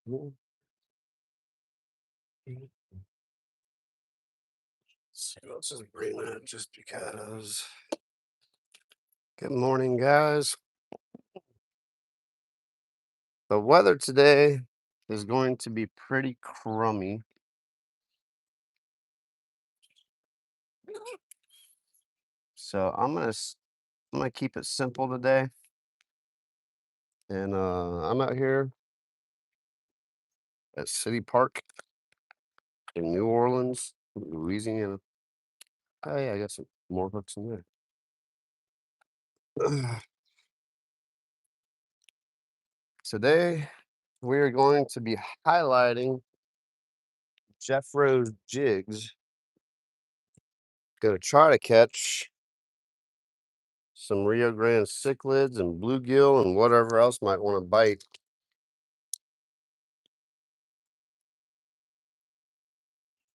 See, let's just bring that just because. Good morning, guys. The weather today is going to be pretty crummy. So I'm gonna keep it simple today. And I'm out here at City Park in New Orleans, Louisiana. Oh yeah, I got some more hooks in there. Today we're going to be highlighting Jeffro's jigs. Gonna try to catch some Rio Grande cichlids and bluegill and whatever else might want to bite.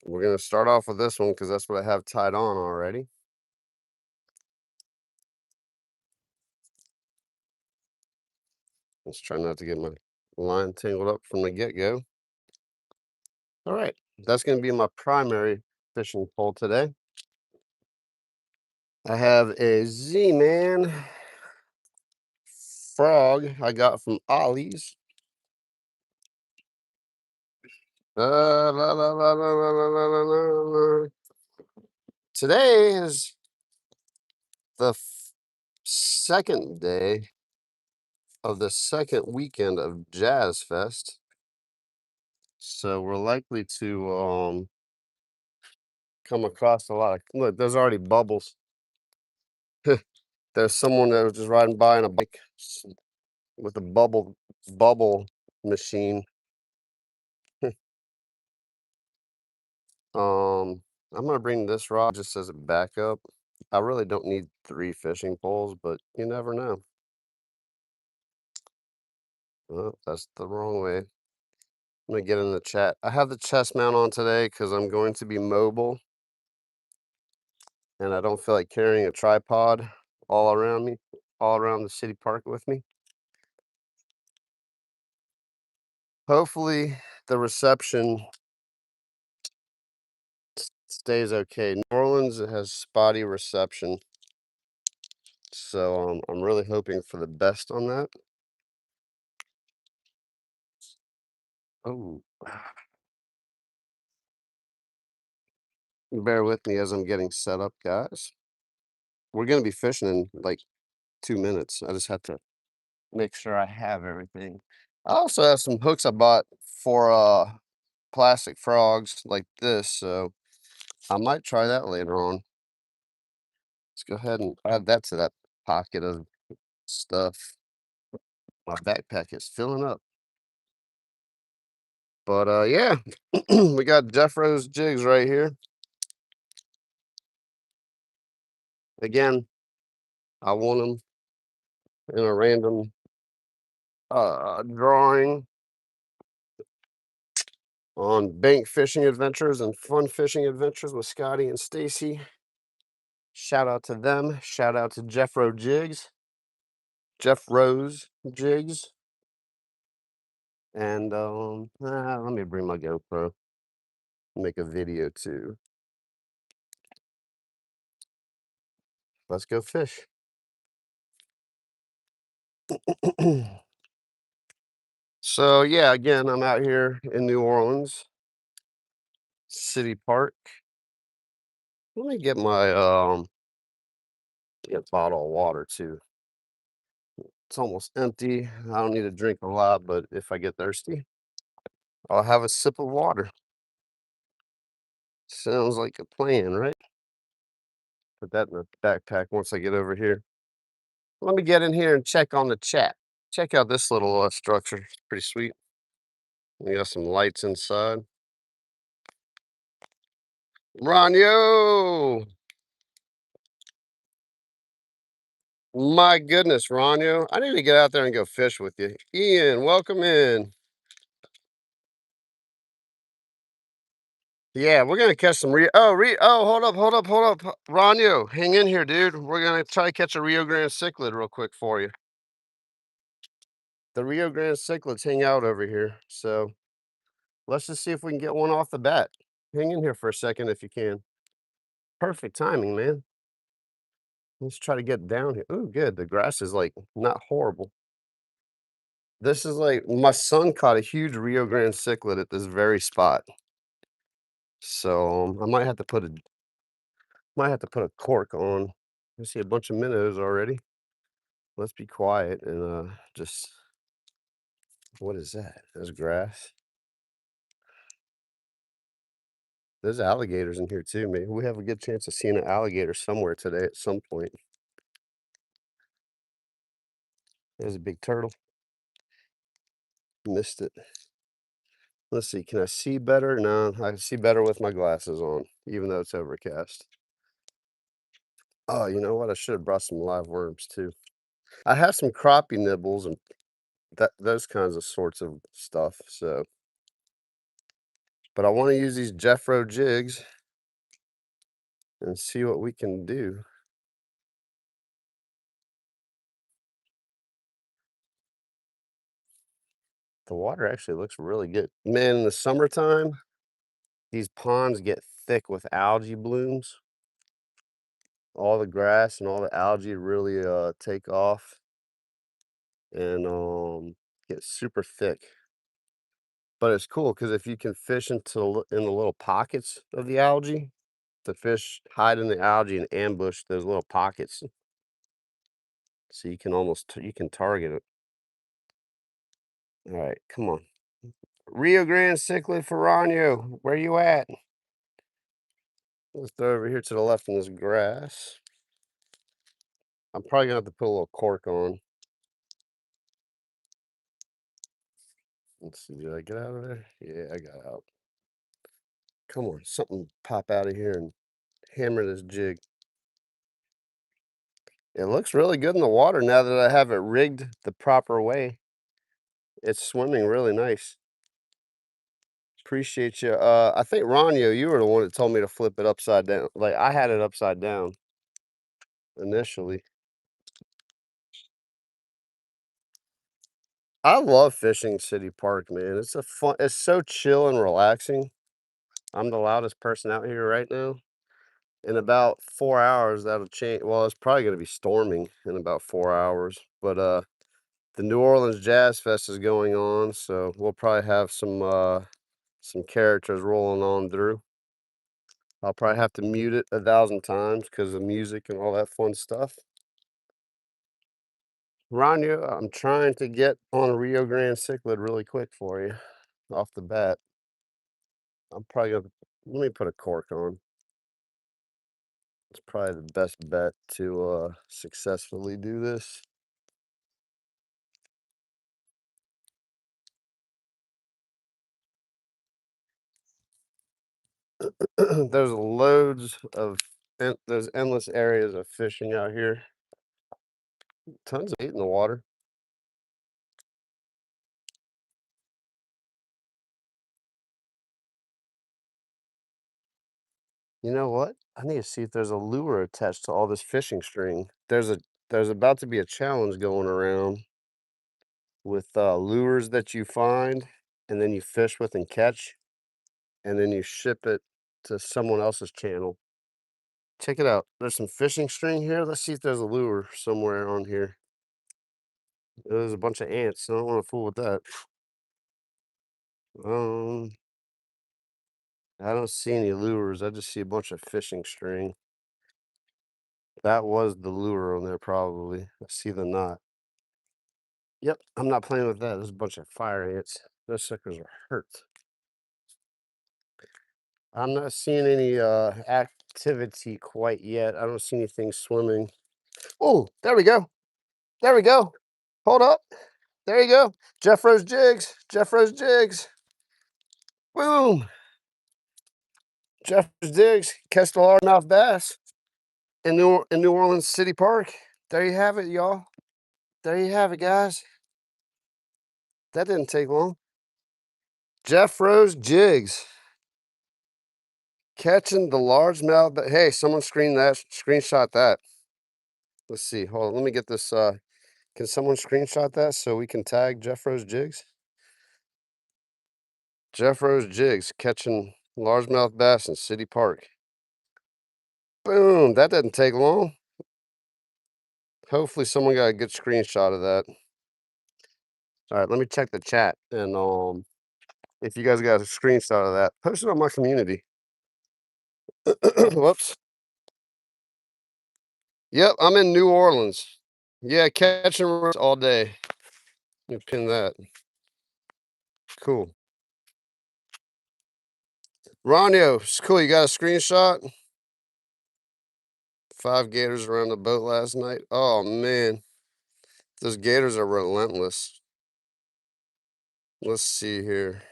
We're going to start off with this one because that's what I have tied on already. Let's try not to get my line tangled up from the get-go. All right, that's going to be my primary fishing pole today. I have a Z-Man frog I got from Ollie's. Today is the second day of the second weekend of Jazz Fest. So we're likely to come across a lot of look, there's already bubbles. There's someone that was just riding by on a bike with a bubble machine. I'm gonna bring this rod just as a backup. I really don't need 3 fishing poles, but you never know. Oh, that's the wrong way. I'm gonna get in the chat. I have the chest mount on today because I'm going to be mobile and I don't feel like carrying a tripod all around me, all around the city park with me. Hopefully the reception stays okay. New Orleans has spotty reception, so I'm really hoping for the best on that. Oh, bear with me as I'm getting set up, guys. We're gonna be fishing in like 2 minutes. I just have to make sure I have everything. I also have some hooks I bought for plastic frogs like this, so I might try that later on. Let's go ahead and add that to that pocket of stuff. My backpack is filling up. But yeah, we got Jeffro's jigs right here. Again, I want them in a random drawing on bank fishing adventures and fun fishing adventures with Scotty and Stacy. Shout out to them. Shout out to Jeffro Jigs, Jeffro's Jigs. And let me bring my GoPro, make a video too. Let's go fish. So yeah, again, I'm out here in New Orleans, City Park. Let me get my get a bottle of water too. It's almost empty. I don't need to drink a lot, but if I get thirsty, I'll have a sip of water. Sounds like a plan, right? Put that in the backpack once I get over here. Let me get in here and check on the chat. Check out this little structure. It's pretty sweet. We got some lights inside. Ronyo! My goodness, Ronyo. I need to get out there and go fish with you. Ian, welcome in. Yeah, we're gonna catch some hold up. Ronyo, hang in here, dude. We're gonna try to catch a Rio Grande cichlid real quick for you. The Rio Grande cichlids hang out over here, so Let's just see if we can get one off the bat. Hang in here for a second if you can. Perfect timing, man. Let's try to get down here. Ooh, good. The grass is like not horrible. This is like my son caught a huge Rio Grande cichlid at this very spot. So I might have to put a cork on. I see a bunch of minnows already. Let's be quiet and just what is that? There's grass. There's alligators in here too. Maybe we have a good chance of seeing an alligator somewhere today at some point. There's a big turtle. Missed it. Let's see. Can I see better? No, I can see better with my glasses on, even though it's overcast. Oh, you know what? I should have brought some live worms too. I have some crappie nibbles and those kinds of sorts of stuff. So, but I want to use these Jeffro jigs and see what we can do. The water actually looks really good. Man, in the summertime, these ponds get thick with algae blooms. All the grass and all the algae really take off and get super thick. But it's cool because if you can fish in the little pockets of the algae, the fish hide in the algae and ambush those little pockets, so you can you can target it. All right, come on. Rio Grande cichlid Ferrano, where you at? Let's throw over here to the left in this grass. I'm probably gonna have to put a little cork on. Let's see, did I get out of there? Yeah, I got out. Come on, something pop out of here and hammer this jig. It looks really good in the water now that I have it rigged the proper way. It's swimming really nice. Appreciate you. I think Ronyo, you were the one that told me to flip it upside down. Like I had it upside down initially. I love fishing City Park, man. It's so chill and relaxing. I'm the loudest person out here right now. In about 4 hours, that'll change. Well, it's probably gonna be storming in about 4 hours. But the New Orleans Jazz Fest is going on, so we'll probably have some characters rolling on through. I'll probably have to mute it 1,000 times because of music and all that fun stuff. Rania, I'm trying to get on a Rio Grande cichlid really quick for you off the bat. I'm probably gonna let me put a cork on. It's probably the best bet to successfully do this. There's loads of there's endless areas of fishing out here. Tons of bait in the water. You know what? I need to see if there's a lure attached to all this fishing string. There's about to be a challenge going around with lures that you find and then you fish with and catch, and then you ship it to someone else's channel. Check it out. There's some fishing string here. Let's see if there's a lure somewhere on here. There's a bunch of ants. So I don't want to fool with that. Um, I don't see any lures. I just see a bunch of fishing string. That was the lure on there, probably. I see the knot. Yep, I'm not playing with that. There's a bunch of fire ants. Those suckers are hurt. I'm not seeing any activity quite yet. I don't see anything swimming. Oh, there we go. There we go. Hold up. There you go. Jeffro's jigs. Jeffro's jigs. Boom. Jeffro's jigs. Catch the largemouth bass in New Orleans City Park. There you have it, y'all. There you have it, guys. That didn't take long. Jeffro's jigs. Catching the largemouth. But hey, someone screenshot that. Let's see. Hold on. Let me get this. Can someone screenshot that so we can tag Jeffro's jigs? Jeff Rose Jigs catching largemouth bass in City Park. Boom, that didn't take long. Hopefully someone got a good screenshot of that. All right, let me check the chat, and if you guys got a screenshot of that, post it on my community. Whoops. Yep, I'm in New Orleans. Yeah, catching all day. Let me pin that. Cool. Ronio, it's cool. You got a screenshot? 5 gators around the boat last night. Oh man, those gators are relentless. Let's see here.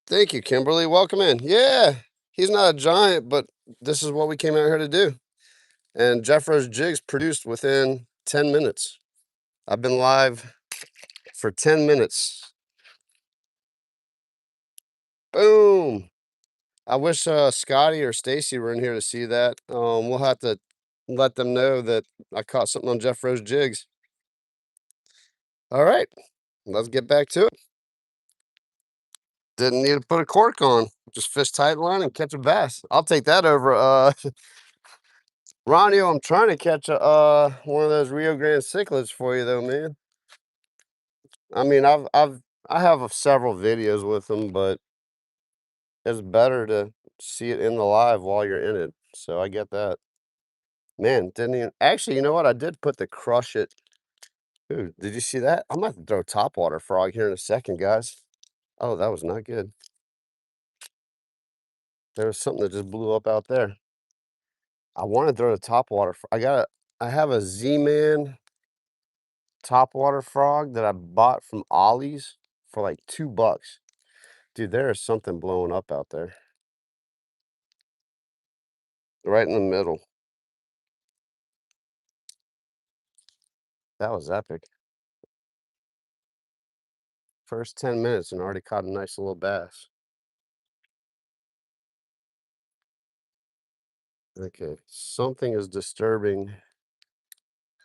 Thank you, Kimberly. Welcome in. Yeah, he's not a giant, but this is what we came out here to do. And Jeff Rose Jigs produced within 10 minutes. I've been live for 10 minutes. Boom. I wish Scotty or Stacy were in here to see that. We'll have to let them know that I caught something on Jeff Rose Jigs. All right, let's get back to it. Didn't need to put a cork on. Just fish tight line and catch a bass. I'll take that over. Ronnie, I'm trying to catch a one of those Rio Grande cichlids for you though, man. I mean, I have several videos with them, but it's better to see it in the live while you're in it. So I get that. Man, didn't even actually, you know what? I did put the crush it. Ooh, did you see that? I'm about to throw topwater frog here in a second, guys. Oh, that was not good. There was something that just blew up out there. I want to throw the topwater. I have a Z-Man topwater frog that I bought from Ollie's for like $2. Dude, there is something blowing up out there. Right in the middle. That was epic. First 10 minutes and already caught a nice little bass. Okay, something is disturbing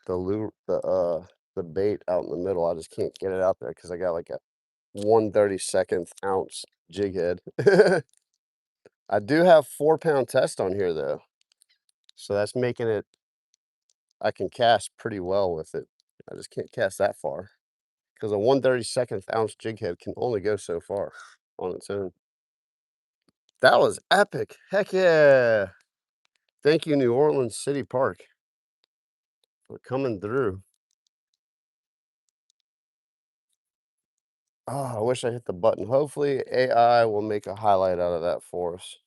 the lure, the bait out in the middle. I just can't get it out there because I got like a 1/32 ounce jig head. I do have 4-pound test on here though, so that's making it. I can cast pretty well with it. I just can't cast that far because a 1/32 ounce jig head can only go so far on its own. That was epic. Heck yeah. Thank you, New Orleans City Park, for coming through. Oh, I wish I hit the button. Hopefully AI will make a highlight out of that for us.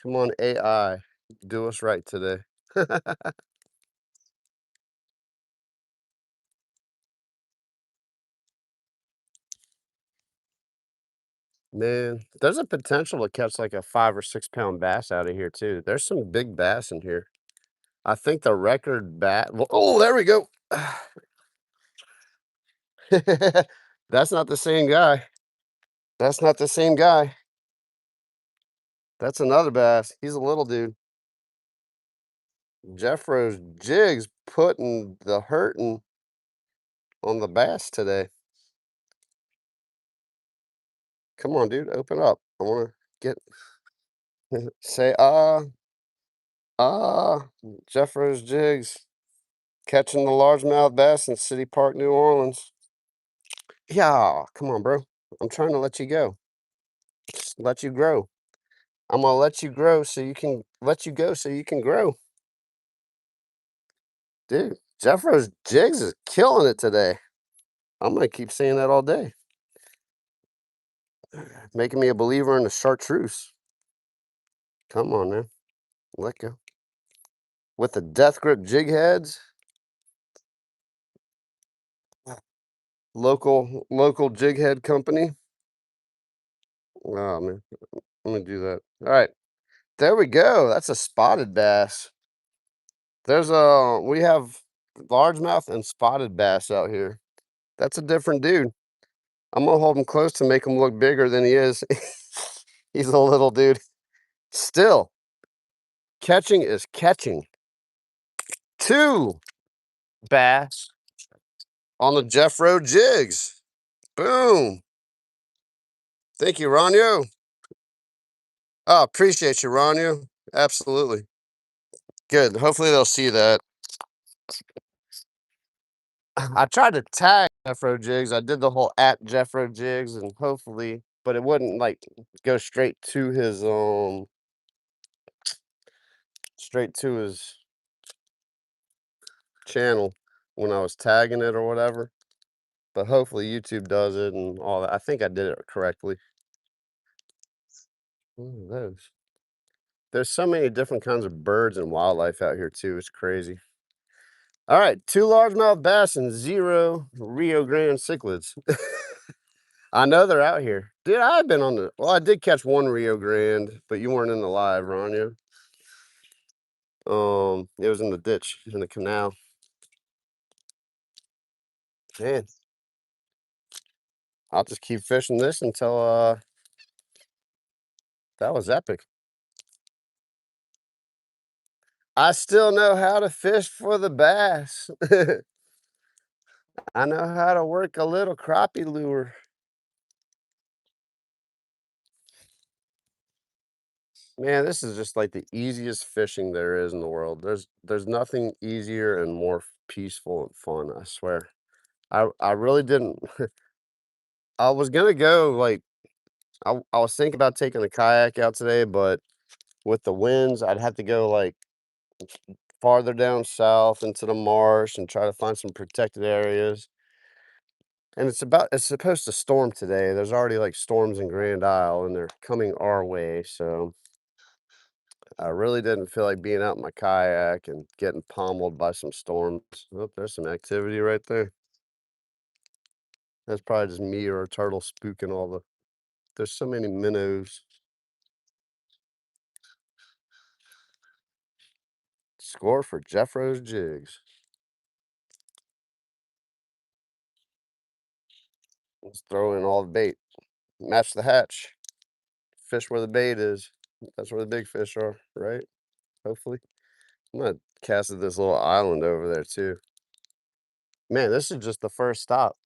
Come on, AI. Do us right today. Man, there's a potential to catch like a 5 or 6 pound bass out of here too. There's some big bass in here. I think the record bat. Well, oh, there we go. That's not the same guy. That's not the same guy. That's another bass. He's a little dude. Jeff Rose Jigs putting the hurting on the bass today. Come on, dude, open up. I want to get say Jeff Rose Jigs catching the largemouth bass in City Park, New Orleans. Yeah, come on, bro. I'm trying to let you go. Just let you grow. I'm gonna let you grow so you can let you go so you can grow. Dude, Jeff Rose Jigs is killing it today. I'm gonna keep saying that all day. Making me a believer in the chartreuse. Come on, man. Let go. With the death grip jig heads. Local jig head company. Oh man. Let me do that. All right. There we go. That's a spotted bass. We have largemouth and spotted bass out here. That's a different dude. I'm gonna hold him close to make him look bigger than he is. He's a little dude. Still, catching is catching. 2 bass on the Jeffro jigs. Boom. Thank you, Ronyo. Oh, appreciate you, Ronyo. Absolutely. Good. Hopefully they'll see that. I tried to tag Jeffro jigs. I did the whole at Jeffro jigs and hopefully, but it wouldn't like go straight to his channel when I was tagging it or whatever. But hopefully YouTube does it and all that. I think I did it correctly. What are those? There's so many different kinds of birds and wildlife out here too. It's crazy. All right, 2 largemouth bass and 0 Rio Grande cichlids. I know they're out here. Dude, I've been on the, well, I did catch 1 Rio Grande, but you weren't in the live, Rania. It was in the ditch, in the canal. Man, I'll just keep fishing this until, that was epic. I still know how to fish for the bass. I know how to work a little crappie lure. Man, this is just like the easiest fishing there is in the world. There's nothing easier and more peaceful and fun, I swear. I really didn't I was gonna go like I was thinking about taking the kayak out today, but with the winds, I'd have to go like farther down south into the marsh and try to find some protected areas. And it's supposed to storm today. There's already like storms in Grand Isle and they're coming our way, so I really didn't feel like being out in my kayak and getting pummeled by some storms. Oh, there's some activity right there. That's probably just me or a turtle spooking all the. There's so many minnows. Score for Jeffro's jigs. Let's throw in all the bait. Match the hatch. Fish where the bait is. That's where the big fish are, right? Hopefully. I'm gonna cast at this little island over there too. Man, this is just the first stop.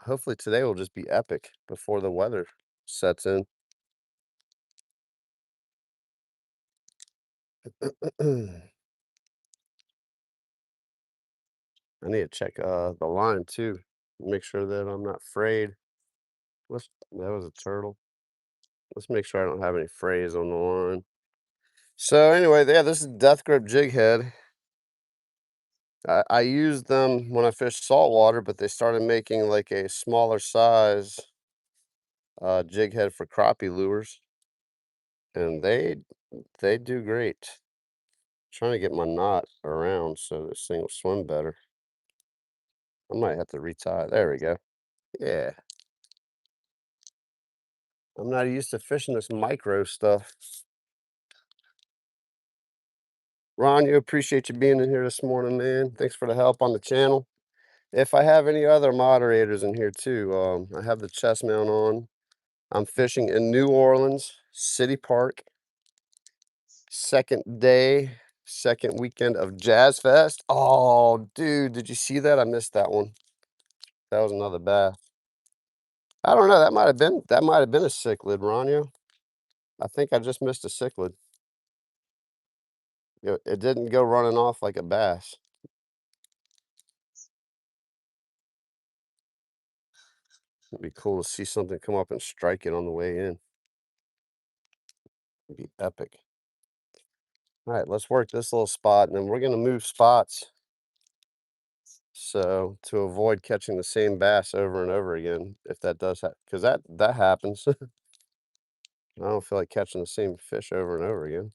Hopefully today will just be epic before the weather sets in. I need to check the line too. Make sure that I'm not frayed. That was a turtle. Let's make sure I don't have any frays on the line. So anyway, yeah, this is Death Grip Jig Head. I used them when I fished saltwater, but they started making like a smaller size jig head for crappie lures, and they do great. Trying to get my knot around so this thing will swim better. I might have to retie. There we go. Yeah, I'm not used to fishing this micro stuff. Ron, you appreciate you being in here this morning, man. Thanks for the help on the channel. If I have any other moderators in here too, I have the chest mount on. I'm fishing in New Orleans City Park. Second day, second weekend of Jazz Fest. Oh, dude, did you see that? I missed that one. That was another bass. I don't know. That might have been a cichlid, Ronyo. I think I just missed a cichlid. It didn't go running off like a bass. It'd be cool to see something come up and strike it on the way in. It'd be epic. All right, let's work this little spot, and then we're gonna move spots. So to avoid catching the same bass over and over again, if that does happen, because that happens. I don't feel like catching the same fish over and over again.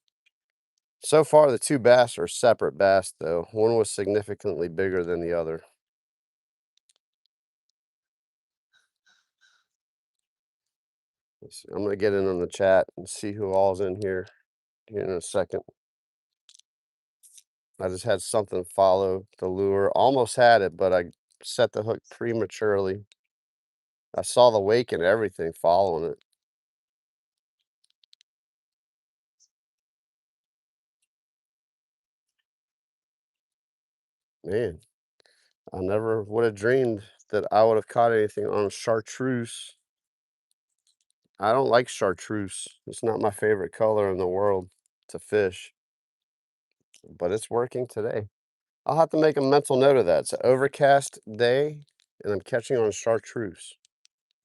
So far, the 2 bass are separate bass, though. One was significantly bigger than the other. Let's see. I'm gonna get in on the chat and see who all's in here in a second. I just had something follow the lure. Almost had it, but I set the hook prematurely. I saw the wake and everything following it. Man, I never would have dreamed that I would have caught anything on chartreuse. I don't like chartreuse. It's not my favorite color in the world to fish, but it's working today. I'll have to make a mental note of that. It's an overcast day, and I'm catching on chartreuse.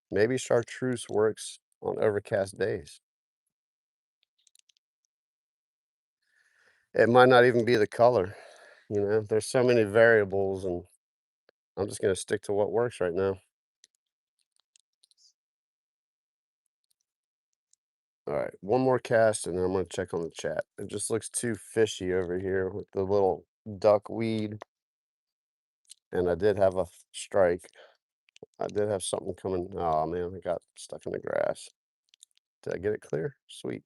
Maybe chartreuse works on overcast days. It might not even be the color, there's so many variables, and I'm just gonna stick to what works right now. All right, one more cast, and then I'm gonna check on the chat. It just looks too fishy over here with the little duckweed, and I did have a strike. I did have something coming. Oh man, I got stuck in the grass. Did I get it clear? Sweet.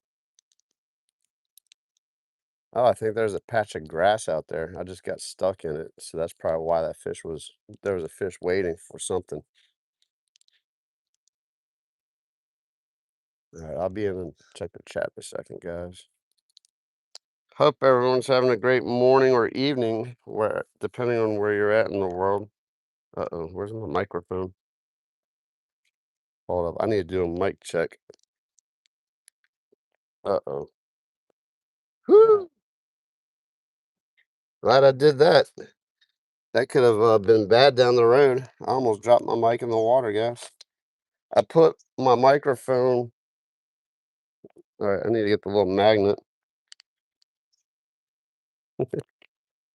Oh, I think there's a patch of grass out there. I just got stuck in it, so that's probably why that fish was. There was a fish waiting for something. All right, I'll be in and check the chat in a second, guys. Hope everyone's having a great morning or evening, where depending on where you're at in the world. Uh-oh, where's my microphone? Hold up, I need to do a mic check. Uh-oh. Whoo! Glad I did that. That could have been bad down the road. I almost dropped my mic in the water, guys. I put my microphone. All right, I need to get the little magnet.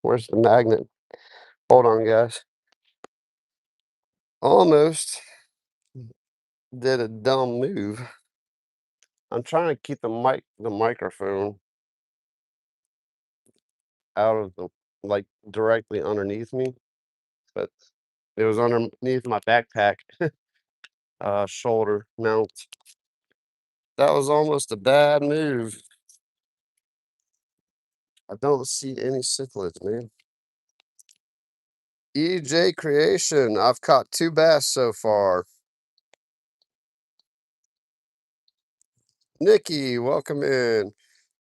Where's the magnet? Hold on, guys. Almost did a dumb move. I'm trying to keep the microphone out of the like directly underneath me, but it was underneath my backpack, shoulder mount. That was almost a bad move. I don't see any cichlids, man. EJ Creation. I've caught 2 bass so far. Nikki, welcome in.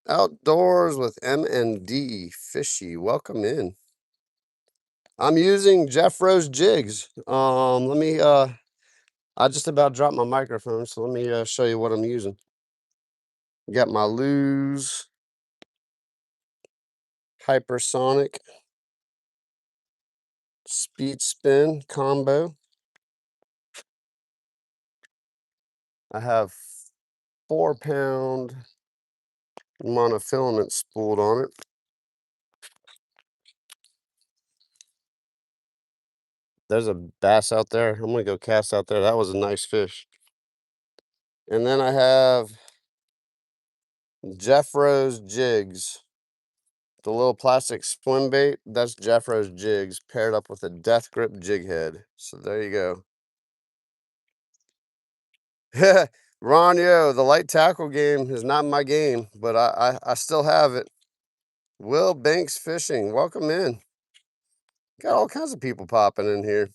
Outdoors with M&D Fishy, welcome in. I'm using Jeff Rose jigs. Let me I just about dropped my microphone, so let me show you what I'm using. Got my Lose Hypersonic Speed Spin combo. I have 4-pound monofilament spooled on it. There's a bass out there. I'm gonna go cast out there. That was a nice fish. And then I have Jeff Rose jigs. The little plastic swim bait, that's Jeff Rose jigs paired up with a death grip jig head. So there you go. Ronyo, the light tackle game is not my game, but I still have it. Will Banks Fishing, welcome in. Got all kinds of people popping in here.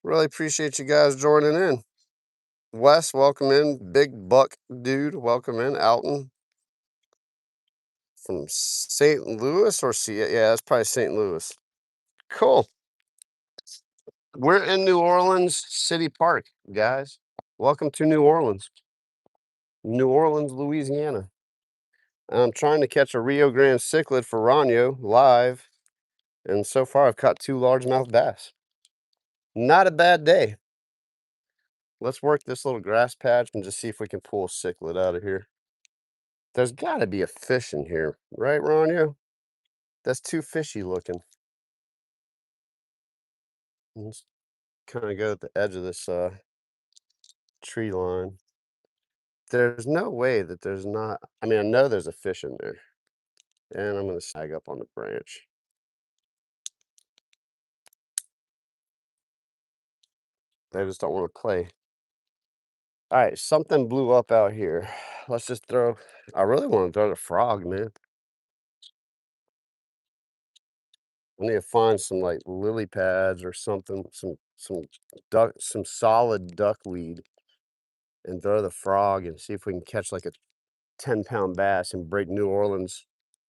Really appreciate you guys joining in. Wes, welcome in. Big Buck Dude, welcome in. Alton from St. Louis or yeah, that's probably St. Louis. Cool. We're in New Orleans City Park, guys. Welcome to New Orleans, Louisiana. I'm trying to catch a Rio Grande cichlid for Ranyo live, and so far I've caught 2 largemouth bass. Not a bad day. Let's work this little grass patch and just see if we can pull a cichlid out of here. There's got to be a fish in here, right, Ranyo? That's too fishy looking. Let's kind of go at the edge of this tree line. There's no way that there's not. I mean, I know there's a fish in there. And I'm going to snag up on the branch. They just don't want to play. All right, something blew up out here. Let's just throw. I really want to throw the frog, man. I need to find some like lily pads or something, some solid duckweed, and throw the frog and see if we can catch like a 10-pound bass and break New Orleans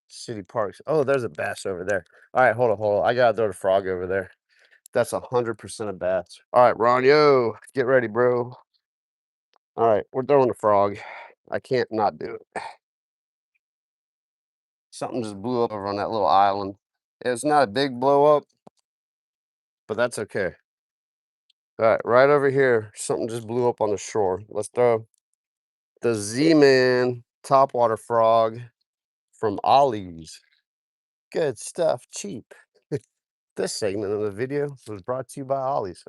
City Parks. Oh, there's a bass over there. All right, hold on. I gotta throw the frog over there. That's 100% a bass. All right, Ron, yo, get ready, bro. All right, we're throwing a frog. I can't not do it. Something just blew up over on that little island. It's not a big blow up, but that's okay. All right, right over here, something just blew up on the shore. Let's throw the Z-Man topwater frog from Ollie's. Good stuff, cheap. This segment of the video was brought to you by Ollie's.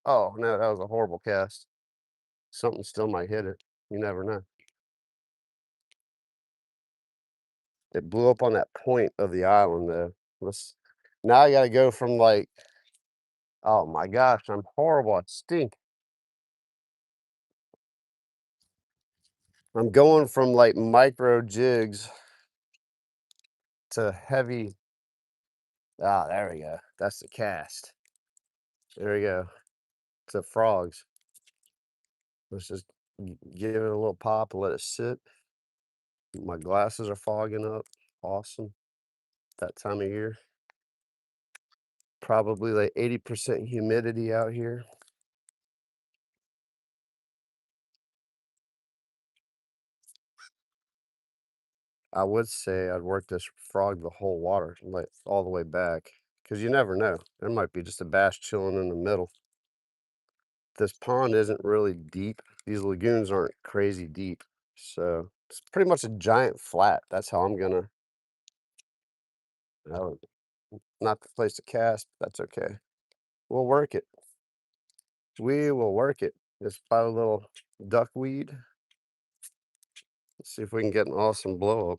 Oh, no, that was a horrible cast. Something still might hit it. You never know. It blew up on that point of the island, though. Let's now I gotta go from, like, oh my gosh, I'm horrible, I stink. I'm going from, like, micro jigs to heavy. Ah, there we go. That's the cast. There we go. To frogs. Let's just give it a little pop and let it sit. My glasses are fogging up. Awesome. That time of year. Probably like 80% humidity out here. I would say I'd work this frog the whole water, like all the way back, because you never know. There might be just a bass chilling in the middle. This pond isn't really deep. These lagoons aren't crazy deep. So it's pretty much a giant flat. That's how I'm gonna, uh, not the place to cast, but that's okay. We'll work it. We will work it. Just buy a little duckweed. Let's see if we can get an awesome blow up.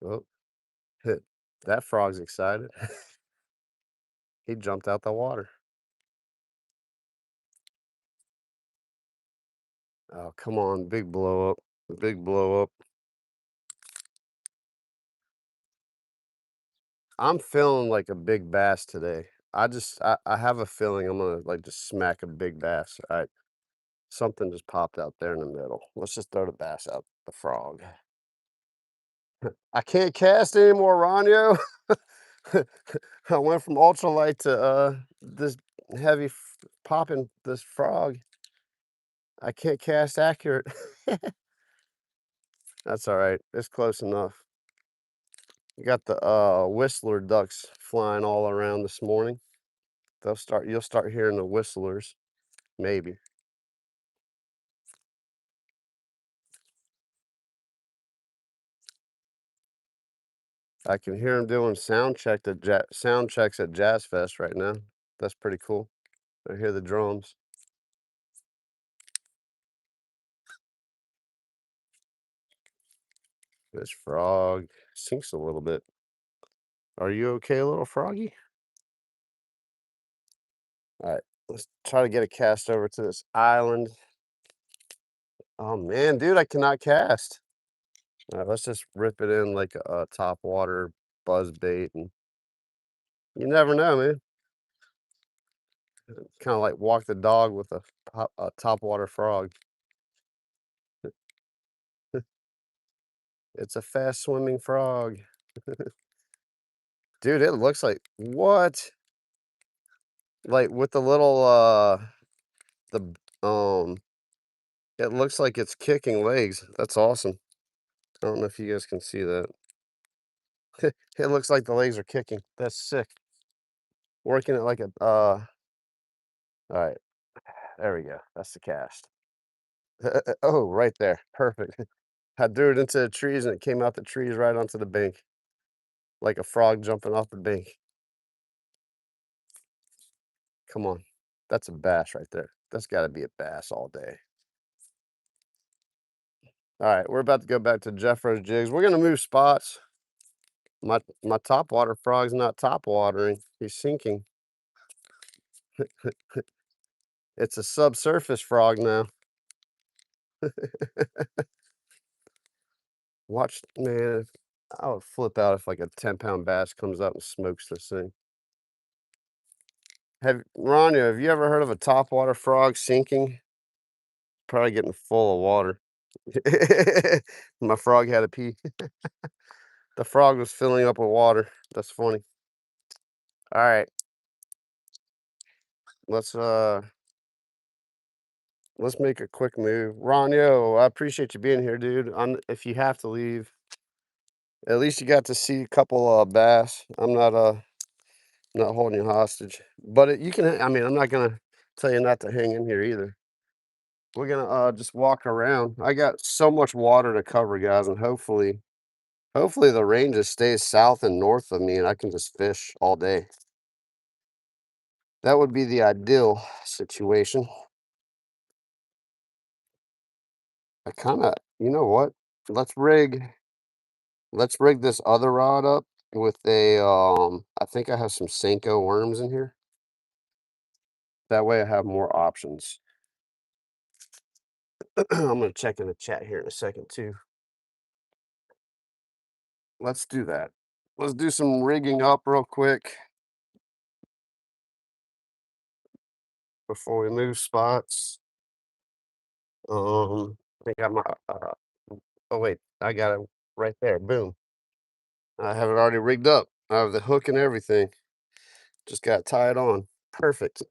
Oh, that frog's excited. He jumped out the water. Oh, come on, big blow up. Big blow up. I'm feeling like a big bass today. I have a feeling I'm gonna like just smack a big bass. All right. Something just popped out there in the middle. Let's just throw the bass out, the frog. I can't cast anymore, Ronyo. I went from ultralight to this heavy popping this frog. I can't cast accurate. That's all right. It's close enough. We got the whistler ducks flying all around this morning. You'll start hearing the whistlers, maybe. I can hear them doing sound checks at Jazz Fest right now. That's pretty cool. I hear the drums. This frog sinks a little bit. Are you okay, little froggy? All right, let's try to get a cast over to this island. Oh man, dude, I cannot cast. All right, let's just rip it in like a top water buzz bait, and you never know, man. Kind of like walk the dog with a top water frog. It's a fast swimming frog. Dude, it looks like what? Like with the little the it looks like it's kicking legs. That's awesome. I don't know if you guys can see that. It looks like the legs are kicking. That's sick. Working it like a all right. There we go. That's the cast. Oh, right there. Perfect. I threw it into the trees and it came out the trees right onto the bank. Like a frog jumping off the bank. Come on. That's a bass right there. That's gotta be a bass all day. All right, we're about to go back to Jeffro's jigs. We're gonna move spots. My topwater frog's not top watering. He's sinking. It's a subsurface frog now. Watch, man. I would flip out if like a 10-pound bass comes up and smokes this thing. Have Rania, have you ever heard of a topwater frog sinking? probably getting full of water. My frog had to pee. The frog was filling up with water. That's funny. All right, let's uh let's make a quick move. Ron, yo, I appreciate you being here, dude. If you have to leave, at least you got to see a couple bass. I'm not holding you hostage, but you can. I mean, I'm not gonna tell you not to hang in here either. We're gonna just walk around. I got so much water to cover, guys, and hopefully the rain just stays south and north of me, and I can just fish all day. That would be the ideal situation. I kind of, you know what? Let's rig let's rig this other rod up with a I think I have some Senko worms in here. That way I have more options. I'm gonna check in the chat here in a second too. Let's do that. Let's do some rigging up real quick before we move spots. I got my oh wait, I got it right there. Boom. I have it already rigged up. I have the hook and everything. Just got tied on. Perfect.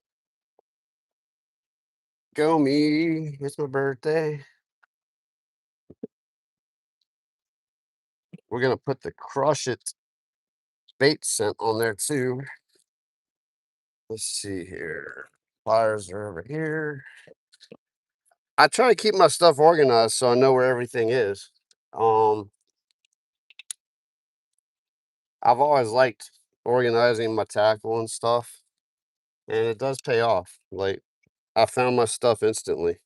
Go me. It's my birthday. We're gonna put the crush it bait scent on there too. Let's see here. Pliers are over here. I try to keep my stuff organized so I know where everything is. Um, I've always liked organizing my tackle and stuff, and it does pay off. Like I found my stuff instantly.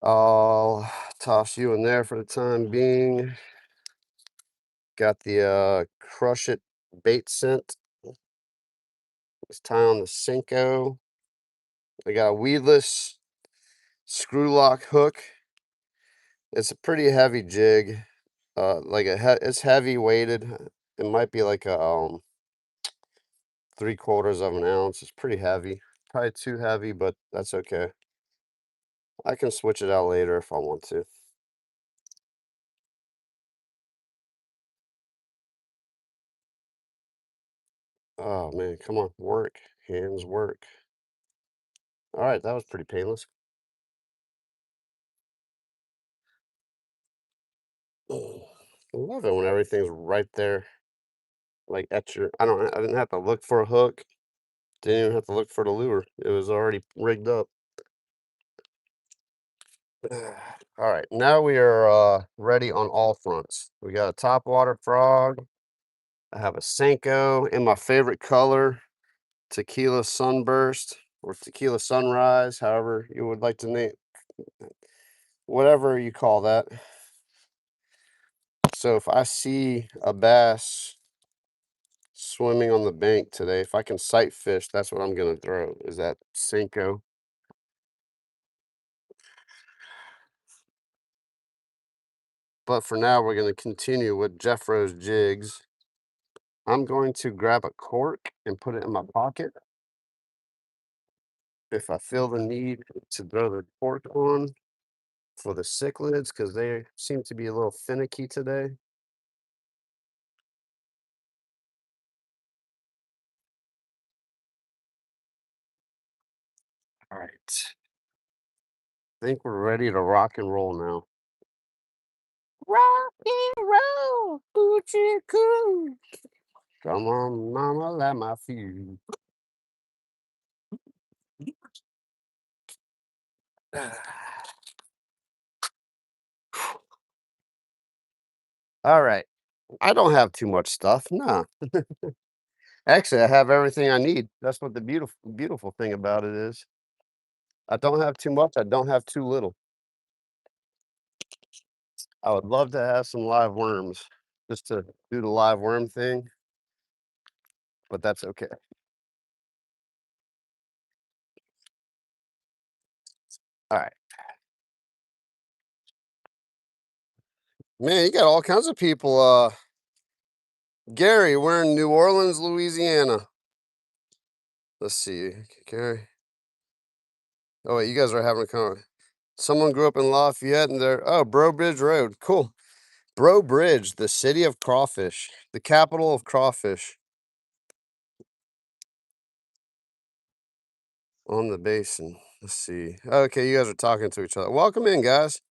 I'll toss you in there for the time being. Got the crush it bait scent. Let's tie on the Senko. I got a weedless screw lock hook. It's a pretty heavy jig. It's heavy weighted. It might be like a 3/4 of an ounce. It's pretty heavy. Probably too heavy, but that's okay. I can switch it out later if I want to. Oh man, come on, work. Hands work. All right, that was pretty painless. I love it when everything's right there, like at your. I didn't have to look for a hook. Didn't even have to look for the lure. It was already rigged up. All right, now we are ready on all fronts. We got a topwater frog. I have a Senko in my favorite color, tequila sunburst or tequila sunrise, however you would like to name, whatever you call that. So if I see a bass swimming on the bank today, if I can sight fish, that's what I'm gonna throw. Is that Senko? But for now, we're gonna continue with Jeffro's jigs. I'm going to grab a cork and put it in my pocket. If I feel the need to throw the cork on for the cichlids, because they seem to be a little finicky today. All right. I think we're ready to rock and roll now. Rock and roll, Gucci cool. Come on, mama, let my feet. All right. I don't have too much stuff. Nah. Actually, I have everything I need. That's what the beautiful thing about it is. I don't have too much. I don't have too little. I would love to have some live worms just to do the live worm thing, but that's okay. All right. Man, you got all kinds of people. Gary, we're in New Orleans, Louisiana. Let's see. Gary. Oh, wait, you guys are having a someone grew up in Lafayette and they're, oh, Bro Bridge Road. Cool. Bro Bridge, the city of crawfish, the capital of crawfish on the basin. Let's see. Okay, you guys are talking to each other. Welcome in, guys.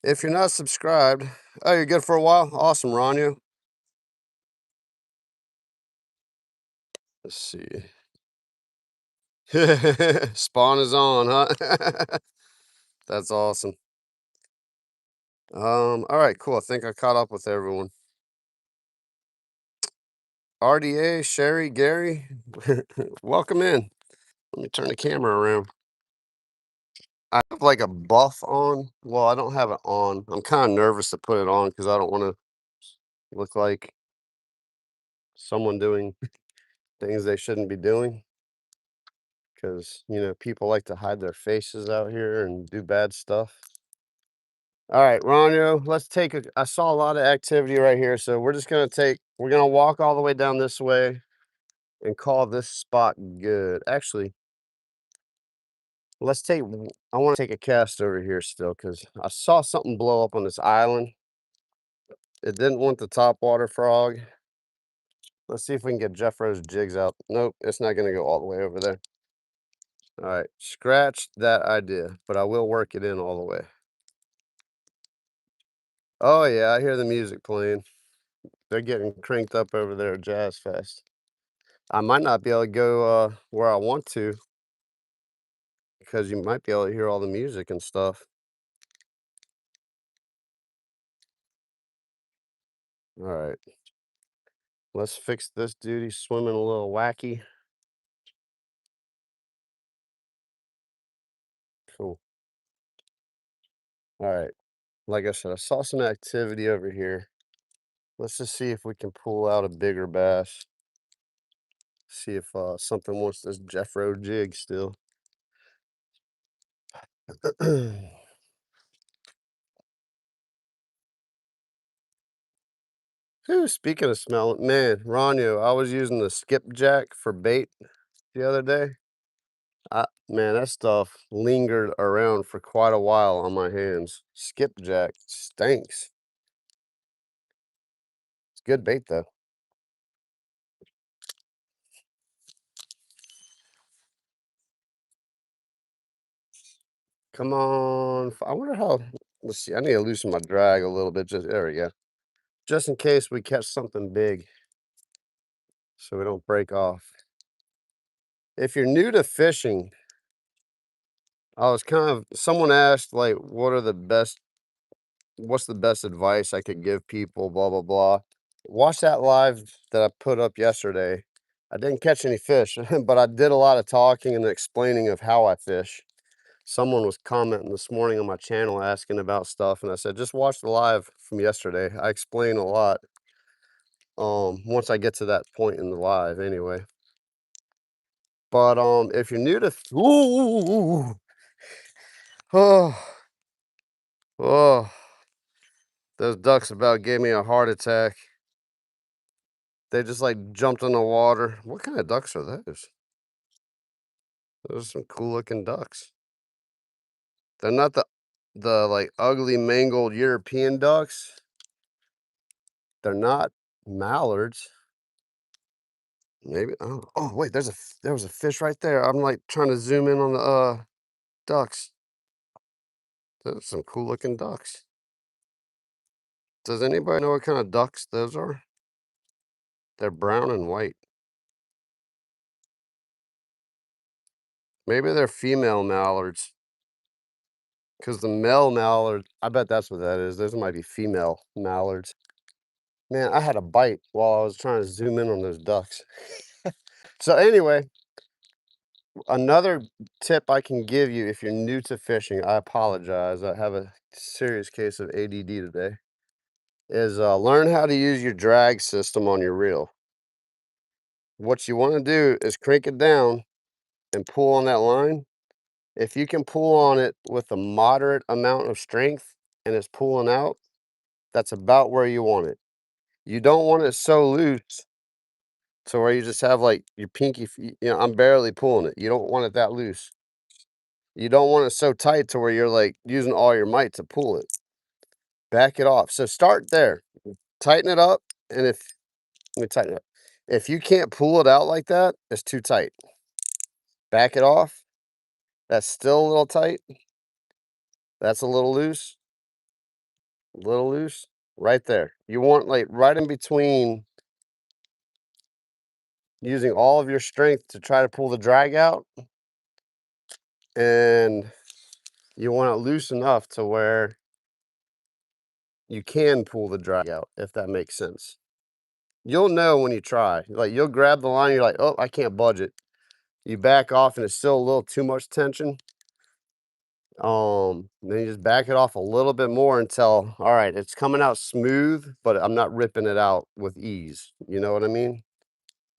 If you're not subscribed, oh, you're good for a while? Awesome, Ronyo. Let's see. Spawn is on, huh? That's awesome. All right, cool. I think I caught up with everyone. RDA, Sherry, Gary, welcome in. Let me turn the camera around. I have like a buff on. Well, I don't have it on. I'm kind of nervous to put it on because I don't want to look like someone doing things they shouldn't be doing. Because, people like to hide their faces out here and do bad stuff. All right, Ronyo, let's take I saw a lot of activity right here. So we're just going to we're going to walk all the way down this way and call this spot good. Actually, I want to take a cast over here still because I saw something blow up on this island. It didn't want the topwater frog. Let's see if we can get Jeffro's jigs out. Nope, it's not going to go all the way over there. All right, scratch that idea, but I will work it in all the way. Oh, yeah, I hear the music playing. They're getting cranked up over there at Jazz Fest. I might not be able to go where I want to because you might be able to hear all the music and stuff. All right, let's fix this dude. He's swimming a little wacky. Cool. All right. Like I said, I saw some activity over here. Let's just see if we can pull out a bigger bass. See if something wants this Jeffro jig still. Whew, speaking of smelling, man, Ronyo, I was using the skipjack for bait the other day. Man, that stuff lingered around for quite a while on my hands. Skipjack stinks. It's good bait though. Come on. I wonder how. Let's see. I need to loosen my drag a little bit. There we go. Just in case we catch something big, so we don't break off. If you're new to fishing, I was someone asked like, what's the best advice I could give people, blah, blah, blah. Watch that live that I put up yesterday. I didn't catch any fish, but I did a lot of talking and explaining of how I fish. Someone was commenting this morning on my channel asking about stuff, and I said, just watch the live from yesterday. I explain a lot. Once I get to that point in the live anyway. But if you're new to ooh, oh, oh, those ducks about gave me a heart attack. They just like jumped in the water. What kind of ducks are those? Those are some cool looking ducks. They're not the like ugly mangled European ducks. They're not mallards. Maybe. Oh wait, there was a fish right there. I'm like trying to zoom in on the ducks. Those are some cool looking ducks. Does anybody know what kind of ducks those are? They're brown and white. Maybe they're female mallards. Because the male mallard, I bet that's what that is. Those might be female mallards. Man, I had a bite while I was trying to zoom in on those ducks. So anyway, another tip I can give you if you're new to fishing, I apologize. I have a serious case of ADD today. Is learn how to use your drag system on your reel. What you want to do is crank it down and pull on that line. If you can pull on it with a moderate amount of strength and it's pulling out, that's about where you want it. You don't want it so loose to where you just have like your pinky, I'm barely pulling it. You don't want it that loose. You don't want it so tight to where you're, like, using all your might to pull it. Back it off. So start there. Tighten it up, and if let me tighten it up. If you can't pull it out like that, it's too tight. Back it off. That's still a little tight. That's a little loose. A little loose. Right there. You want, like, right in between using all of your strength to try to pull the drag out, and you want it loose enough to where you can pull the drag out, if that makes sense. You'll know when you try. Like, you'll grab the line, you're like, "Oh, I can't budge it." You back off, and it's still a little too much tension. Then you just back it off a little bit more until, all right, it's coming out smooth, but I'm not ripping it out with ease. You know what I mean?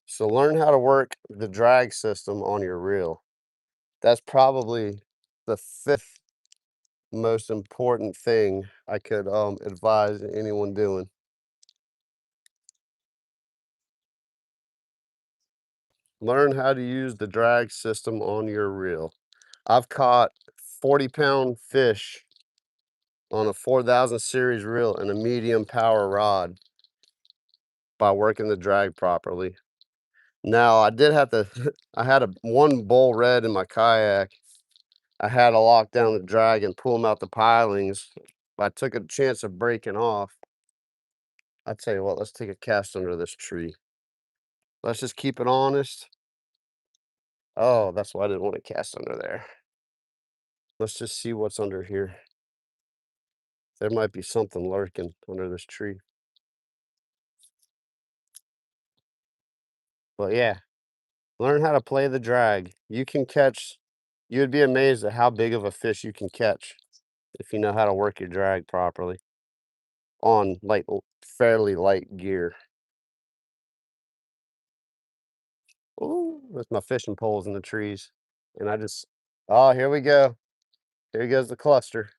So learn how to work the drag system on your reel. That's probably the fifth most important thing I could advise anyone doing. Learn how to use the drag system on your reel. I've caught 40-pound fish on a 4000 series reel and a medium power rod by working the drag properly. Now, I did have to I had one bull red in my kayak. I had to lock down the drag and pull him out the pilings. I took a chance of breaking off. I tell you what, let's take a cast under this tree. Let's just keep it honest. Oh, that's why I didn't want to cast under there. Let's just see what's under here. There might be something lurking under this tree. But yeah, learn how to play the drag. You'd be amazed at how big of a fish you can catch if you know how to work your drag properly on like fairly light gear. Ooh, there's my fishing poles in the trees. And oh, here we go. Here goes the cluster.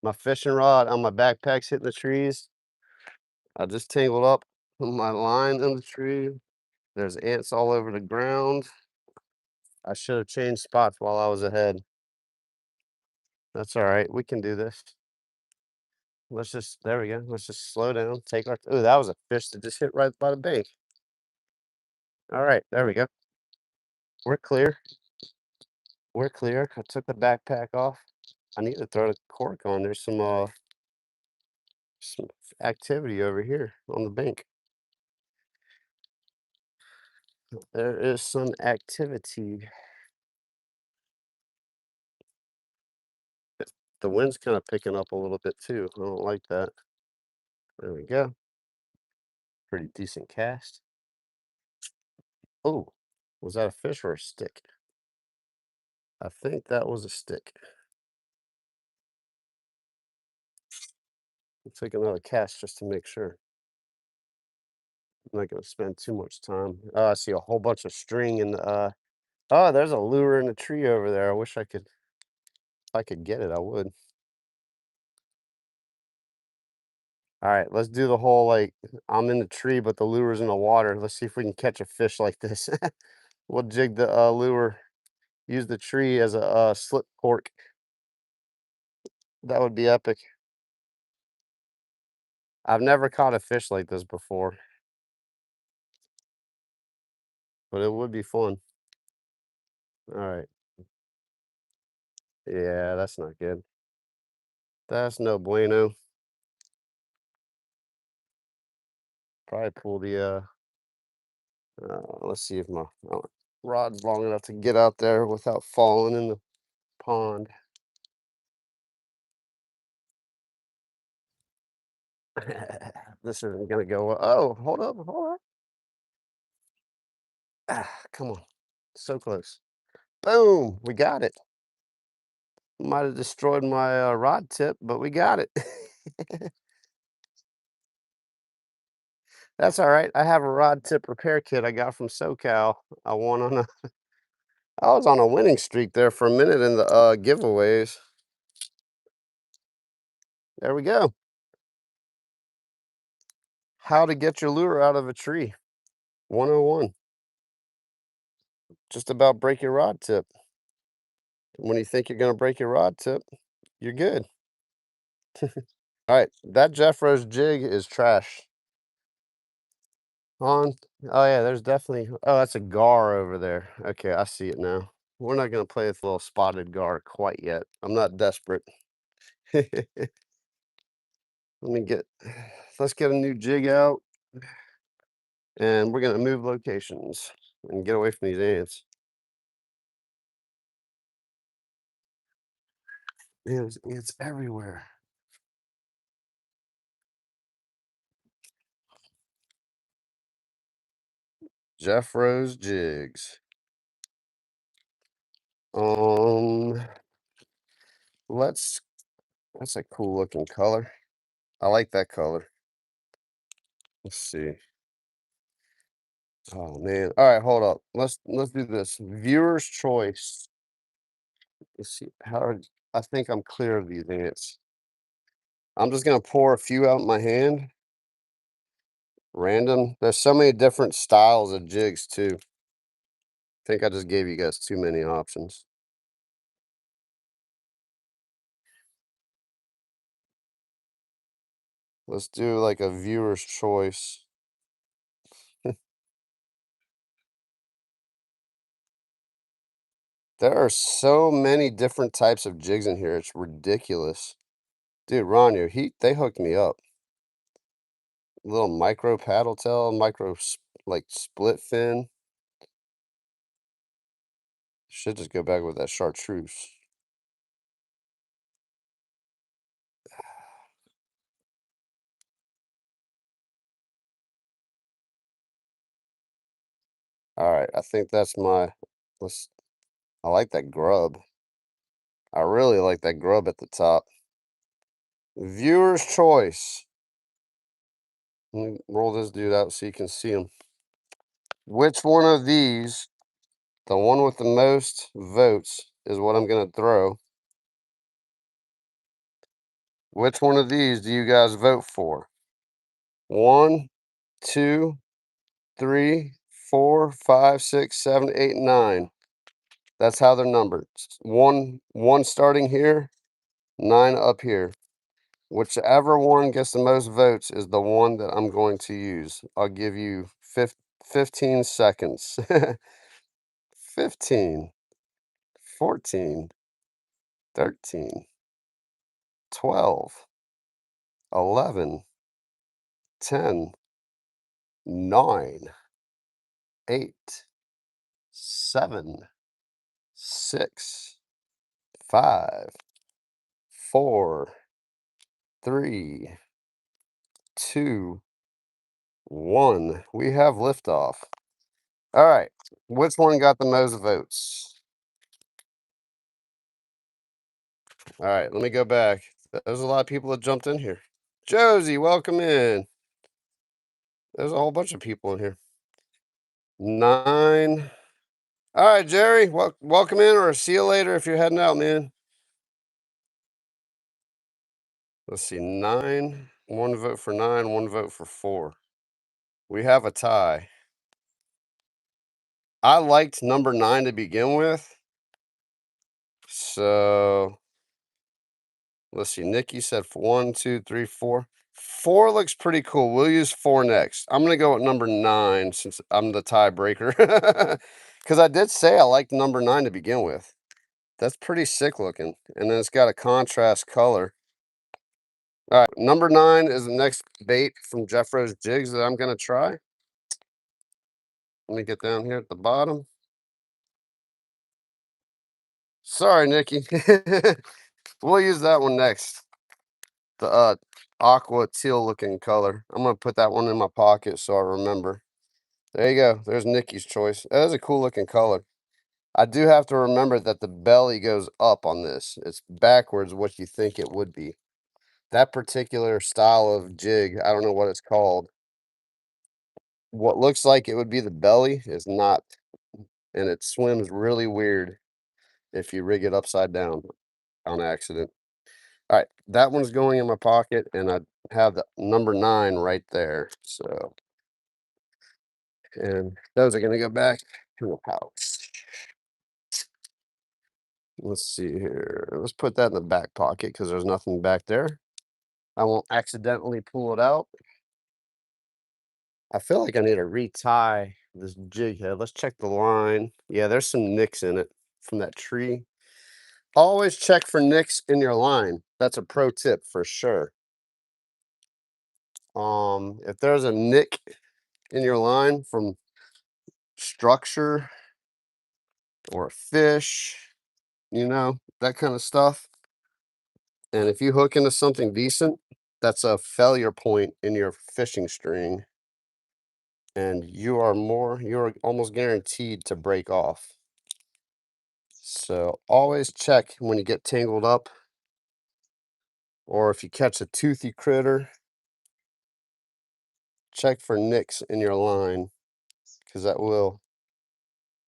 My fishing rod on my backpack's hitting the trees. I just tangled up my line in the tree. There's ants all over the ground. I should have changed spots while I was ahead. That's all right. We can do this. There we go. Let's just slow down. Oh, that was a fish that just hit right by the bank. All right. There we go. We're clear. We're clear. I took the backpack off. I need to throw the cork on. There's some activity over here on the bank. There is some activity. The wind's kind of picking up a little bit too. I don't like that. There we go. Pretty decent cast. Oh, was that a fish or a stick? I think that was a stick. I'll take another cast just to make sure. I'm not gonna spend too much time. Oh, I see a whole bunch of string in oh, there's a lure in the tree over there. I wish if I could get it, I would. All right, let's do the whole like I'm in the tree, but the lure's in the water. Let's see if we can catch a fish like this. We'll jig the lure, use the tree as a slip cork. That would be epic. I've never caught a fish like this before, but it would be fun. All right. Yeah, that's not good. That's no bueno. Probably pull let's see if my rod's long enough to get out there without falling in the pond. This isn't gonna go well. Oh, hold up, hold up. Ah, come on. So close. Boom, we got it. Might have destroyed my rod tip, but we got it. That's all right. I have a rod tip repair kit I got from SoCal. I won on a I was on a winning streak there for a minute in the giveaways. There we go. How to get your lure out of a tree. 101. Just about break your rod tip. When you think you're gonna break your rod tip, you're good. All right, that Jeffro's jig is trash. On. Oh yeah, there's definitely. Oh, that's a gar over there. Okay, I see it now. We're not gonna play with little spotted gar quite yet. I'm not desperate. Let me get. Let's get a new jig out, and we're gonna move locations and get away from these ants. Man, there's ants everywhere. Jeffro's jigs. Um, let's. That's a cool looking color. I like that color. Let's see. Oh man. All right, hold up. Let's do this. Viewer's choice. Let's see. I think I'm clear of these ants. I'm just gonna pour a few out in my hand. Random. There's so many different styles of jigs too. I think I just gave you guys too many options. Let's do like a viewer's choice. There are so many different types of jigs in here. It's ridiculous. Dude, Ron, they hooked me up. Little micro paddle tail, like split fin. Should just go back with that chartreuse. All right, I think that's my. Let's. I like that grub. I really like that grub at the top. Viewer's choice. Let me roll this dude out so you can see him. Which one of these, the one with the most votes, is what I'm going to throw? Which one of these do you guys vote for? 1, 2, 3, 4, 5, 6, 7, 8, 9. That's how they're numbered. One starting here, 9 up here. Whichever one gets the most votes is the one that I'm going to use. I'll give you 15 seconds. 15, 14, 13, 12, 11, 10, 9, 8, 7, 6, 5, 4, 3, 2, 1. We have liftoff. All right. Which one got the most votes? All right, let me go back. There's a lot of people that jumped in here. Josie, welcome in. There's a whole bunch of people in here. 9. All right, Jerry, welcome in, or see you later if you're heading out, man. Let's see, 9. 1 vote for 9, 1 vote for 4. We have a tie. I liked number 9 to begin with. So let's see. Nikki said 1, 2, 3, 4. 4 looks pretty cool. We'll use 4 next. I'm gonna go with number 9 since I'm the tiebreaker. Because I did say I liked number 9 to begin with. That's pretty sick looking. And then it's got a contrast color. All right, number 9 is the next bait from Jeffro's Jigs that I'm gonna try. Let me get down here at the bottom. Sorry, Nikki. We'll use that one next. The aqua teal looking color. I'm gonna put that one in my pocket so I remember. There you go. There's Nikki's choice. That is a cool looking color. I do have to remember that the belly goes up on this. It's backwards what you think it would be. That particular style of jig, I don't know what it's called. What looks like it would be the belly is not, and it swims really weird if you rig it upside down on accident. All right, that one's going in my pocket, and I have the number 9 right there. So, and those are going to go back to the pouch. Let's see here. Let's put that in the back pocket because there's nothing back there. I won't accidentally pull it out. I feel like I need to retie this jig head. Let's check the line. Yeah, there's some nicks in it from that tree. Always check for nicks in your line. That's a pro tip for sure. If there's a nick in your line from structure or a fish, you know, that kind of stuff. And if you hook into something decent, that's a failure point in your fishing string. And you're almost guaranteed to break off. So always check when you get tangled up, or if you catch a toothy critter, check for nicks in your line, because that will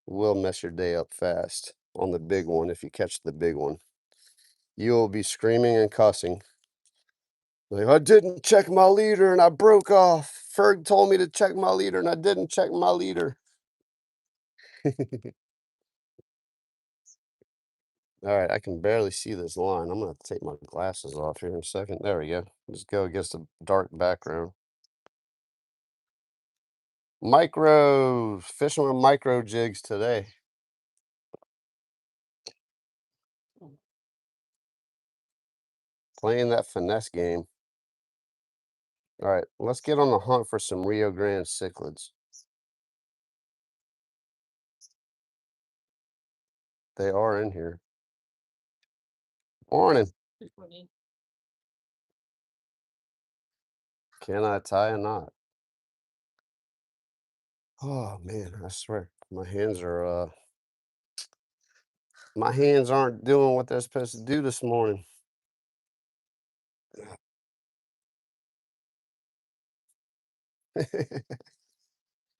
mess your day up fast on the big one if you catch the big one. You will be screaming and cussing. Like, I didn't check my leader and I broke off. Ferg told me to check my leader and I didn't check my leader. All right, I can barely see this line. I'm gonna have to take my glasses off here in a second. There we go. Just go against a dark background. Micros, fishing with micro jigs today. Playing that finesse game. All right, let's get on the hunt for some Rio Grande cichlids. They are in here. Morning. Can I tie a knot? Oh man, I swear my hands aren't doing what they're supposed to do this morning.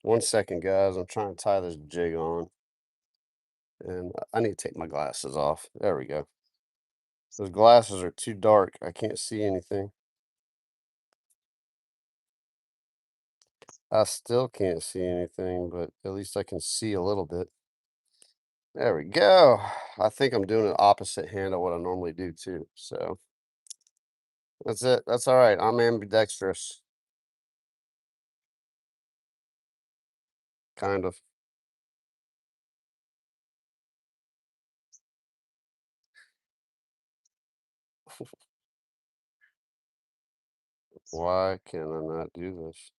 1 second, guys. I'm trying to tie this jig on, and I need to take my glasses off. There we go. Those glasses are too dark. I can't see anything. I still can't see anything, but at least I can see a little bit. There we go. I think I'm doing an opposite hand of what I normally do too. So that's it. That's all right. I'm ambidextrous, kind of. Why can I not do this?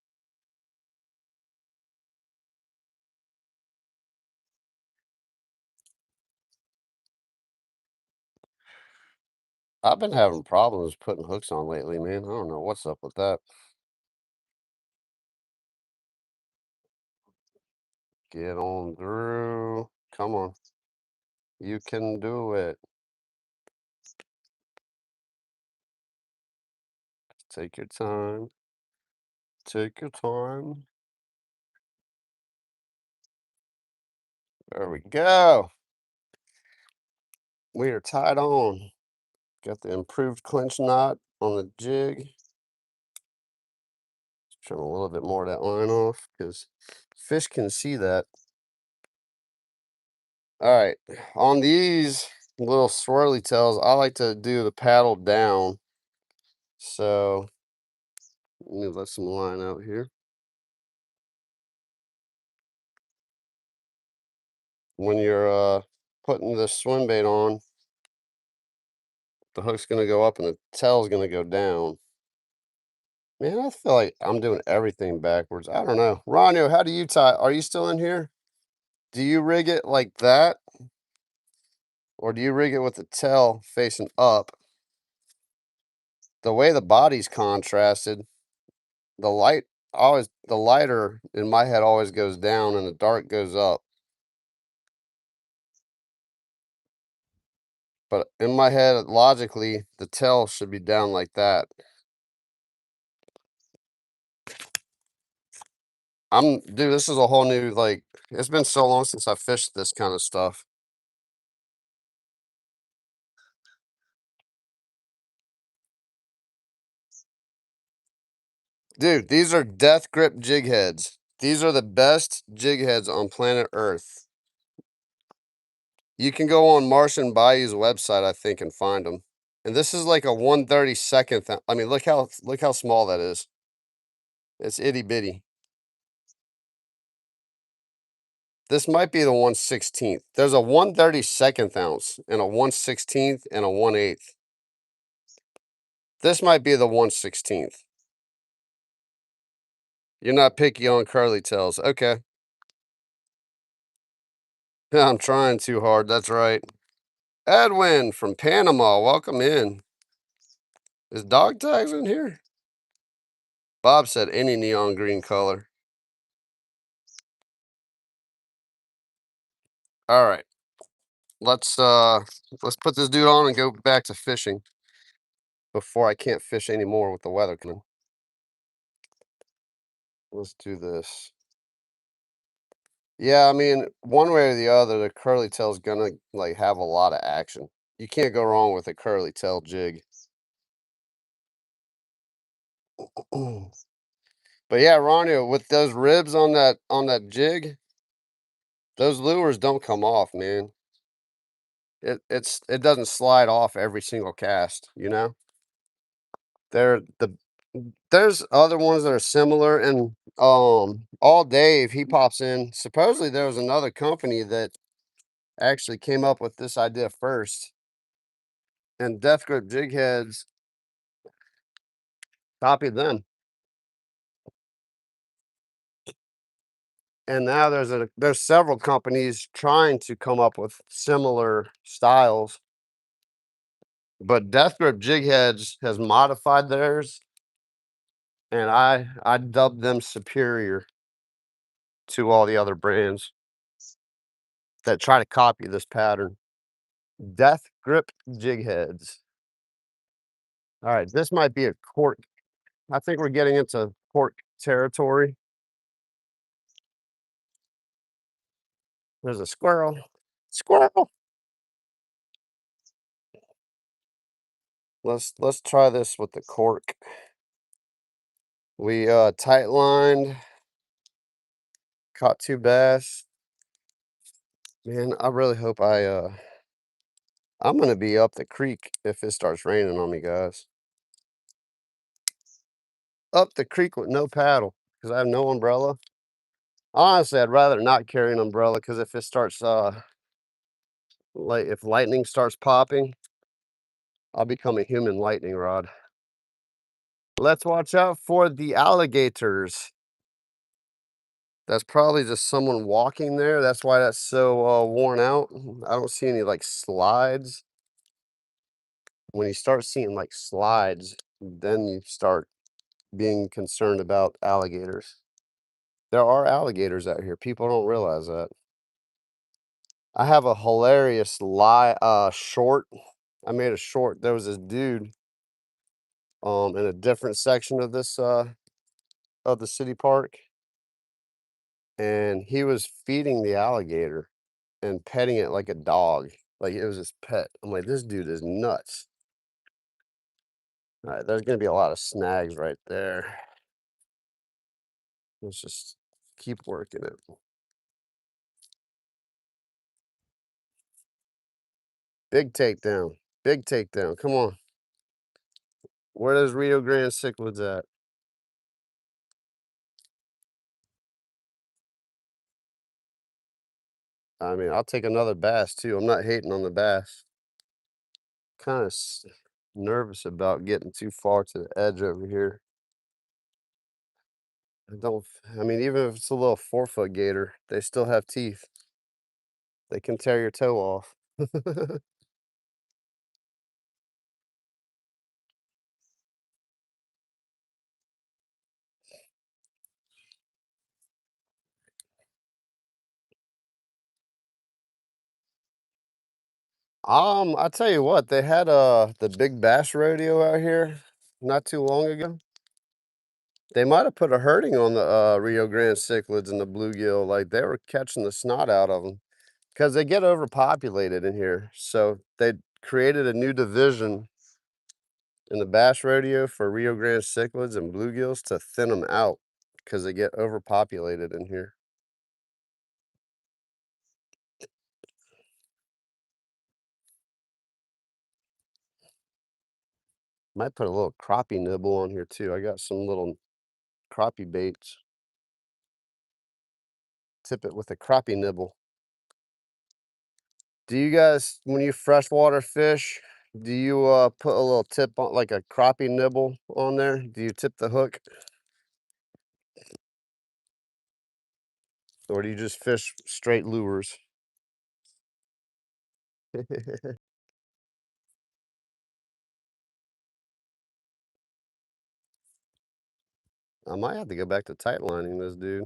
I've been having problems putting hooks on lately, man. I don't know what's up with that. Get on through. Come on. You can do it. Take your time. Take your time. There we go. We are tied on. Got the improved clinch knot on the jig. Trim a little bit more of that line off because fish can see that. All right, on these little swirly tails, I like to do the paddle down. So let me let some line out here. When you're putting the swim bait on, the hook's gonna go up and the tail's gonna go down. Man, I feel like I'm doing everything backwards. I don't know. Ronio, how do you tie? Are you still in here? Do you rig it like that? Or do you rig it with the tail facing up? The way the body's contrasted, the lighter in my head always goes down and the dark goes up. But in my head, logically, the tail should be down like that. Dude, this is a whole new, like, it's been so long since I fished this kind of stuff. Dude, these are death grip jig heads. These are the best jig heads on planet Earth. You can go on Marsh and Bayou's website, I think, and find them. And this is like a 1/32nd. I mean, look how small that is. It's itty bitty. This might be the 1/16th. There's a 1/32nd ounce and a 1/16th and a 1/8. This might be the 1/16th. You're not picky on curly tails. Okay. I'm trying too hard. That's right. Edwin from Panama, welcome in. Is dog tags in here? Bob said any neon green color. All right. Let's put this dude on and go back to fishing before I can't fish anymore with the weather coming. Let's do this. Yeah, I mean, one way or the other, the curly tail's gonna like have a lot of action. You can't go wrong with a curly tail jig. But yeah, Ronnie, with those ribs on that jig, those lures don't come off, man. It doesn't slide off every single cast, you know? They're there's other ones that are similar and all Dave, he pops in. Supposedly there was another company that actually came up with this idea first, and Death Grip Jig Heads copied them. And now there's several companies trying to come up with similar styles, but Death Grip Jig Heads has modified theirs, and I dubbed them superior to all the other brands that try to copy this pattern. Death Grip Jig Heads. All right, this might be a cork. I think we're getting into cork territory. There's a squirrel. Squirrel. Let's try this with the cork. We tight lined, caught 2 bass. Man, I really hope I'm gonna be up the creek if it starts raining on me, guys. Up the creek with no paddle because I have no umbrella. Honestly, I'd rather not carry an umbrella because if it starts like if lightning starts popping, I'll become a human lightning rod. Let's watch out for the alligators. That's probably just someone walking there. That's why that's so worn out. I don't see any like slides. When you start seeing like slides, then you start being concerned about alligators. There are alligators out here. People don't realize that. I have a hilarious short. I made a short. There was this dude in a different section of the city park, and he was feeding the alligator and petting it like a dog. Like it was his pet. I'm like, this dude is nuts. All right, there's gonna be a lot of snags right there. Let's just keep working it. Big takedown. Big takedown. Come on. Where does Rio Grande cichlids at? I mean, I'll take another bass too. I'm not hating on the bass. Kind of nervous about getting too far to the edge over here. I mean, even if it's a little 4-foot gator, they still have teeth. They can tear your toe off. I tell you what, they had the big bass rodeo out here not too long ago. They might have put a hurting on the Rio Grande cichlids and the bluegill. Like they were catching the snot out of them because they get overpopulated in here. So they created a new division in the bass rodeo for Rio Grande cichlids and bluegills to thin them out because they get overpopulated in here. Might put a little crappie nibble on here too. I got some little crappie baits. Tip it with a crappie nibble. Do you guys, when you freshwater fish, do you put a little tip on, like a crappie nibble on there? Do you tip the hook, or do you just fish straight lures? I might have to go back to tight lining this dude.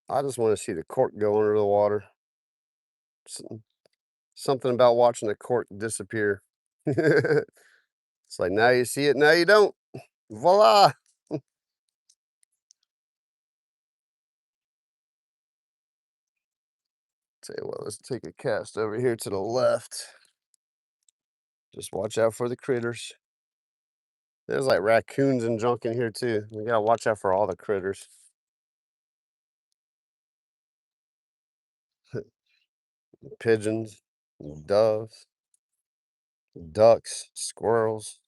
I just want to see the cork go under the water. S- Something about watching the cork disappear. It's like now you see it, now you don't. Voila! Tell you what, let's take a cast over here to the left. Just watch out for the critters. There's like raccoons and junk in here too. We gotta watch out for all the critters. Pigeons, doves, ducks, squirrels,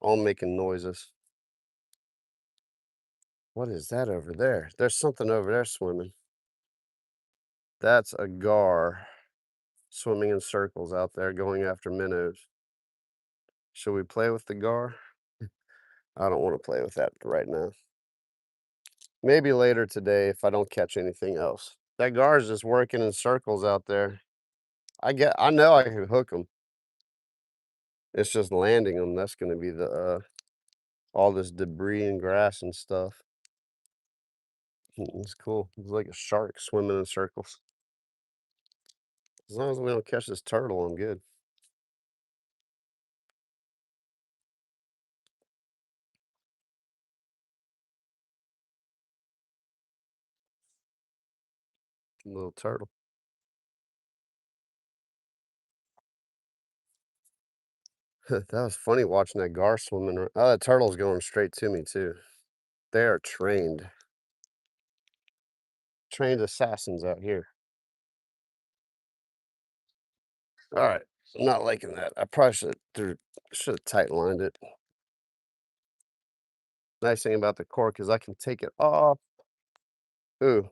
all making noises. What is that over there? There's something over there swimming. That's a gar swimming in circles out there going after minnows. Should we play with the gar? I don't want to play with that right now. Maybe later today if I don't catch anything else. That gar is just working in circles out there. I know I can hook them. It's just landing them. That's going to be the all this debris and grass and stuff. It's cool. It's like a shark swimming in circles. As long as we don't catch this turtle, I'm good. Little turtle. That was funny watching that gar swimming. Oh, that turtle's going straight to me too. They are trained assassins out here. All right, I'm not liking that. I probably should have tight lined it. Nice thing about the cork is I can take it off. Ooh,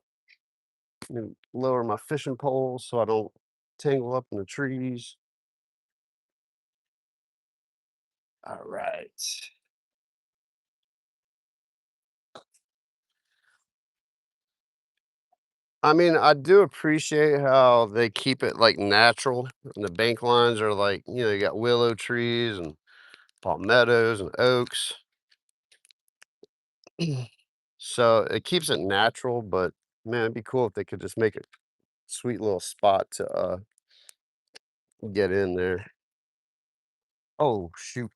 lower my fishing poles so I don't tangle up in the trees. All right. I mean, I do appreciate how they keep it like natural. And the bank lines are like, you got willow trees and palmettos and oaks. So it keeps it natural, but man, it'd be cool if they could just make a sweet little spot to get in there. Oh shoot,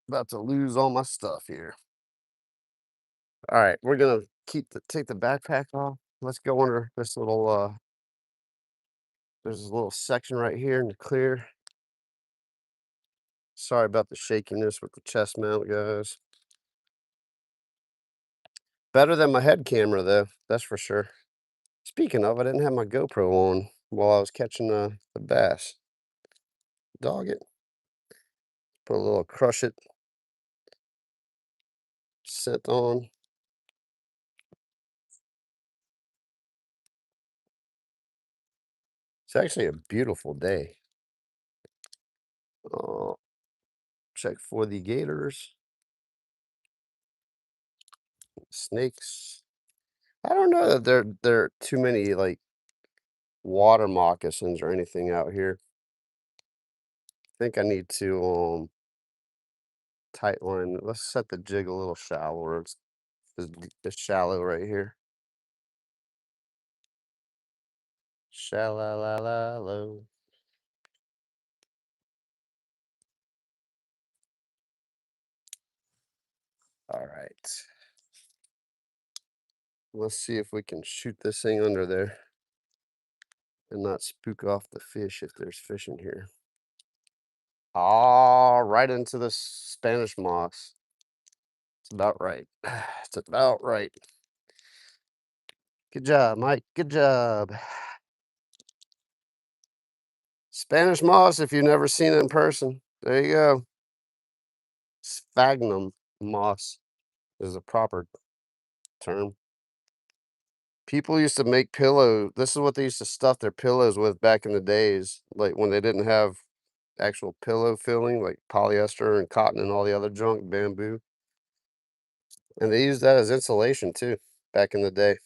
about to lose all my stuff here. All right, we're gonna take the backpack off. Let's go under this little there's a little section right here in the clear. Sorry about the shakiness with the chest mount, guys. Better than my head camera though, that's for sure. Speaking of, I didn't have my GoPro on while I was catching the bass. Dog it. Put a little crush it scent on. It's actually a beautiful day. Uh, Check for the gators, snakes. I don't know that there are too many like water moccasins or anything out here. I think I need to tight line. Let's set the jig a little shallower. It's shallow right here. Shallow. All right. Let's see if we can shoot this thing under there and not spook off the fish if there's fish in here. Ah, right into the Spanish moss. It's about right. It's about right. Good job, Mike. Good job. Spanish moss, if you've never seen it in person, there you go. Sphagnum moss is a proper term. People used to make pillow. This is what they used to stuff their pillows with back in the days, like when they didn't have actual pillow filling, like polyester and cotton and all the other junk, bamboo. And they used that as insulation too, back in the day.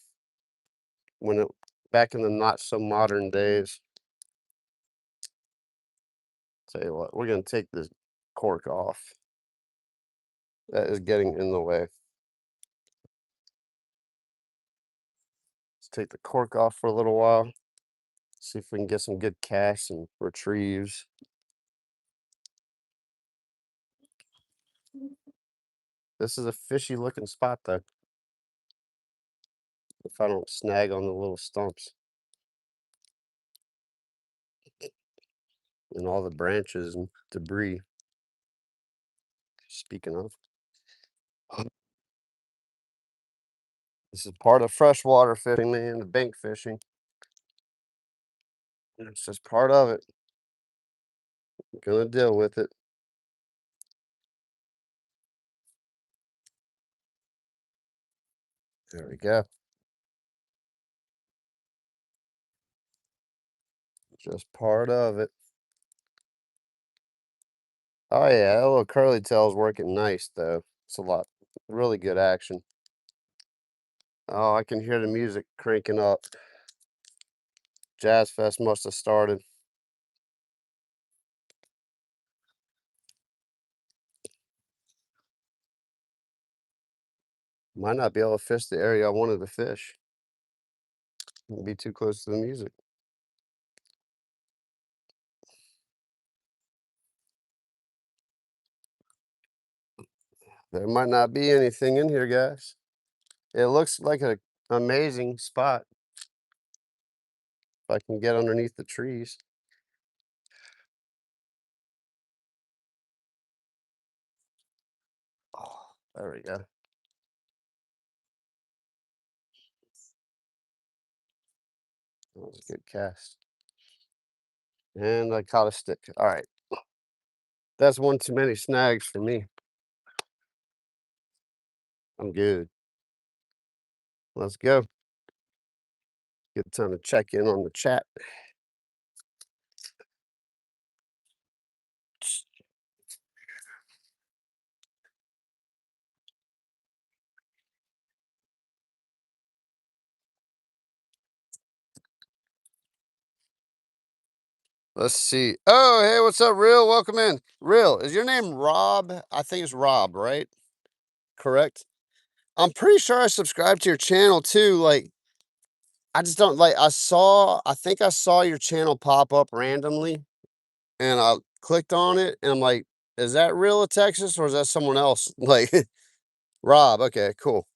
When it back in the not so modern days. Tell you what, we're gonna take this cork off. That is getting in the way. Let's take the cork off for a little while. See if we can get some good casts and retrieves. This is a fishy looking spot though. If I don't snag on the little stumps and all the branches and debris. Speaking of, this is part of freshwater fishing, man, the bank fishing. It's just part of it. I'm gonna deal with it. There we go. Just part of it. Oh yeah, that little curly tail's working nice though. It's a lot, really good action. Oh, I can hear the music cranking up. Jazz Fest must have started. Might not be able to fish the area I wanted to fish. Be too close to the music. There might not be anything in here, guys. It looks like an amazing spot. If I can get underneath the trees. Oh, there we go. That was a good cast. And I caught a stick. All right. That's one too many snags for me. I'm good. Let's go. Good time to check in on the chat. Let's see. Oh, hey, what's up, Real? Welcome in. Real, is your name Rob? I think it's Rob, right? Correct? I'm pretty sure I subscribed to your channel too. Like, I just don't like, I think I saw your channel pop up randomly and I clicked on it and I'm like, is that Real of Texas or is that someone else? Like, Rob, okay, cool.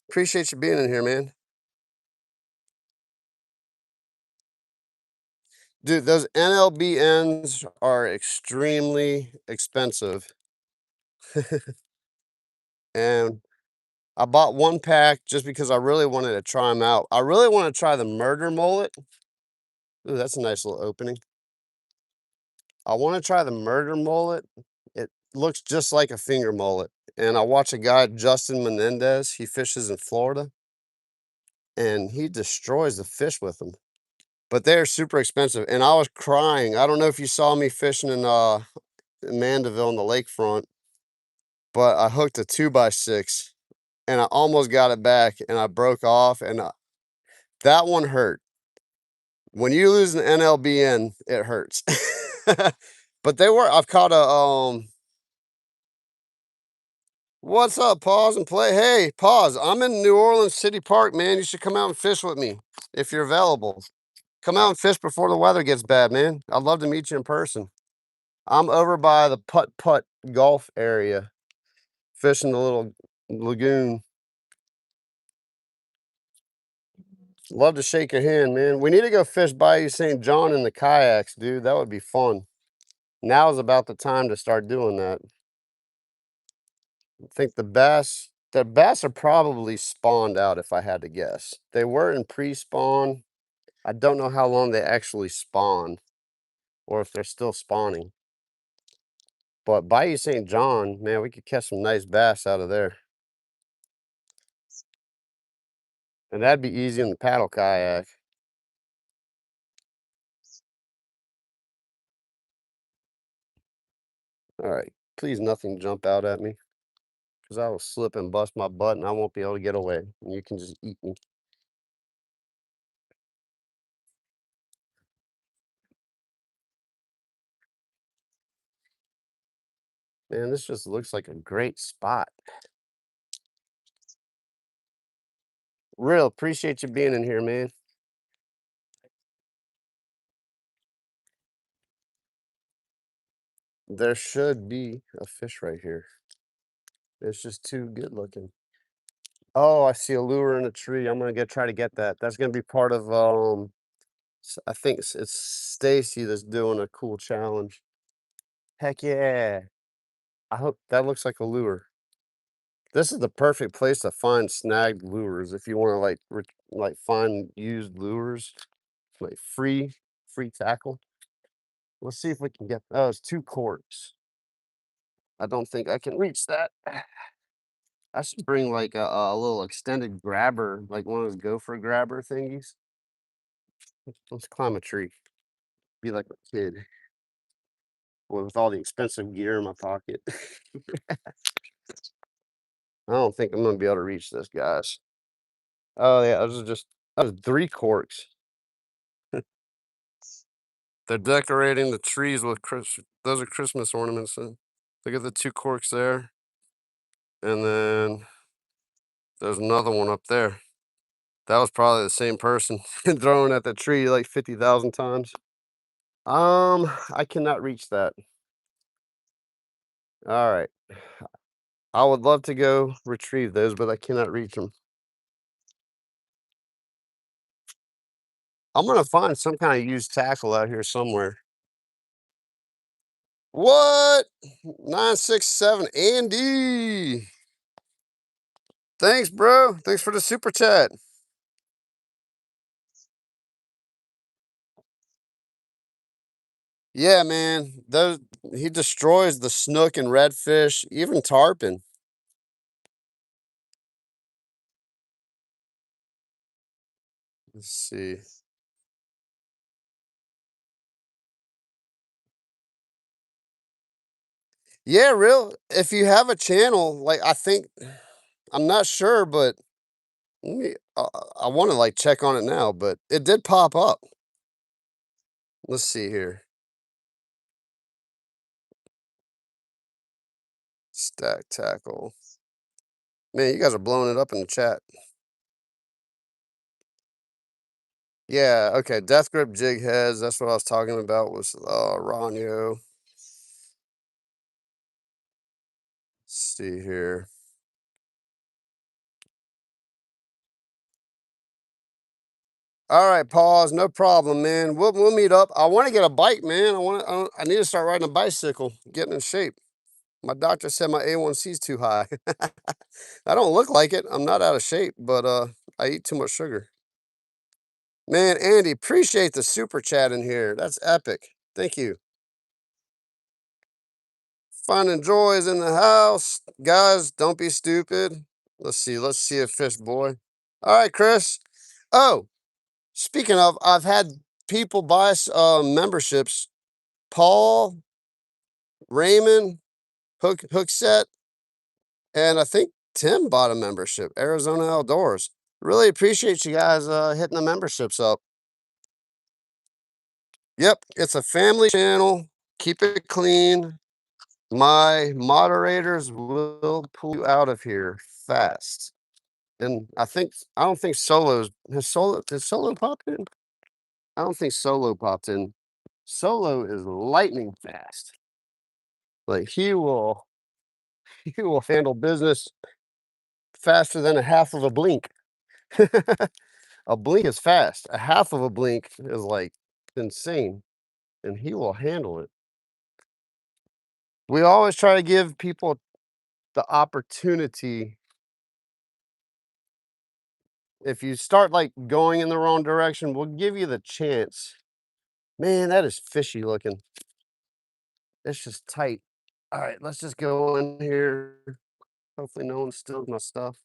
Appreciate you being in here, man. Dude, those NLBNs are extremely expensive. And I bought one pack just because I really wanted to try them out. I really want to try the murder mullet. Ooh, that's a nice little opening. I want to try the murder mullet. It looks just like a finger mullet. And I watch a guy, Justin Menendez. He fishes in Florida. And he destroys the fish with them. But they're super expensive. And I was crying. I don't know if you saw me fishing in Mandeville on the lakefront, but I hooked a 2x6 and I almost got it back and I broke off and that one hurt. When you lose an NLBN, it hurts. But they were, I've caught what's up, Pause and Play? Hey, Pause, I'm in New Orleans City Park, man. You should come out and fish with me if you're available. Come out and fish before the weather gets bad, man. I'd love to meet you in person. I'm over by the putt-putt golf area, fishing the little lagoon. Love to shake your hand, man. We need to go fish Bayou St. John in the kayaks, dude. That would be fun. Now is about the time to start doing that. I think the bass are probably spawned out if I had to guess. They were in pre-spawn. I don't know how long they actually spawn or if they're still spawning. But Bayou St. John, man, we could catch some nice bass out of there. And that'd be easy in the paddle kayak. All right, please nothing jump out at me because I will slip and bust my butt and I won't be able to get away. And you can just eat me. Man, this just looks like a great spot. Real appreciate you being in here, man. There should be a fish right here. It's just too good looking. Oh, I see a lure in a tree. I'm gonna try to get that. That's gonna be part of I think it's Stacy that's doing a cool challenge. Heck yeah. I hope that looks like a lure. This is the perfect place to find snagged lures if you want to like find used lures, like free tackle. Let's see if we can get those 2 corks. I don't think I can reach that. I should bring like a little extended grabber, like one of those gopher grabber thingies. Let's climb a tree. Be like a kid with all the expensive gear in my pocket. I don't think I'm gonna be able to reach this, guys. Oh yeah, that was 3 corks. They're decorating the trees with those are Christmas ornaments. Look at the 2 corks there, and then there's another one up there. That was probably the same person throwing at the tree like 50,000 times. I cannot reach that. All right. I would love to go retrieve those, but I cannot reach them. I'm gonna find some kind of used tackle out here somewhere. What? 967 Andy. Thanks, bro. Thanks for the super chat. Yeah, man. Those he destroys the snook and redfish, even tarpon. Let's see. Yeah, real. If you have a channel, like I think I'm not sure, but let me, I want to like check on it now, but it did pop up. Let's see here. Stack tackle. Man, you guys are blowing it up in the chat. Yeah, okay. Death grip jig heads. That's what I was talking about was Ranyo. Let's see here. All right, pause. No problem, man. We'll meet up. I want to get a bike, man. I need to start riding a bicycle, getting in shape. My doctor said my A1C is too high. I don't look like it. I'm not out of shape, but I eat too much sugar. Man, Andy, appreciate the super chat in here. That's epic. Thank you. Finding joy is in the house. Guys, don't be stupid. Let's see. Let's see a fish, boy. All right, Chris. Oh, speaking of, I've had people buy memberships. Paul, Raymond, Hookset, and I think Tim bought a membership. Arizona Outdoors. Really appreciate you guys hitting the memberships up. Yep, it's a family channel. Keep it clean. My moderators will pull you out of here fast. And I don't think Solo's has Solo popped in? I don't think Solo popped in. Solo is lightning fast. Like he will handle business faster than a half of a blink. A blink is fast. A half of a blink is like insane, and he will handle it. We always try to give people the opportunity. If you start, like, going in the wrong direction, we'll give you the chance. Man, that is fishy looking. It's just tight. Alright, let's just go in here. Hopefully, no one steals my stuff.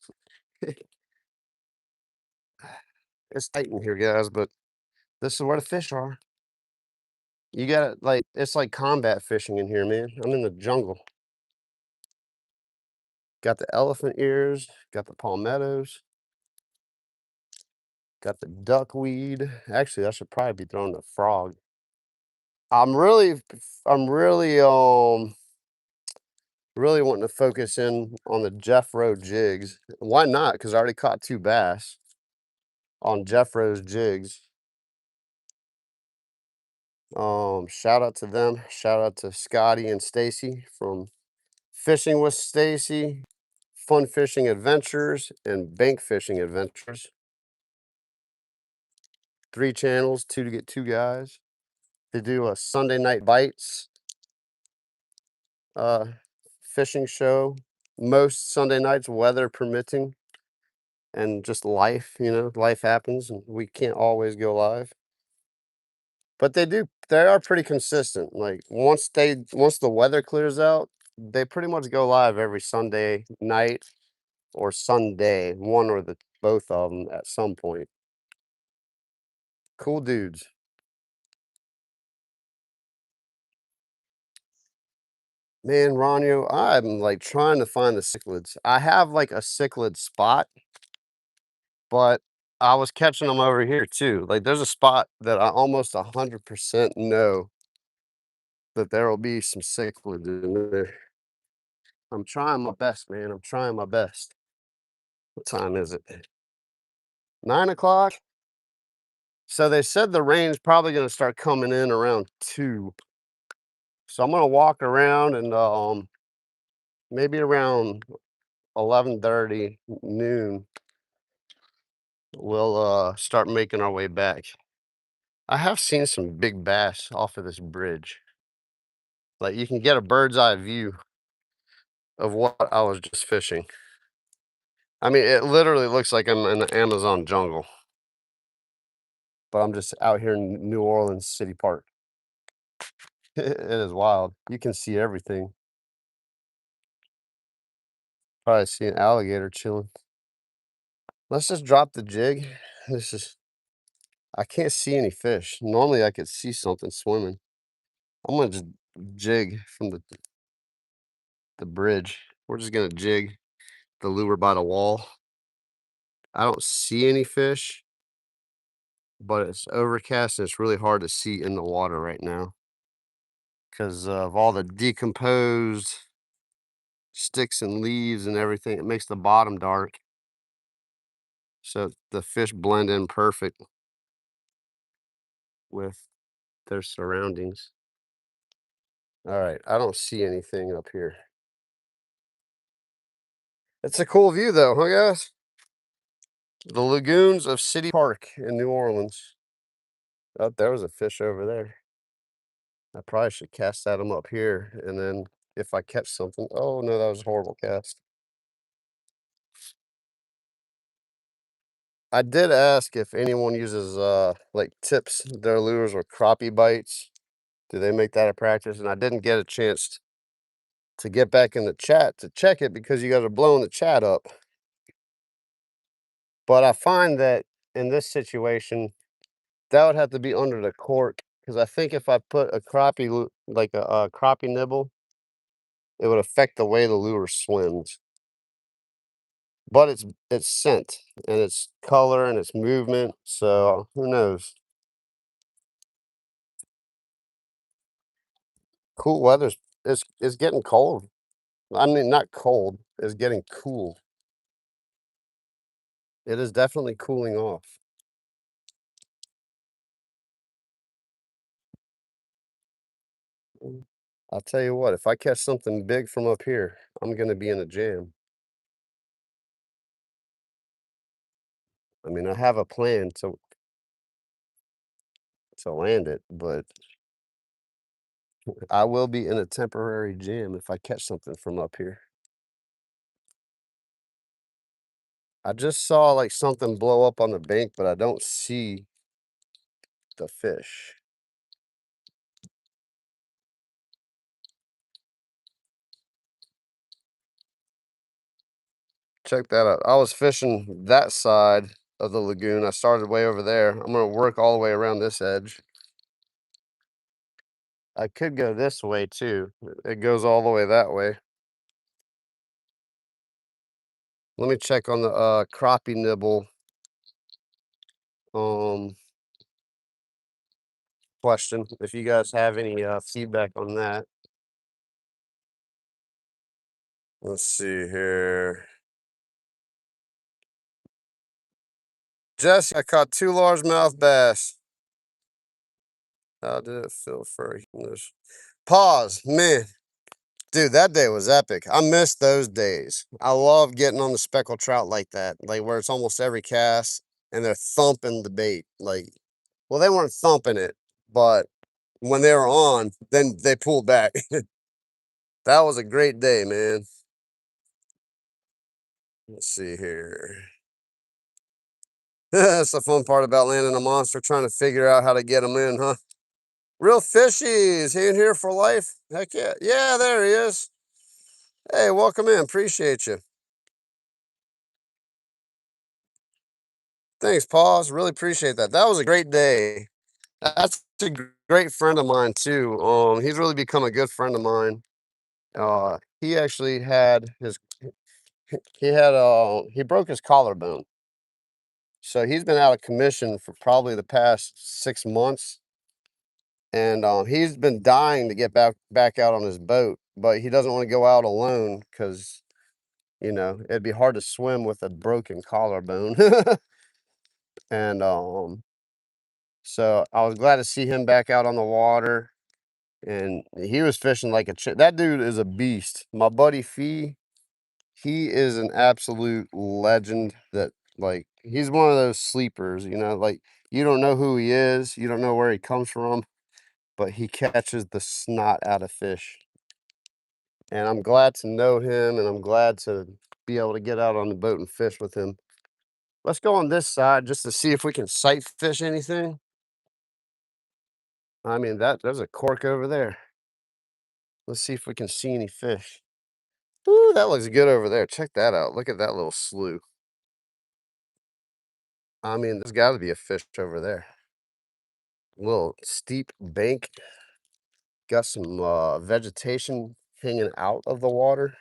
It's tight in here, guys, but this is where the fish are. You gotta like, it's like combat fishing in here, man. I'm in the jungle. Got the elephant ears, got the palmettos, got the duckweed. Actually, I should probably be throwing the frog. I'm really wanting to focus in on the Jeffro jigs. Why not? Because I already caught 2 bass on Jeffro's jigs. Shout out to them. Shout out to Scotty and Stacy from Fishing with Stacy, Fun Fishing Adventures, and Bank Fishing Adventures. 3 channels, 2 to get 2 guys. They do a Sunday night bites uh, fishing show. Most Sunday nights, weather permitting, and just life, life happens, and we can't always go live. But they are pretty consistent. Like once the weather clears out, they pretty much go live every Sunday night or Sunday, one or the both of them at some point. Cool dudes. Man, Ronyo, I'm like trying to find the cichlids. I have like a cichlid spot, but I was catching them over here too. Like there's a spot that I almost 100% know that there will be some cichlids in there. I'm trying my best, man. I'm trying my best. What time is it? 9 o'clock. So they said the rain's probably going to start coming in around 2. So I'm going to walk around and maybe around 11:30 noon we'll start making our way back. I have seen some big bass off of this bridge. Like you can get a bird's eye view of what I was just fishing. I mean, it literally looks like I'm in the Amazon jungle, but I'm just out here in New Orleans City Park. It is wild. You can see everything. Probably see an alligator chilling. Let's just drop the jig. This is, I can't see any fish. Normally I could see something swimming. I'm gonna just jig from the bridge. We're just gonna jig the lure by the wall. I don't see any fish, but it's overcast and it's really hard to see in the water right now because of all the decomposed sticks and leaves and everything. It makes the bottom dark. So the fish blend in perfect with their surroundings. All right, I don't see anything up here. It's a cool view though, huh guys? The lagoons of City Park in New Orleans. Oh, there was a fish over there. I probably should cast at him up here, and then if I catch something, oh no, that was a horrible cast. I did ask if anyone uses like tips their lures or crappie bites. Do they make that a practice? And I didn't get a chance to get back in the chat to check it because you guys are blowing the chat up. But I find that in this situation, that would have to be under the cork because I think if I put a like a crappie nibble, it would affect the way the lure swims. But it's scent and it's color and it's movement, so who knows? Cool weather's it's getting cold. I mean, not cold, it's getting cool. It is definitely cooling off. I'll tell you what, if I catch something big from up here, I'm gonna be in a jam. I mean, I have a plan to land it, but I will be in a temporary jam if I catch something from up here. I just saw like something blow up on the bank, but I don't see the fish. Check that out. I was fishing that side of the lagoon. I started way over there. I'm gonna work all the way around this edge. I could go this way too. It goes all the way that way. Let me check on the crappie nibble um question. If you guys have any feedback on that. Let's see here. Jesse, I caught 2 largemouth bass. How did it feel for this? Pause, man. Dude, that day was epic. I missed those days. I love getting on the speckled trout like that, like where it's almost every cast and they're thumping the bait. Like, well, they weren't thumping it, but when they were on, then they pulled back. That was a great day, man. Let's see here. That's the fun part about landing a monster, trying to figure out how to get them in, huh? Real fishies, he in here for life? Heck yeah. Yeah, there he is. Hey, welcome in. Appreciate you. Thanks, Paws. Really appreciate that. That was a great day. That's a great friend of mine too. He's really become a good friend of mine. He actually had his he broke his collarbone. So he's been out of commission for probably the past 6 months. And he's been dying to get back out on his boat, but he doesn't want to go out alone because you know it'd be hard to swim with a broken collarbone. And so I was glad to see him back out on the water, and he was fishing like a chick. That dude is a beast. My buddy Fee, he is an absolute legend. That like he's one of those sleepers, you know, like you don't know who he is, you don't know where he comes from, but he catches the snot out of fish. And I'm glad to know him, and I'm glad to be able to get out on the boat and fish with him. Let's go on this side just to see if we can sight fish anything. I mean, there's a cork over there. Let's see if we can see any fish. Ooh, that looks good over there. Check that out. Look at that little slough. I mean, there's got to be a fish over there. Little steep bank. Got some vegetation hanging out of the water.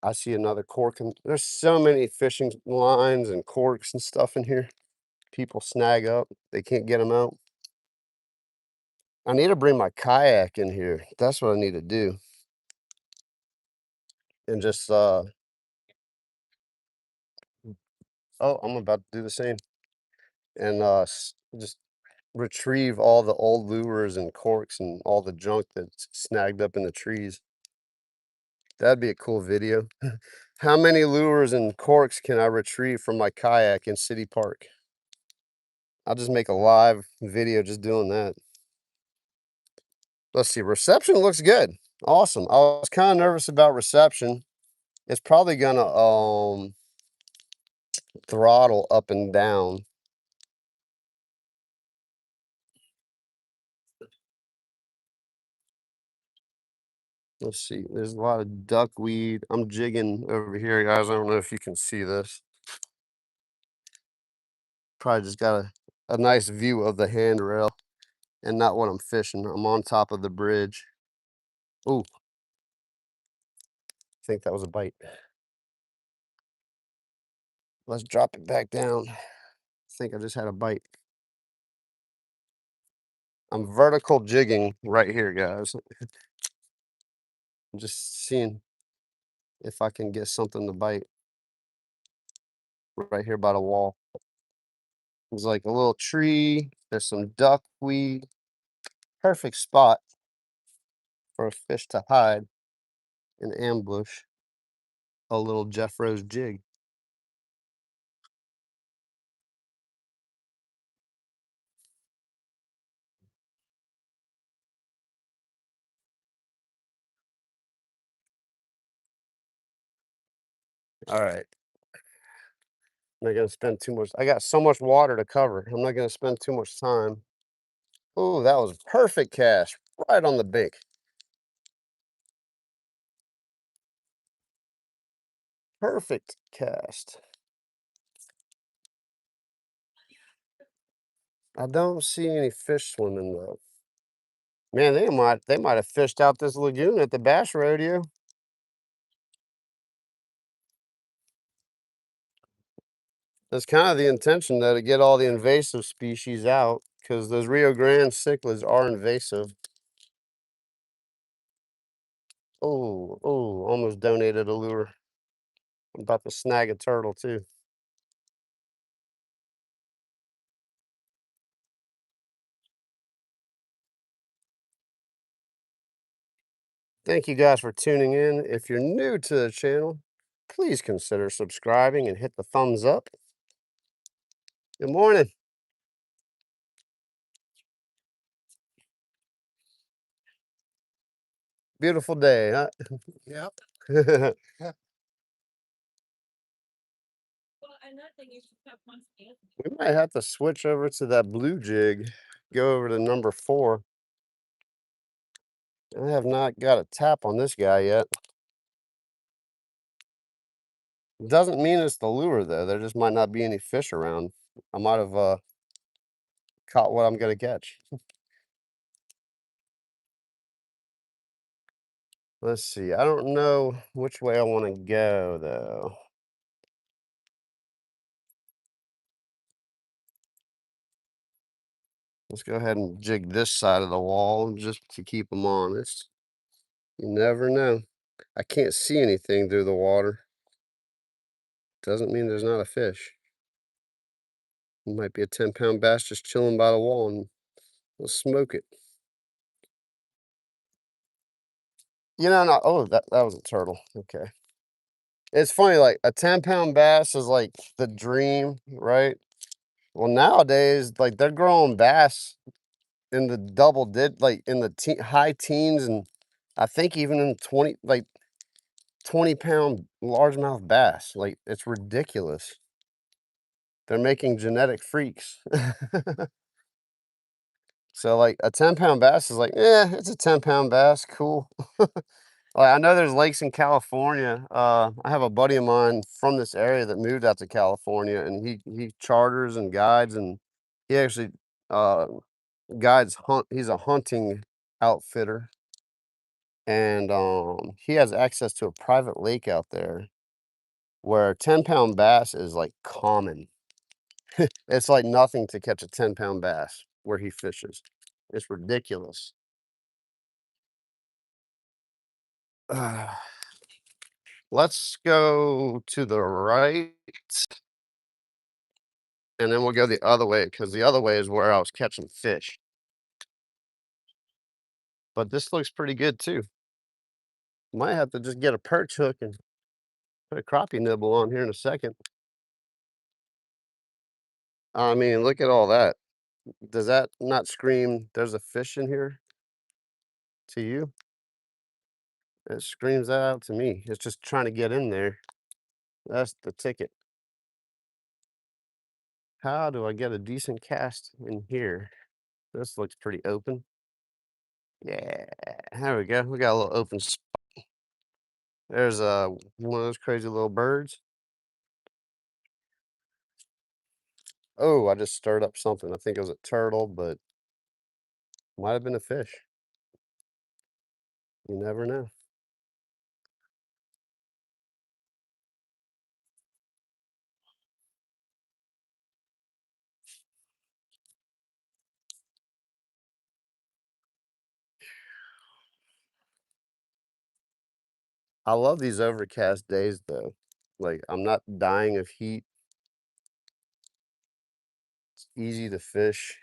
I see another cork. And there's so many fishing lines and corks and stuff in here. People snag up. They can't get them out. I need to bring my kayak in here. That's what I need to do. And just oh, I'm about to do the same. And just retrieve all the old lures and corks and all the junk that's snagged up in the trees. That'd be a cool video. How many lures and corks can I retrieve from my kayak in City Park? I'll just make a live video just doing that. Let's see, reception looks good. Awesome. I was kind of nervous about reception. It's probably gonna throttle up and down. Let's see, there's a lot of duckweed. I'm jigging over here, guys. I don't know if you can see this. Probably just got a nice view of the handrail and not what I'm fishing. I'm on top of the bridge. Ooh, I think that was a bite. Let's drop it back down. I think I just had a bite. I'm vertical jigging right here, guys. I'm just seeing if I can get something to bite right here by the wall. There's like a little tree. There's some duckweed. Perfect spot for a fish to hide and ambush a little Jeff Rose jig. All right. I'm not gonna spend too much. I got so much water to cover. I'm not gonna spend too much time. Oh, that was perfect cast, right on the bank. Perfect cast. I don't see any fish swimming though. Man, they might have fished out this lagoon at the bass rodeo. That's kind of the intention though, to get all the invasive species out, because those Rio Grande cichlids are invasive. Oh, oh, almost donated a lure. I'm about to snag a turtle too. Thank you guys for tuning in. If you're new to the channel, please consider subscribing and hit the thumbs up. Good morning. Beautiful day, huh? Yep. We might have to switch over to that blue jig, go over to number 4. I have not got a tap on this guy yet. Doesn't mean it's the lure though. There just might not be any fish around. I might have caught what I'm gonna catch. Let's see. I don't know which way I want to go though. Let's go ahead and jig this side of the wall just to keep them honest. You never know. I can't see anything through the water. Doesn't mean there's not a fish. It might be a 10-pound bass just chilling by the wall and we'll smoke it. No. Oh, that was a turtle. Okay. It's funny, like a 10-pound bass is like the dream, right? Well, nowadays, like they're growing bass in the like in the high teens, and I think even in 20, like 20-pound largemouth bass. Like it's ridiculous. They're making genetic freaks. So like a 10-pound bass is like, yeah, it's a 10-pound bass, cool. Like, I know there's lakes in California. I have a buddy of mine from this area that moved out to California, and he charters and guides, and he actually uh, guides hunt. He's a hunting outfitter, and he has access to a private lake out there where 10-pound bass is like common. It's like nothing to catch a 10-pound bass where he fishes. It's ridiculous. Let's go to the right, and then we'll go the other way because the other way is where I was catching fish. But this looks pretty good too. Might have to just get a perch hook and put a crappie nibble on here in a second. I mean, look at all that. Does that not scream there's a fish in here to you? It screams that out to me. It's just trying to get in there. That's the ticket. How do I get a decent cast in here? This looks pretty open. Yeah, there we go. We got a little open. There's one of those crazy little birds. Oh, I just stirred up something. I think it was a turtle, but might have been a fish. You never know. I love these overcast days though. Like I'm not dying of heat. It's easy to fish.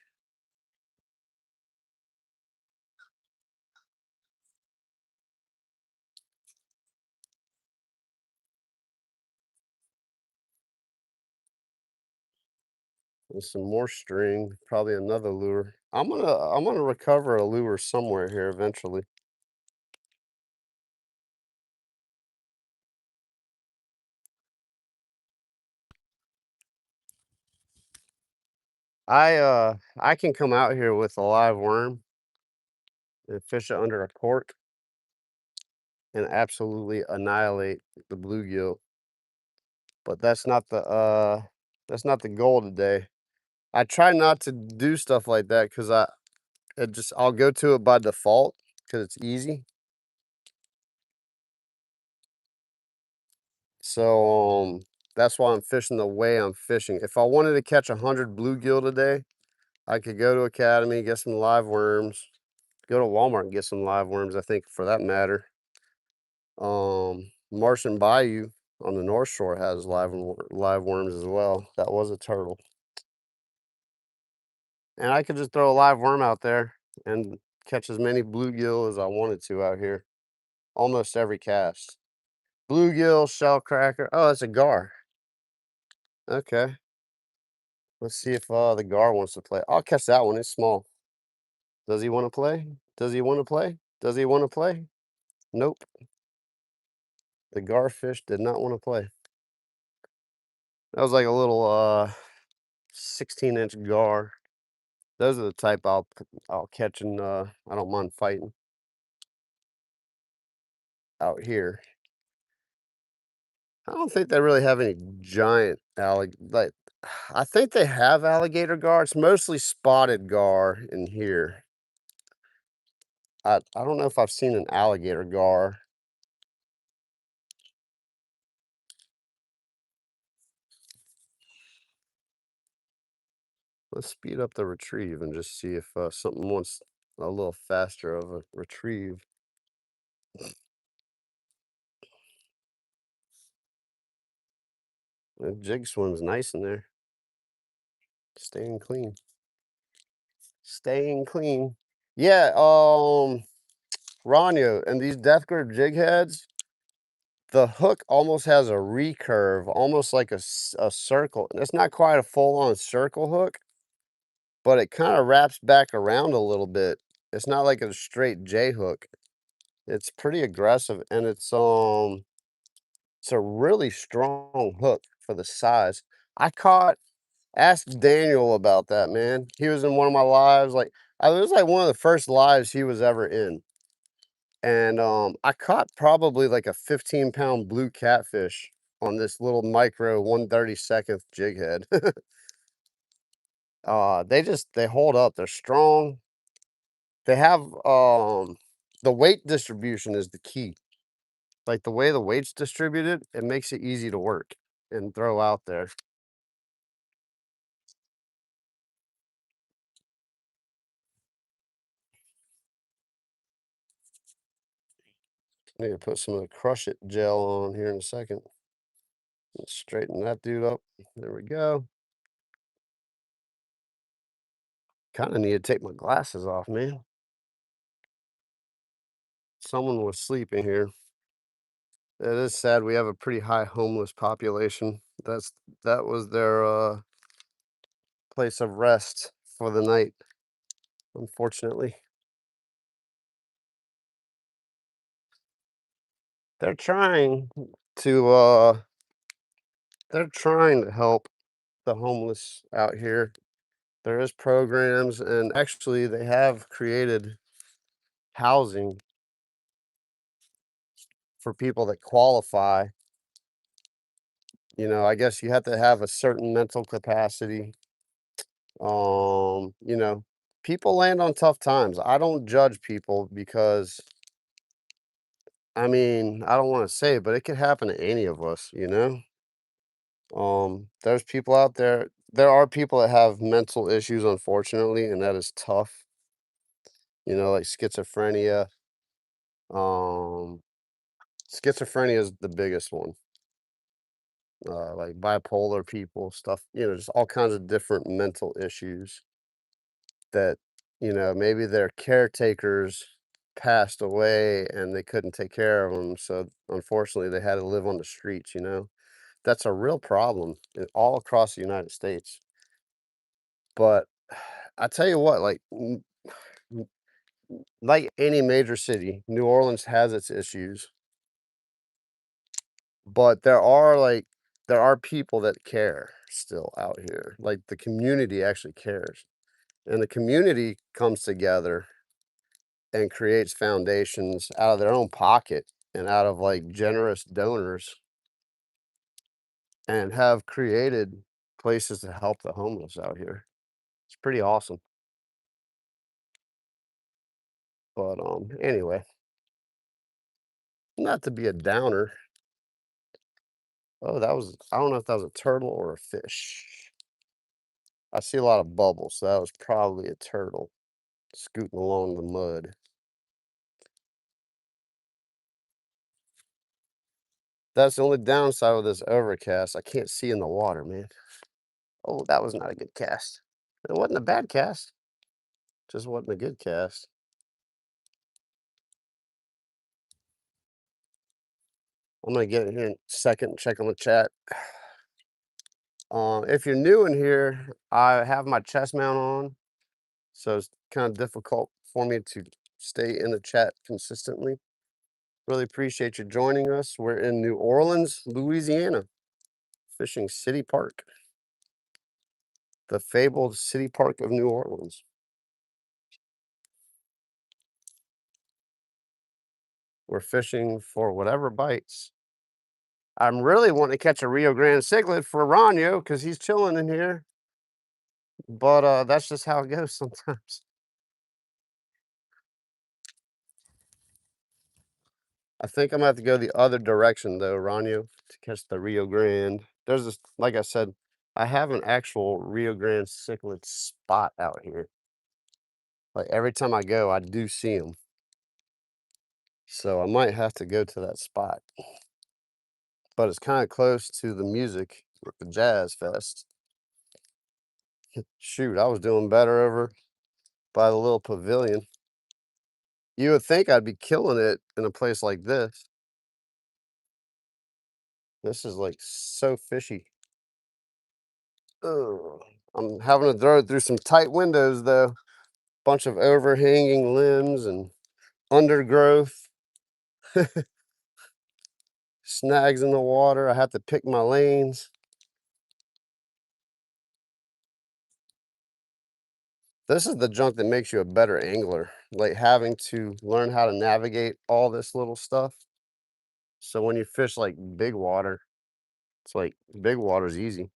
With some more string, probably another lure. I'm gonna recover a lure somewhere here eventually. I can come out here with a live worm and fish it under a cork and absolutely annihilate the bluegill, but that's not the goal today. I try not to do stuff like that because I'll go to it by default because it's easy. So, that's why I'm fishing the way I'm fishing. If I wanted to catch 100 bluegill today, I could go to Academy, get some live worms, go to Walmart and get some live worms, I think, for that matter. Marsh and Bayou on the North Shore has live worms as well. That was a turtle. And I could just throw a live worm out there and catch as many bluegill as I wanted to out here. Almost every cast. Bluegill, shellcracker. Oh, that's a gar. Okay. Let's see if the gar wants to play. I'll catch that one. It's small. Does he want to play? Does he want to play? Does he want to play? Nope. The garfish did not want to play. That was like a little 16-inch gar. Those are the type I'll catch and I don't mind fighting out here. I don't think they really have any giant like I think they have alligator gar. It's mostly spotted gar in here. I don't know if I've seen an alligator gar. Let's speed up the retrieve and just see if something wants a little faster of a retrieve. The jig swim's nice in there. Staying clean. Staying clean. Yeah, Ranyo, and these death grip jig heads, the hook almost has a recurve, almost like a circle. It's not quite a full-on circle hook, but it kind of wraps back around a little bit. It's not like a straight J hook. It's pretty aggressive, and it's a really strong hook for the size. I caught Ask Daniel about that, man. He was in one of my lives, like, I it was like one of the first lives he was ever in. And, I caught probably like a 15-pound blue catfish on this little micro 1/32 jig head. They hold up, they're strong. They have, the weight distribution is the key. Like, the way the weight's distributed, it makes it easy to work and throw out there. Need to put some of the Crush It gel on here in a second. Let's straighten that dude up. There we go. Kinda need to take my glasses off, man. Someone was sleeping here. It is sad we have a pretty high homeless population. That was their, place of rest for the night, unfortunately. They're trying to, uh they're trying to help the homeless out here. There is programs, and actually they have created housing for people that qualify. I guess you have to have a certain mental capacity. You know, people land on tough times. I don't judge people because, I mean, I don't want to say it, but it could happen to any of us, you know? There's people out there. There are people that have mental issues, unfortunately, and that is tough. Like schizophrenia. Um, Schizophrenia is the biggest one. Like bipolar people, stuff, just all kinds of different mental issues that, maybe their caretakers passed away and they couldn't take care of them. So unfortunately, they had to live on the streets. That's a real problem all across the United States. But I tell you what, n- like any major city, New Orleans has its issues, but there are people that care. still out here. Like, the community actually cares, and the community comes together and creates foundations out of their own pocket and out of, like, generous donors, and have created places to help the homeless out here. It's pretty awesome. But, anyway, not to be a downer. Oh, that was, I don't know if that was a turtle or a fish. I see a lot of bubbles, so that was probably a turtle scooting along the mud. That's the only downside with this overcast. I can't see in the water, man. Oh, that was not a good cast. It wasn't a bad cast, just wasn't a good cast. I'm gonna get in here in a second and check on the chat. If you're new in here, I have my chest mount on, so it's kind of difficult for me to stay in the chat consistently. Really appreciate you joining us. We're in New Orleans, Louisiana, Fishing City Park, the fabled City Park of New Orleans. We're fishing for whatever bites. I'm really wanting to catch a Rio Grande cichlid for Ranyo because he's chilling in here, but that's just how it goes sometimes. I think I'm gonna have to go the other direction though, Ranyo, to catch the Rio Grande. There's this, like I said, I have an actual Rio Grande cichlid spot out here. Like every time I go, I do see them. So I might have to go to that spot. But it's kind of close to the music with the Jazz Fest. Shoot, I was doing better over by the little pavilion. You would think I'd be killing it in a place like this. This is like so fishy. Ugh. I'm having to throw it through some tight windows though. Bunch of overhanging limbs and undergrowth, snags in the water. I have to pick my lanes. This is the junk that makes you a better angler, like having to learn how to navigate all this little stuff. So when you fish like big water, it's like big water's easy.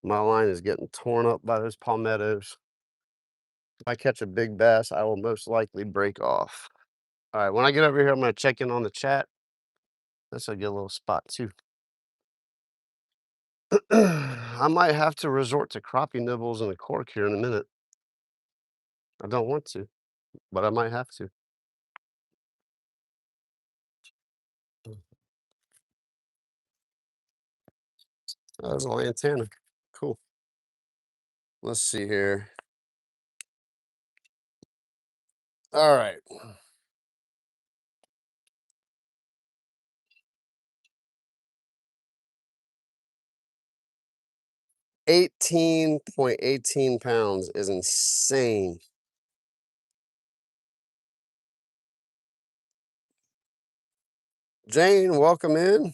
My line is getting torn up by those palmettos. If I catch a big bass, I will most likely break off. All right, when I get over here, I'm gonna check in on the chat. This will get a little spot too. I might have to resort to crappie nibbles and a cork here in a minute. I don't want to, but I might have to. Oh, there's a lantana. Cool. Let's see here. All right. 18.18 pounds is insane. Jane, welcome in.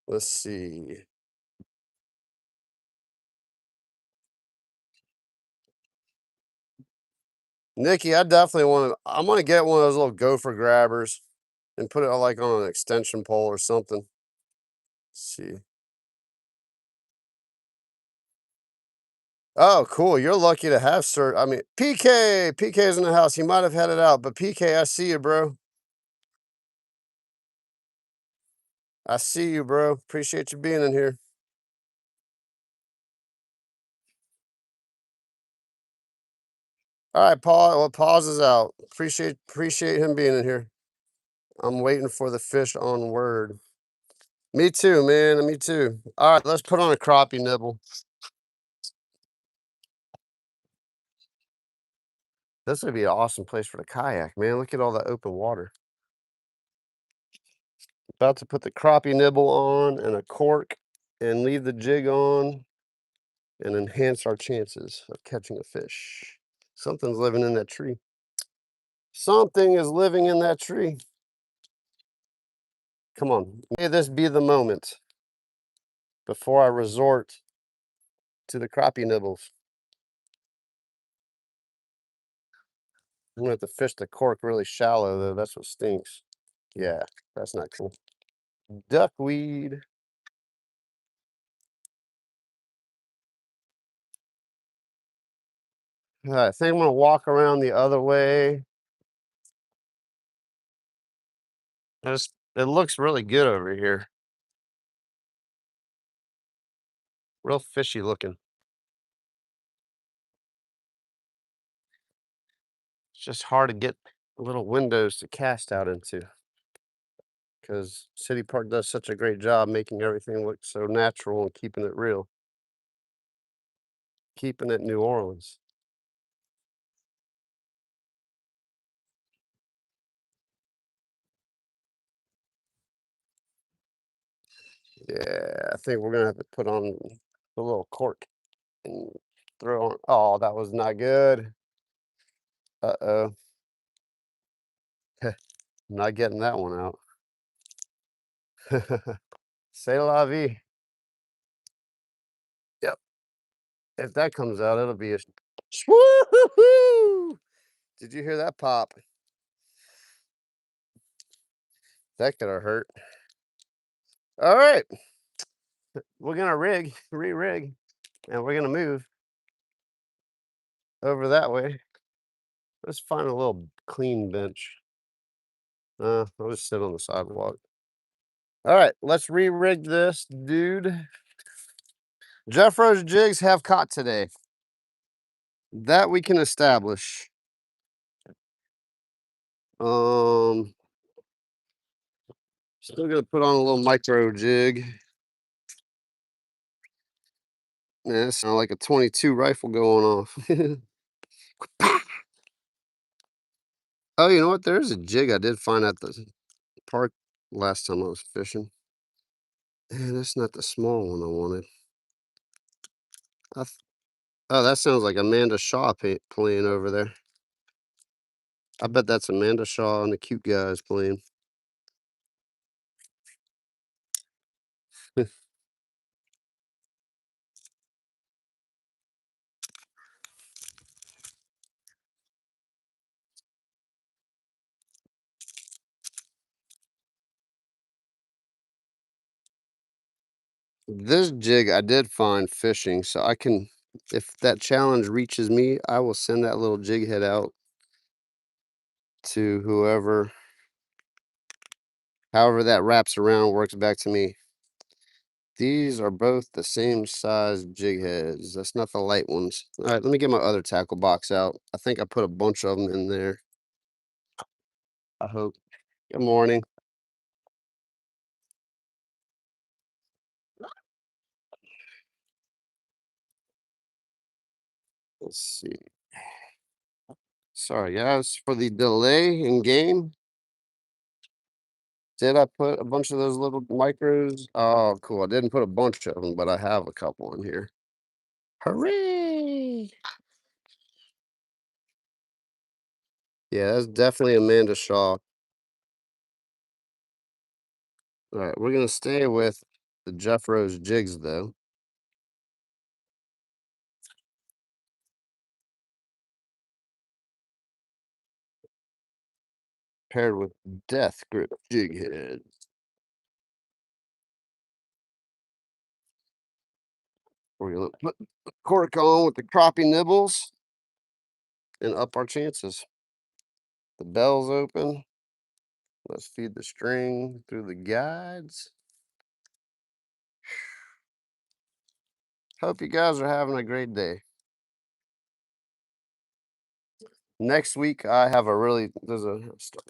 Let's see. Nikki, I definitely want to. I'm gonna get one of those little gopher grabbers and put it like on an extension pole or something. Let's see. Oh, cool. You're lucky to have cert. I mean, PK's in the house. He might have headed out, but PK, I see you, bro. I see you, bro. Appreciate you being in here. All right, Paul. Well, pause is out. Appreciate him being in here. I'm waiting for the fish on word. Me too, man. Me too. All right, let's put on a crappie nibble. This would be an awesome place for the kayak, man. Look at all that open water. About to put the crappie nibble on and a cork and leave the jig on and enhance our chances of catching a fish. Something's living in that tree. Something is living in that tree. Come on, may this be the moment before I resort to the crappie nibbles. I'm gonna have to fish the cork really shallow though, that's what stinks. Yeah, that's not cool. Duckweed. I think I'm gonna walk around the other way. It looks really good over here. Real fishy looking. It's just hard to get little windows to cast out into because City Park does such a great job making everything look so natural and keeping it real, keeping it New Orleans. Yeah, I think we're gonna have to put on the little cork and throw on. Oh, that was not good. Uh-oh. Not getting that one out. C'est la vie. Yep. If that comes out, it'll be a woo. Did you hear that pop? That could have hurt. All right. We're gonna re-rig, and we're gonna move over that way. Let's find a little clean bench. I'll just sit on the sidewalk. All right, let's re-rig this, dude. Jeffro's jigs have caught today. That we can establish. Um, Still gonna put on a little micro jig. Yeah, that sounds like a 22 rifle going off. Oh, you know what? There's a jig I did find at the park last time I was fishing. Man, that's not the small one I wanted. I th Oh, that sounds like Amanda Shaw playing over there. I bet that's Amanda Shaw and the cute guys playing. This jig I did find fishing, so I can, if that challenge reaches me, I will send that little jig head out to whoever, however that wraps around, works back to me. These are both the same size jig heads. That's not the light ones. All right, let me get my other tackle box out. I think I put a bunch of them in there. I hope. Good morning. Let's see. Sorry, guys, for the delay in game. Did I put a bunch of those little micros? Oh, cool. I didn't put a bunch of them, but I have a couple in here. Hooray! Yeah, that's definitely Amanda Shaw. All right, we're gonna stay with the Jeff Rose jigs though, paired with Death Grip jig heads. We're gonna put the cork on with the crappie nibbles and up our chances. The bell's open. Let's feed the string through the guides. Hope you guys are having a great day. Next week, I have a really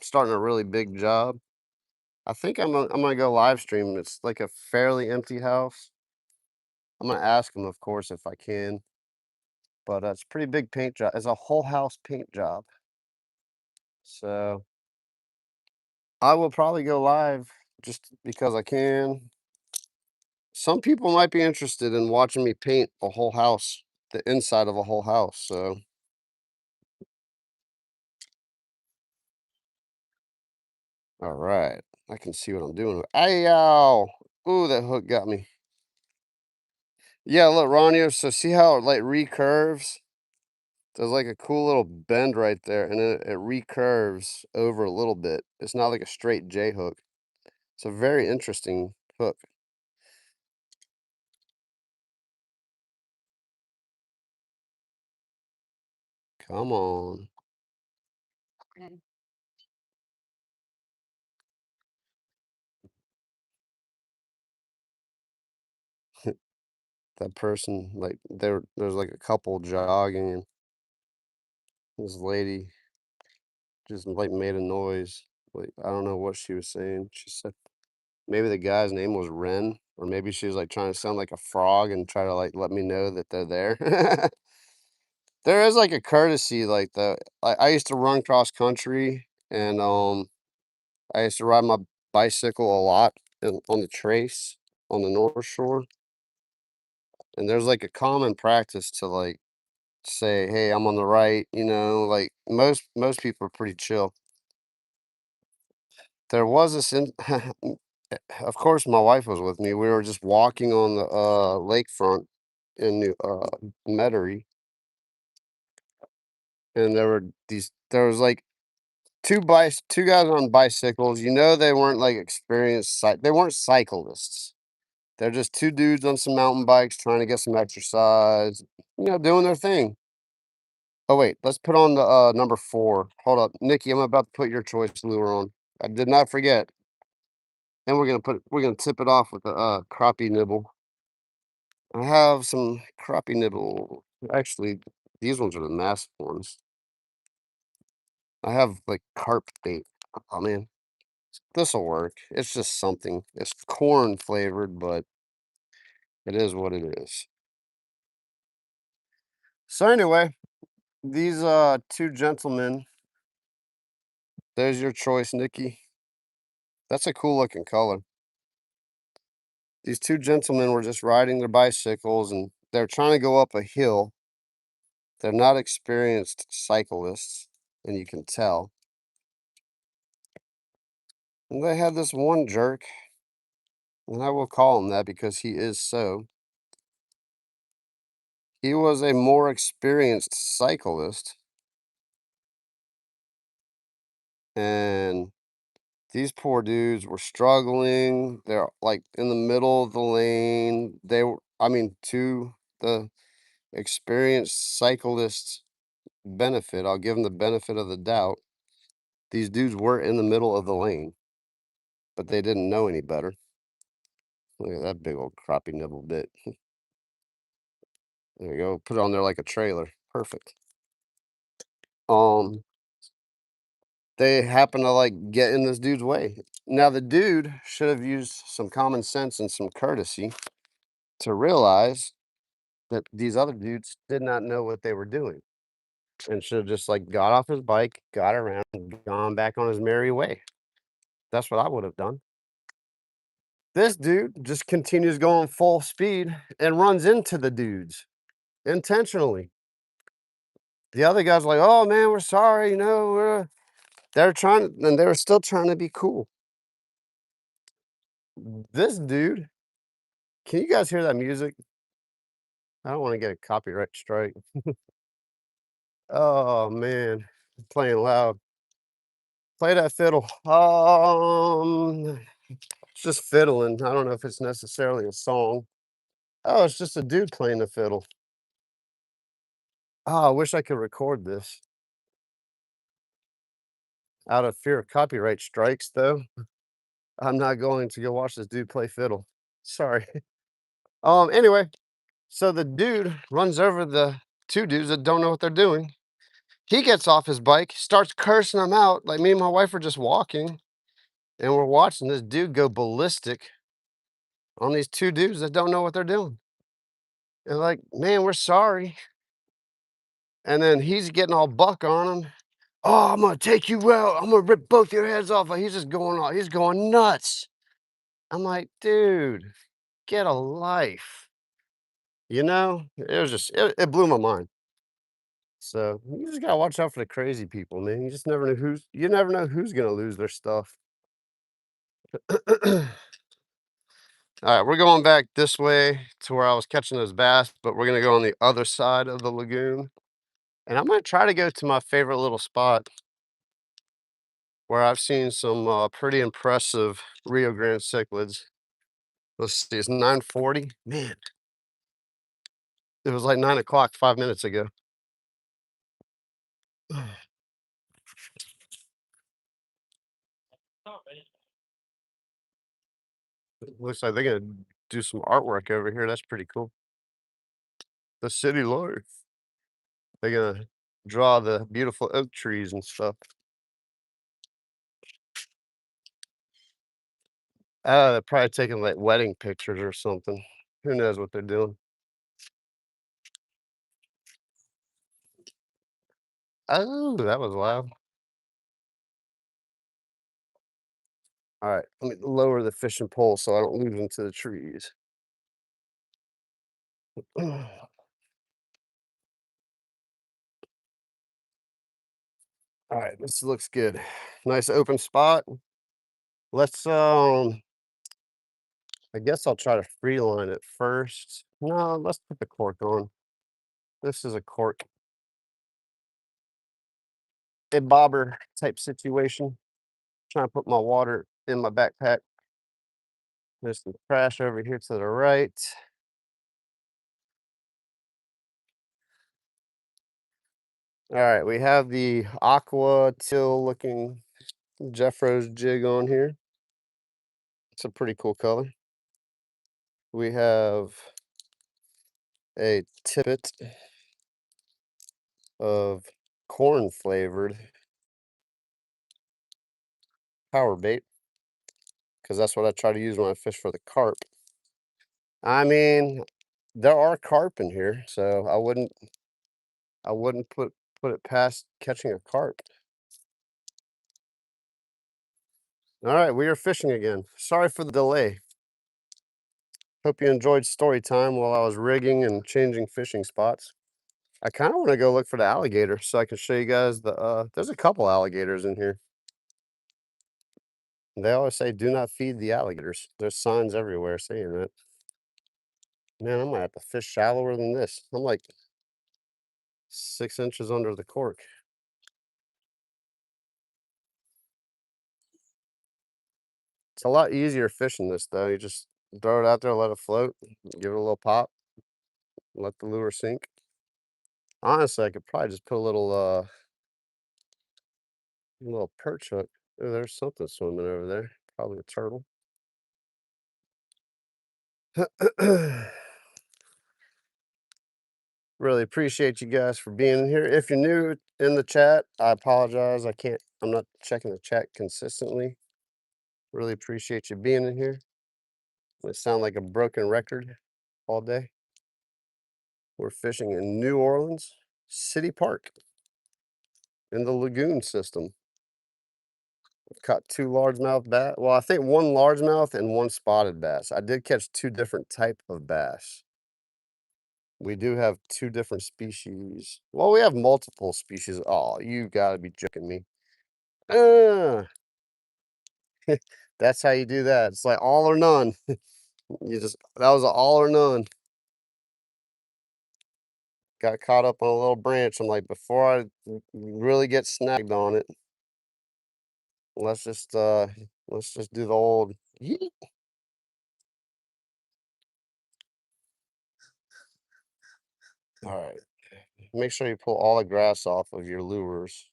starting a really big job. I think I'm gonna go live stream. It's like a fairly empty house. I'm gonna ask him, of course, if I can. But it's a pretty big paint job. It's a whole house paint job. So I will probably go live just because I can. Some people might be interested in watching me paint a whole house, the inside of a whole house. So, all right. I can see what I'm doing. Ow! Ooh, that hook got me. Yeah, look, Ronio, so see how it, like, recurves? There's, like, a cool little bend right there, and then it recurves over a little bit. It's not like a straight J hook. It's a very interesting hook. Come on. That person, like, there's, like, a couple jogging, and this lady just, like, made a noise. Like, I don't know what she was saying. She said maybe the guy's name was Ren, or maybe she was, like, trying to sound like a frog and try to, like, let me know that they're there. There is, like, a courtesy like that. I used to run cross country, and, I used to ride my bicycle a lot on the trace on the North Shore, and there's, like, a common practice to, like, say, "Hey, I'm on the right," like, most people are pretty chill. There was this in of course, my wife was with me. We were just walking on the, lakefront in New Metairie, and there was, like, 2 guys on bicycles. They weren't, like, experienced they weren't cyclists. They're just 2 dudes on some mountain bikes trying to get some exercise, doing their thing. Oh, wait, let's put on the, number 4. Hold up, Nikki, I'm about to put your choice lure on. I did not forget, and we're gonna tip it off with the, crappie nibble. I have some crappie nibble. Actually, these ones are the massive ones. I have, like, carp bait. Oh, man, this'll work. It's just something. It's corn flavored, but it is what it is. So, anyway, these, 2 gentlemen, there's your choice, Nikki. That's a cool looking color. These 2 gentlemen were just riding their bicycles, and they're trying to go up a hill. They're not experienced cyclists, and you can tell. And they had this one jerk, and I will call him that because he is so. He was a more experienced cyclist, and these poor dudes were struggling. They're, like, in the middle of the lane. To the experienced cyclists' benefit, I'll give them the benefit of the doubt. These dudes were in the middle of the lane, but they didn't know any better. Look at that big old crappie nibble bit. There you go. Put it on there like a trailer. Perfect. Um, they happen to, like, get in this dude's way. Now, the dude should have used some common sense and some courtesy to realize that these other dudes did not know what they were doing, and should have just, like, got off his bike, got around, and gone back on his merry way. That's what I would have done. This dude just continues going full speed and runs into the dudes intentionally. The other guy's like, "Oh, man, we're sorry, they were still trying to be cool. This dude, can you guys hear that music? I don't wanna get a copyright strike. Oh, man, playing loud. Play that fiddle. It's just fiddling. I don't know if it's necessarily a song. Oh, it's just a dude playing the fiddle. Oh, I wish I could record this. Out of fear of copyright strikes, though, I'm not going to go watch this dude play fiddle. Sorry. Anyway, so the dude runs over the 2 dudes that don't know what they're doing. He gets off his bike, starts cursing them out, like, me and my wife are just walking, and we're watching this dude go ballistic on these 2 dudes that don't know what they're doing. And like, "Man, we're sorry." And then he's getting all buck on him. "Oh, I'm gonna take you out. I'm gonna rip both your heads off." Like, he's going nuts. I'm like, "Dude, get a life." It blew my mind. So, you just gotta watch out for the crazy people, man. You never know who's gonna lose their stuff. All right, we're going back this way to where I was catching those bass, but we're gonna go on the other side of the lagoon. And I'm gonna try to go to my favorite little spot where I've seen some pretty impressive Rio Grande cichlids. Let's see, it's 9:40. Man, it was like 9 o'clock 5 minutes ago. Looks like they're gonna do some artwork over here. That's pretty cool. The city life. They're gonna draw the beautiful oak trees and stuff. They're probably taking like wedding pictures or something. Who knows what they're doing? Oh, that was loud. All right, let me lower the fishing pole so I don't lose into the trees. All right, this looks good. Nice open spot. Let's I guess I'll try to free line it first. No, let's put the cork on. This is a cork, a bobber type situation. Trying to put my water in my backpack. There's some trash over here to the right. All right, we have the aqua teal looking Jeffro's jig on here. It's a pretty cool color. We have a tippet of corn flavored power bait because that's what I try to use when I fish for the carp. I mean, there are carp in here, so I wouldn't put it past catching a carp. All right, we are fishing again. Sorry for the delay. Hope you enjoyed story time while I was rigging and changing fishing spots. I kind of want to go look for the alligator so I can show you guys there's a couple alligators in here. They always say do not feed the alligators. There's signs everywhere saying that. Man, I might have to fish shallower than this. I'm like 6 inches under the cork. It's a lot easier fishing this though. You just throw it out there, let it float, give it a little pop, let the lure sink. Honestly, I could probably just put a little perch hook. Oh, there's something swimming over there. Probably a turtle. Really appreciate you guys for being in here. If you're new in the chat, I apologize. I'm not checking the chat consistently. Really appreciate you being in here. It sound like a broken record all day. We're fishing in New Orleans City Park in the lagoon system. Caught two largemouth bass. Well, I think one largemouth and one spotted bass. I did catch two different type of bass. We do have two different species. Well, we have multiple species. Oh, you gotta be joking me. Uh, that's how you do that. It's like all or none. That was an all or none. Got caught up on a little branch. I'm like, before I really get snagged on it, let's just uh let's just do the old yeet. All right. Make sure you pull all the grass off of your lures.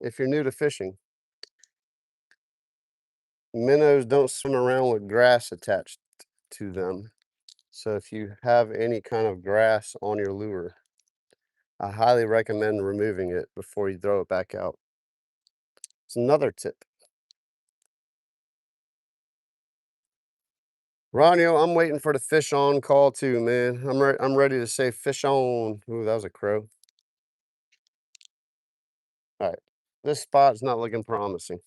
If you're new to fishing, minnows don't swim around with grass attached to them. So if you have any kind of grass on your lure, I highly recommend removing it before you throw it back out. It's another tip. Ronio, I'm waiting for the fish on call too, man. I'm ready to say fish on. Ooh, that was a crow. All right. This spot's not looking promising.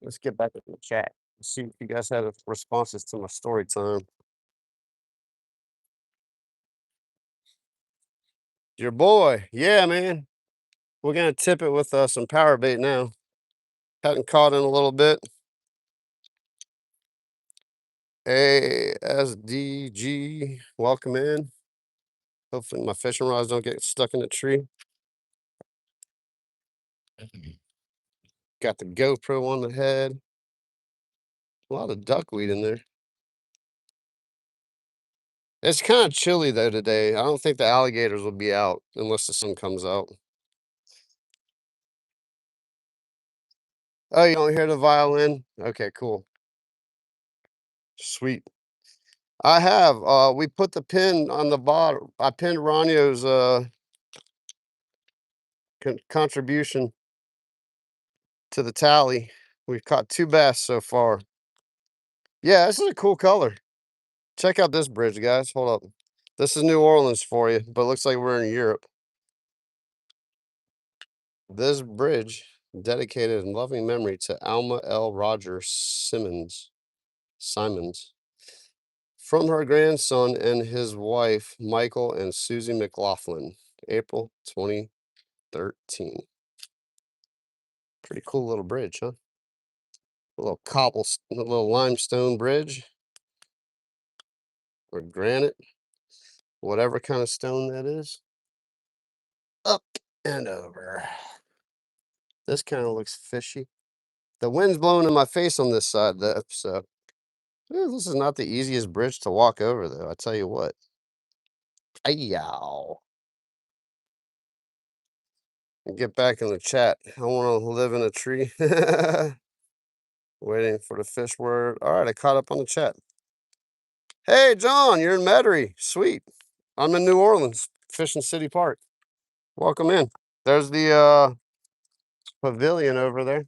Let's get back to the chat. See if you guys had responses to my story time. Your boy. Yeah, man. We're gonna tip it with some power bait now. Hadn't caught in a little bit. ASDG, welcome in. Hopefully my fishing rods don't get stuck in the tree. Got the GoPro on the head. A lot of duckweed in there. It's kind of chilly though today. I don't think the alligators will be out unless the sun comes out. Oh, you don't hear the violin? Okay, cool. Sweet. I have. We put the pin on the bottom. I pinned Ronio's contribution to the tally. We've caught 2 bass so far. Yeah, this is a cool color. Check out this bridge, guys. Hold up. This is New Orleans for you, but it looks like we're in Europe. This bridge, dedicated in loving memory to Alma L. Roger Simons, from her grandson and his wife, Michael and Susie McLaughlin, April 2013. Pretty cool little bridge, huh? A little a little limestone bridge or granite, whatever kind of stone that is. Up and over. This kind of looks fishy. The wind's blowing in my face on this side, though, so this is not the easiest bridge to walk over, though. I tell you what. Ayow. Get back in the chat. I want to live in a tree. Waiting for the fish word. All right, I caught up on the chat. Hey, John, you're in Metairie. Sweet. I'm in New Orleans, Fishing City Park. Welcome in. There's the pavilion over there.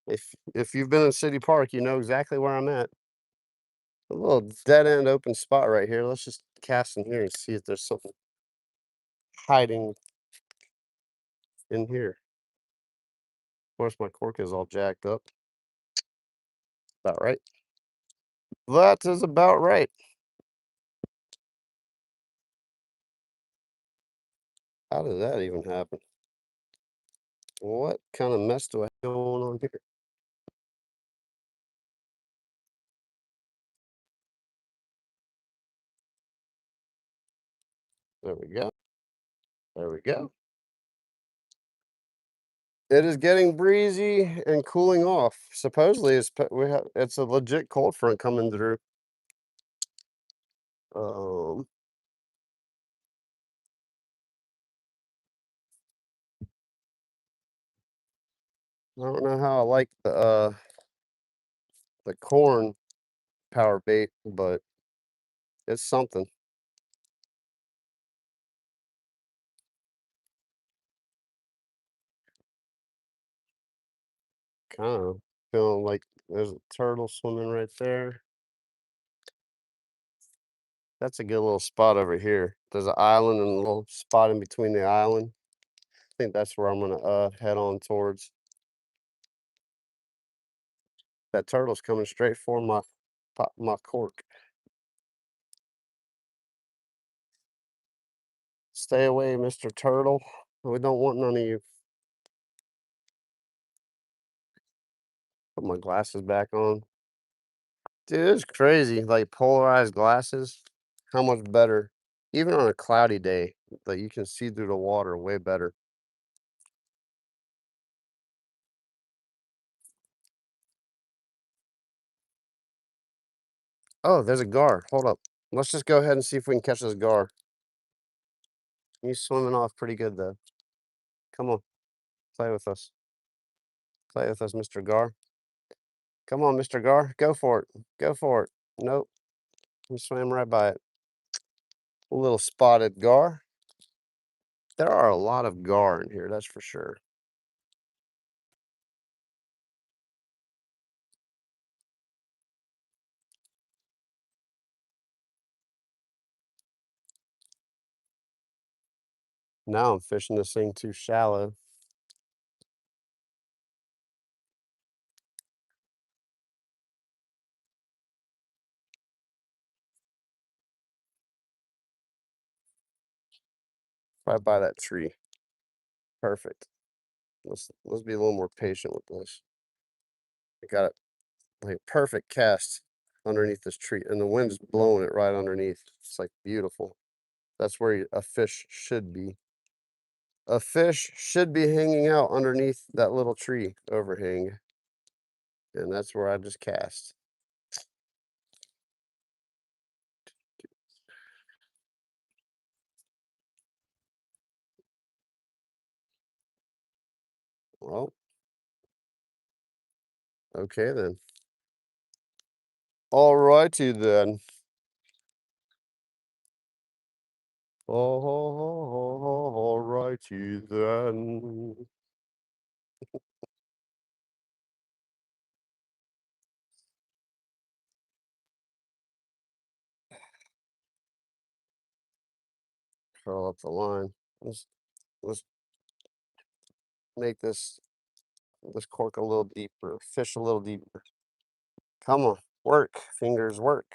If you've been in City Park, you know exactly where I'm at. A little dead end open spot right here. Let's just cast in here and see if there's something hiding in here. Of course, my cork is all jacked up. About right. That is about right. How did that even happen? What kind of mess do I have going on here? There we go. There we go. It is getting breezy and cooling off. Supposedly, it's a legit cold front coming through. Um, I don't know how I like the corn power bait, but it's something. Kind of feeling like there's a turtle swimming right there. That's a good little spot over here. There's an island and a little spot in between the island. I think that's where I'm gonna head on towards. That turtle's coming straight for my cork. Stay away, Mr. Turtle. We don't want none of you. Put my glasses back on. Dude, it's crazy. Like polarized glasses, how much better. Even on a cloudy day, like you can see through the water way better. Oh, there's a gar. Hold up. Let's just go ahead and see if we can catch this gar. He's swimming off pretty good though. Come on, play with us. Play with us, Mr. Gar. Come on, Mr. Gar. Go for it. Go for it. Nope. He swam right by it. A little spotted gar. There are a lot of gar in here, that's for sure. Now I'm fishing this thing too shallow. Right by that tree. Perfect. Let's be a little more patient with this. I got it like perfect cast underneath this tree, and the wind's blowing it right underneath. It's like beautiful. That's where a fish should be. A fish should be hanging out underneath that little tree overhang, and that's where I just cast. Well, okay then. All righty then. All righty then. Curl up the line. Let's make this cork a little deeper, fish a little deeper. Come on, work, fingers, work.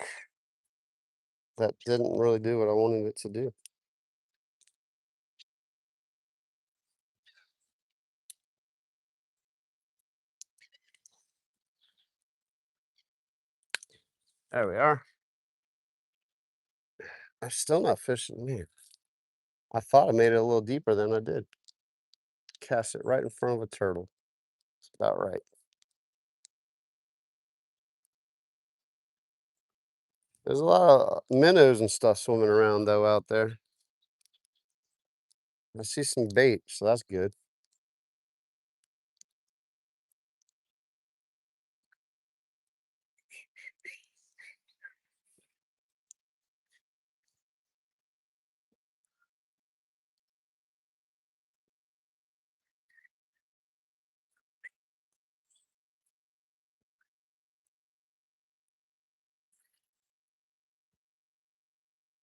That didn't really do what I wanted it to do. There we are. I'm still not fishing. Man, I thought I made it a little deeper than I did. Cast it right in front of a turtle. It's about right. There's a lot of minnows and stuff swimming around though out there. I see some bait, so that's good.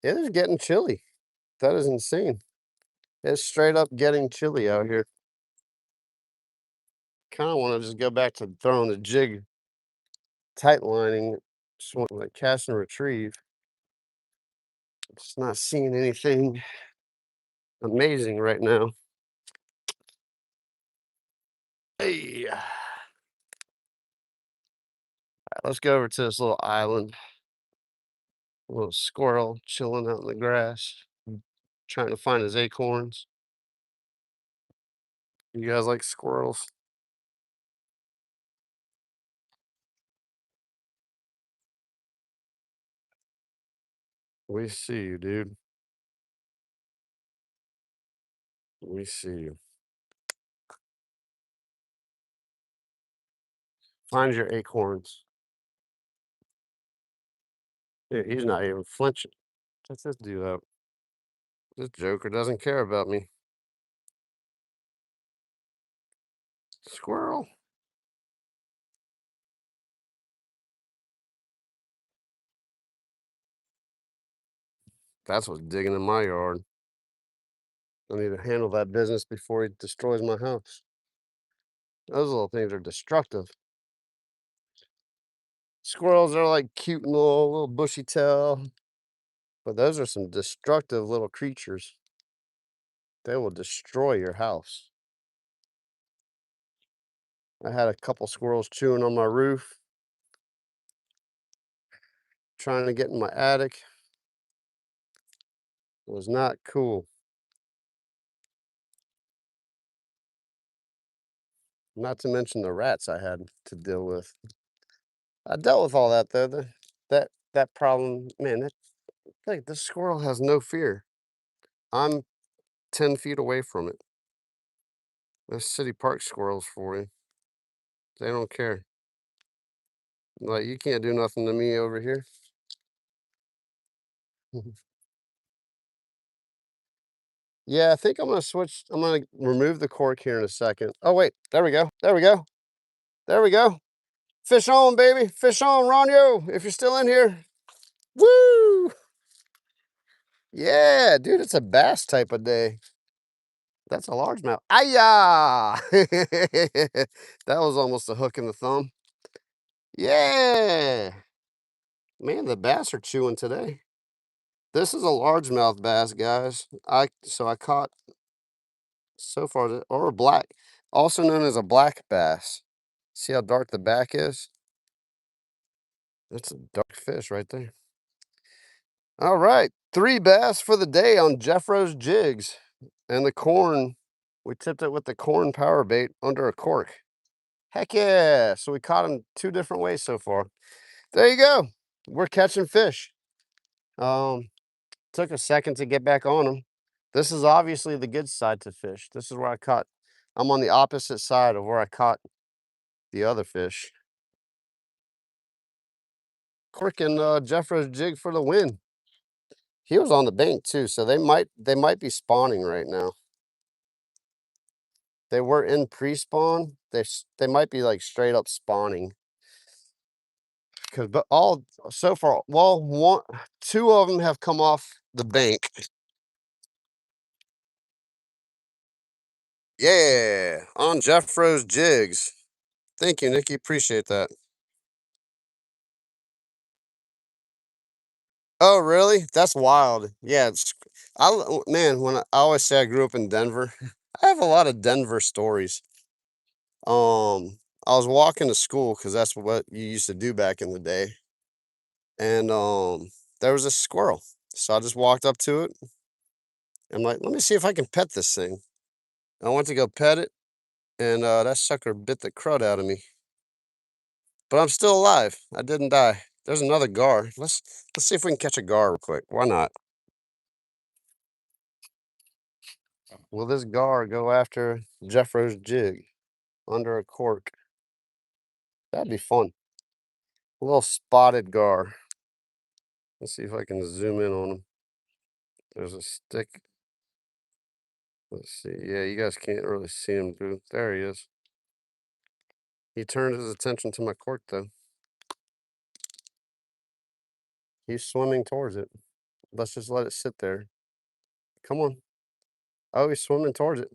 It is getting chilly. That is insane. It's straight up getting chilly out here. Kind of want to just go back to throwing the jig, tight lining, swim, like cast and retrieve. Just not seeing anything amazing right now. Hey, let's go over to this little island. A little squirrel chilling out in the grass, trying to find his acorns. You guys like squirrels? We see you, dude. We see you. Find your acorns. Dude, he's not even flinching. Check this dude out. This joker doesn't care about me. Squirrel. That's what's digging in my yard. I need to handle that business before he destroys my house. Those little things are destructive. Squirrels are like cute and little bushy tail, but those are some destructive little creatures. They will destroy your house. I had a couple squirrels chewing on my roof, trying to get in my attic. It was not cool. Not to mention the rats I had to deal with. I dealt with all that though. That problem, man. Like this squirrel has no fear. I'm 10 feet away from it. Those city park squirrels for you. They don't care. Like you can't do nothing to me over here. Yeah, I think I'm gonna switch. I'm gonna remove the cork here in a second. Oh wait, there we go. There we go. There we go. Fish on, baby. Fish on, Ronyo. If you're still in here. Woo! Yeah, dude, it's a bass type of day. That's a largemouth. Aya! That was almost a hook in the thumb. Yeah. Man, the bass are chewing today. This is a largemouth bass, guys. I caught so far or black. also known as a black bass. See how dark the back is? That's a dark fish right there. All right, 3 bass for the day on Jeffro's jigs. And the corn, we tipped it with the corn power bait under a cork. Heck yeah! So we caught them 2 different ways so far. There you go. We're catching fish. Um, Took a second to get back on them. This is obviously the good side to fish. This is where I caught. I'm on the opposite side of where I caught the other fish. Cork and Jeffro's jig for the win. He was on the bank too, so they might be spawning right now. They were in pre-spawn. They might be like straight up spawning. Cause but all so far, well, 2 of them have come off the bank. Yeah, on Jeffro's jigs. Thank you, Nikki. Appreciate that. Oh, really? That's wild. Yeah, man. I always say I grew up in Denver, I have a lot of Denver stories. I was walking to school because that's what you used to do back in the day, and there was a squirrel. So I just walked up to it. I'm like, let me see if I can pet this thing. I went to go pet it, and that sucker bit the crud out of me. But I'm still alive. I didn't die. There's another gar. Let's see if we can catch a gar real quick. Why not? Will this gar go after Jeffro's jig under a cork? That'd be fun. A little spotted gar. Let's see if I can zoom in on him. There's a stick. Let's see. Yeah, you guys can't really see him, dude. There he is. He turned his attention to my cork, though. He's swimming towards it. Let's just let it sit there. Come on. Oh, he's swimming towards it.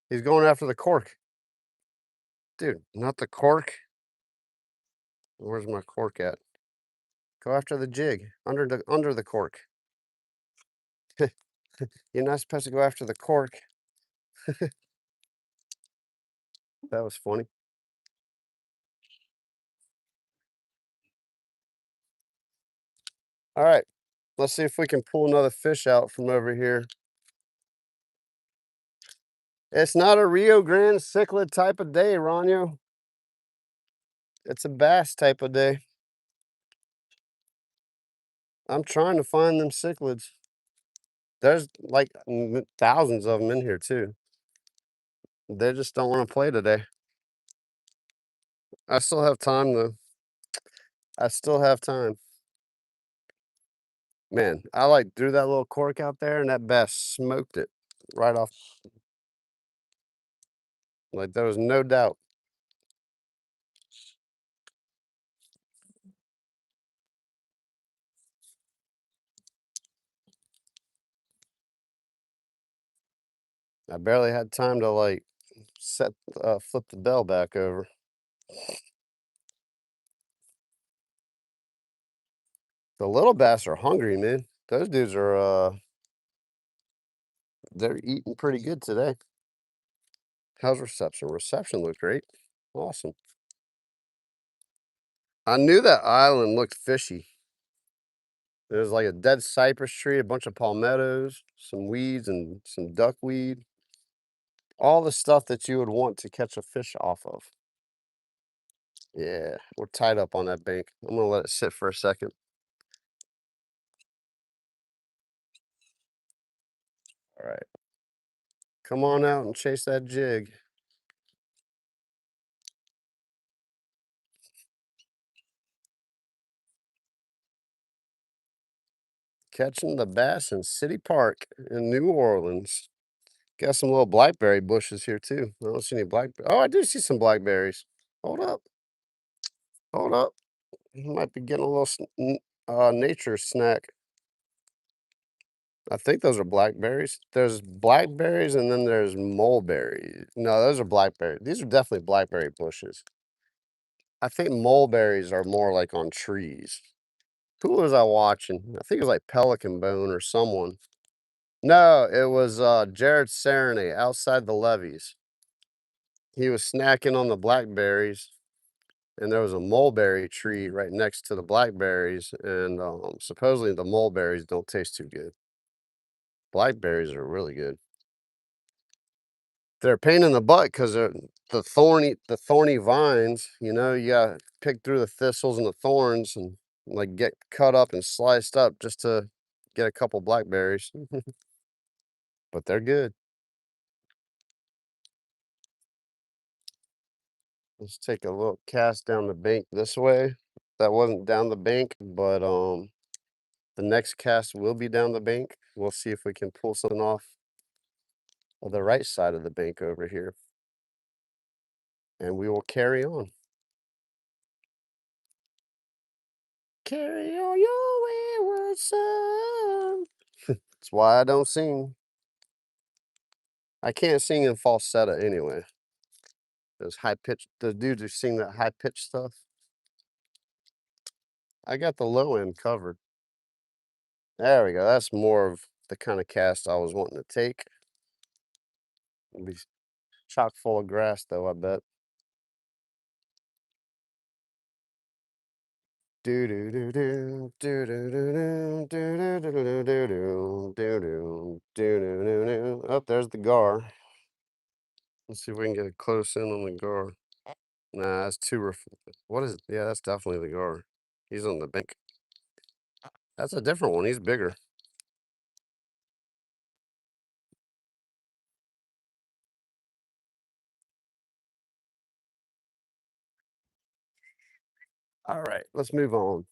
He's going after the cork. Dude, not the cork. Where's my cork at? Go after the jig. Under the cork. You're not supposed to go after the cork. That was funny. All right. Let's see if we can pull another fish out from over here. It's not a Rio Grande cichlid type of day, Ronyo. It's a bass type of day. I'm trying to find them cichlids. There's like thousands of them in here too. They just don't want to play today. I still have time though. I still have time. Man, I like threw that little cork out there and that bass smoked it right off. Like there was no doubt. I barely had time to like flip the bell back over. The little bass are hungry, man. Those dudes are they're eating pretty good today. How's reception? Reception looked great. Awesome. I knew that island looked fishy. There's like a dead cypress tree, a bunch of palmettos, some weeds and some duckweed. All the stuff that you would want to catch a fish off of. Yeah, we're tied up on that bank. I'm gonna let it sit for a second. All right. Come on out and chase that jig. Catching the bass in City Park in New Orleans. Got some little blackberry bushes here too. I don't see any black. Oh, I do see some blackberries. Hold up. Hold up. Might be getting a little nature snack. I think those are blackberries. There's blackberries and then there's mulberries. No, those are blackberries. These are definitely blackberry bushes. I think mulberries are more like on trees. Who was I watching? I think it was like Pelican Bone or someone. No, it was Jared Serenay outside the levees. He was snacking on the blackberries, and there was a mulberry tree right next to the blackberries, and, supposedly the mulberries don't taste too good. Blackberries are really good. They're a pain in the butt because 'cause they're the thorny vines, you gotta pick through the thistles and the thorns and, like, get cut up and sliced up just to get a couple blackberries, but they're good. Let's take a little cast down the bank this way. That wasn't down the bank, but, the next cast will be down the bank. We'll see if we can pull something off of the right side of the bank over here, and we will carry on. Carry on your wayward son. That's why I don't sing. I can't sing in falsetto anyway. Those high pitched the dudes who sing that high pitched stuff. I got the low end covered. There we go. That's more of the kind of cast I was wanting to take. It'll be chock full of grass though, I bet. Do do do do do do do do do do do do do do do do do do. Oh, there's the gar. Let's see if we can get a close in on the gar. Nah, that's too what is it? Yeah, that's definitely the gar. He's on the bank. That's a different one. He's bigger. All right, let's move on.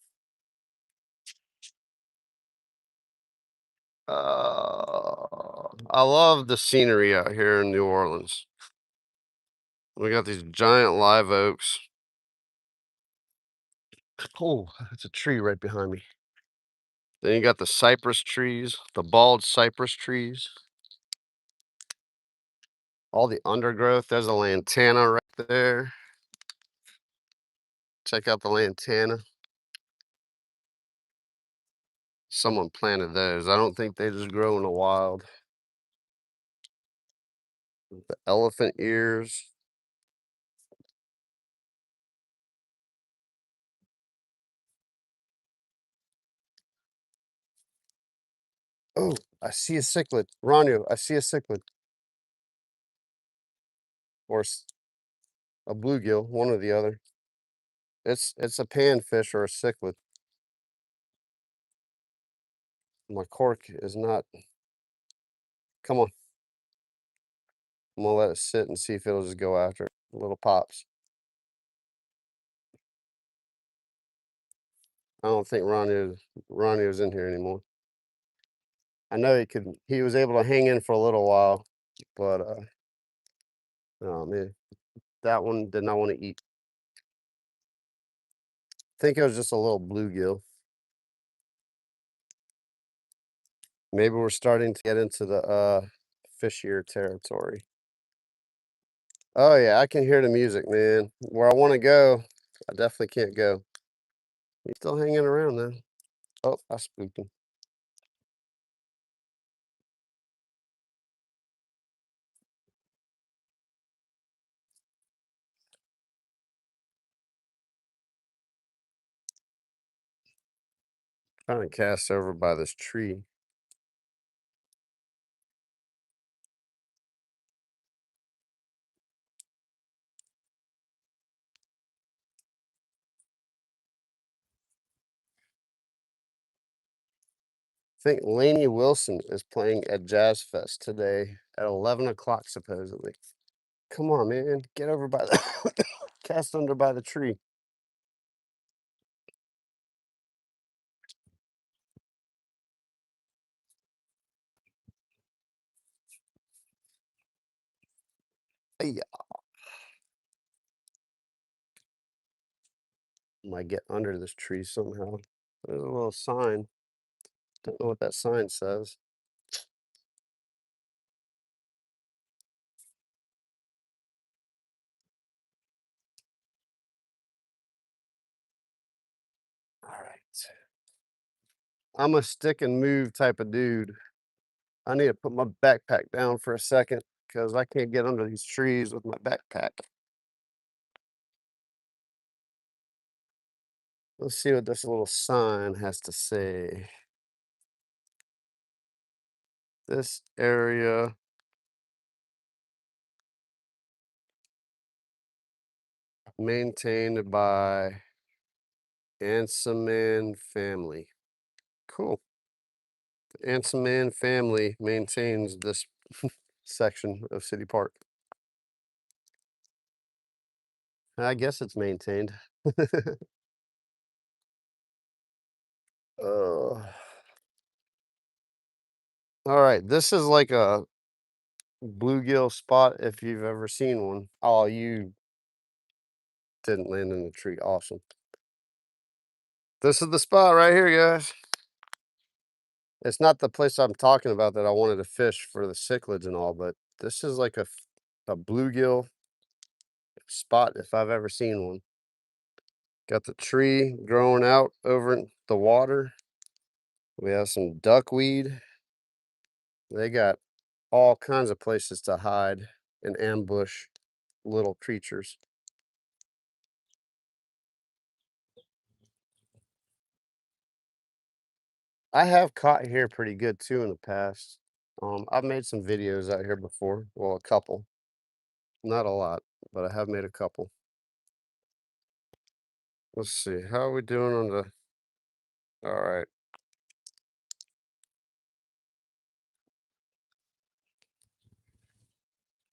I love the scenery out here in New Orleans. We got these giant live oaks. Oh, that's a tree right behind me. Then you got the cypress trees, the bald cypress trees, all the undergrowth. There's a lantana right there. Check out the lantana. Someone planted those. I don't think they just grow in the wild. The elephant ears. Oh, I see a cichlid. Ronyo, I see a cichlid. Or a bluegill, one or the other. It's a panfish or a cichlid. My cork is not. Come on. I'm gonna let it sit and see if it'll just go after it. Little pops. I don't think Ronyo's in here anymore. I know he was able to hang in for a little while, but oh man, that one did not want to eat. Think it was just a little bluegill. Maybe we're starting to get into the fishier territory. Oh yeah, I can hear the music, man. Where I want to go, I definitely can't go. He's still hanging around though. Oh, I spooked him. Trying to cast over by this tree. I think Lainey Wilson is playing at Jazz Fest today at 11 o'clock, supposedly. Come on, man. Get over by the cast under by the tree. Hey, might get under this tree somehow. There's a little sign. Don't know what that sign says. All right. I'm a stick and move type of dude. I need to put my backpack down for a second. because I can't get under these trees with my backpack. Let's see what this little sign has to say. This area maintained by Ansaman family. Cool. The Ansaman family maintains this section of City Park. I guess it's maintained. Uh, all right, this is like a bluegill spot if you've ever seen one. Oh, you didn't land in the tree. Awesome. This is the spot right here, guys. It's not the place I'm talking about that I wanted to fish for the cichlids and all, but this is like a bluegill spot if I've ever seen one. Got the tree growing out over the water. We have some duckweed. They got all kinds of places to hide and ambush little creatures. I have caught here pretty good too in the past. I've made some videos out here before. Well, a couple. Not a lot, but I have made a couple. Let's see. How are we doing on the... All right.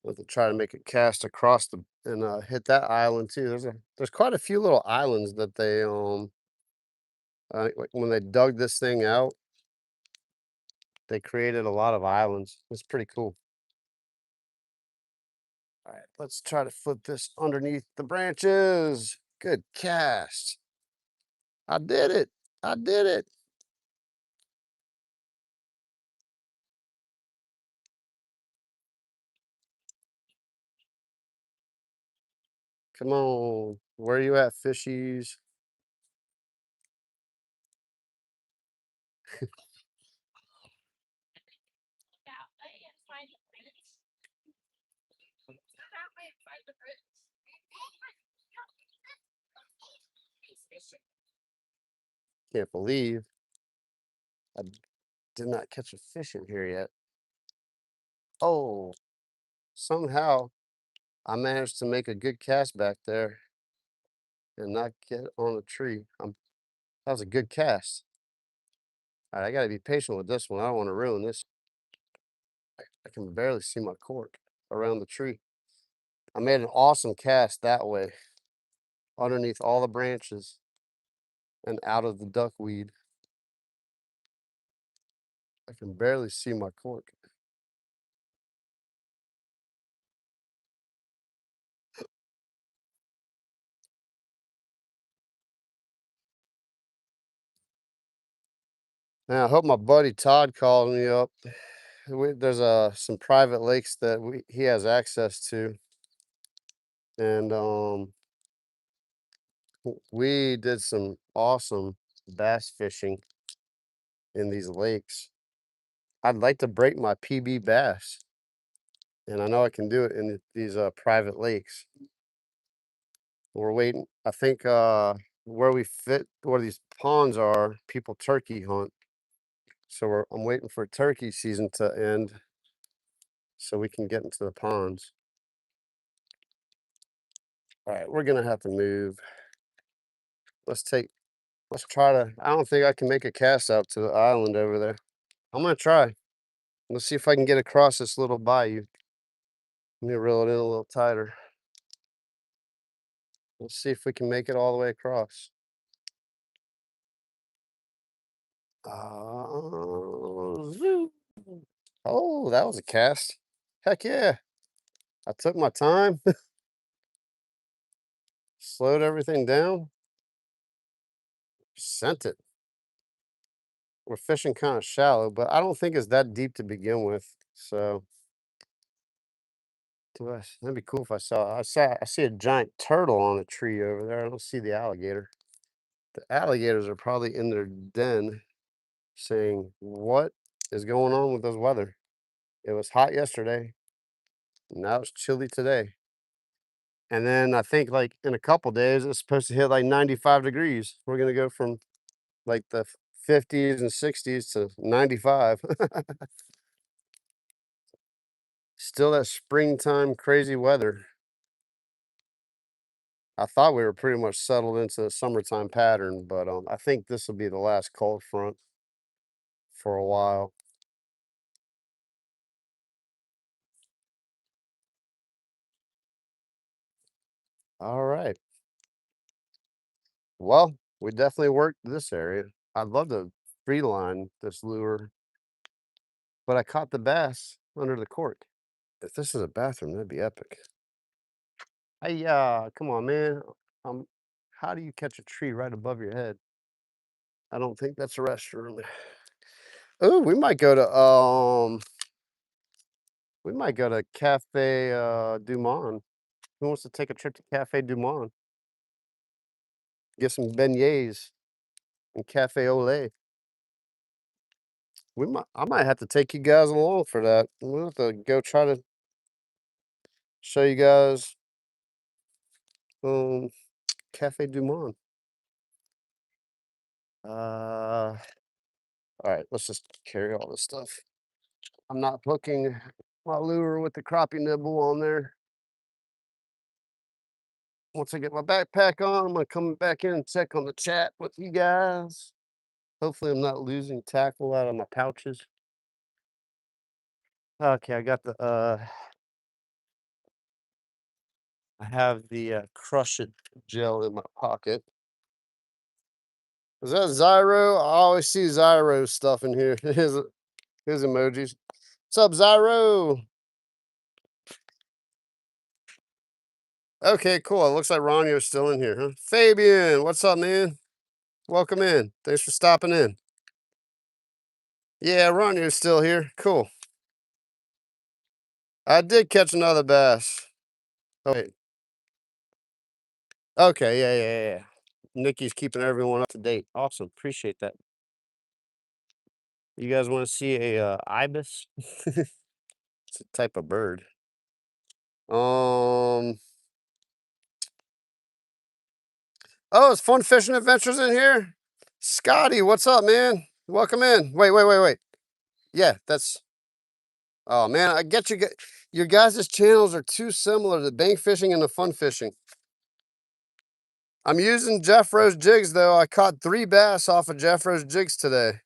We'll have to try to make a cast across the and hit that island too. There's quite a few little islands that they like when they dug this thing out, they created a lot of islands. It's pretty cool. All right, let's try to flip this underneath the branches. Good cast. I did it. I did it. Come on. Where are you at, fishies? Can't believe I did not catch a fish in here yet. Oh, somehow I managed to make a good cast back there and not get on a tree. That was a good cast. All right, I gotta be patient with this one. I don't want to ruin this. I can barely see my cork around the tree. I made an awesome cast that way, underneath all the branches and out of the duckweed. I can barely see my cork. Now, I hope my buddy Todd called me up. There's some private lakes that he has access to, and we did some awesome bass fishing in these lakes. I'd like to break my PB bass, and I know I can do it in these private lakes. We're waiting. I think where we fit, where these ponds are, people turkey hunt. So I'm waiting for turkey season to end so we can get into the ponds. All right, we're gonna have to move. Let's take, let's try to, I don't think I can make a cast out to the island over there. I'm gonna try. Let's see if I can get across this little bayou. Let me reel it in a little tighter. Let's see if we can make it all the way across. Zoo. Oh, that was a cast. Heck yeah. I took my time, slowed everything down, sent it. We're fishing kind of shallow, but I don't think it's that deep to begin with. So that'd be cool if I see a giant turtle on a tree over there. I don't see the alligator. The alligators are probably in their den saying, what is going on with this weather? It was hot yesterday. Now it's chilly today. And then I think like in a couple days, it's supposed to hit like 95 degrees. We're gonna go from like the 50s and 60s to 95. Still that springtime crazy weather. I thought we were pretty much settled into the summertime pattern, but I think this will be the last cold front for a while. All right. Well, we definitely worked this area. I'd love to free line this lure, but I caught the bass under the cork. If this is a bathroom, that'd be epic. Hey, come on, man. Um, how do you catch a tree right above your head? I don't think that's a restroom. Oh, we might go to Cafe Du Monde. Who wants to take a trip to Cafe Du Monde? Get some beignets and cafe au lait. I might have to take you guys along for that. We'll have to go try to show you guys um Cafe Du Monde. All right, let's just carry all this stuff. I'm not hooking my lure with the crappie nibble on there. Once I get my backpack on, I'm gonna come back in and check on the chat with you guys. Hopefully I'm not losing tackle out of my pouches. Okay, I have the crush it gel in my pocket. Is that Zyro? I always see Zyro stuff in here. His emojis. What's up, Zyro? Okay, cool. It looks like Ronio's still in here, huh? Fabian, what's up, man? Welcome in. Thanks for stopping in. Yeah, Ronio's still here. Cool. I did catch another bass. Oh, wait. Okay, yeah. Nikki's keeping everyone up to date. Awesome. Appreciate that. You guys want to see a ibis? It's a type of bird. Um. Oh, it's Fun Fishing Adventures in here. Scotty, what's up, man? Welcome in. Wait. Yeah, that's. Oh man, I get you. Your guys' channels are too similar, the bank fishing and the fun fishing. I'm using Jeffro's jigs though. I caught 3 bass off of Jeffro's jigs today.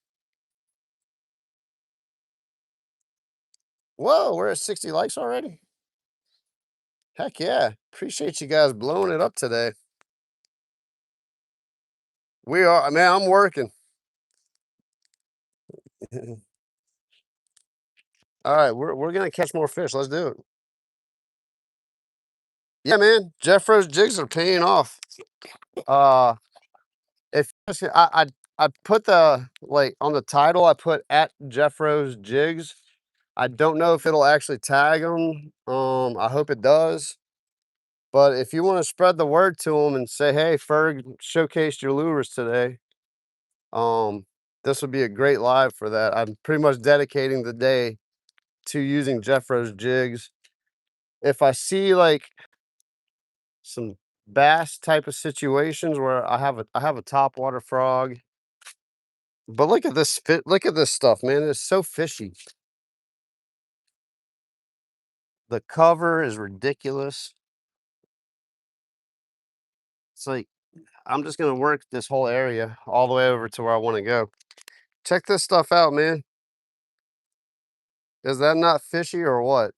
Whoa, we're at 60 likes already. Heck yeah. Appreciate you guys blowing it up today. We are, man, I'm working. All right, we're gonna catch more fish. Let's do it. Yeah, man. Jeffro's jigs are paying off. Uh if I put the like on the title, I put at Jeffro's jigs. I don't know if it'll actually tag them. I hope it does. But if you want to spread the word to them and say, hey, Ferg showcased your lures today, um, this would be a great live for that. I'm pretty much dedicating the day to using Jeffro's jigs. If I see like some bass type of situations where I have a topwater frog, but look at this fit. Look at this stuff, man. It's so fishy. The cover is ridiculous. It's like I'm just gonna work this whole area all the way over to where I want to go. Check this stuff out, man. Is that not fishy or what?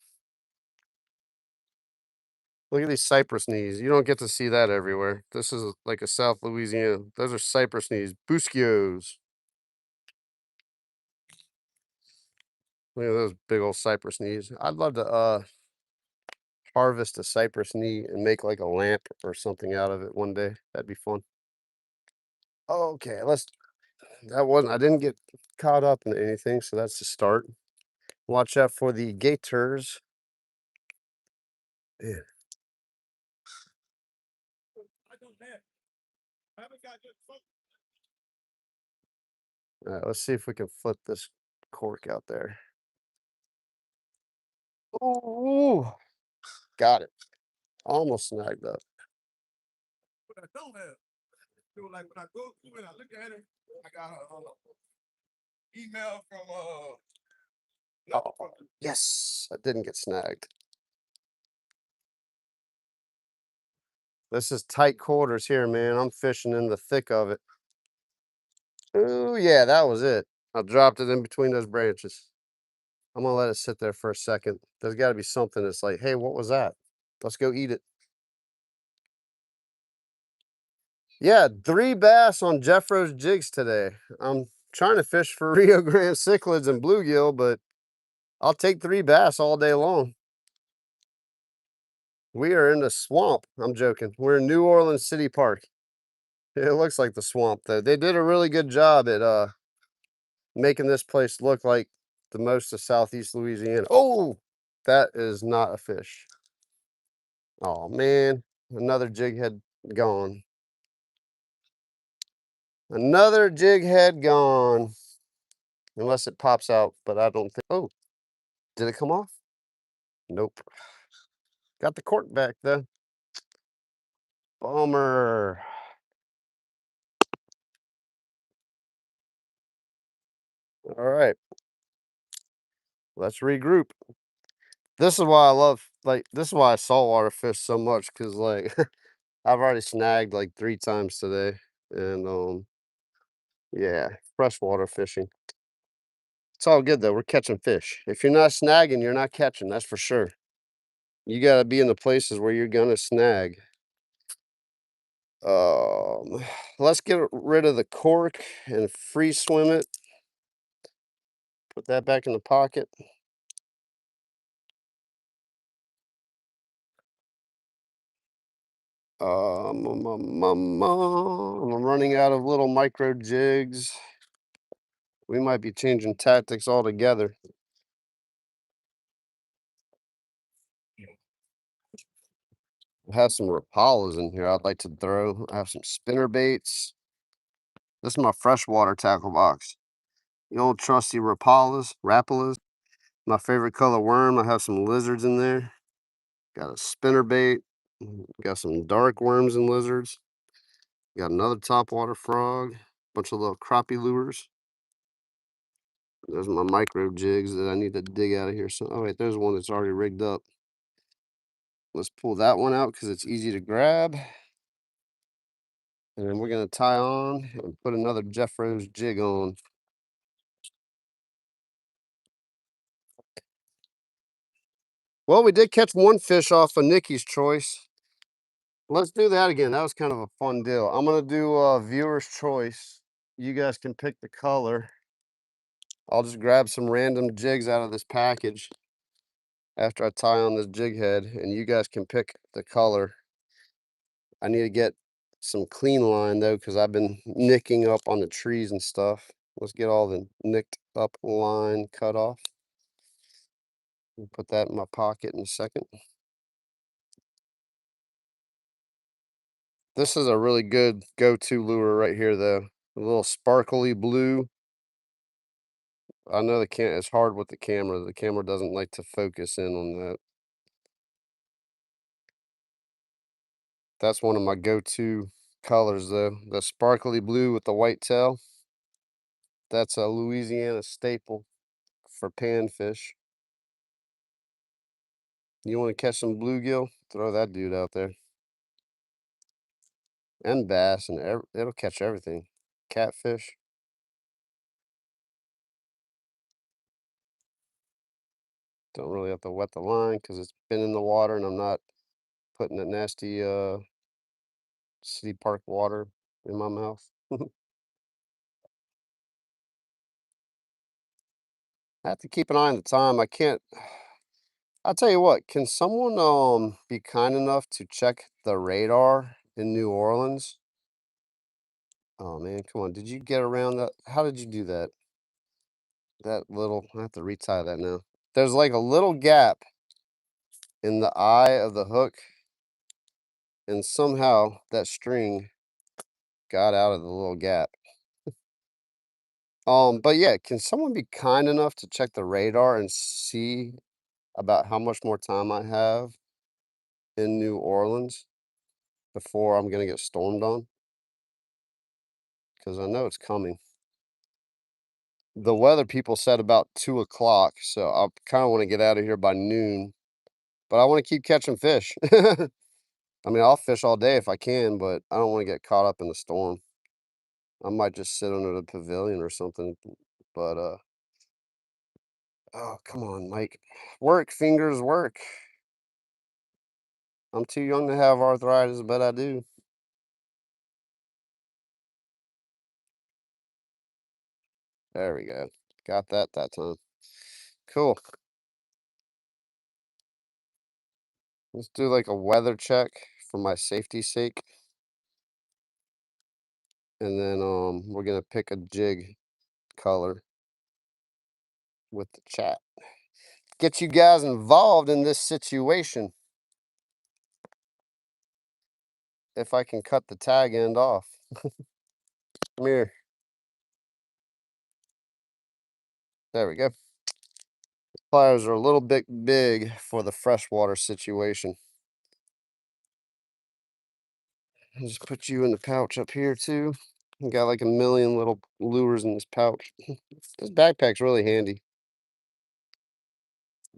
Look at these cypress knees. You don't get to see that everywhere. This is like a South Louisiana. Those are cypress knees. Busquios. Look at those big old cypress knees. I'd love to harvest a cypress knee and make like a lamp or something out of it one day. That'd be fun. Okay, I didn't get caught up in anything, so that's the start. Watch out for the gators. Yeah. All right, let's see if we can flip this cork out there. Ooh. Got it. Almost snagged up. What I don't have. So like when I go through and I look at it, I got a email from Oh, yes, I didn't get snagged. This is tight quarters here, man. I'm fishing in the thick of it. Ooh, yeah, that was it. I dropped it in between those branches. I'm gonna let it sit there for a second. There's got to be something that's like, hey, what was that? Let's go eat it. Yeah, 3 bass on Jeffro's jigs today. I'm trying to fish for Rio Grande cichlids and bluegill, but I'll take 3 bass all day long. We are in the swamp. I'm joking. We're in New Orleans City Park. It looks like the swamp though. They did a really good job at making this place look like the most of Southeast Louisiana. Oh, that is not a fish. Oh man, another jig head gone. Another jig head gone. Unless it pops out, but I don't think. Oh, did it come off? Nope. Got the cork back though. Bummer. All right, let's regroup. This is why I love, like, this is why I saltwater fish so much, because, like, I've already snagged, like, 3 times today, and, yeah, freshwater fishing. It's all good, though, we're catching fish. If you're not snagging, you're not catching, that's for sure. You gotta be in the places where you're gonna snag. Um, let's get rid of the cork and free swim it. Put that back in the pocket. I'm running out of little micro jigs. We might be changing tactics altogether. I have some Rapalas in here I'd like to throw. I have some spinner baits. This is my freshwater tackle box. The old trusty Rapalas. My favorite color worm. I have some lizards in there. Got a spinner bait. Got some dark worms and lizards. Got another topwater frog. Bunch of little crappie lures. There's my micro jigs that I need to dig out of here. So, oh wait, there's one that's already rigged up. Let's pull that one out because it's easy to grab. And then we're gonna tie on and put another Jeffro's jig on. Well, we did catch one fish off of Nikki's choice. Let's do that again. That was kind of a fun deal. I'm gonna do viewer's choice. You guys can pick the color. I'll just grab some random jigs out of this package after I tie on this jig head, and you guys can pick the color. I need to get some clean line though, because I've been nicking up on the trees and stuff. Let's get all the nicked up line cut off. I'll put that in my pocket in a second. This is a really good go-to lure right here though. A little sparkly blue. I know it's hard with the camera. The camera doesn't like to focus in on that. That's one of my go-to colors though. The sparkly blue with the white tail. That's a Louisiana staple for panfish. You want to catch some bluegill? Throw that dude out there. And bass, and it'll catch everything. Catfish. Don't really have to wet the line because it's been in the water and I'm not putting that nasty city park water in my mouth. I have to keep an eye on the time. I can't. I'll tell you what, can someone be kind enough to check the radar in New Orleans? Oh man, come on. Did you get around that? How did you do that? That little, I have to retie that now. There's like a little gap in the eye of the hook, and somehow that string got out of the little gap. But yeah, can someone be kind enough to check the radar and see about how much more time I have? in New Orleans before I'm gonna get stormed on, because I know it's coming. The weather people said about 2 o'clock, so I kinda wanna get out of here by noon, but I wanna keep catching fish. I mean, I'll fish all day if I can, but I don't wanna get caught up in the storm. I might just sit under the pavilion or something, but, oh, come on, Mike. Work, fingers, work. I'm too young to have arthritis, but I do. There we go. Got that time. Cool. Let's do like a weather check for my safety's sake. And then we're gonna pick a jig color with the chat. Get you guys involved in this situation. If I can cut the tag end off. Come here. There we go. Pliers are a little bit big for the freshwater situation. I'll just put you in the pouch up here too. Got like a million little lures in this pouch. This backpack's really handy.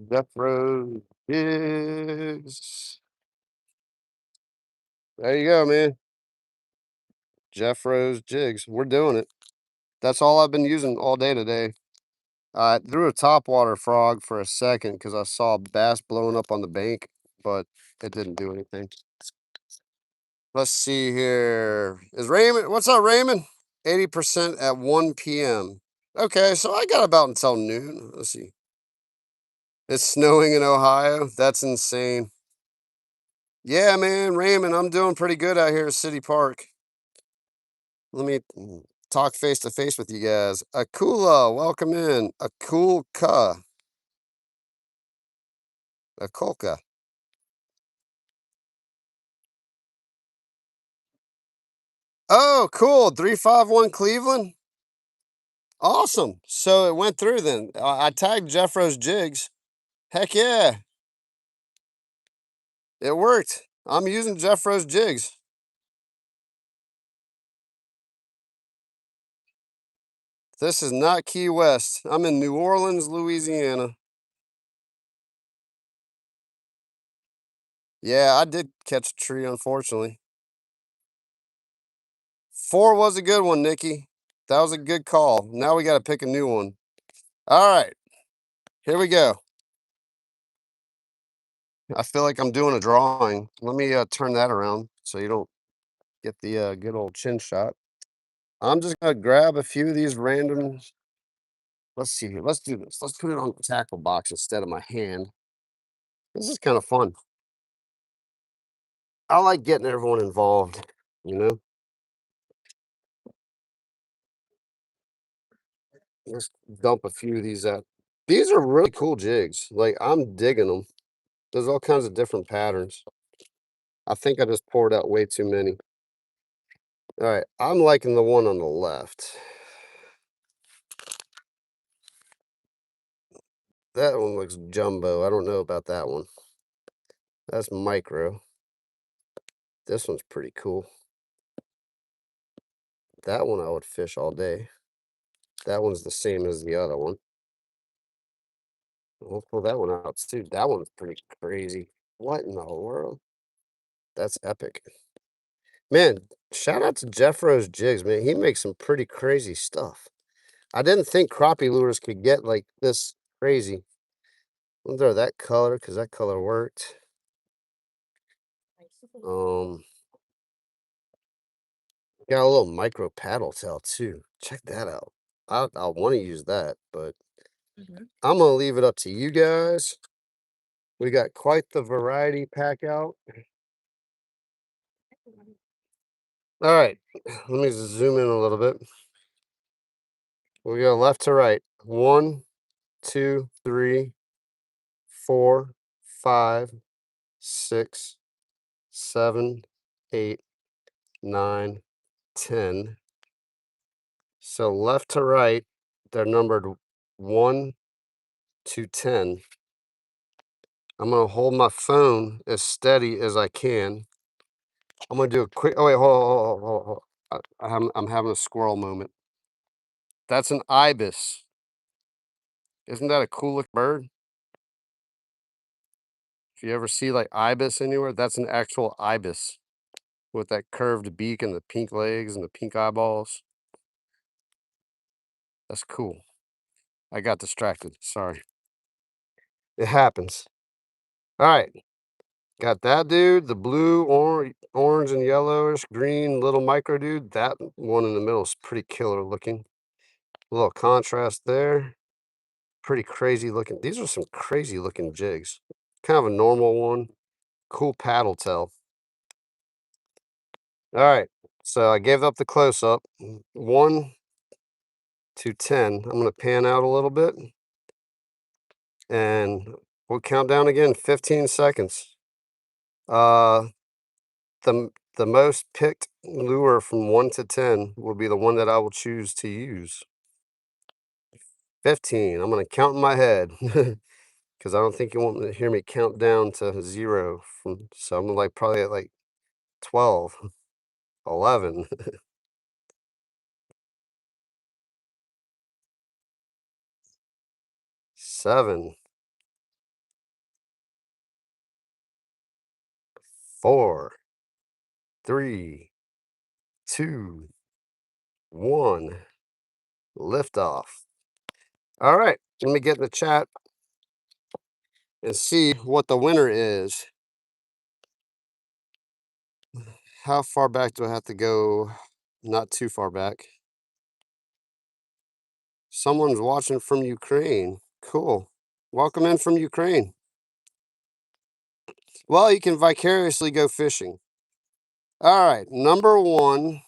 Jeffro is. There you go, man. Jeffro's jigs. We're doing it. That's all I've been using all day today. I threw a topwater frog for a second because I saw a bass blowing up on the bank, but it didn't do anything. Let's see here. Is Raymond? What's up, Raymond? 80% at 1 p.m. Okay, so I got about until noon. Let's see. It's snowing in Ohio. That's insane. Yeah, man, Raymond, I'm doing pretty good out here at City Park. Let me talk face to face with you guys. Akula, welcome in. Akulka. Akulka. Oh, cool. 351 Cleveland. Awesome. So it went through then. I tagged Jeffro's jigs. Heck yeah. It worked. I'm using Jeffro's jigs. This is not Key West. I'm in New Orleans, Louisiana. Yeah, I did catch a tree, unfortunately. 4 was a good one, Nikki. That was a good call. Now we got to pick a new one. All right, here we go. I feel like I'm doing a drawing. Let me turn that around so you don't get the good old chin shot. I'm just gonna grab a few of these random. Let's see here. Let's do this. Let's put it on the tackle box instead of my hand. This is kind of fun. I like getting everyone involved, you know? Let's dump a few of these out. These are really cool jigs. Like, I'm digging them. There's all kinds of different patterns. I think I just poured out way too many. All right, I'm liking the one on the left. That one looks jumbo. I don't know about that one. That's micro. This one's pretty cool. That one I would fish all day. That one's the same as the other one. We'll pull that one out too. That one's pretty crazy. What in the world? That's epic. Man, shout out to Jeffro's Jigs, man. He makes some pretty crazy stuff. I didn't think crappie lures could get like this crazy. We'll throw that color because that color worked. Um, got a little micro paddle tail too. Check that out. I want to use that, but I'm gonna leave it up to you guys. We got quite the variety pack out. All right, let me zoom in a little bit. We go left to right. 1, 2, 3, 4, 5, 6, 7, 8, 9, 10. So left to right, they're numbered 1 to 10. I'm gonna hold my phone as steady as I can. I'm gonna do a quick. Oh wait, hold. I'm having a squirrel moment. That's an ibis. Isn't that a cool looking bird? If you ever see like ibis anywhere, that's an actual ibis with that curved beak and the pink legs and the pink eyeballs. That's cool. I got distracted. Sorry. It happens. All right. Got that dude, the blue, orange, and yellowish green little micro dude. That one in the middle is pretty killer looking. A little contrast there. Pretty crazy looking. These are some crazy looking jigs. Kind of a normal one. Cool paddle tail. All right. So I gave up the close up. 1 to 10. I'm going to pan out a little bit and we'll count down again 15 seconds. Uh, the most picked lure from 1 to 10 will be the one that I will choose to use. 15. I'm gonna count in my head because I don't think you want to hear me count down to 0 from, so I'm like probably at like 12, 11, 7, 4, 3, 2, 1. Lift off. All right, let me get in the chat and see what the winner is. How far back do I have to go? Not too far back. Someone's watching from Ukraine. Cool. Welcome in from Ukraine. Well, you can vicariously go fishing. All right, number 1,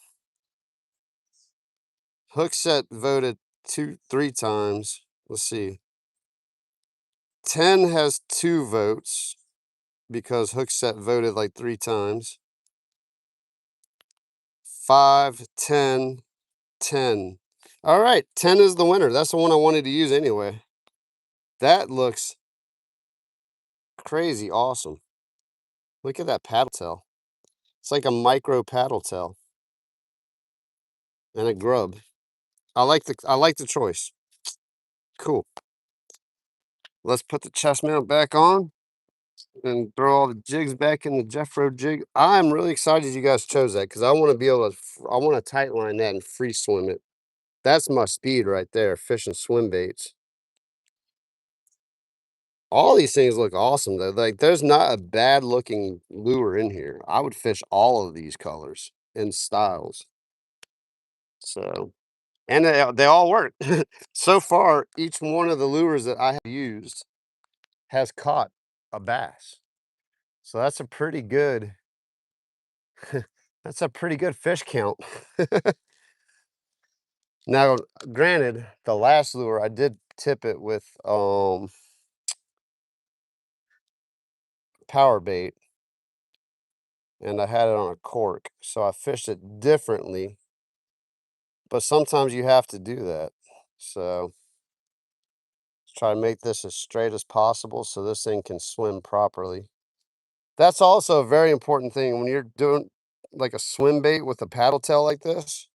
hook set voted 3 times. Let's see. 10 has 2 votes because hook set voted like 3 times. 5, 10, 10. All right, 10 is the winner. That's the one I wanted to use anyway. That looks crazy awesome. Look at that paddle tail. It's like a micro paddle tail and a grub. I like the choice. Cool. Let's put the chest mount back on and throw all the jigs back in the Jeffro jig. I'm really excited you guys chose that because I want to be able to. I want to tight line that and free swim it. That's my speed right there, fishing swim baits. All these things look awesome though. Like there's not a bad looking lure in here. I would fish all of these colors and styles. So, and they all work. So far, each one of the lures that I have used has caught a bass. So that's a pretty good that's a pretty good fish count. Now, granted, the last lure I did tip it with power bait and I had it on a cork. So I fished it differently, but sometimes you have to do that. So let's try to make this as straight as possible so this thing can swim properly. That's also a very important thing when you're doing like a swim bait with a paddle tail like this.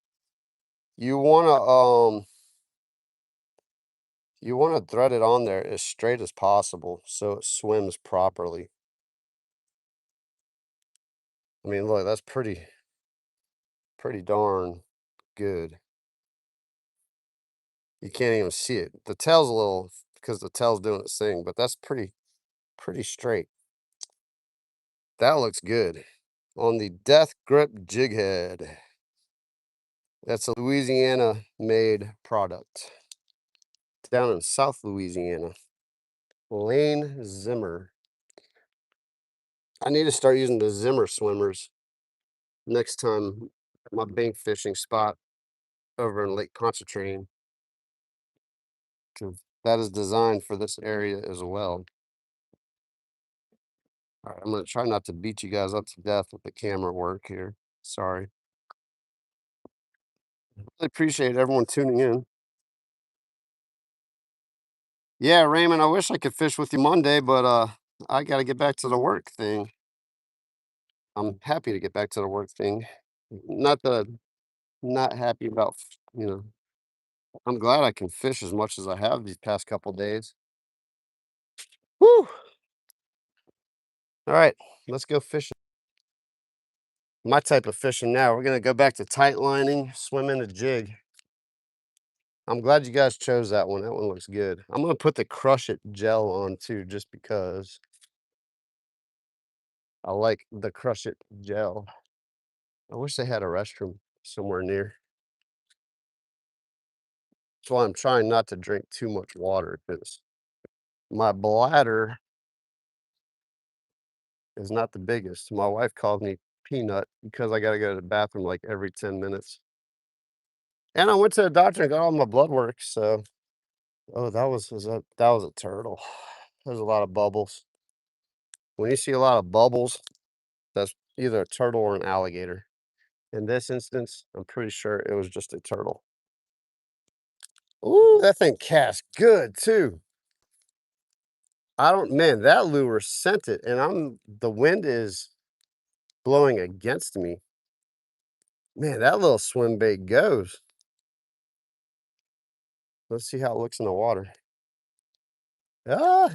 You wanna thread it on there as straight as possible so it swims properly. I mean, look, that's pretty darn good. You can't even see it. The tail's a little because the tail's doing its thing, but that's pretty straight. That looks good. On the Death Grip Jig Head. That's a Louisiana made product. Down in South Louisiana. Lane Zimmer. I need to start using the Zimmer swimmers next time at my bank fishing spot over in Lake Pontchartrain. 'Cause that is designed for this area as well. All right, I'm gonna try not to beat you guys up to death with the camera work here. Sorry. Really appreciate everyone tuning in. Yeah, Raymond, I wish I could fish with you Monday, but I gotta get back to the work thing. I'm happy to get back to the work thing. Not that I'm not happy about, I'm glad I can fish as much as I have these past couple days. Woo! All right, let's go fishing. My type of fishing now. We're gonna go back to tight lining, swim in a jig. I'm glad you guys chose that one. That one looks good. I'm gonna put the Crush It gel on too, just because I like the Crush It gel. I wish they had a restroom somewhere near. That's why I'm trying not to drink too much water because my bladder is not the biggest. My wife called me peanut because I gotta go to the bathroom like every 10 minutes. And I went to the doctor and got all my blood work. So, oh, that was a turtle. There's a lot of bubbles. When you see a lot of bubbles, that's either a turtle or an alligator. In this instance, I'm pretty sure it was just a turtle. Ooh, that thing casts good too. I don't, man, that lure sent it, and the wind is blowing against me. Man, that little swim bait goes. Let's see how it looks in the water. Ah,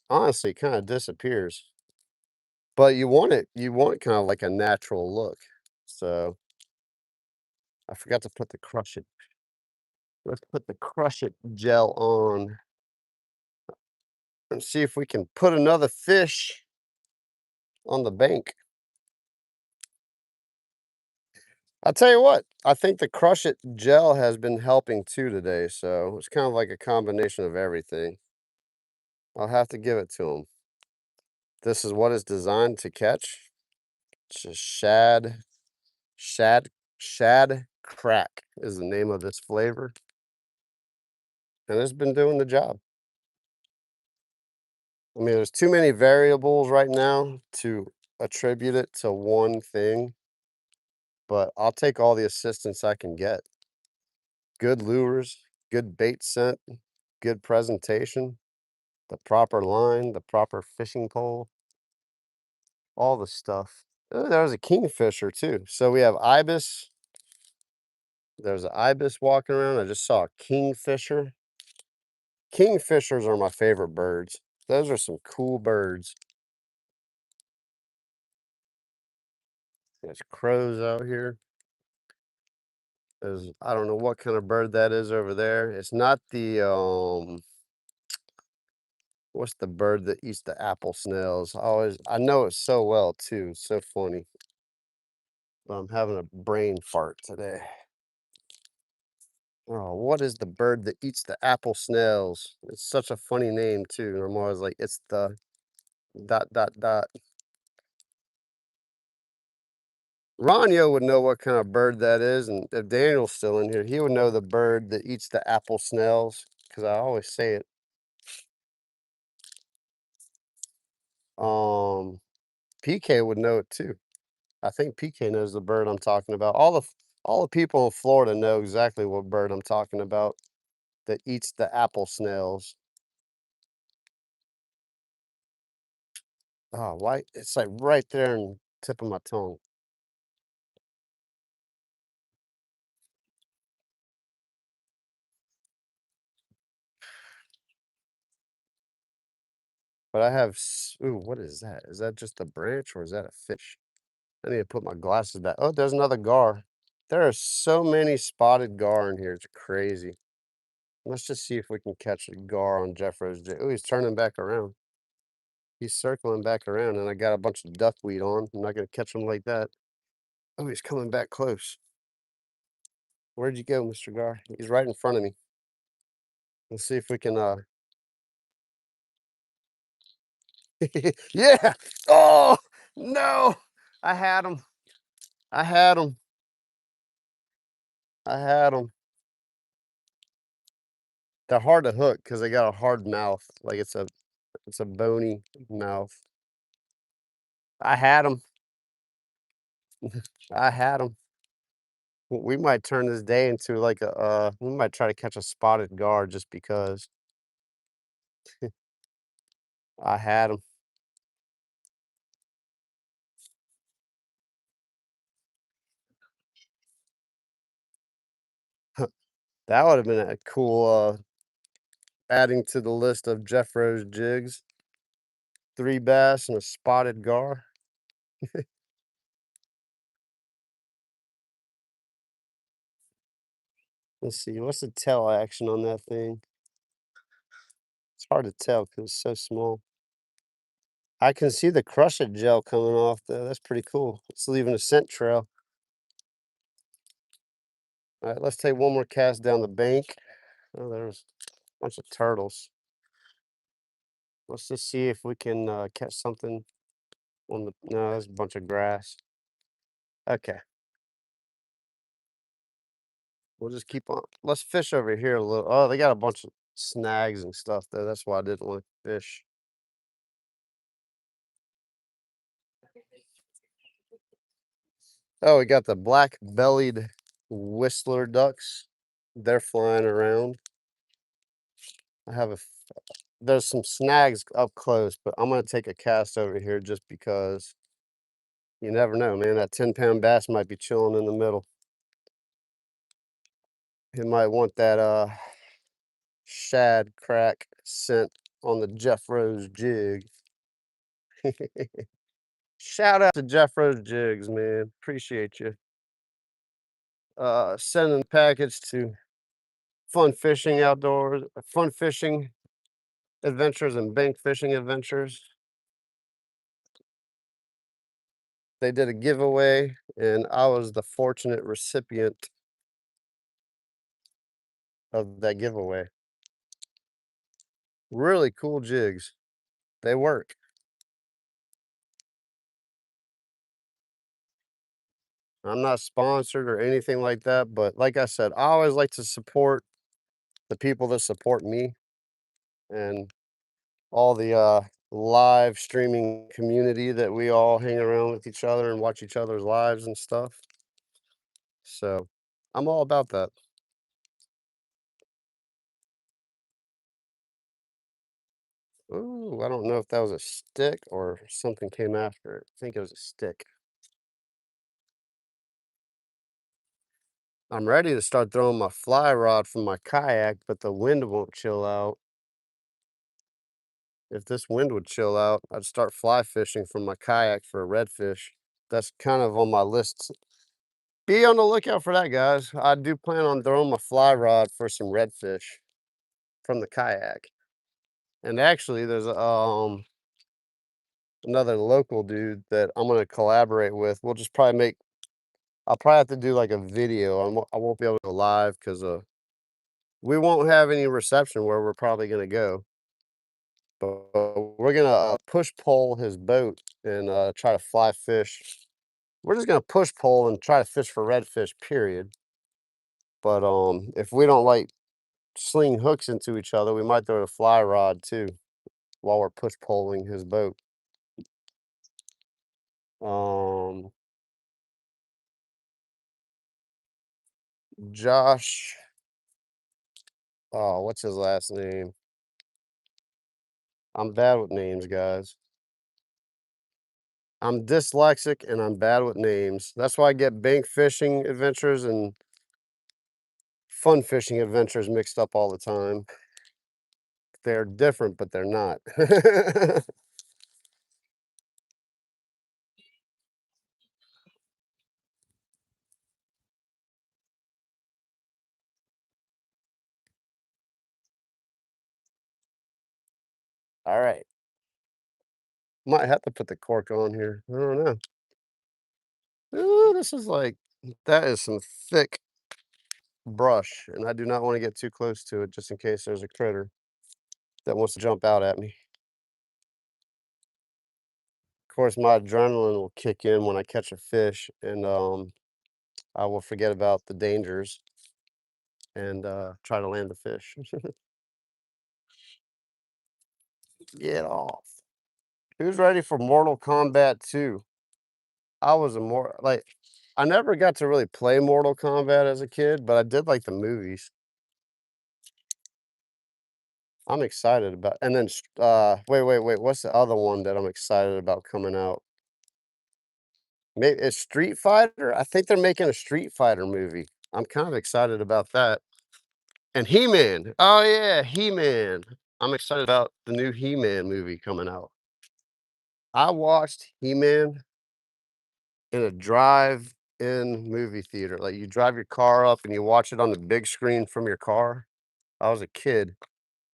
honestly, kind of disappears. But you want kind of like a natural look. So I forgot to put the Crush It. Let's put the Crush It gel on and see if we can put another fish on the bank. I'll tell you what, I think the Crush It gel has been helping too today. So it's kind of like a combination of everything. I'll have to give it to him. This is what it's designed to catch. It's a shad, shad crack is the name of this flavor. And it's been doing the job. I mean, there's too many variables right now to attribute it to one thing, but I'll take all the assistance I can get. Good lures, good bait scent, good presentation, the proper line, the proper fishing pole, all the stuff. Oh, there was a kingfisher too. So we have ibis. There's an ibis walking around. I just saw a kingfisher. Kingfishers are my favorite birds. Those are some cool birds. There's crows out here. There's, I don't know what kind of bird that is over there. It's not the what's the bird that eats the apple snails? I know it so well too. It's so funny. But I'm having a brain fart today. Oh, what is the bird that eats the apple snails? It's such a funny name too. I'm always like, it's the dot dot dot. Ronyo would know what kind of bird that is, and if Daniel's still in here, he would know the bird that eats the apple snails, because I always say it. Um, PK would know it too. I think PK knows the bird I'm talking about. All the people in Florida know exactly what bird I'm talking about that eats the apple snails. Oh, why? It's like right there in tip of my tongue. But I have, ooh, what is that? Is that just a branch or is that a fish? I need to put my glasses back. Oh, there's another gar. There are so many spotted gar in here. It's crazy. Let's just see if we can catch a gar on Jeffro's. Oh, he's turning back around. He's circling back around, and I got a bunch of duckweed on. I'm not gonna catch him like that. Oh, he's coming back close. Where'd you go, Mr. Gar? He's right in front of me. Let's see if we can yeah. Oh no. I had him. I had him. I had him. They're hard to hook because they got a hard mouth. Like it's a bony mouth. I had him. I had him. We might turn this day into like a we might try to catch a spotted gar just because I had him. That would have been a cool, adding to the list of Jeffro's jigs. 3 bass and a spotted gar. Let's see, what's the tail action on that thing? It's hard to tell because it's so small. I can see the crush it gel coming off though, that's pretty cool. It's leaving a scent trail. Alright, let's take one more cast down the bank. Oh, there's a bunch of turtles. Let's just see if we can, catch something on the no, there's a bunch of grass. Okay, we'll just keep on let's fish over here a little oh, they got a bunch of snags and stuff there, that's why I didn't wanna fish. Oh, we got the black-bellied whistler ducks. They're flying around. I have a f there's some snags up close, but I'm gonna take a cast over here just because you never know, man, that 10-pound bass might be chilling in the middle. He might want that, shad crack scent on the Jeff Rose jig. Shout out to Jeff Rose Jigs, man. Appreciate you. Sending the package to Fun Fishing Outdoors, Fun Fishing Adventures and Bank Fishing Adventures. They did a giveaway, and I was the fortunate recipient of that giveaway. Really cool jigs. They work. I'm not sponsored or anything like that, but like I said, I always like to support the people that support me and all the live streaming community that we all hang around with each other and watch each other's lives and stuff. So I'm all about that. Ooh, I don't know if that was a stick or something came after it. I think it was a stick. I'm ready to start throwing my fly rod from my kayak, but the wind won't chill out. If this wind would chill out, I'd start fly fishing from my kayak for a redfish. That's kind of on my list. Be on the lookout for that, guys. I do plan on throwing my fly rod for some redfish from the kayak. And actually, there's another local dude that I'm gonna collaborate with. We'll just probably make. I'll probably have to do like a video. I won't be able to go live because we won't have any reception where we're probably gonna go. But we're gonna push pole his boat and try to fly fish. We're just gonna push pole and try to fish for redfish. Period. But if we don't like sling hooks into each other, we might throw a fly rod too while we're push poling his boat. Um, Josh, oh, what's his last name? I'm bad with names, guys. I'm dyslexic and I'm bad with names. That's why I get bank fishing adventures and fun fishing adventures mixed up all the time. They're different, but they're not. All right. Might have to put the cork on here. I don't know. Ooh, this is like that is some thick brush, and I do not want to get too close to it just in case there's a critter that wants to jump out at me. Of course, my adrenaline will kick in when I catch a fish, and I will forget about the dangers and try to land the fish. Get off. Who's ready for Mortal Kombat 2? I was a more like I never got to really play Mortal Kombat as a kid, but I did like the movies. I'm excited about and then wait, what's the other one that I'm excited about coming out? Maybe it's Street Fighter? I think they're making a Street Fighter movie. I'm kind of excited about that. And He-Man. Oh, yeah, He-Man. I'm excited about the new He-Man movie coming out. I watched He-Man in a drive-in movie theater. Like, you drive your car up and you watch it on the big screen from your car. I was a kid,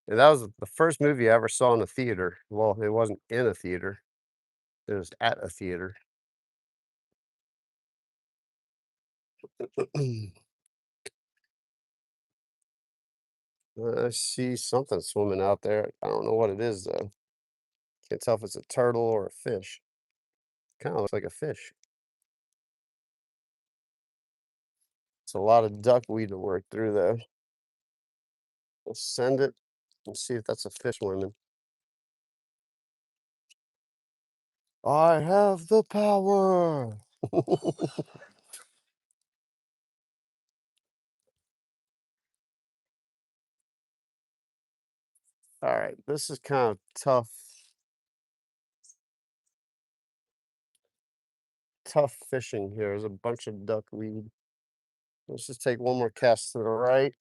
and that was the first movie I ever saw in a theater. Well, it wasn't in a theater, it was at a theater. I see something swimming out there. I don't know what it is, though. Can't tell if it's a turtle or a fish. Kinda looks like a fish. It's a lot of duckweed to work through, though. We'll send it and see if that's a fish swimming. I have the power. Alright, this is kind of tough fishing here. There's a bunch of duckweed. Let's just take one more cast to the right,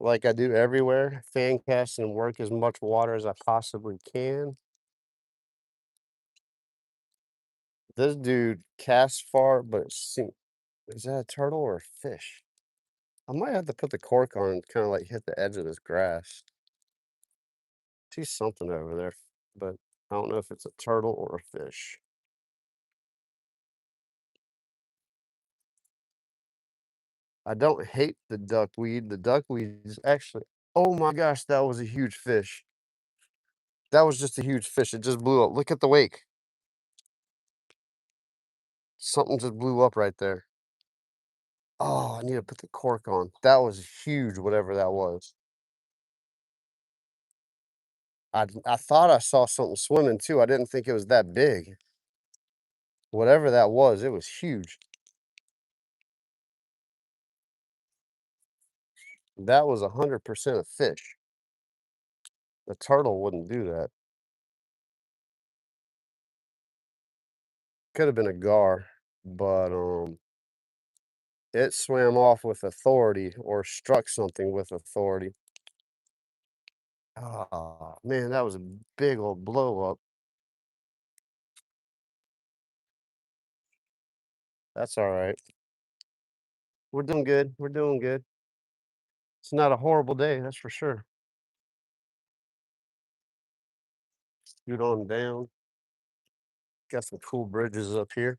like I do everywhere. Fan cast and work as much water as I possibly can. This dude casts far, but is that a turtle or a fish? I might have to put the cork on and kinda, like, hit the edge of this grass. See something over there, but I don't know if it's a turtle or a fish. I don't hate the duckweed. The duckweed is actually, oh my gosh, that was a huge fish. That was just a huge fish. It just blew up. Look at the wake. Something just blew up right there. Oh, I need to put the cork on. That was huge, whatever that was. I thought I saw something swimming too. I didn't think it was that big. Whatever that was, it was huge. That was 100% a fish. A turtle wouldn't do that. Could have been a gar, but it swam off with authority or struck something with authority. Oh man, that was a big old blow up. That's all right. We're doing good. We're doing good. It's not a horrible day, that's for sure. Scoot on down. Got some cool bridges up here.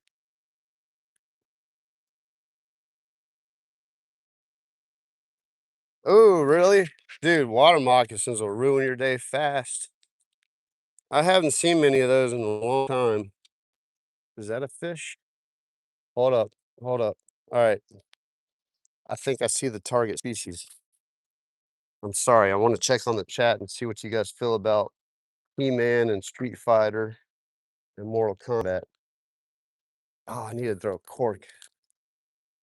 Oh, really? Dude, water moccasins will ruin your day fast. I haven't seen many of those in a long time. Is that a fish? Hold up. Hold up. All right. I think I see the target species. I'm sorry. I want to check on the chat and see what you guys feel about He-Man and Street Fighter and Mortal Kombat. Oh, I need to throw a cork.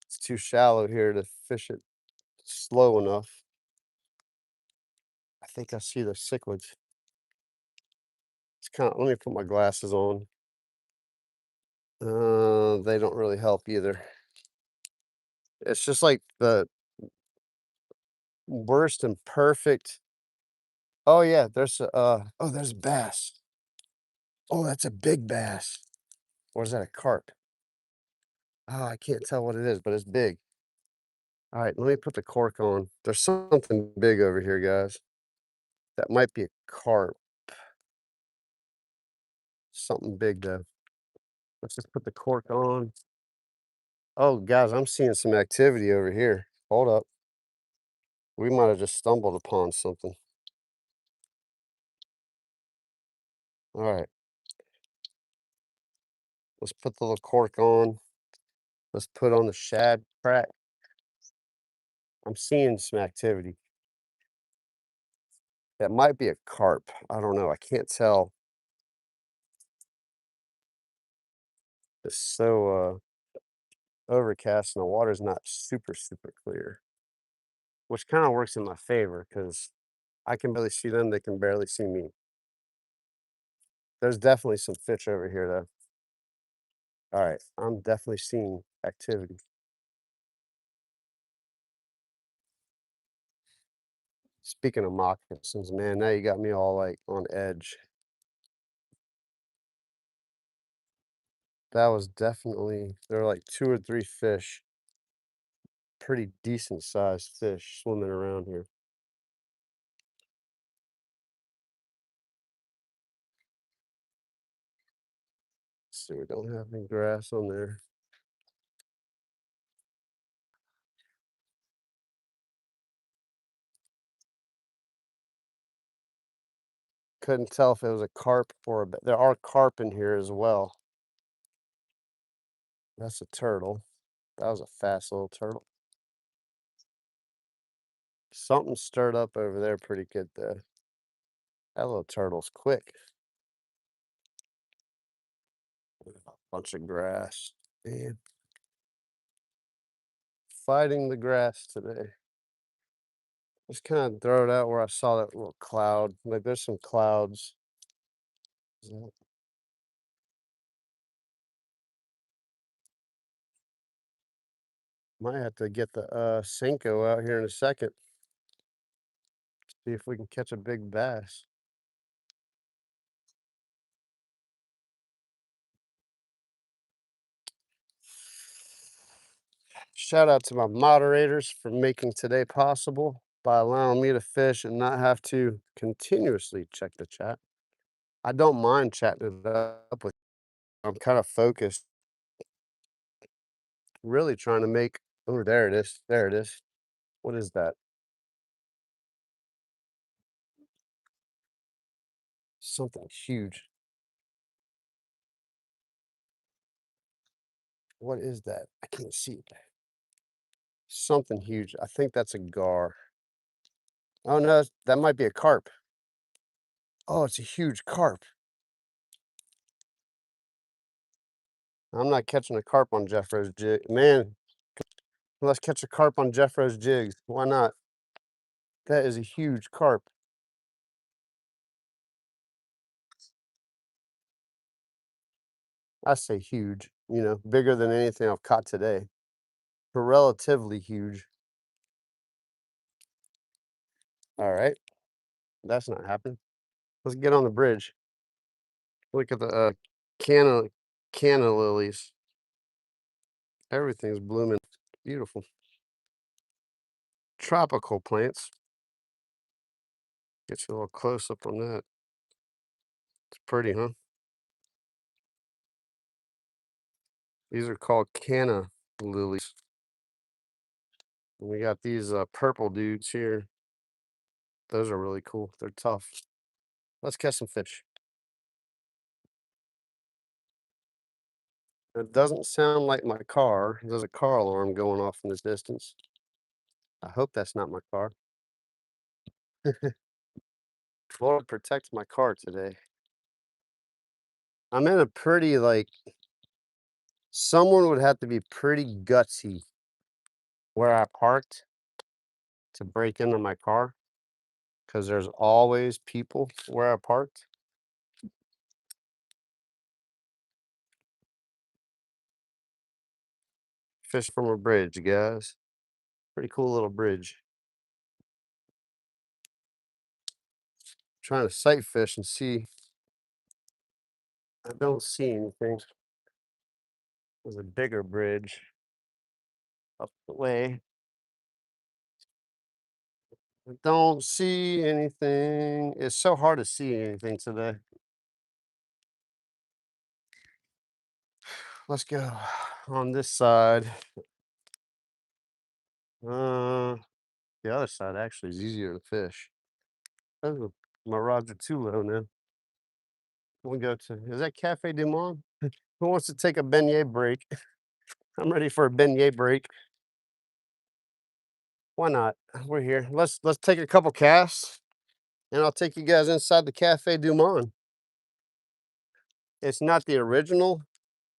It's too shallow here to fish it slow enough. I think I see the cichlids. It's kind of, let me put my glasses on. They don't really help either. It's just like the worst and perfect. Oh yeah, oh, there's bass. Oh, that's a big bass. Or is that a carp? Oh, I can't tell what it is, but it's big. All right, let me put the cork on. There's something big over here, guys. That might be a carp. Something big though. Let's just put the cork on. Oh, guys, I'm seeing some activity over here. Hold up. We might have just stumbled upon something. All right, let's put the little cork on. Let's put on the shad crack. I'm seeing some activity. That might be a carp. I don't know. I can't tell. It's so overcast and the water's not super, super clear, which kind of works in my favor because I can barely see them. They can barely see me. There's definitely some fish over here, though. All right. I'm definitely seeing activity. Speaking of moccasins, man, now you got me all like on edge. That was definitely there were like 2 or 3 fish, pretty decent sized fish swimming around here. See, we don't have any grass on there. Couldn't tell if it was a carp or a there are carp in here as well. That's a turtle. That was a fast little turtle. Something stirred up over there pretty good though. That little turtle's quick. A bunch of grass. Man, fighting the grass today. Just kind of throw it out where I saw that little cloud. Like there's some clouds. So, might have to get the Senko out here in a second. See if we can catch a big bass. Shout out to my moderators for making today possible by allowing me to fish and not have to continuously check the chat. I don't mind chatting it up with. I'm kind of focused, really trying to make. Oh, there it is. There it is. What is that? Something huge. What is that? I can't see it. Something huge. I think that's a gar. Oh no, that might be a carp. Oh, it's a huge carp. I'm not catching a carp on Jeffro's jig. Man, let's catch a carp on Jeffro's jigs. Why not? That is a huge carp. I say huge, bigger than anything I've caught today. But relatively huge. All right. That's not happening. Let's get on the bridge. Look at the canna canna lilies. Everything's blooming. Beautiful. Tropical plants. Get you a little close up on that. It's pretty, huh? These are called canna lilies. And we got these purple dudes here. Those are really cool. They're tough. Let's catch some fish. It doesn't sound like my car. There's a car alarm going off in the distance. I hope that's not my car. Lord protect my car today. I'm in a pretty someone would have to be pretty gutsy where I parked to break into my car because there's always people where I parked. Fish from a bridge, guys. Pretty cool little bridge. Trying to sight fish and see. I don't see anything. There's a bigger bridge up the way. I don't see anything. It's so hard to see anything today. Let's go on this side. Uh, the other side actually is easier to fish. Oh, my rods are too low now. We go to, is that Cafe Du Monde? Who wants to take a beignet break? I'm ready for a beignet break. Why not? We're here. Let's take a couple casts, and I'll take you guys inside the Cafe Du Monde. It's not the original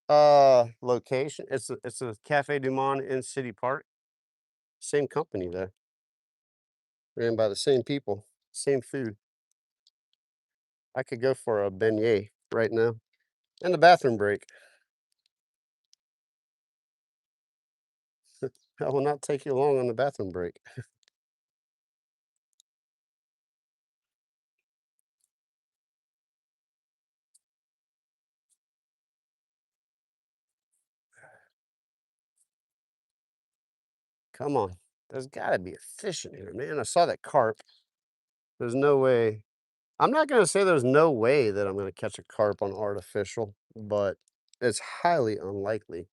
location. It's a Cafe Du Monde in City Park. Same company though. Ran by the same people, same food. I could go for a beignet right now. And a bathroom break. I will not take you long on the bathroom break. Come on. There's gotta be a fish in here, man. I saw that carp. There's no way. I'm not gonna say there's no way that I'm gonna catch a carp on artificial, but it's highly unlikely.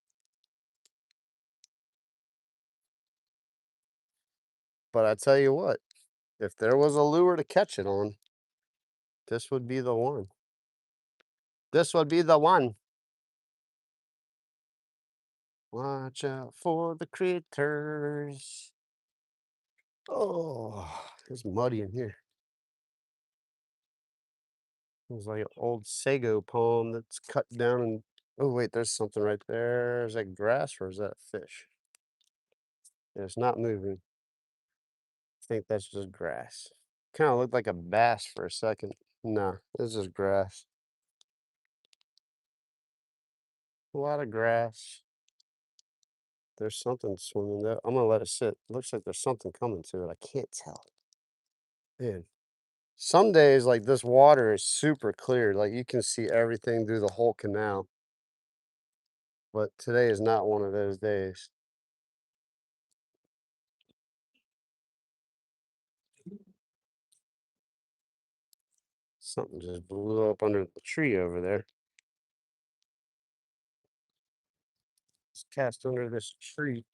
But I tell you what, if there was a lure to catch it on, this would be the one. This would be the one. Watch out for the critters. Oh, it's muddy in here. It's like an old sago palm that's cut down and oh wait, there's something right there. Is that grass or is that fish? Yeah, it's not moving. I think that's just grass. Kind of looked like a bass for a second. Nah, this is grass. A lot of grass. There's something swimming there. I'm gonna let it sit. Looks like there's something coming to it. I can't tell. Man, some days like this water is super clear. Like you can see everything through the whole canal. But today is not one of those days. Something just blew up under the tree over there. It's cast under this tree.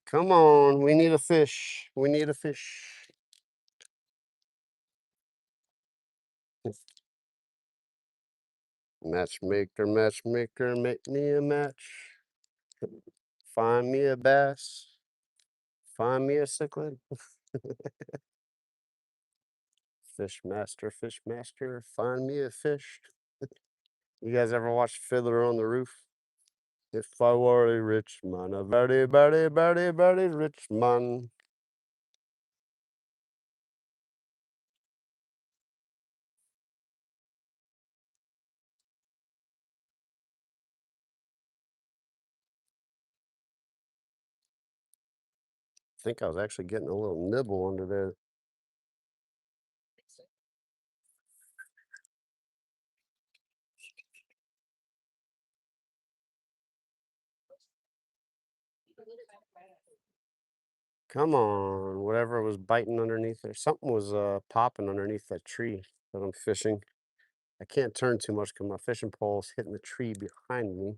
Come on, we need a fish. We need a fish. Matchmaker, matchmaker, make me a match. Find me a bass. Find me a cichlid. Fish master, find me a fish. You guys ever watch Fiddler on the Roof? If I were a rich man, a very, very, very, very rich man. I think I was actually getting a little nibble under there. Come on, whatever was biting underneath there. Something was popping underneath that tree that I'm fishing. I can't turn too much because my fishing pole is hitting the tree behind me.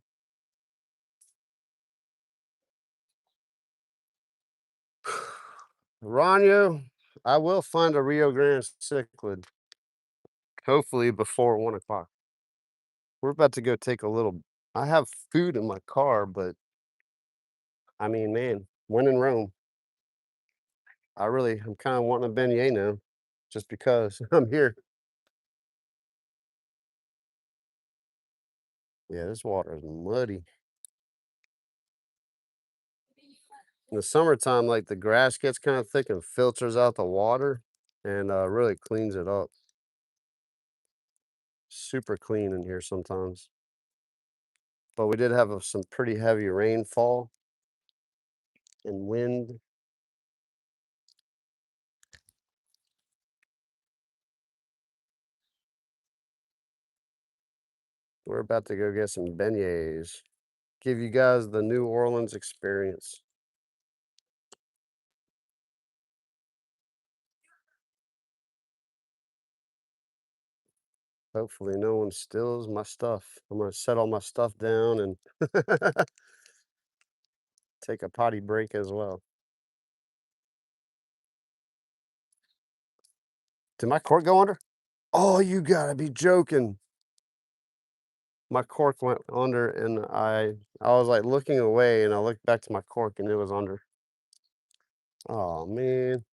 Ranyo, I will find a Rio Grande cichlid, hopefully before 1 o'clock. We're about to go take a little. I have food in my car, but I mean, man, when in Rome, I'm kind of wanting a beignet now, just because I'm here. Yeah, this water is muddy. In the summertime, like the grass gets kind of thick and filters out the water and really cleans it up. Super clean in here sometimes. But we did have some pretty heavy rainfall and wind. We're about to go get some beignets. Give you guys the New Orleans experience. Hopefully no one steals my stuff. I'm gonna set all my stuff down and take a potty break as well. Did my cork go under? Oh, you gotta be joking. My cork went under and I was like looking away and I looked back to my cork and it was under. Oh man.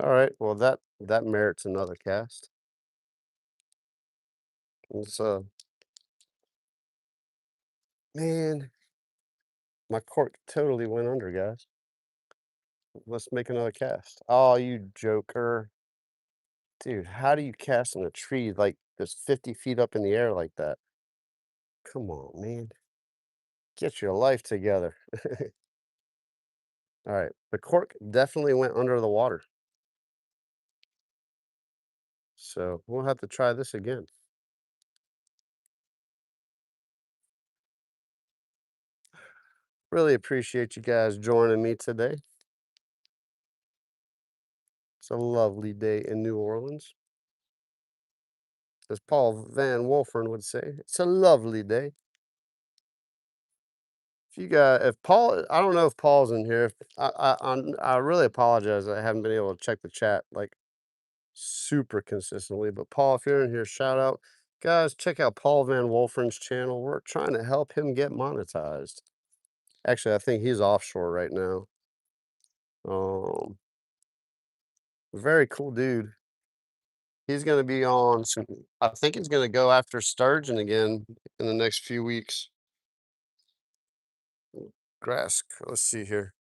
All right. Well that merits another cast. It's man, my cork totally went under, guys. Let's make another cast. Oh, you joker. Dude, how do you cast in a tree like that's 50 feet up in the air like that? Come on, man. Get your life together. All right. The cork definitely went under the water. So we'll have to try this again. Really appreciate you guys joining me today. It's a lovely day in New Orleans. As Paul Van Wolfern would say, it's a lovely day. If Paul, I don't know if Paul's in here. I really apologize. I haven't been able to check the chat like super consistently. But Paul, if you're in here, shout out, guys. Check out Paul Van Wolfern's channel. We're trying to help him get monetized. Actually, I think he's offshore right now. Um, Very cool dude. He's gonna be on some, I think he's gonna go after sturgeon again in the next few weeks. Grass. Let's see here.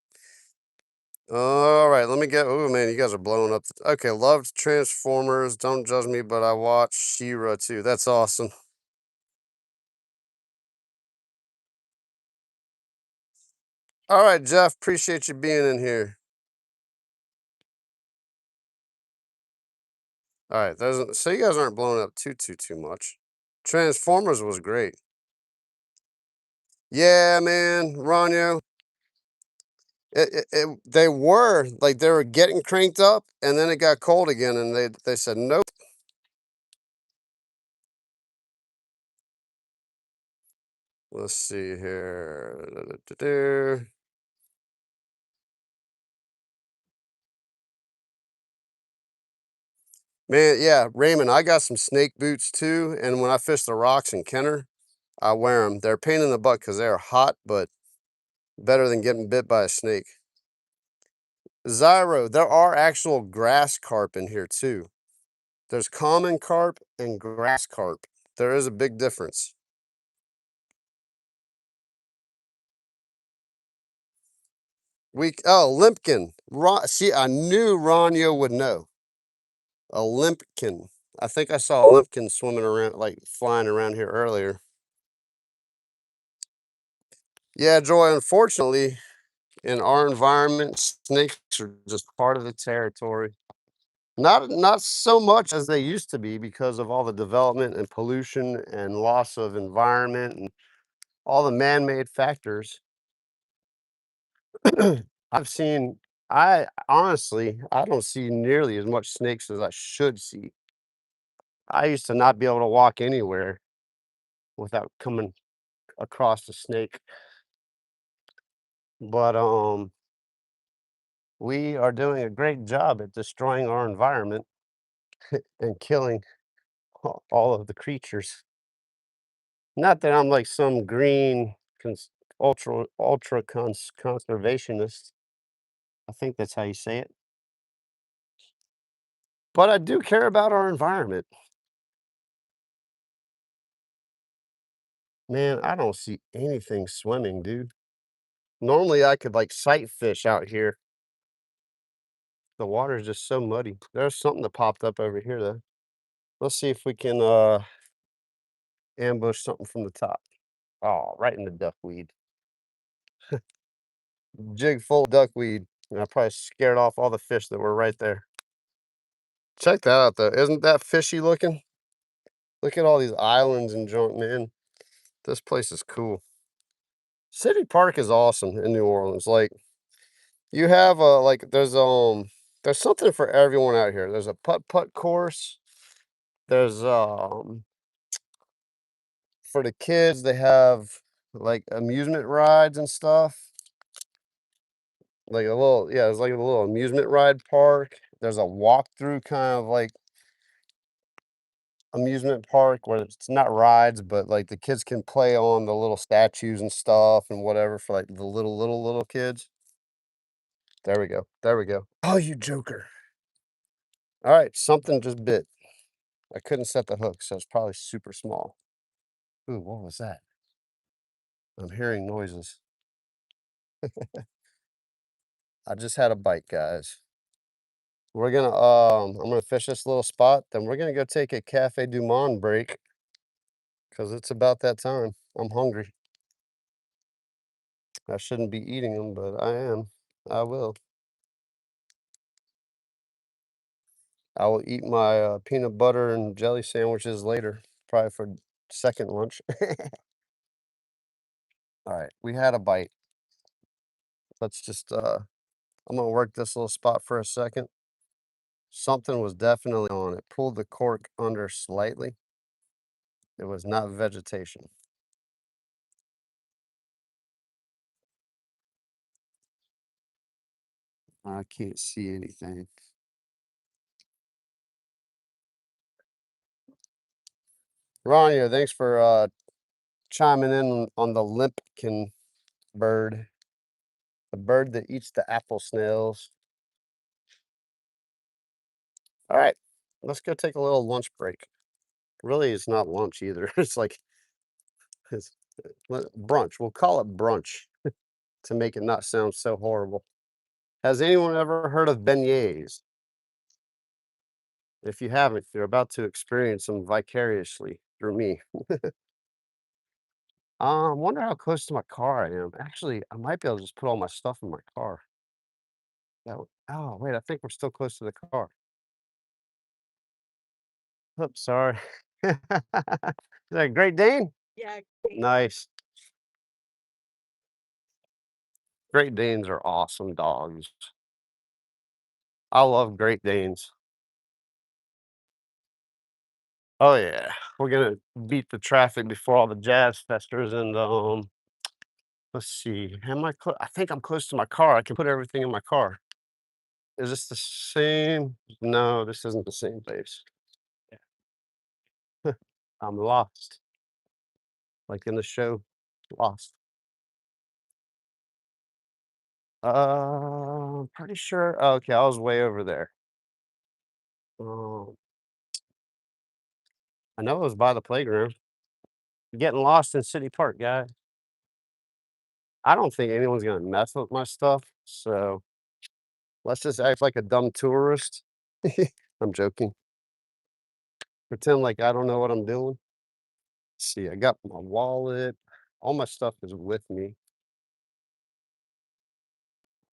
All right, let me get. Oh man, you guys are blowing up. Okay, loved Transformers. Don't judge me, but I watched She-Ra too. That's awesome. All right, Jeff. Appreciate you being in here. All right, so you guys aren't blowing up too much. Transformers was great. Yeah, man, Ronyo. They were like they were getting cranked up, and then it got cold again, and they said nope. Let's see here. Man, yeah, Raymond, I got some snake boots too, and when I fish the rocks in Kenner, I wear them. They're a pain in the butt because they're hot, but better than getting bit by a snake. Zyro, there are actual grass carp in here too. There's common carp and grass carp. There is a big difference. Limpkin. See, I knew Ronyo would know. A limpkin. I think I saw a limpkin swimming around, like flying around here earlier. Yeah, Joy, unfortunately, in our environment, snakes are just part of the territory. Not so much as they used to be because of all the development and pollution and loss of environment and all the man-made factors. I've seen I honestly, I don't see nearly as much snakes as I should see. I used to not be able to walk anywhere without coming across a snake. But we are doing a great job at destroying our environment and killing all of the creatures. Not that I'm like some green conservationist. I think that's how you say it. But I do care about our environment. Man, I don't see anything swimming, dude. Normally I could like sight fish out here. The water is just so muddy. There's something that popped up over here though. Let's see if we can ambush something from the top. Oh, right in the duckweed. Jig full of duckweed. And I probably scared off all the fish that were right there. Check that out though. Isn't that fishy looking? Look at all these islands and junk, man. This place is cool. City Park is awesome in New Orleans. Like you have there's something for everyone out here. There's a putt course. There's for the kids they have like amusement rides and stuff. Like a little, yeah, it's like a little amusement ride park. There's a walkthrough kind of like amusement park where it's not rides, but like the kids can play on the little statues and stuff and whatever for like the little kids. There we go. There we go. Oh, you joker. All right, something just bit. I couldn't set the hook, so it's probably super small. Ooh, what was that? I'm hearing noises. I just had a bite, guys. I'm gonna fish this little spot, then we're gonna go take a Cafe Du Monde break because it's about that time. I'm hungry. I shouldn't be eating them, but I am. I will. I will eat my peanut butter and jelly sandwiches later, probably for second lunch. All right, we had a bite. Let's just I'm gonna work this little spot for a second. Something was definitely on it. Pulled the cork under slightly. It was not vegetation. I can't see anything. Rania, thanks for chiming in on the limpkin bird, the bird that eats the apple snails. All right, let's go take a little lunch break. Really, it's not lunch either. It's like it's brunch. We'll call it brunch to make it not sound so horrible. Has anyone ever heard of beignets? If you haven't, you're about to experience them vicariously through me. I wonder how close to my car I am. Actually, I might be able to just put all my stuff in my car. Oh, wait, I think we're still close to the car. Oops, sorry. Is that a Great Dane? Nice. Great Danes are awesome dogs. I love Great Danes. Oh yeah, we're gonna beat the traffic before all the jazz festers and let's see. I think I'm close to my car. I can put everything in my car. Is this the same? No, this isn't the same place. I'm lost, like in the show Lost. I'm pretty sure. Okay, I was way over there. Um, I know it was by the playground. Getting lost in City Park, guys. I don't think anyone's gonna mess with my stuff, so let's just act like a dumb tourist. I'm joking. Pretend like I don't know what I'm doing. See, I got my wallet. All my stuff is with me.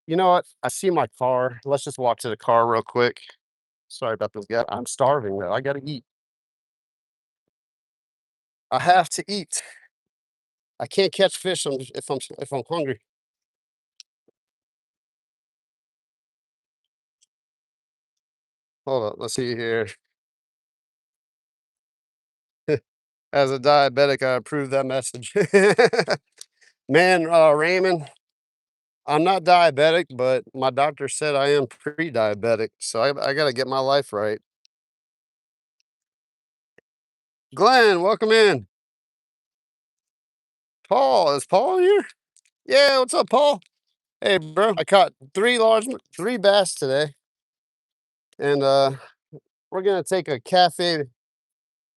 You know what? I see my car. Let's just walk to the car real quick. Sorry about this guy. I'm starving though. I gotta eat. I have to eat. I can't catch fish if I'm hungry. Hold on. Let's see here. As a diabetic, I approve that message. Man, Raymond, I'm not diabetic, but my doctor said I am pre-diabetic, so I gotta get my life right. Glenn, welcome in. Paul, is Paul here? Yeah, what's up, Paul? Hey, bro, I caught 3 bass today, and we're gonna take a cafe.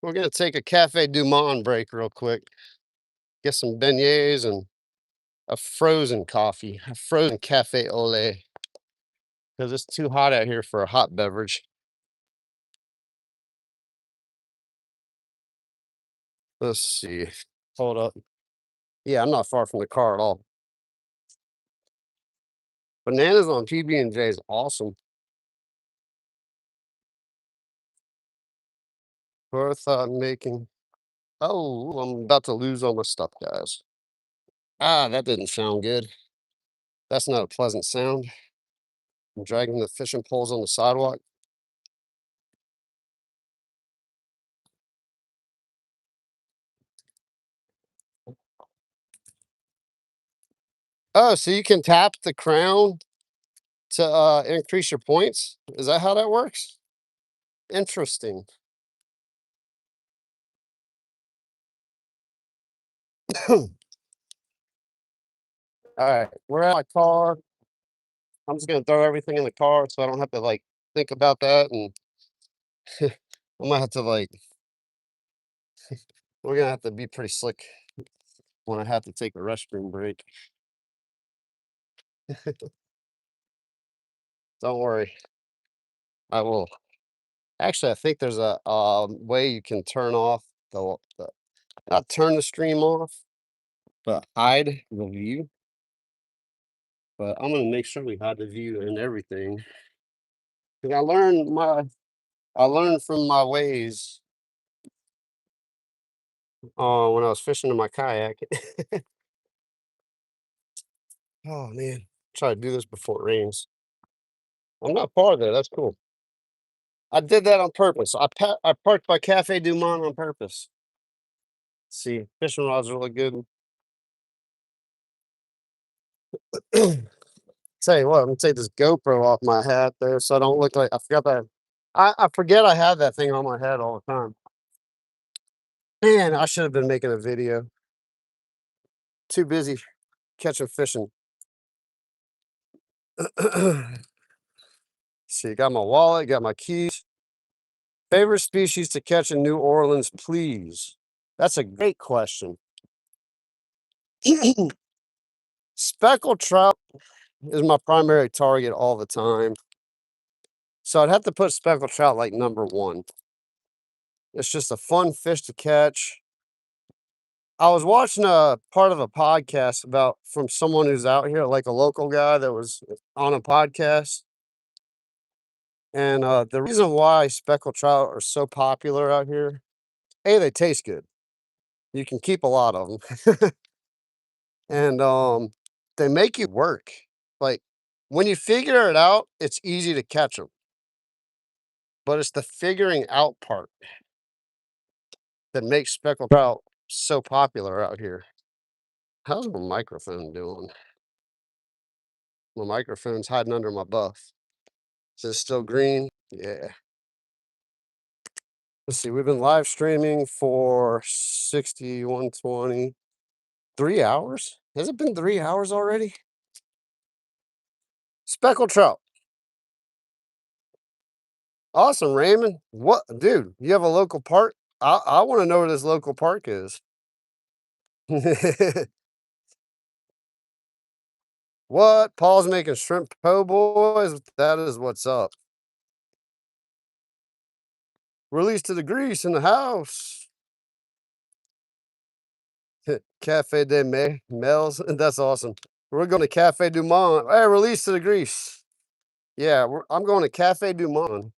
We're gonna take a Cafe Du Monde break real quick. Get some beignets and a frozen coffee, a frozen cafe au lait, because it's too hot out here for a hot beverage. Let's see. Hold up. Yeah, I'm not far from the car at all. Bananas on PB&J is awesome. Worth making. Oh, I'm about to lose all my stuff, guys. Ah, that didn't sound good. That's not a pleasant sound. I'm dragging the fishing poles on the sidewalk. Oh, so you can tap the crown to increase your points? Is that how that works? Interesting. All right, we're at my car. I'm just gonna throw everything in the car so I don't have to like think about that, and I might have to like we're gonna have to be pretty slick when I have to take a restroom break. Don't worry, I will. Actually, I think there's a way you can turn off the not turn the stream off, but hide the view. But I'm gonna make sure we hide the view and everything. 'Cause I learned from my ways when I was fishing in my kayak. Oh man. Try to do this before it rains. I'm not part of that. That's cool. I did that on purpose. I parked by Cafe Du Monde on purpose. See, fishing rods are really good. Tell you what, I'm gonna take this GoPro off my hat there so I don't look like I forgot that. I forget I have that thing on my head all the time. Man, I should have been making a video. Too busy catching fishing. See, got my wallet, got my keys. Favorite species to catch in New Orleans, please? That's a great question. Speckled trout is my primary target all the time. So I'd have to put speckled trout like number one. It's just a fun fish to catch. I was watching a part of a podcast about from someone who's out here, like a local guy that was on a podcast. And the reason why speckled trout are so popular out here, A, they taste good. You can keep a lot of them. And they make you work. Like when you figure it out, it's easy to catch them. But it's the figuring out part that makes speckled trout so popular out here. How's my microphone doing? My microphone's hiding under my buff. Is it still green? Yeah. Let's see. We've been live streaming for 6120. 3 hours? Has it been 3 hours already? Speckled trout. Awesome, Raymond. What, dude? You have a local park? I want to know where this local park is. What? Paul's making shrimp po' boys? That is what's up. Release to the grease in the house. Cafe de Mels. That's awesome. We're going to Cafe Du Monde. Hey, release to the grease. Yeah, I'm going to Cafe Du Monde.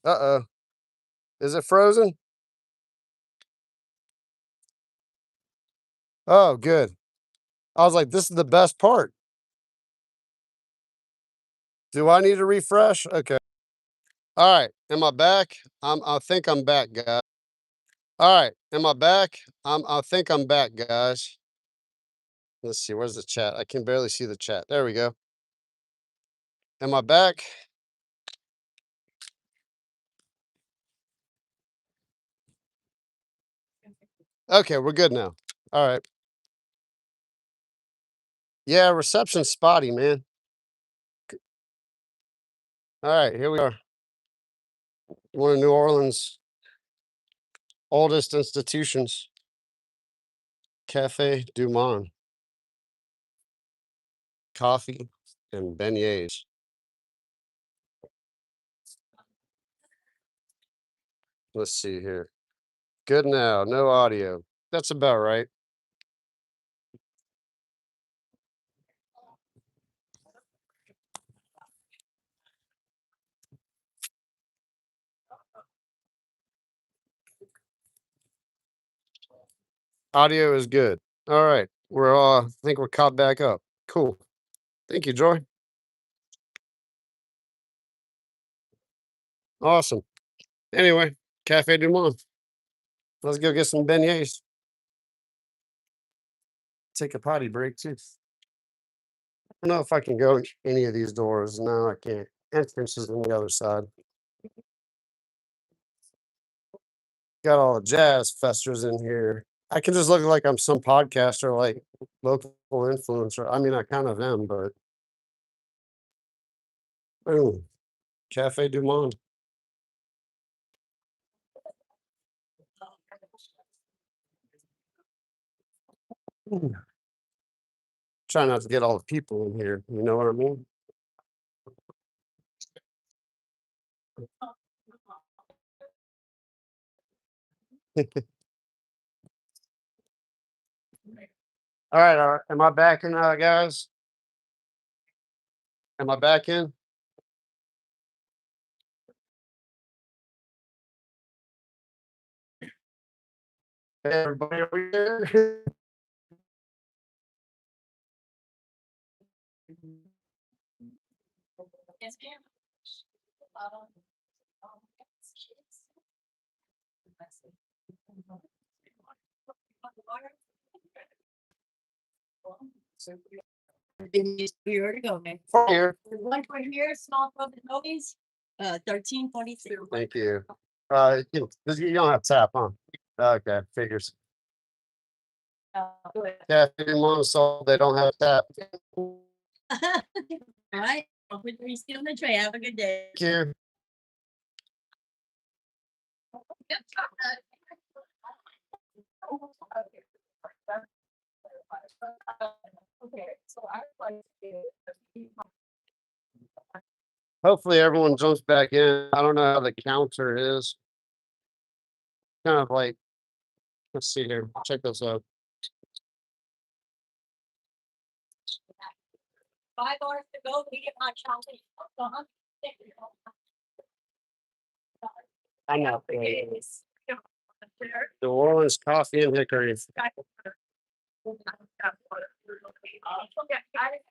Uh-oh. Is it frozen? Oh, good. I was like, this is the best part. Do I need to refresh? Okay. All right. Am I back? I think I'm back, guys. All right. Am I back? I think I'm back, guys. Let's see. Where's the chat? I can barely see the chat. There we go. Am I back? Okay, we're good now. All right. Yeah, reception's spotty, man. All right, here we are. One of New Orleans' oldest institutions, Cafe Du Monde. Coffee and beignets. Let's see here. Good now, no audio. That's about right. Audio is good. All right. I think we're caught back up. Cool. Thank you, Joy. Awesome. Anyway, Cafe Du Monde. Let's go get some beignets. Take a potty break too. I don't know if I can go in any of these doors. No, I can't. Entrance is on the other side. Got all the jazz festers in here. I can just look like I'm some podcaster, like local influencer. I mean, I kind of am, but boom, Cafe Du Monde. Mm. Try not to get all the people in here. You know what I mean? All right. Am I back in, guys? Am I back in? Hey, everybody over here? Yes, ma'am. Here to go, man. Here. One for here, small broken movies, 13.26. Thank you. You don't have tap, huh? Okay, figures. Go ahead. Yeah, so they don't have tap. All right, I'll put the receipt on the tray. Have a good day. Thank you. Okay, so I would like to Hopefully everyone jumps back in. I don't know how the counter is. Kind of like, let's see here. Check this out. 5 hours to go. We get my chocolate. I know. New Orleans coffee and hickory.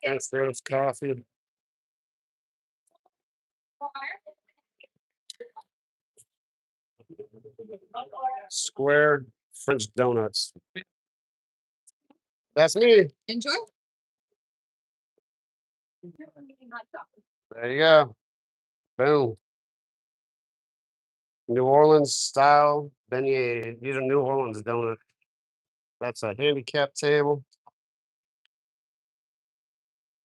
Downstairs coffee. Square French donuts. That's me. Enjoy. There you go. Boom. New Orleans style beignet. These are New Orleans donuts. That's a handicap table.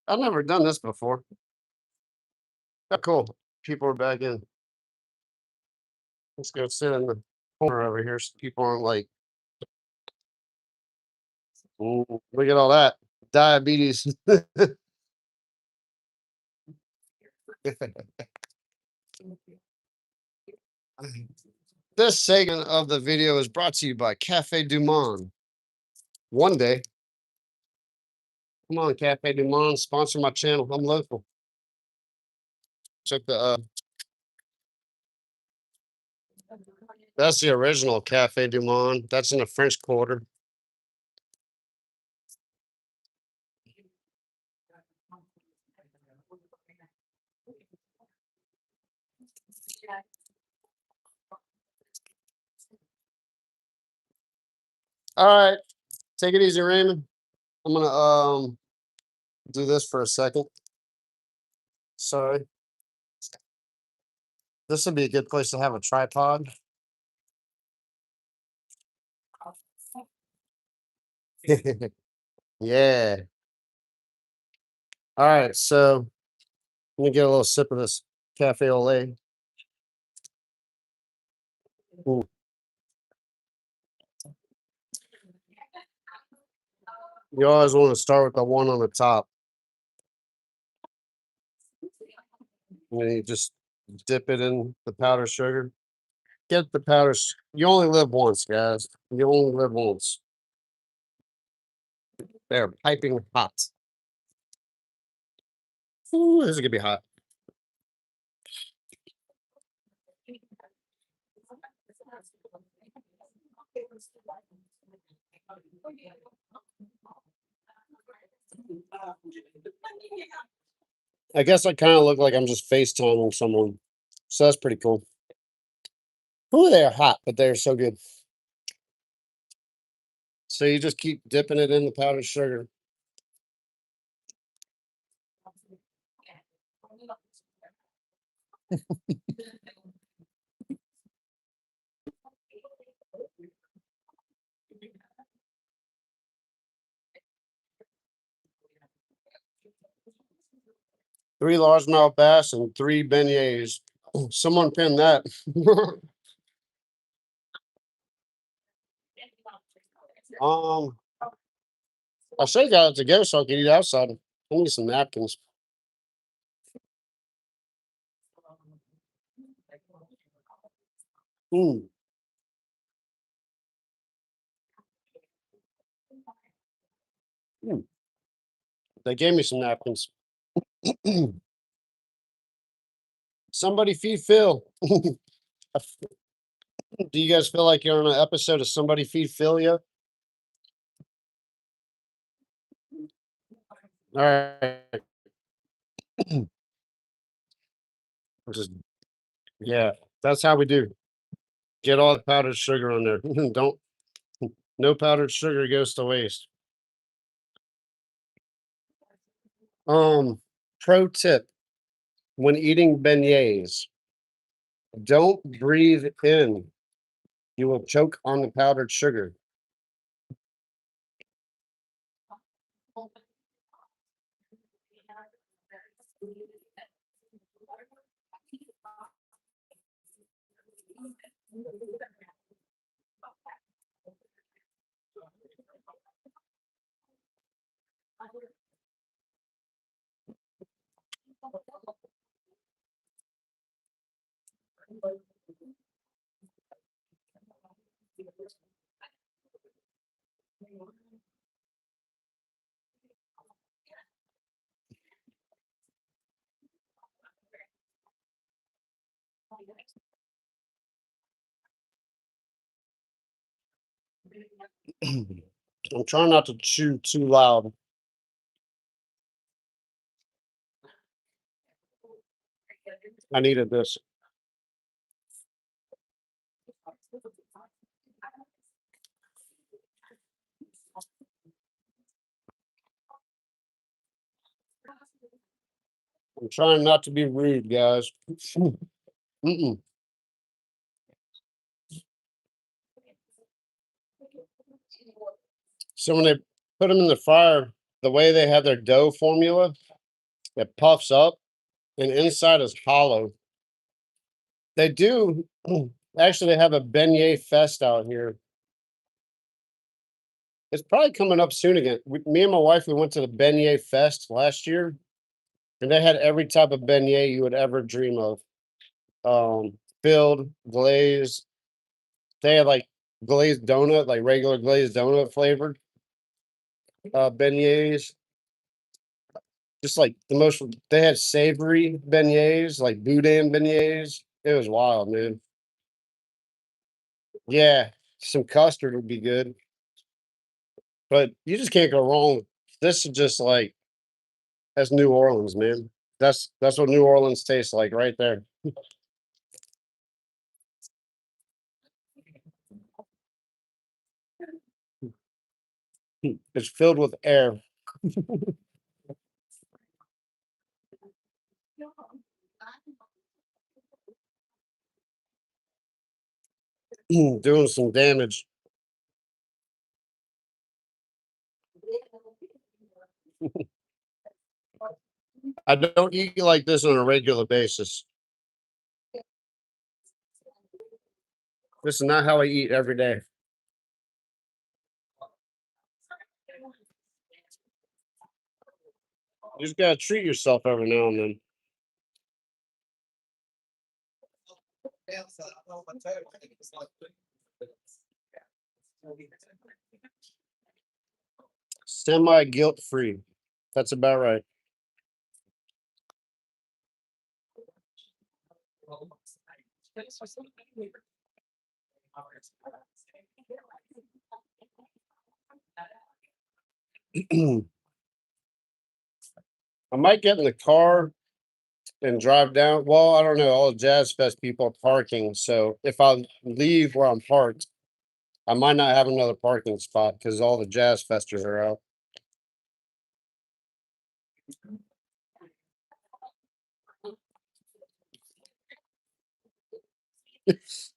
I've never done this before. Oh, cool. People are back in. Let's go sit in the corner over here so people aren't like, "Ooh, look at all that diabetes." This segment of the video is brought to you by Cafe Du Monde. One day, come on, Cafe Du Monde, sponsor my channel. I'm local. Check the that's the original Cafe Du Monde. That's in the French Quarter. All right, take it easy, Raymond. I'm gonna do this for a second. Sorry. This would be a good place to have a tripod. Yeah. All right, so let me get a little sip of this cafe au lait. Ooh. You always want to start with the one on the top. And then you just dip it in the powdered sugar. Get the powder. You only live once, guys. You only live once. They're piping hot. Ooh, this is gonna be hot. I guess I kind of look like I'm just FaceTiming someone. So that's pretty cool. Ooh, they're hot, but they're so good. So you just keep dipping it in the powdered sugar. Three largemouth bass and three beignets. Someone pinned that. um, I should have got it to go so I could eat outside. I need some napkins. Mm. Mm. They gave me some napkins. Somebody feed Phil. Do you guys feel like you're on an episode of Somebody Feed Phil yet? All right. Just yeah, that's how we do. Get all the powdered sugar on there. Don't no powdered sugar goes to waste. Pro tip when eating beignets, don't breathe in. You will choke on the powdered sugar. I'm trying not to chew too loud. I needed this. I'm trying not to be rude, guys. Mm-mm. So when they put them in the fryer, the way they have their dough formula, it puffs up and inside is hollow. They do actually they have a beignet fest out here. It's probably coming up soon again. Me and my wife, we went to the beignet fest last year, and they had every type of beignet you would ever dream of. Filled, glazed. They had like glazed donut, like regular glazed donut flavored beignets. Just like the most, they had savory beignets, like boudin beignets. It was wild, man. Yeah, some custard would be good, but you just can't go wrong. This is just like that's New Orleans, man. That's what New Orleans tastes like right there. It's filled with air. Doing some damage. I don't eat like this on a regular basis. This is not how I eat every day. You just gotta treat yourself every now and then. Semi guilt free. That's about right. I might get in the car and drive down. Well, I don't know. All the Jazz Fest people are parking. So if I leave where I'm parked, I might not have another parking spot because all the Jazz Festers are out.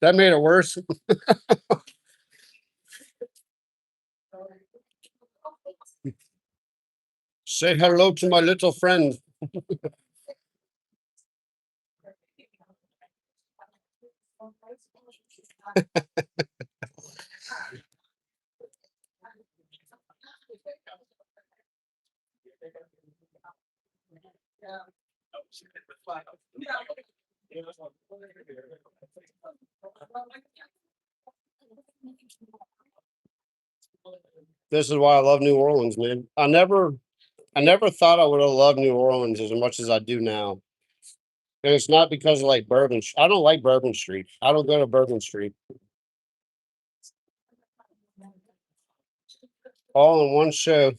That made it worse. Say hello to my little friend. This is why I love New Orleans, man. I never thought I would have loved New Orleans as much as I do now. And it's not because of like Bourbon. I don't like Bourbon Street. I don't go to Bourbon Street. All in one show.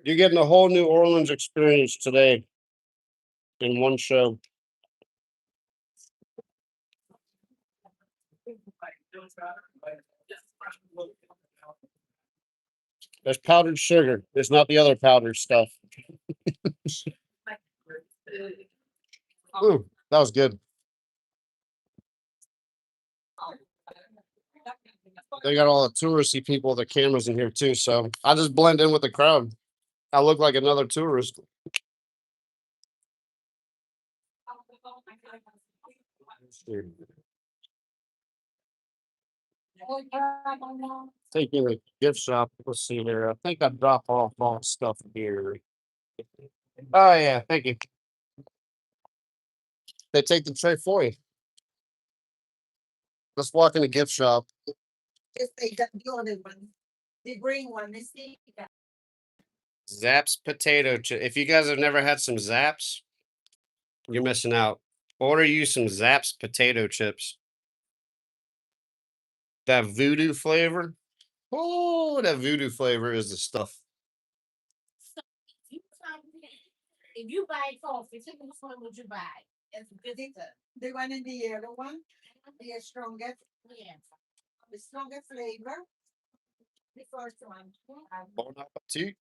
You're getting a whole New Orleans experience today in one show. There's powdered sugar. It's not the other powdered stuff. Ooh, that was good. They got all the touristy people with the cameras in here too, so I just blend in with the crowd. I look like another tourist. Taking a gift shop. Let's see here. I think I dropped off all the stuff here. Oh yeah, thank you. They take the tray for you. Let's walk in the gift shop. Yes, they got the other one. The green one, they see. Zapp's potato chip. If you guys have never had some Zapp's, you're missing out. Order you some Zapp's potato chips. That voodoo flavor. Oh, that voodoo flavor is the stuff. If you buy coffee, which one would you buy? It's the one in the yellow one, the strongest, Yeah. the strongest flavor. The first one. Bon appetit.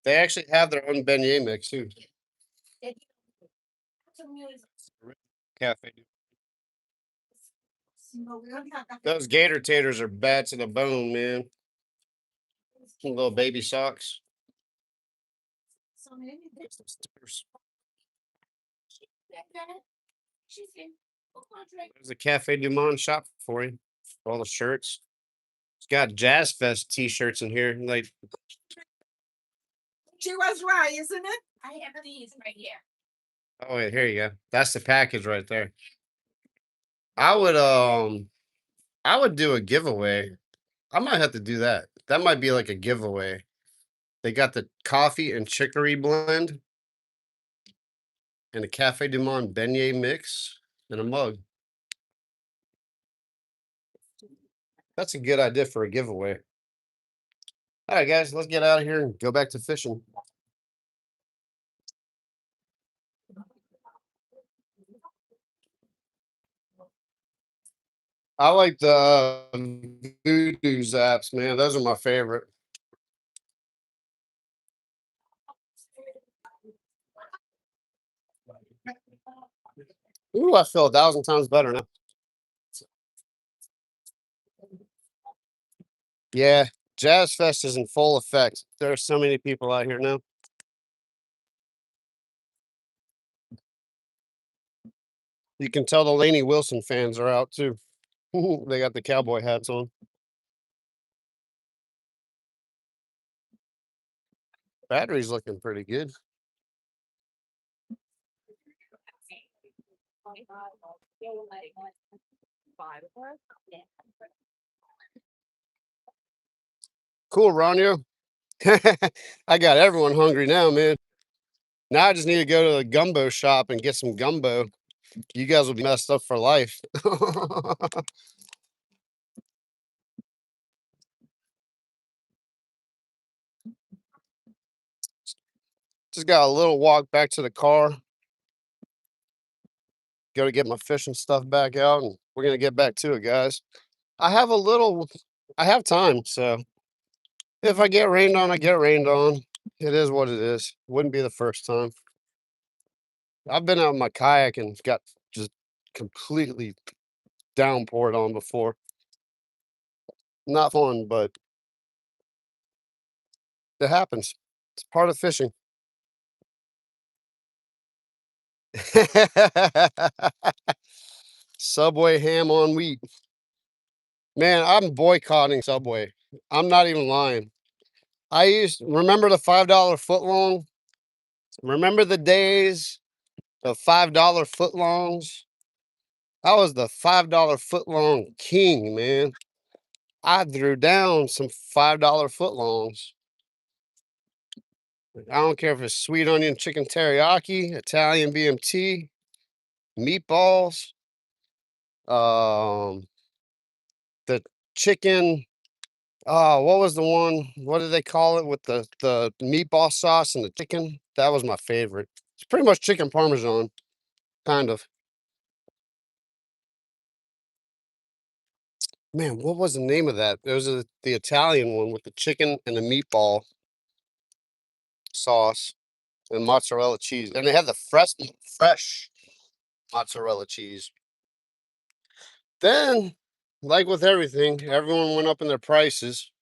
They actually have their own beignet mix too. Cafe. No, we don't have that. Those gator taters are bad to the bone, man. Some little baby socks. So many Some stickers. There's a Cafe Du Monde shop for you. All the shirts. It's got Jazz Fest t-shirts in here. Like, She was right, isn't it? I have these right here. oh wait, here you go. That's the package right there. I would do a giveaway. I might have to do that. That might be like a giveaway. They got the coffee and chicory blend and a Cafe Du Monde beignet mix and a mug. That's a good idea for a giveaway. All right, guys, let's get out of here and go back to fishing. I like the voodoo zaps, man. Those are my favorite. Ooh, I feel 1,000 times better now. Yeah, Jazz Fest is in full effect. There are so many people out here now. You can tell the Lainey Wilson fans are out too. They got the cowboy hats on. Battery's looking pretty good. Cool, Ronio. I got everyone hungry now, man. Now I just need to go to the gumbo shop and get some gumbo. You guys will be messed up for life. Just got a little walk back to the car. Go to get my fishing stuff back out, and we're gonna get back to it, guys. I have a little, I have time, so if I get rained on, I get rained on. It is what it is. Wouldn't be the first time. I've been out in my kayak and got just completely downpoured on before. Not fun, but it happens. It's part of fishing. Subway ham on wheat. Man, I'm boycotting Subway. I'm not even lying. I used remember the $5 footlong? Remember the days of $5 footlongs? I was the $5 footlong king, man. I threw down some $5 footlongs. I don't care if it's sweet onion chicken teriyaki, Italian BMT, meatballs. Um, the chicken. What was the one? What did they call it with the meatball sauce and the chicken? That was my favorite. It's pretty much chicken parmesan, kind of. Man, what was the name of that? It was the Italian one with the chicken and the meatball sauce and mozzarella cheese, and they had the fresh mozzarella cheese. Then, like with everything, everyone went up in their prices,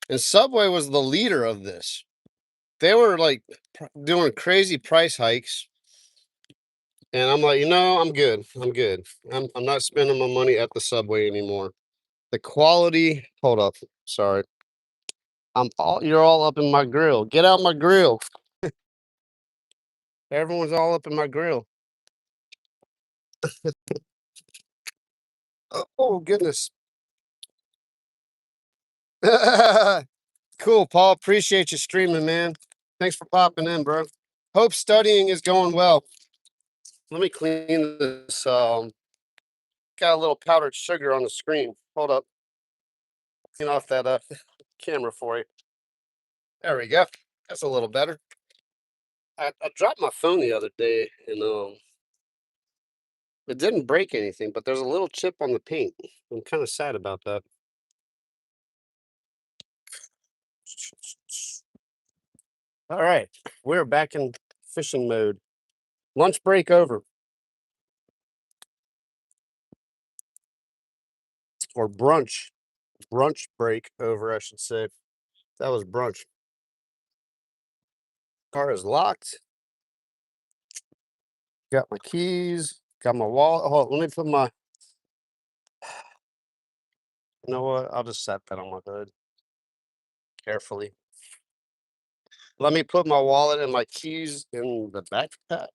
and Subway was the leader of this. They were like doing crazy price hikes, and I'm like, I'm good. I'm good. I'm not spending my money at the Subway anymore. The quality. Hold up. Sorry. You're all up in my grill. Get out my grill. Everyone's all up in my grill. Oh goodness. Cool, Paul. Appreciate you streaming, man. Thanks for popping in, bro. Hope studying is going well. Let me clean this. Got a little powdered sugar on the screen. Hold up. Clean off that camera for you. There we go. That's a little better. I dropped my phone the other day, and it didn't break anything, but there's a little chip on the paint. I'm kind of sad about that. All right, we're back in fishing mode. Lunch break over, or brunch break over, I should say. That was brunch. Car is locked. Got my keys. Got my wallet. Hold on, let me put my. You know what? I'll just set that on my hood carefully. Let me put my wallet and my keys in the backpack.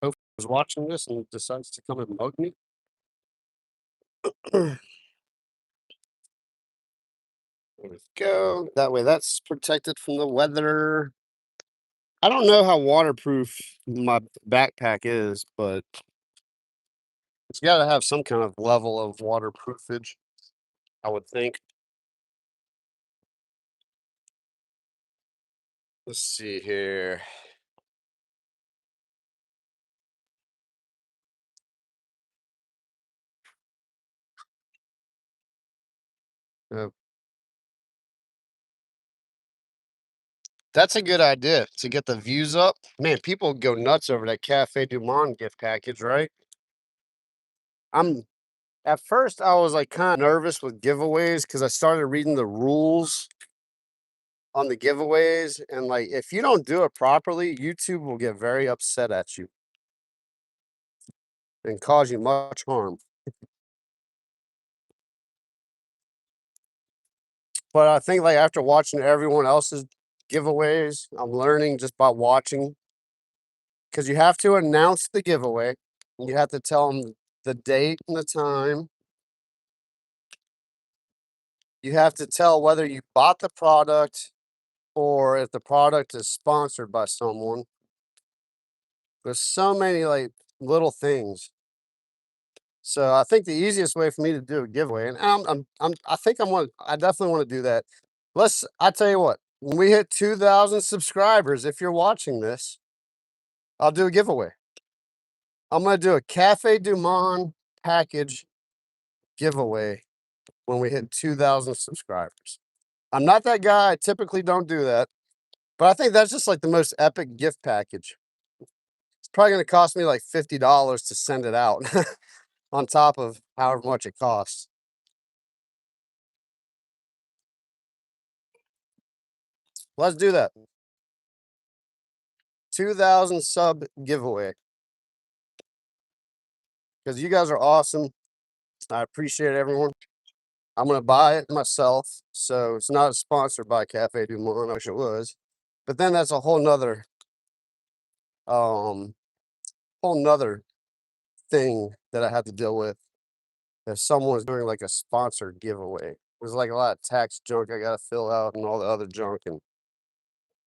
Hope was watching this and decides to come and mug me. There we go. That way that's protected from the weather. I don't know how waterproof my backpack is, but it's got to have some kind of level of waterproofage, I would think. Let's see here. Uh, That's a good idea to get the views up. Man, people go nuts over that Cafe Du Monde gift package, right? I'm At first I was like kind of nervous with giveaways because I started reading the rules on the giveaways, and like if you don't do it properly, YouTube will get very upset at you and cause you much harm. But I think like after watching everyone else's giveaways, I'm learning just by watching, because you have to announce the giveaway. You have to tell them the date and the time. You have to tell whether you bought the product or if the product is sponsored by someone. There's so many like little things. So I think the easiest way for me to do a giveaway, and I think I definitely want to do that. I tell you what, when we hit 2,000 subscribers, if you're watching this, I'll do a giveaway. I'm going to do a Cafe Du Monde package giveaway when we hit 2,000 subscribers. I'm not that guy. I typically don't do that, but I think that's just like the most epic gift package. It's probably going to cost me like $50 to send it out on top of however much it costs. Let's do that. 2,000 sub giveaway. Because you guys are awesome. I appreciate everyone. I'm going to buy it myself. So it's not sponsored by Cafe Du Monde. I wish it was. But then that's a um, whole nother thing that I have to deal with. If someone's doing like a sponsored giveaway, there's like a lot of tax junk I got to fill out and all the other junk. And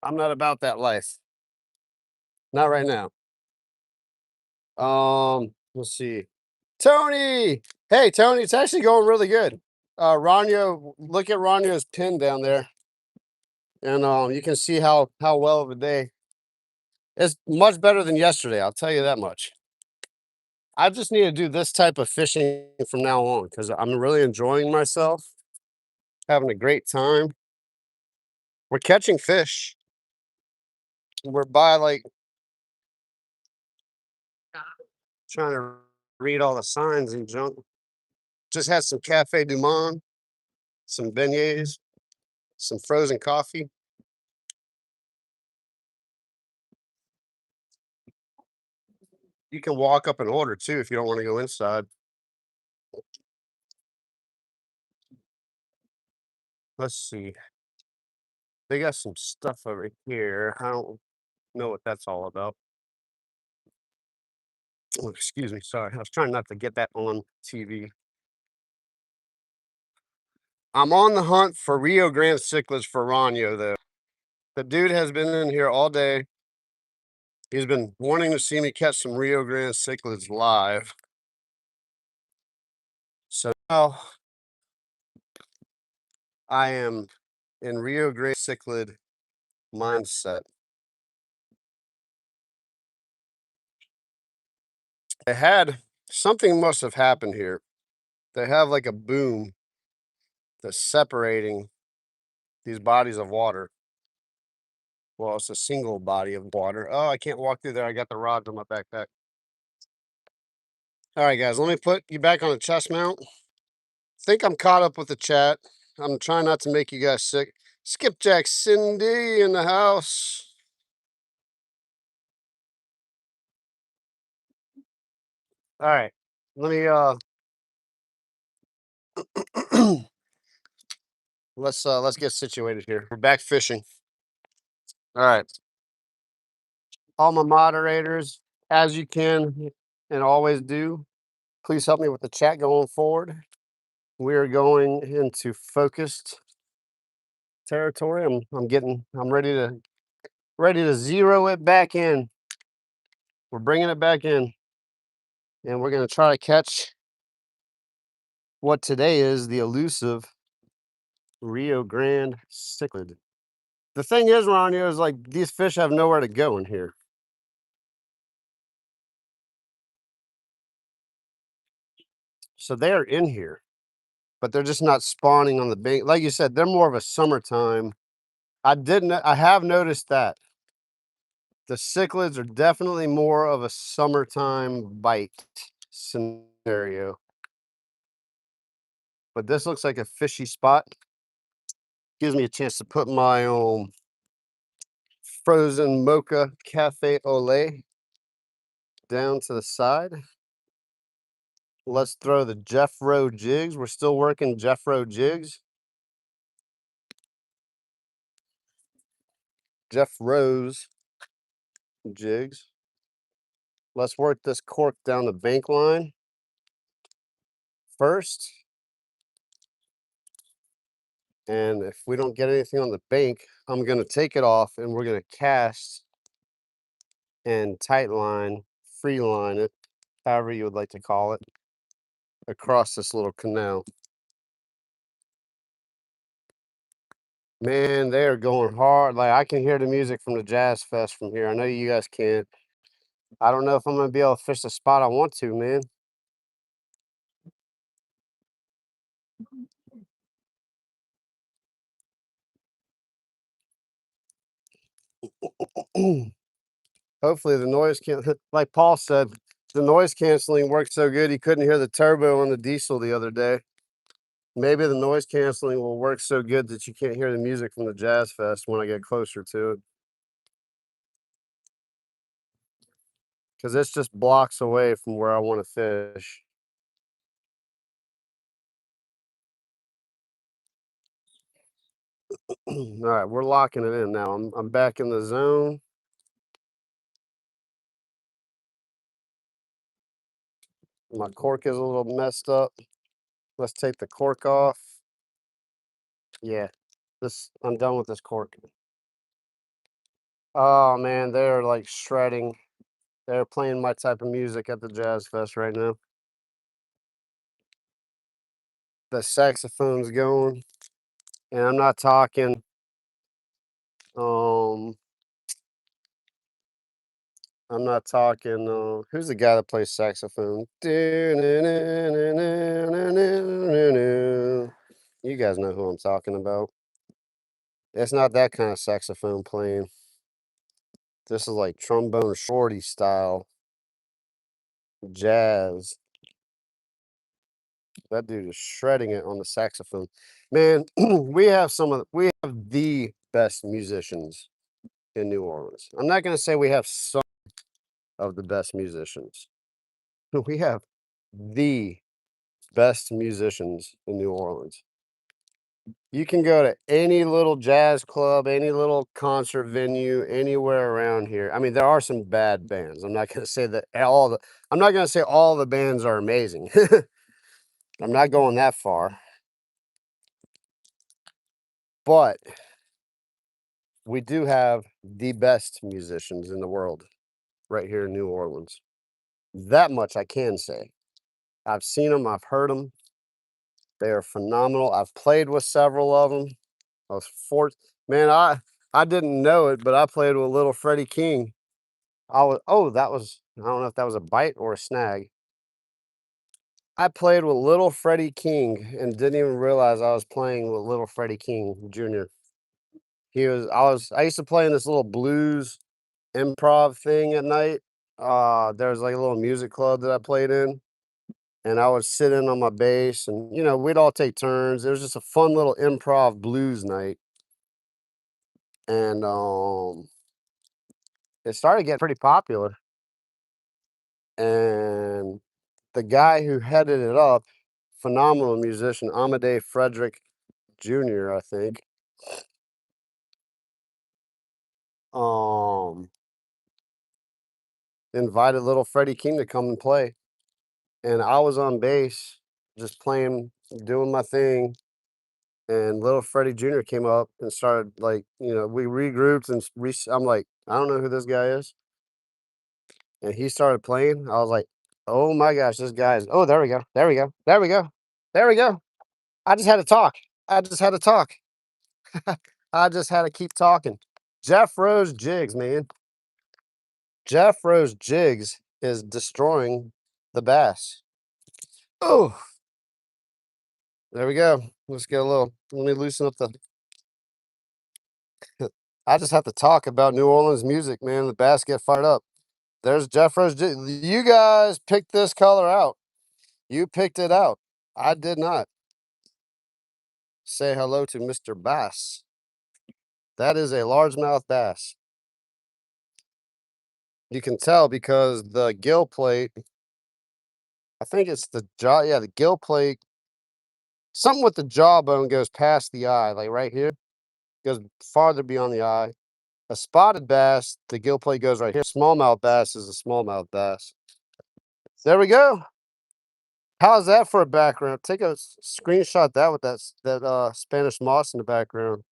I'm not about that life. Not right now. Let's see. Tony. Hey, Tony, it's actually going really good. Ronyo, look at Ronyo's pin down there. And you can see how well of a day. It's much better than yesterday, I'll tell you that much. I just need to do this type of fishing from now on because I'm really enjoying myself, having a great time. We're catching fish. We're by like trying to read all the signs and junk. Just had some Cafe Du Monde, some beignets, some frozen coffee. You can walk up and order too if you don't want to go inside. Let's see. They got some stuff over here. I don't know what that's all about. Oh, excuse me. Sorry. I was trying not to get that on TV. I'm on the hunt for Rio Grande cichlids for Ranyo, though. The dude has been in here all day. He's been wanting to see me catch some Rio Grande cichlids live. So now I am in Rio Grande cichlid mindset. They had something must have happened here. They have like a boom that's separating these bodies of water. Well, it's a single body of water. Oh, I can't walk through there. I got the rods on my backpack. All right, guys, let me put you back on the chest mount. Think I'm caught up with the chat. I'm trying not to make you guys sick. Skipjack Cindy in the house. All right, let me let's get situated here. We're back fishing. All right. All my moderators, as you can and always do, please help me with the chat going forward. We are going into focused territory. I'm ready to zero it back in. We're bringing it back in. And we're going to try to catch what today is the elusive Rio Grande cichlid. The thing is, Ronnie, is like these fish have nowhere to go in here. So they are in here, but they're just not spawning on the bank. Like you said, they're more of a summertime. I have noticed that the cichlids are definitely more of a summertime bite scenario. But this looks like a fishy spot. Gives me a chance to put my frozen mocha cafe au lait down to the side. Let's throw the Jeffro jigs. We're still working Jeffro jigs. Jeffro's jigs. Let's work this cork down the bank line first. And if we don't get anything on the bank, I'm going to take it off and we're going to cast and tight line, free line it, however you would like to call it, across this little canal. Man, they are going hard. Like I can hear the music from the Jazz Fest from here. I know you guys can. I don't know if I'm going to be able to fish the spot I want to, man. Hopefully the noise can't, like Paul said, the noise canceling worked so good he couldn't hear the turbo on the diesel the other day. Maybe the noise canceling will work so good that you can't hear the music from the Jazz Fest when I get closer to it. Because it's just blocks away from where I want to fish. All right, we're locking it in now. I'm back in the zone. My cork is a little messed up. Let's take the cork off. Yeah, I'm done with this cork. Oh man, they're like shredding. They're playing my type of music at the Jazz Fest right now. the saxophone's going, and I'm not talking. I'm not talking. Who's the guy that plays saxophone? You guys know who I'm talking about. It's not that kind of saxophone playing. This is like trombone shorty style jazz. That dude is shredding it on the saxophone. Man, we have the best musicians in New Orleans. I'm not gonna say we have some of the best musicians. We have the best musicians in New Orleans. You can go to any little jazz club, any little concert venue, anywhere around here. I mean, there are some bad bands. I'm not gonna say that I'm not gonna say all the bands are amazing. I'm not going that far. But we do have the best musicians in the world right here in New Orleans. That much I can say. I've seen them, I've heard them. They are phenomenal. I've played with several of them. I was man, I didn't know it, but I played with little Freddie King. That was, I don't know if that was a bite or a snag. I played with little Freddie King and didn't even realize I was playing with little Freddie King Jr. I used to play in this little blues improv thing at night. There was like a little music club that I played in, and I would sit in on my bass, and we'd all take turns. It was just a fun little improv blues night, and it started getting pretty popular. And the guy who headed it up, phenomenal musician, Amadei Frederick Jr., I think. Invited little Freddie King to come and play. And I was on bass, just playing, doing my thing. And little Freddie Jr. came up and started, like, we regrouped and I'm like, I don't know who this guy is. And he started playing. I was like, oh my gosh, oh, there we go. There we go. There we go. There we go. I just had to talk. I just had to talk. I just had to keep talking. Jeff Rose Jigs, man. Jeff Rose Jigs is destroying the bass. Oh, there we go. Let's get let me loosen up the. I just have to talk about New Orleans music, man. The bass get fired up. There's Jeff Rose Jigs. You guys picked this color out. You picked it out. I did not. Say hello to Mr. Bass. That is a largemouth bass. You can tell because the gill plate, I think it's the jaw. Yeah, the gill plate. Something with the jawbone goes past the eye, like right here, goes farther beyond the eye. A spotted bass, the gill plate goes right here. Smallmouth bass is a smallmouth bass. There we go. How's that for a background? Take a screenshot that with that Spanish moss in the background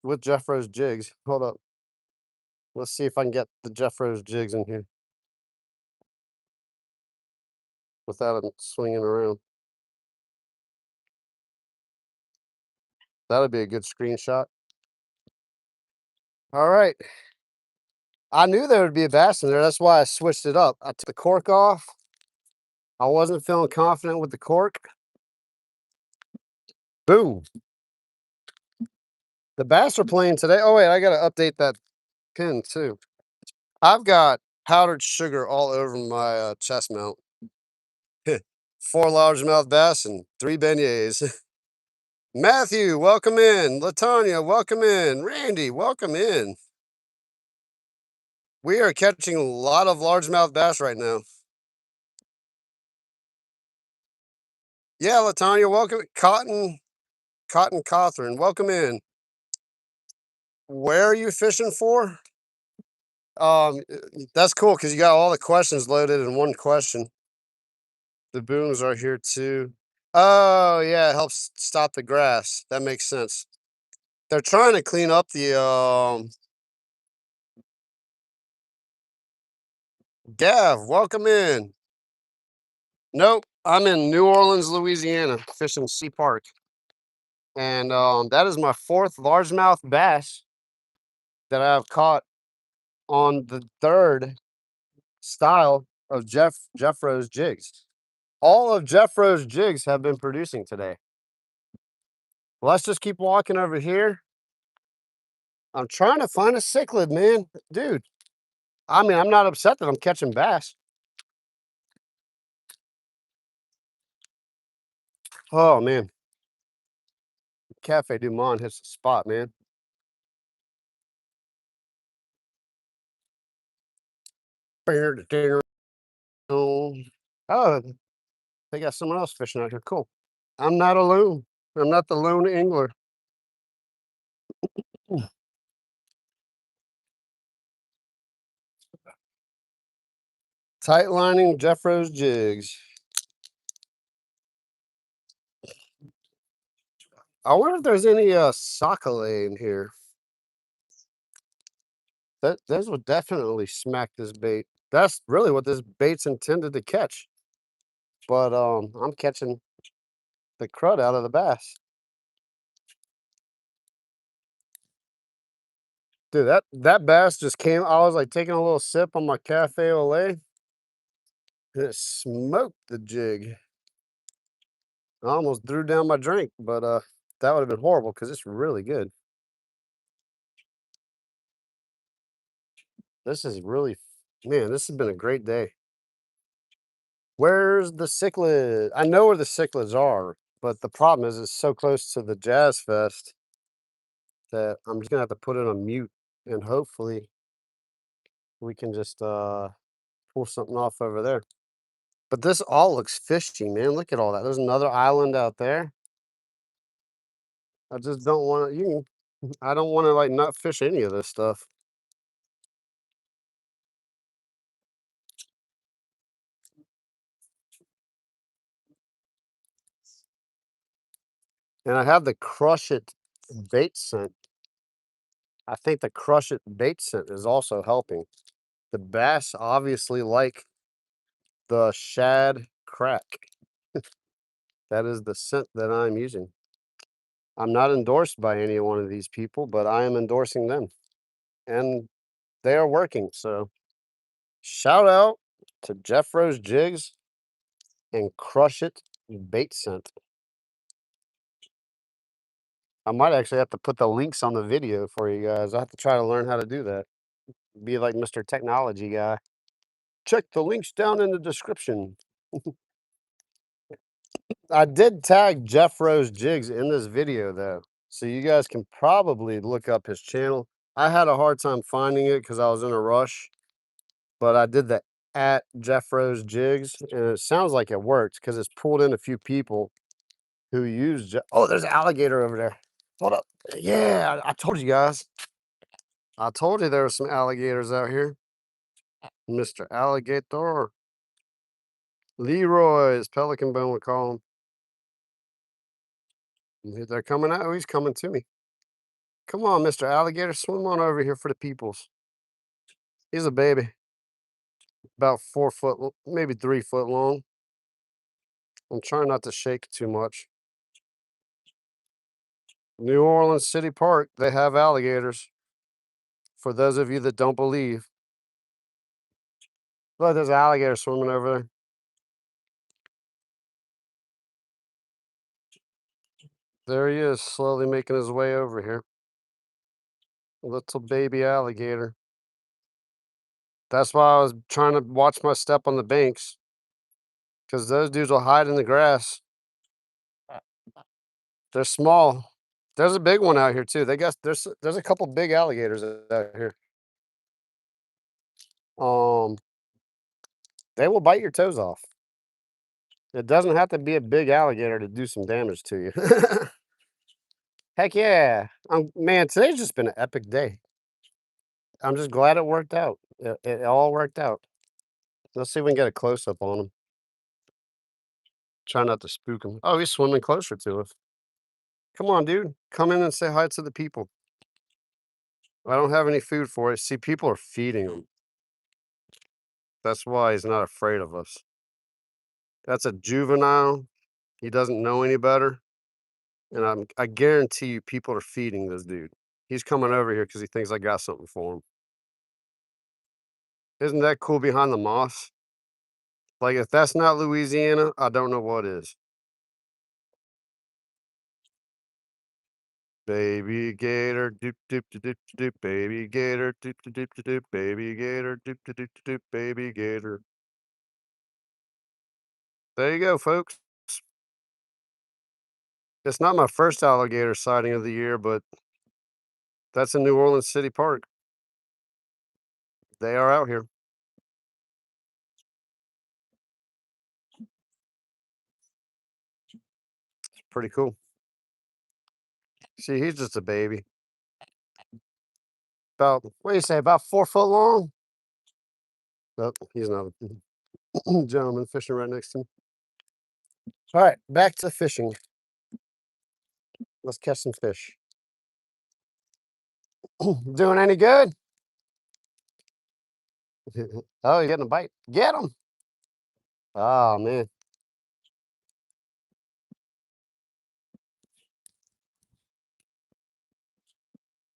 with Jeff Rose Jigs. Hold up. Let's see if I can get the Jeff Rose Jigs in here without it swinging around. That'll be a good screenshot. All right. I knew there would be a bass in there. That's why I switched it up. I took the cork off. I wasn't feeling confident with the cork. Boom. The bass are playing today. Oh, wait, I got to update that pin too. I've got powdered sugar all over my chest mount. 4 largemouth bass and 3 beignets. Matthew, welcome in. Latanya, welcome in. Randy, welcome in. We are catching a lot of largemouth bass right now. Yeah, Latanya, welcome. Cotton Cawthorn, welcome in. Where are you fishing for? That's cool because you got all the questions loaded in one question. The booms are here too. Oh yeah, it helps stop the grass. That makes sense. They're trying to clean up the Gav, welcome in. Nope, I'm in New Orleans, Louisiana, fishing Sea Park. And that is my 4th largemouth bass that I've caught on the 3rd style of Jeffro's jigs. All of Jeffro's jigs have been producing today. Let's just keep walking over here. I'm trying to find a cichlid, man. Dude, I mean, I'm not upset that I'm catching bass. Oh, man. Cafe Du Monde hits the spot, man. Oh, they got someone else fishing out here. Cool. I'm not a loon. I'm not the lone angler. Tight lining Jeffro's jigs. I wonder if there's any sockeye in here. Those would definitely smack this bait. That's really what this bait's intended to catch. But I'm catching the crud out of the bass. Dude, that bass just came. I was like taking a little sip on my cafe au lait, and it smoked the jig. I almost threw down my drink, but that would have been horrible because it's really good. This is really, man, this has been a great day. Where's the cichlid? I know where the cichlids are, but the problem is it's so close to the Jazz Fest that I'm just gonna have to put it on mute, and hopefully we can just pull something off over there. But this all looks fishy, man. Look at all that. There's another island out there. I just don't want to. I don't want to like not fish any of this stuff. And I have the Crush It bait scent. I think the Crush It bait scent is also helping. The bass obviously like the shad crack. That is the scent that I'm using. I'm not endorsed by any one of these people, but I am endorsing them. And they are working. So shout out to Jeffro's Jigs and Crush It bait scent. I might actually have to put the links on the video for you guys. I have to try to learn how to do that. Be like Mr. Technology guy. Check the links down in the description. I did tag Jeffro's Jigs in this video though, so you guys can probably look up his channel. I had a hard time finding it because I was in a rush, but I did the at Jeffro's Jigs, and it sounds like it worked because it's pulled in a few people who use. Oh, there's an alligator over there. Hold up. Yeah, I told you guys. I told you there were some alligators out here. Mr. Alligator. Leroy's Pelican Bone, we call him. They're coming out. Oh, he's coming to me. Come on, Mr. Alligator, swim on over here for the peoples. He's a baby. About 4 foot, maybe 3 foot long. I'm trying not to shake too much. New Orleans City Park, they have alligators. For those of you that don't believe. Look, there's an alligator swimming over there. There he is, slowly making his way over here. Little baby alligator. That's why I was trying to watch my step on the banks. Because those dudes will hide in the grass. They're small. There's a big one out here too. There's a couple big alligators out here. They will bite your toes off. It doesn't have to be a big alligator to do some damage to you. Heck yeah. Man, today's just been an epic day. I'm just glad it worked out. It all worked out. Let's see if we can get a close-up on him. Try not to spook him. Oh, he's swimming closer to us. Come on, dude. Come in and say hi to the people. I don't have any food for it. See, people are feeding him. That's why he's not afraid of us. That's a juvenile. He doesn't know any better. And I guarantee you people are feeding this dude. He's coming over here because he thinks I got something for him. Isn't that cool behind the moss? Like, if that's not Louisiana, I don't know what is. Baby gator, doop doop doop doop doop, baby gator, doop doop doop doop doop, baby gator, doop doop doop doop, baby gator. There you go, folks. It's not my first alligator sighting of the year, but that's in New Orleans City Park. They are out here. It's pretty cool. See, he's just a baby. About, what do you say, about 4 foot long? Nope, he's not a gentleman fishing right next to me. All right, back to fishing. Let's catch some fish. Doing any good? Oh, you're getting a bite. Get him. Oh, man.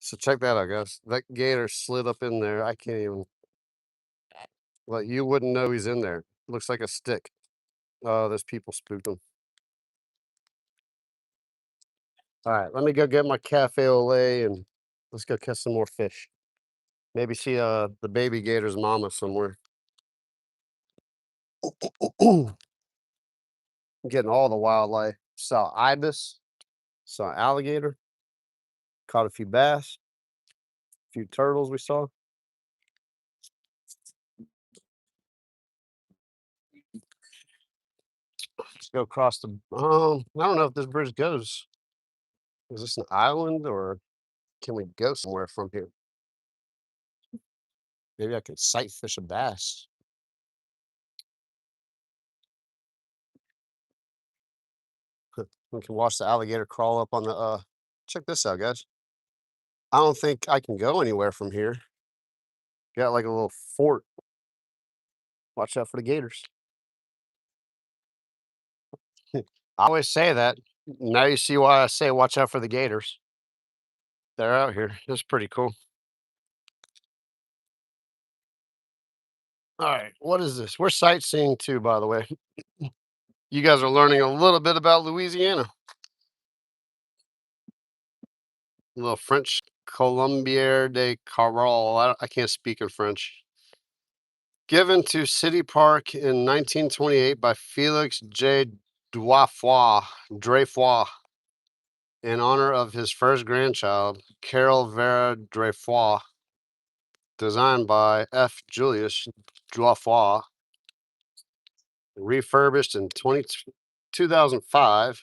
So check that out, guys. That gator slid up in there. I can't even, well, you wouldn't know he's in there. Looks like a stick. Oh, those people spooked him. All right, let me go get my cafe au lait and let's go catch some more fish. Maybe see the baby gator's mama somewhere. Getting all the wildlife. Saw ibis, saw alligator, caught a few bass, a few turtles we saw. Let's go across the, I don't know if this bridge goes. Is this an island or can we go somewhere from here? Maybe I can sight fish a bass. We can watch the alligator crawl up on the, check this out, guys. I don't think I can go anywhere from here. Got like a little fort. Watch out for the gators. I always say that. Now you see why I say watch out for the gators. They're out here. That's pretty cool. All right, what is this? We're sightseeing too, by the way. You guys are learning a little bit about Louisiana. A little French Colombier de Carol. I can't speak in French. Given to City Park in 1928 by Felix J. Drefois, in honor of his first grandchild, Carol Vera Drefois, designed by F. Julius Drefois, refurbished in 2005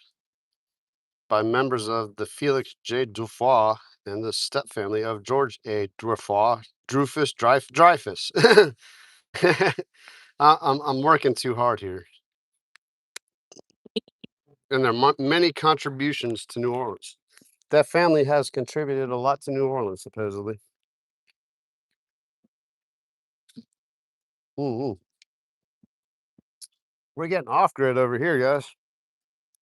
by members of the Felix J. Drefois and the stepfamily of George A. Drefois, Dreyfus. I'm working too hard here. And there are many contributions to New Orleans. That family has contributed a lot to New Orleans, supposedly. We're getting off grid over here, guys.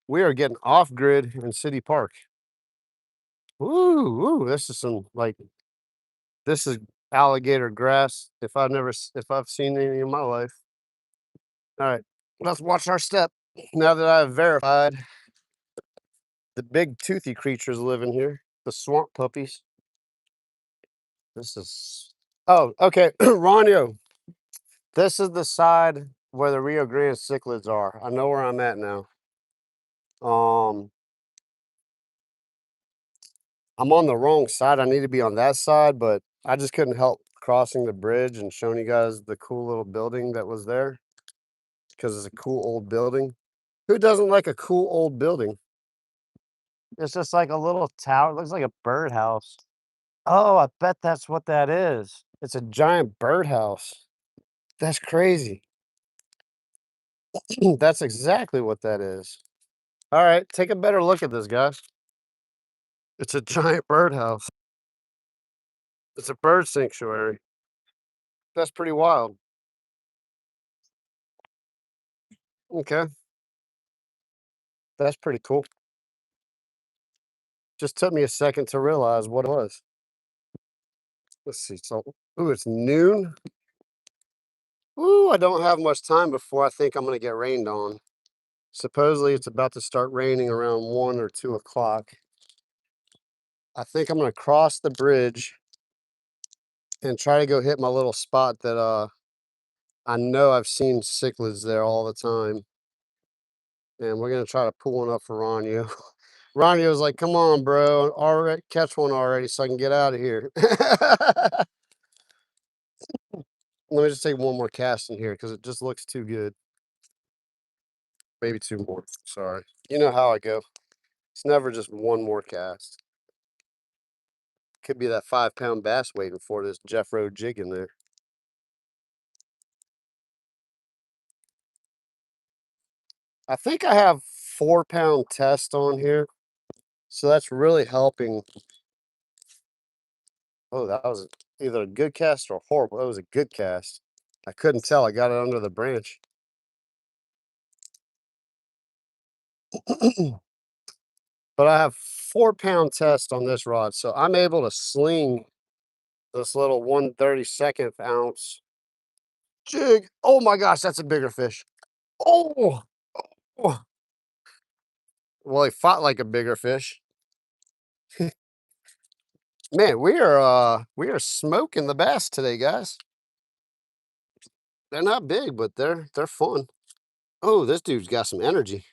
We are getting off grid in City Park. Ooh, this is some this is alligator grass. If I've seen any in my life. All right, let's watch our step. Now that I've verified the big toothy creatures living here, the swamp puppies. This is, oh, okay, Ronio. This is the side where the Rio Grande cichlids are. I know where I'm at now. I'm on the wrong side. I need to be on that side, but I just couldn't help crossing the bridge and showing you guys the cool little building that was there because it's a cool old building. Who doesn't like a cool old building? It's just like a little tower. It looks like a birdhouse. Oh, I bet that's what that is. It's a giant birdhouse. That's crazy. That's exactly what that is. All right, take a better look at this, guys. It's a giant birdhouse. It's a bird sanctuary. That's pretty wild. Okay. That's pretty cool. Just took me a second to realize what it was. Let's see. So, ooh, it's noon. Ooh, I don't have much time before I think I'm going to get rained on. Supposedly, it's about to start raining around 1 or 2 o'clock. I think I'm going to cross the bridge and try to go hit my little spot that I know I've seen cichlids there all the time. And we're going to try to pull one up for Ronyo. Ronyo's like, come on, bro, already catch one already so I can get out of here. Let me just take one more cast in here because it just looks too good. Maybe 2 more. Sorry. You know how I go. It's never just one more cast. Could be that 5-pound bass waiting for this Jeffro jig in there. I think I have 4-pound test on here. So that's really helping. Oh, that was either a good cast or horrible. That was a good cast. I couldn't tell. I got it under the branch. But I have 4-pound test on this rod. So I'm able to sling this little 1/32 ounce jig. Oh my gosh, that's a bigger fish. Oh, oh. Well, he fought like a bigger fish. Man, we are smoking the bass today, guys. They're not big, but they're fun. Oh, this dude's got some energy.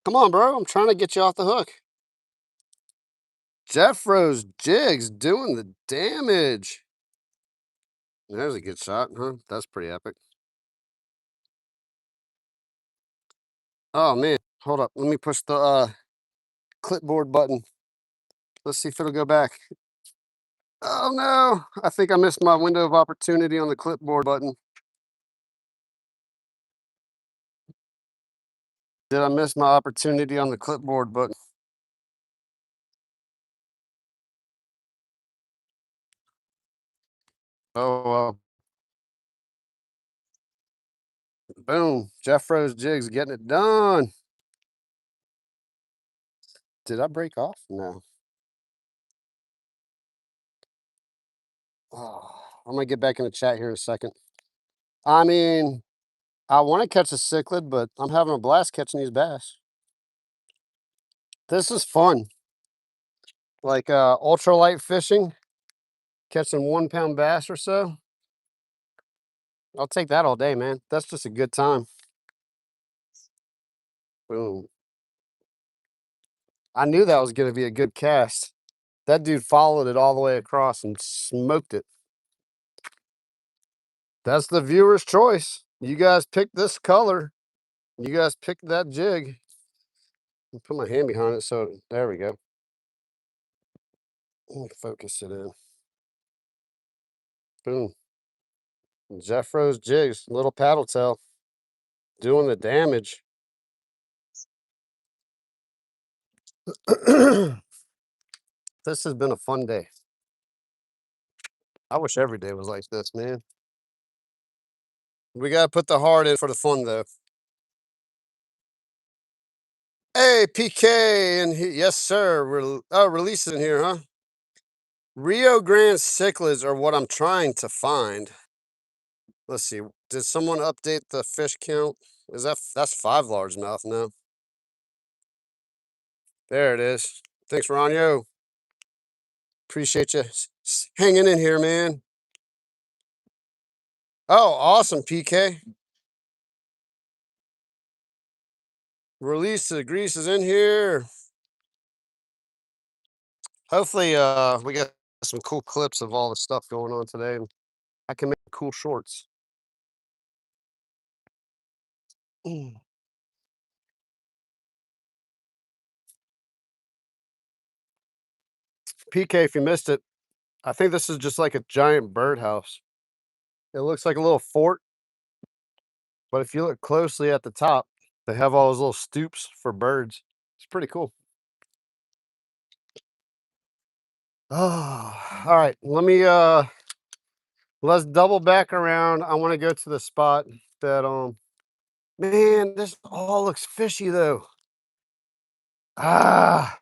Come on, bro. I'm trying to get you off the hook. Jeffro's jigs doing the damage. There's a good shot, huh? That's pretty epic. Oh man, hold up. Let me push the clipboard button. Let's see if it'll go back. Oh no, I think I missed my window of opportunity on the clipboard button. Did I miss my opportunity on the clipboard button? Oh well. Boom. Jeffro's jigs getting it done. Did I break off? No. Oh, I'm gonna get back in the chat here in a second. I mean, I want to catch a cichlid, but I'm having a blast catching these bass. This is fun. Like ultralight fishing, catching 1-pound bass or so. I'll take that all day, man. That's just a good time. Boom. I knew that was going to be a good cast. That dude followed it all the way across and smoked it. That's the viewer's choice. You guys picked this color. You guys picked that jig. I'll put my hand behind it so there we go. Let me focus it in. Boom. Jeffro's jigs, little paddle tail, doing the damage. This has been a fun day. I wish every day was like this, man. We gotta put the heart in for the fun, though. Hey, PK, and yes, sir. Release in here, huh? Rio Grande cichlids are what I'm trying to find. Let's see. Did someone update the fish count? That's 5 largemouth now? There it is. Thanks, Ronyo. Appreciate you hanging in here, man. Oh, awesome, PK. Release the grease is in here. Hopefully, we got some cool clips of all the stuff going on today. I can make cool shorts. PK, if you missed it, I think this is just like a giant birdhouse. It looks like a little fort, but if you look closely at the top, they have all those little stoops for birds. It's pretty cool. Oh, all right. Let's double back around. I want to go to the spot that Man, this all looks fishy though. Ah,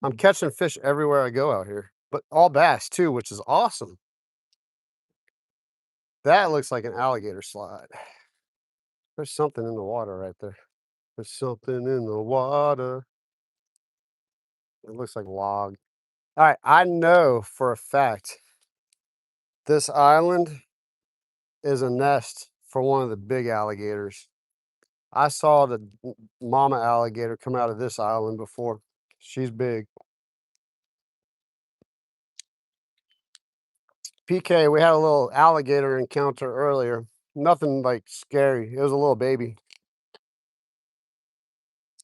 I'm catching fish everywhere I go out here, but all bass too, which is awesome. That looks like an alligator slide. There's something in the water right there. There's something in the water. It looks like log. All right, I know for a fact this island is a nest for one of the big alligators. I saw the mama alligator come out of this island before. She's big. PK, we had a little alligator encounter earlier. Nothing like scary. It was a little baby.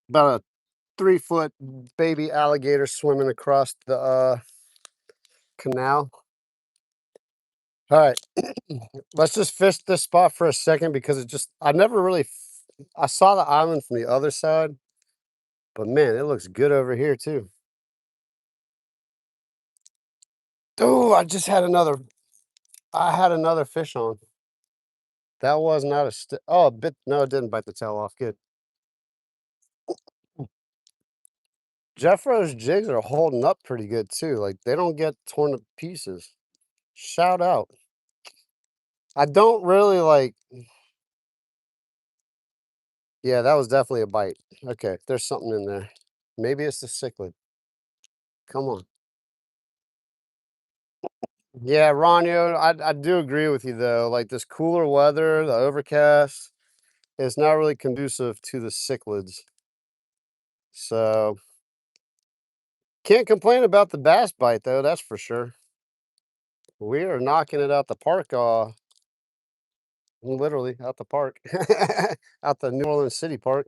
About a 3-foot baby alligator swimming across the canal. All right, let's just fish this spot for a second because I never really, I saw the island from the other side, but man, it looks good over here too. Oh, I had another fish on. That was not oh, a bit, no, it didn't bite the tail off, good. Jeffro's jigs are holding up pretty good too. Like they don't get torn to pieces. Shout out. I don't really like, yeah, that was definitely a bite. Okay, there's something in there. Maybe it's the cichlid. Come on. Yeah, Ronyo, I do agree with you though. Like this cooler weather, the overcast, it's not really conducive to the cichlids. So can't complain about the bass bite though, that's for sure. We are knocking it out the park, literally out the park, out the New Orleans City Park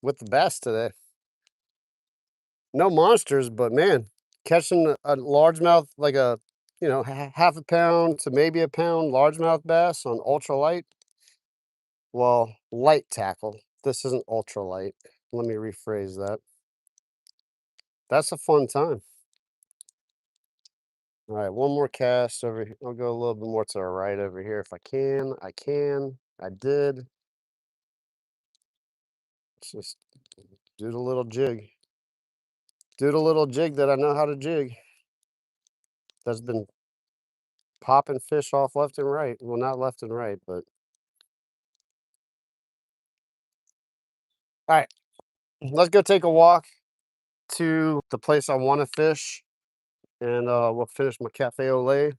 with the bass today. No monsters, but man, catching a largemouth, like a, half a pound to maybe a pound largemouth bass on ultralight. Well, light tackle. This isn't ultralight. Let me rephrase that. That's a fun time. All right, one more cast over here. I'll go a little bit more to the right over here if I can. I can. I did. Let's just do the little jig. Do the little jig that I know how to jig. That's been popping fish off left and right. Well, not left and right, but. All right, let's go take a walk to the place I want to fish, and we'll finish my cafe au lait.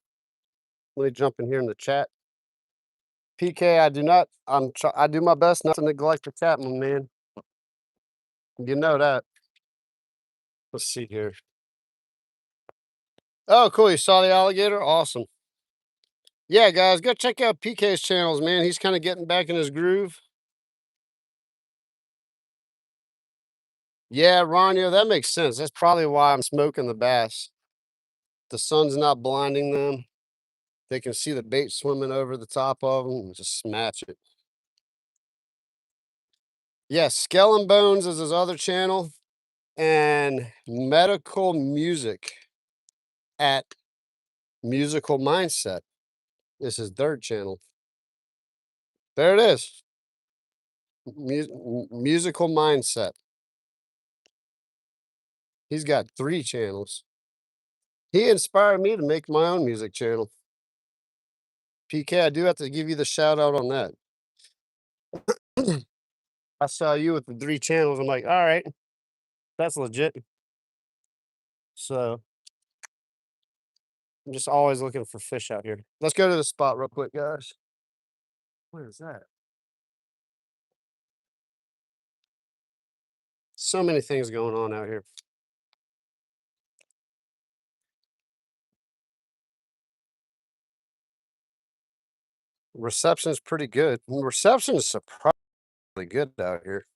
Let me jump in here in the chat. PK, I do not. I do my best not to neglect the chat, my man. You know that. Let's see here. Oh, cool. You saw the alligator? Awesome. Yeah, guys, go check out PK's channels, man. He's kind of getting back in his groove. Yeah, Ronyo, that makes sense. That's probably why I'm smoking the bass. The sun's not blinding them. They can see the bait swimming over the top of them and just smash it. Yeah, Skull and Bones is his other channel. And Medical Music at Musical Mindset is his third channel. There it is. Musical Mindset. He's got 3 channels. He inspired me to make my own music channel. PK, I do have to give you the shout out on that. I saw you with the 3 channels. I'm like, all right, that's legit. So I'm just always looking for fish out here. Let's go to the spot real quick, guys. Where is that? So many things going on out here. Reception's pretty good. Reception is surprisingly good out here.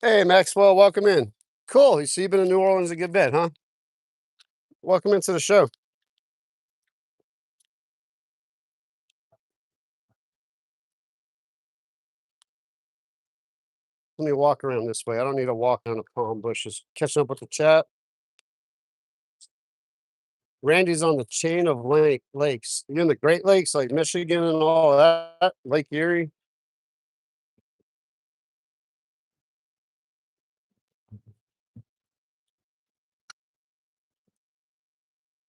Hey, Maxwell, welcome in. Cool. So you've been in New Orleans a good bit, huh? Welcome into the show. Let me walk around this way. I don't need to walk down the palm bushes. Catching up with the chat. Randy's on the chain of lakes. You in the Great Lakes, like Michigan and all that, Lake Erie.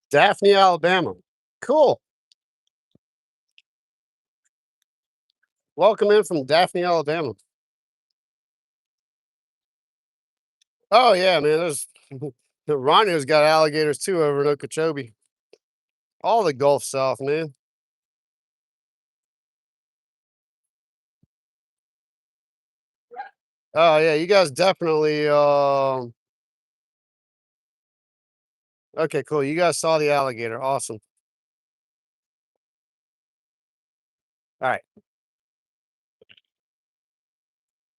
Daphne, Alabama. Cool. Welcome in from Daphne, Alabama. Oh yeah, man. There's Ronio's got alligators too over in Okeechobee. All the Gulf South, man. Oh yeah, you guys definitely okay, cool. You guys saw the alligator. Awesome. All right.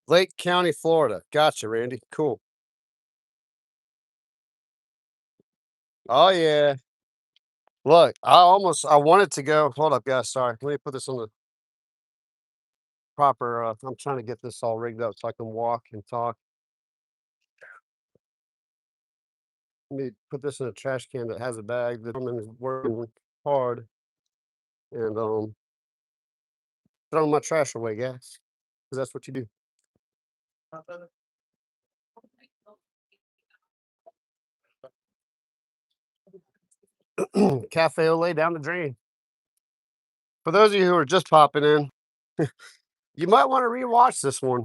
Lake County, Florida. Gotcha, Randy. Cool. Oh yeah. Look, I wanted to go. Hold up, guys. Sorry. Let me put this on the proper I'm trying to get this all rigged up so I can walk and talk. Let me put this in a trash can that has a bag. The woman is working hard and throwing my trash away, guys. Because that's what you do. Cafe au lait down the drain. For those of you who are just popping in, you might want to rewatch this one.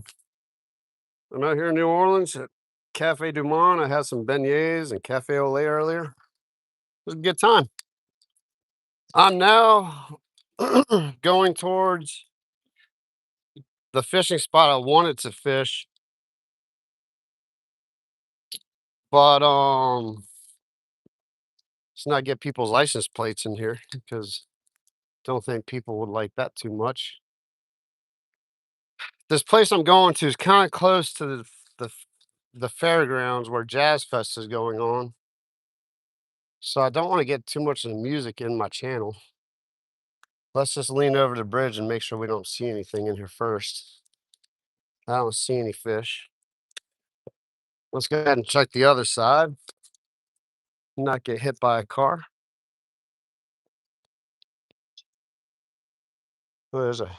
I'm out here in New Orleans at Cafe Du Monde. I had some beignets and cafe au lait earlier. It was a good time. I'm now going towards the fishing spot I wanted to fish, but let's not get people's license plates in here because don't think people would like that too much. This place I'm going to is kind of close to the the fairgrounds where Jazz Fest is going on. So I don't want to get too much of the music in my channel. Let's just lean over the bridge and make sure we don't see anything in here first. I don't see any fish. Let's go ahead and check the other side. Not get hit by a car. Oh, there's a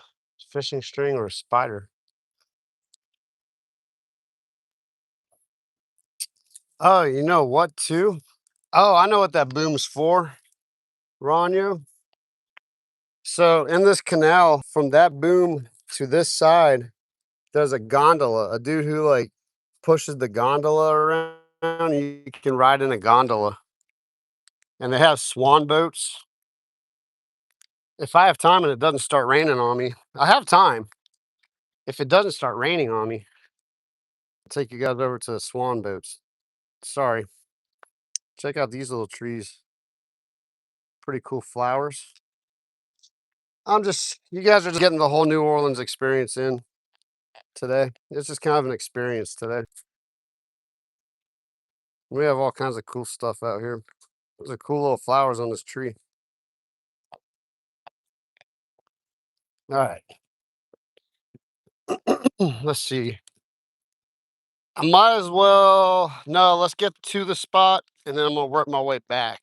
fishing string or a spider. Oh, you know what, too? Oh, I know what that boom's for, Ronyo. So in this canal, from that boom to this side, there's a gondola. A dude who like pushes the gondola around. You can ride in a gondola. And they have swan boats. If I have time and it doesn't start raining on me, I have time. If it doesn't start raining on me, I'll take you guys over to the swan boats. Sorry. Check out these little trees. Pretty cool flowers. You guys are just getting the whole New Orleans experience in today. It's just kind of an experience today. We have all kinds of cool stuff out here. There's a cool little flowers on this tree. All right. Let's see. I might as well, no, let's get to the spot and then I'm gonna work my way back.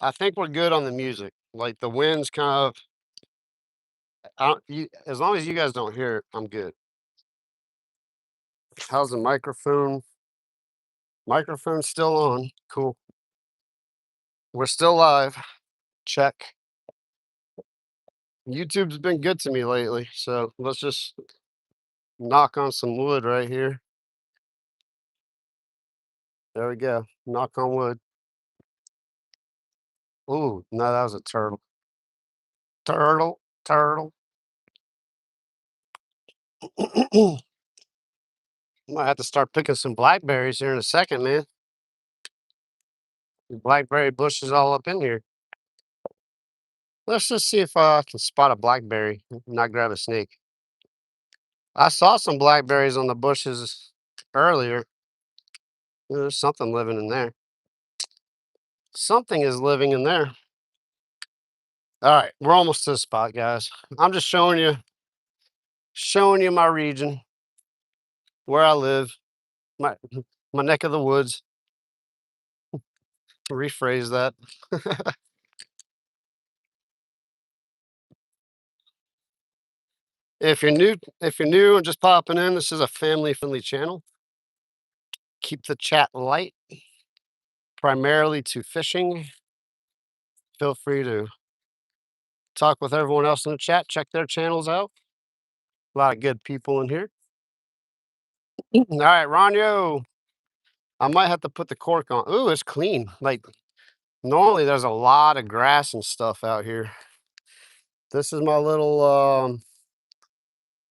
I think we're good on the music. Like the wind's kind of, as long as you guys don't hear it, I'm good. How's the microphone? Microphone's still on. Cool. We're still live. Check. YouTube's been good to me lately, so let's just knock on some wood right here. There we go. Knock on wood. Ooh, no, that was a turtle. Turtle, turtle. Might have to start picking some blackberries here in a second, man. Blackberry bushes all up in here. Let's just see if I can spot a blackberry, not grab a snake. I saw some blackberries on the bushes earlier. There's something living in there. Something is living in there. All right, we're almost to the spot, guys. I'm just showing you my region, where I live, my my neck of the woods. rephrase that. If you're new and just popping in, this is a family-friendly channel. Keep the chat light, primarily to fishing. Feel free to talk with everyone else in the chat, check their channels out. A lot of good people in here. All right, Ronyo. I might have to put the cork on. Ooh, it's clean. Like, normally there's a lot of grass and stuff out here. This is my little,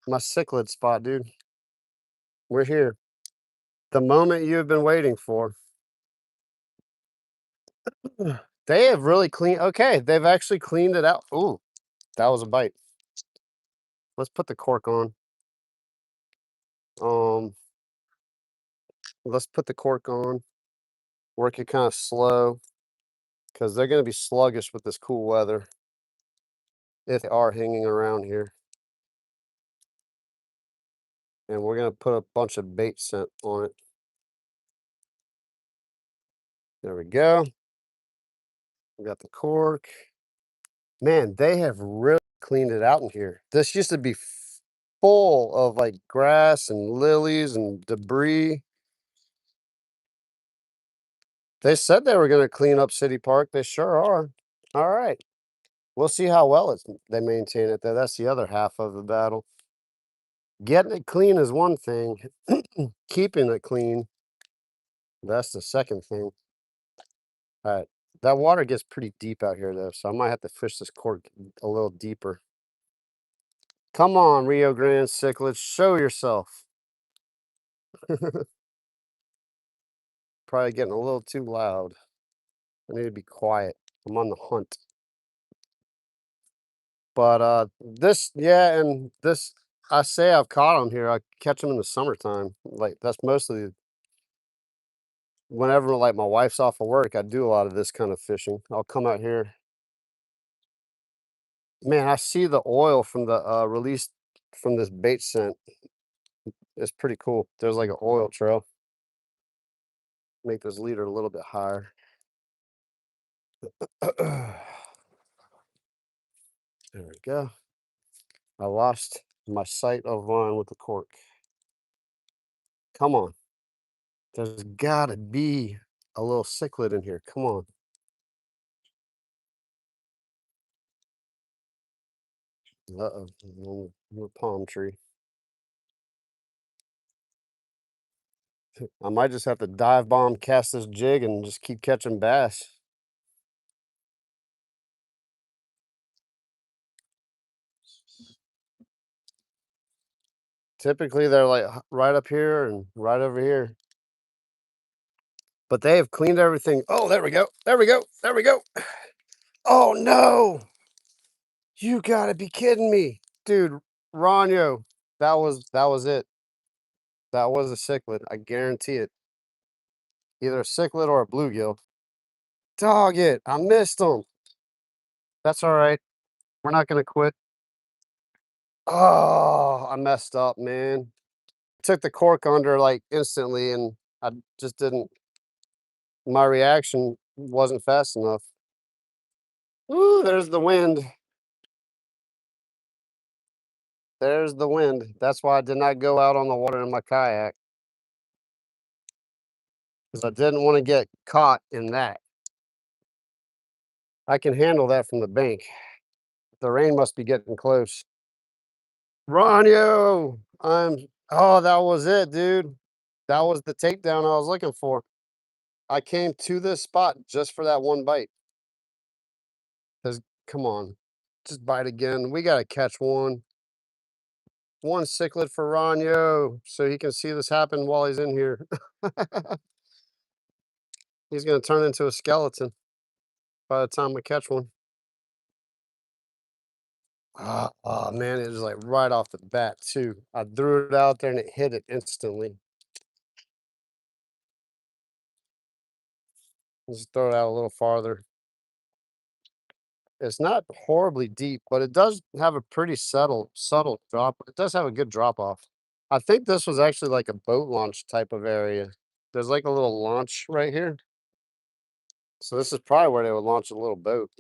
my cichlid spot, dude. We're here. The moment you've been waiting for. They have really cleaned, okay, they've actually cleaned it out. Ooh, that was a bite. Let's put the cork on. Um, let's put the cork on. Work it kind of slow because they're going to be sluggish with this cool weather if they are hanging around here. And we're going to put a bunch of bait scent on it. There we go. We got the cork. Man, they have really cleaned it out in here. This used to be full of like grass and lilies and debris. They said they were going to clean up City Park. They sure are. All right. We'll see how well they maintain it, though. That's the other half of the battle. Getting it clean is one thing. Keeping it clean, that's the second thing. All right. That water gets pretty deep out here, though, so I might have to fish this cork a little deeper. Come on, Rio Grande cichlids, show yourself. Probably getting a little too loud. I need to be quiet. I'm on the hunt. But this, yeah, and this, I say I've caught them here. I catch them in the summertime. Like, that's mostly whenever, like, my wife's off of work, I do a lot of this kind of fishing. I'll come out here. Man, I see the oil from the release from this bait scent. It's pretty cool. There's like an oil trail. Make this leader a little bit higher. There we go. I lost my sight of line with the cork. Come on. There's gotta be a little cichlid in here. Come on. Uh-oh. Little palm tree. I might just have to dive bomb cast this jig and just keep catching bass. Typically, they're like right up here and right over here. But they have cleaned everything. Oh, there we go. There we go. There we go. Oh, no. You gotta be kidding me. Dude, Ronyo, that was it. That was a cichlid. I guarantee it. Either a cichlid or a bluegill. Dog it. I missed them. That's all right. We're not gonna quit. Oh, I messed up, man. Took the cork under like instantly and I just didn't, my reaction wasn't fast enough. Ooh, there's the wind. There's the wind. That's why I did not go out on the water in my kayak. Because I didn't want to get caught in that. I can handle that from the bank. The rain must be getting close. Ronyo! Oh, that was it, dude. That was the takedown I was looking for. I came to this spot just for that one bite. Because, come on, just bite again. We got to catch one. One cichlid for Ronyo so he can see this happen while he's in here. He's going to turn into a skeleton by the time we catch one. Oh, man, it was like right off the bat, too. I threw it out there and it hit it instantly. Just throw it out a little farther. It's not horribly deep, but it does have a pretty subtle drop. It does have a good drop off. I think this was actually like a boat launch type of area. There's like a little launch right here. So this is probably where they would launch a little boat.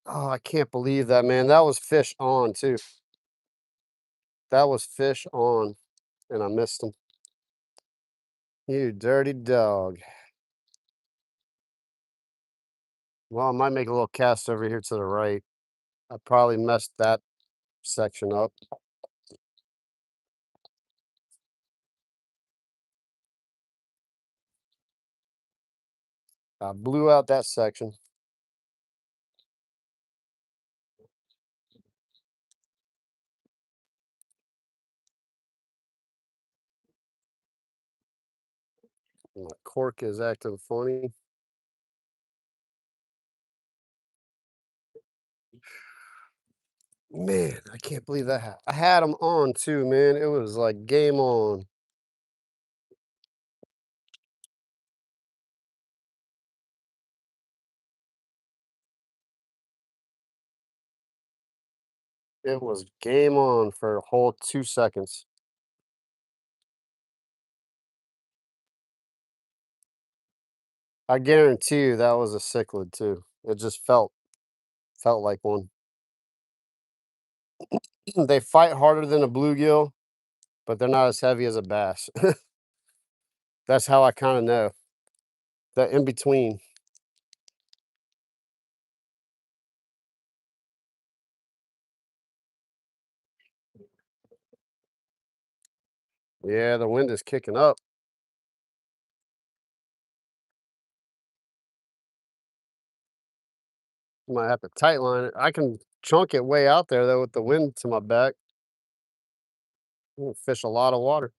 Oh, I can't believe that, man. That was fish on too. That was fish on, and I missed him. You dirty dog. Well, I might make a little cast over here to the right. I probably messed that section up. I blew out that section. My cork is acting funny. Man, I can't believe that I had them on too, man. It was like game on. It was game on for a whole 2 seconds. I guarantee you that was a cichlid too. It just felt like one. They fight harder than a bluegill, but they're not as heavy as a bass. That's how I kind of know. That in between. Yeah, the wind is kicking up. Might have to tight line it. I can chunk it way out there though with the wind to my back. We'll fish a lot of water.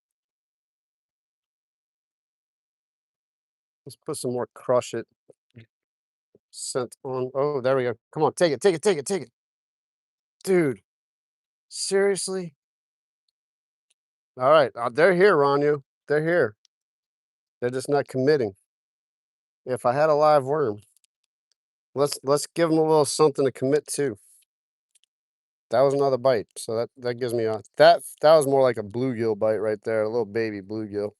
Let's put some more crush it scent on. Oh, there we go. Come on, take it, take it, take it, take it. Dude, seriously? All right, they're here, Ranu. They're here. They're just not committing. If I had a live worm, let's give them a little something to commit to. That was another bite, so that gives me a that was more like a bluegill bite right there, a little baby bluegill.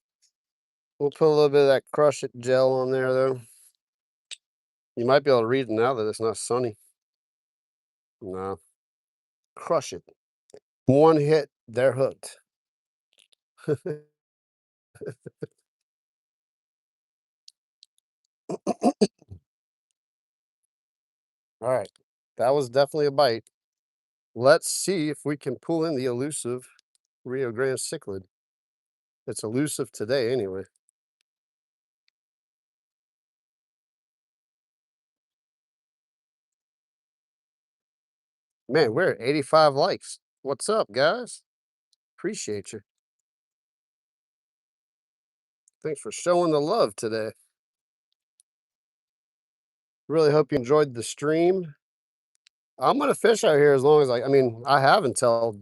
We'll put a little bit of that crush it gel on there though. You might be able to read it now that it's not sunny. No, crush it. One hit, they're hooked. All right, that was definitely a bite. Let's see if we can pull in the elusive Rio Grande cichlid. It's elusive today anyway. Man, we're at 85 likes. What's up, guys? Appreciate you. Thanks for showing the love today. Really hope you enjoyed the stream. I'm gonna fish out here as long as I mean, I have until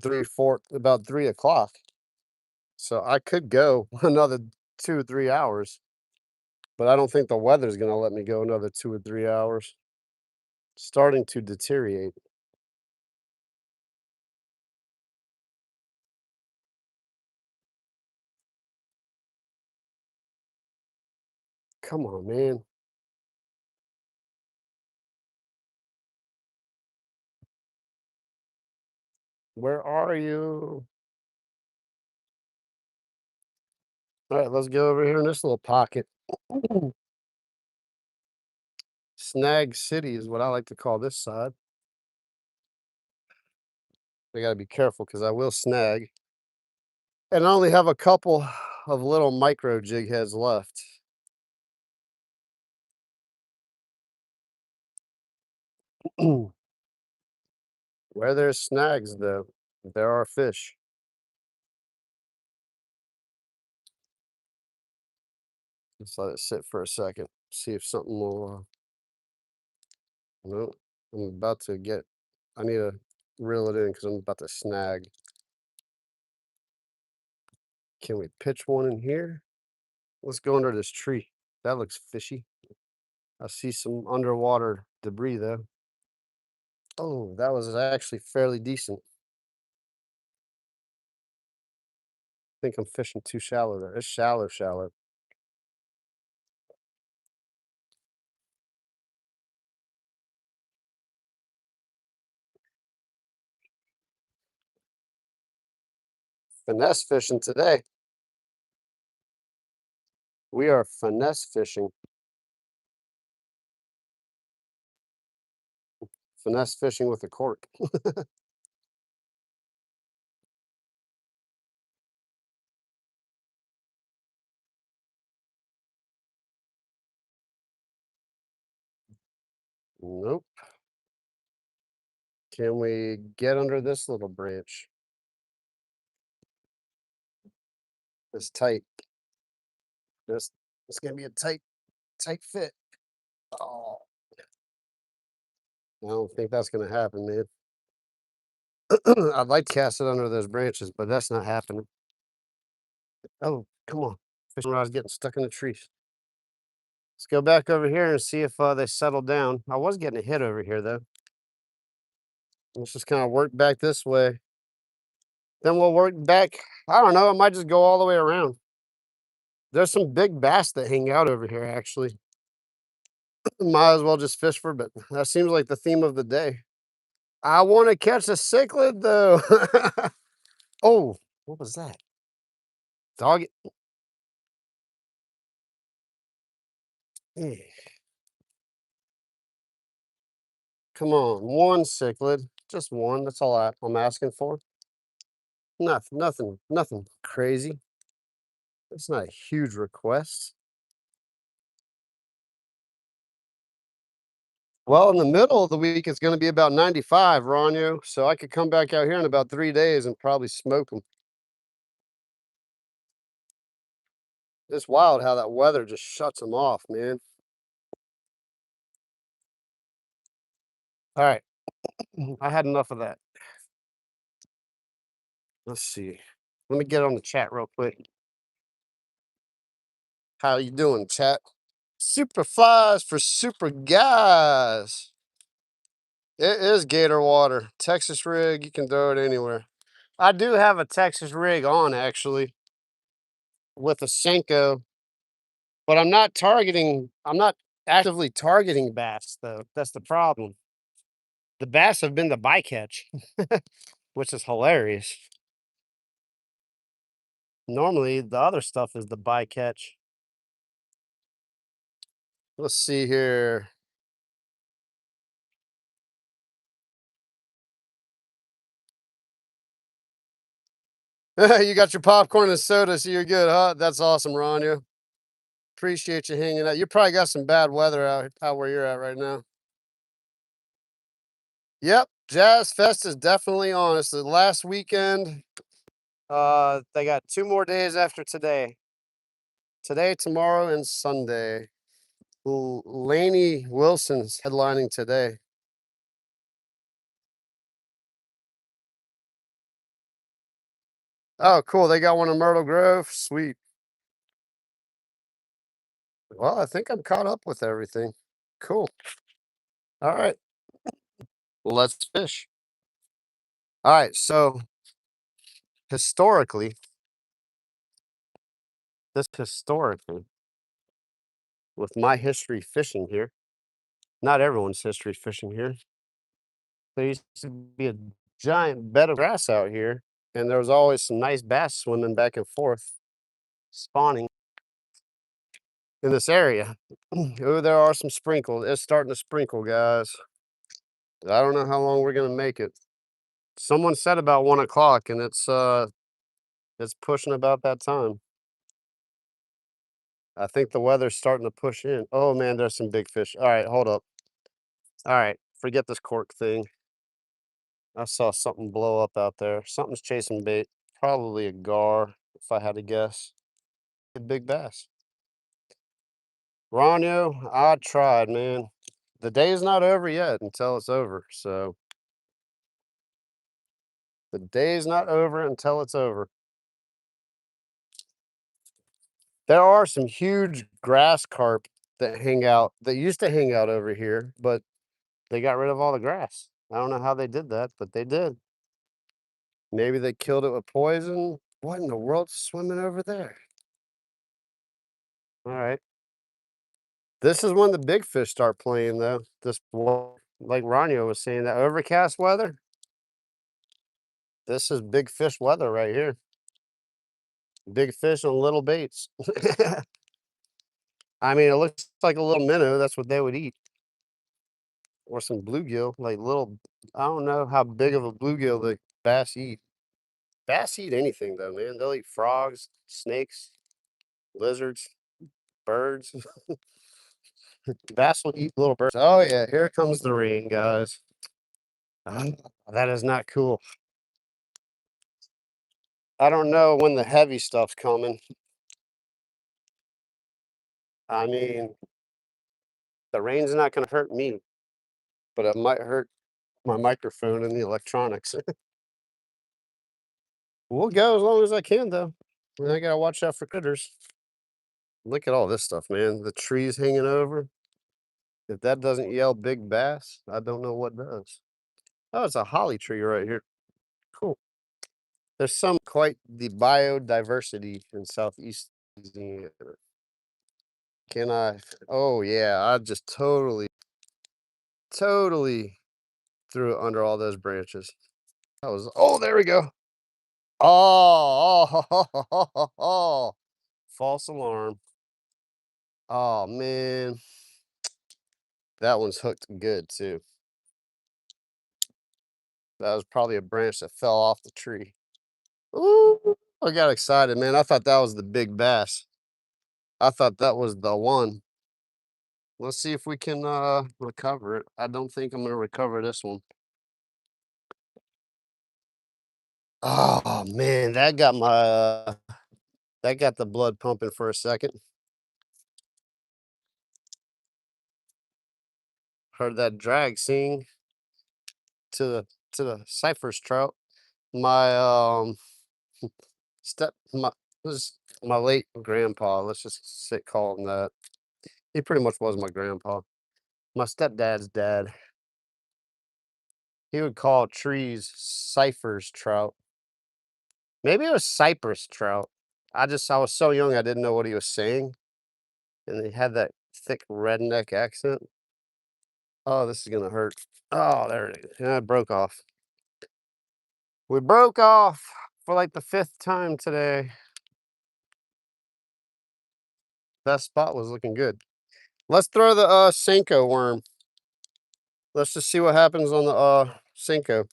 about 3 o'clock. So I could go another 2 or 3 hours, but I don't think the weather's gonna let me go another 2 or 3 hours. Starting to deteriorate. Come on, man. Where are you? All right, let's go over here in this little pocket. Snag City is what I like to call this side. I gotta be careful because I will snag. And I only have a couple of little micro jig heads left. Where there's snags, though, there are fish. Let's let it sit for a second. See if something will. No, I'm about to get. I need to reel it in because I'm about to snag. Can we pitch one in here? Let's go under this tree. That looks fishy. I see some underwater debris though. Oh, that was actually fairly decent. I think I'm fishing too shallow there. It's shallow, shallow. Finesse fishing today. We are finesse fishing. Finesse fishing with a cork. Nope. Can we get under this little branch? It's tight. It's gonna be a tight fit. Oh, I don't think that's gonna happen, man. I'd like to cast it under those branches, but that's not happening. Oh, come on. Fishing rod's getting stuck in the trees. Let's go back over here and see if they settle down. I was getting a hit over here though. Let's just kind of work back this way. Then we'll work back. I don't know. I might just go all the way around. There's some big bass that hang out over here, actually. Might as well just fish for, but that seems like the theme of the day. I want to catch a cichlid though. Oh, what was that? Dog. Eh, come on, one cichlid, just one. That's all I'm asking for. Nothing crazy. It's not a huge request. Well, in the middle of the week, it's going to be about 95, Ronyo. So I could come back out here in about 3 days and probably smoke them. It's wild how that weather just shuts them off, man. All right, I had enough of that. Let's see. Let me get on the chat real quick. How you doing, chat? Super flies for super guys. It is gator water. Texas rig, you can throw it anywhere. I do have a Texas rig on actually with a Senko, but I'm not actively targeting bass though. That's the problem. The bass have been the bycatch, which is hilarious. Normally the other stuff is the bycatch. Let's see here. You got your popcorn and soda, so you're good, huh? That's awesome, Rania. Appreciate you hanging out. You probably got some bad weather out where you're at right now. Yep, Jazz Fest is definitely on. It's the last weekend. They got 2 more days after today. Today, tomorrow, and Sunday. Laney Wilson's headlining today. Oh, cool. They got one in Myrtle Grove. Sweet. Well, I think I'm caught up with everything. Cool. All right. Let's fish. All right. So historically, with my history fishing here, not everyone's history fishing here. There used to be a giant bed of grass out here, and there was always some nice bass swimming back and forth, spawning in this area. Oh, there are some sprinkles. It's starting to sprinkle, guys. I don't know how long we're gonna make it. Someone said about 1 o'clock, and it's pushing about that time. I think the weather's starting to push in. Oh man, there's some big fish. All right, hold up. All right, forget this cork thing. I saw something blow up out there. Something's chasing bait. Probably a gar, if I had to guess. A big bass. Ronyo, I tried, man. The day's not over yet until it's over. So the day's not over until it's over. There are some huge grass carp that used to hang out over here, but they got rid of all the grass. I don't know how they did that, but they did. Maybe they killed it with poison. What in the world's swimming over there? All right. This is when the big fish start playing, though. Like Ronyo was saying, that overcast weather. This is big fish weather right here. Big fish on little baits. I mean, it looks like a little minnow. That's what they would eat. Or some bluegill, like little. I don't know how big of a bluegill the bass eat. Bass eat anything though, man. They'll eat frogs, snakes, lizards, birds. Bass will eat little birds. Oh yeah, here comes the rain, guys. Ah, that is not cool. I don't know when the heavy stuff's coming. I mean, the rain's not going to hurt me, but it might hurt my microphone and the electronics. We'll go as long as I can, though. And I gotta watch out for critters. Look at all this stuff, man. The trees hanging over. If that doesn't yell big bass, I don't know what does. Oh, it's a holly tree right here. Cool. There's some quite the biodiversity in Southeast Louisiana. Can I? Oh yeah, I just totally threw it under all those branches. That was. Oh, there we go. Oh, false alarm. Oh man, that one's hooked good too. That was probably a branch that fell off the tree. Ooh, I got excited, man. I thought that was the big bass. I thought that was the one. Let's see if we can recover it. I don't think I'm gonna recover this one. Oh man, that got the blood pumping for a second. Heard that drag sing to the cypress trout. My my was my late grandpa. Let's just sit call him that. He pretty much was my grandpa. My stepdad's dad. He would call trees cyphers trout. Maybe it was cypress trout. I was so young I didn't know what he was saying. And he had that thick redneck accent. Oh, this is gonna hurt. Oh, there it is. Yeah, it broke off. We broke off for like the 5th time today. That spot was looking good. Let's throw the Senko worm. Let's just see what happens on the Senko,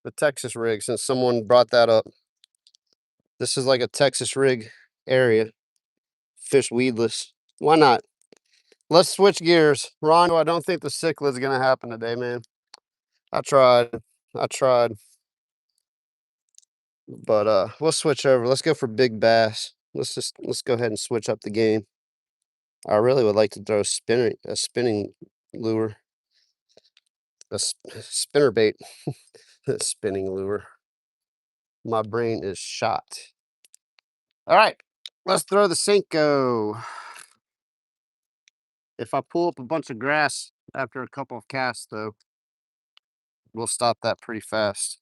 the Texas rig, since someone brought that up. This is like a Texas rig area. Fish weedless. Why not? Let's switch gears. Rondo, I don't think the cichlid's gonna happen today, man. I tried. I tried. But we'll switch over. Let's go for big bass. Let's go ahead and switch up the game. I really would like to throw a spinning lure. Spinner bait. Spinning lure. My brain is shot. All right, let's throw the Senko. If I pull up a bunch of grass after a couple of casts, though, we'll stop that pretty fast.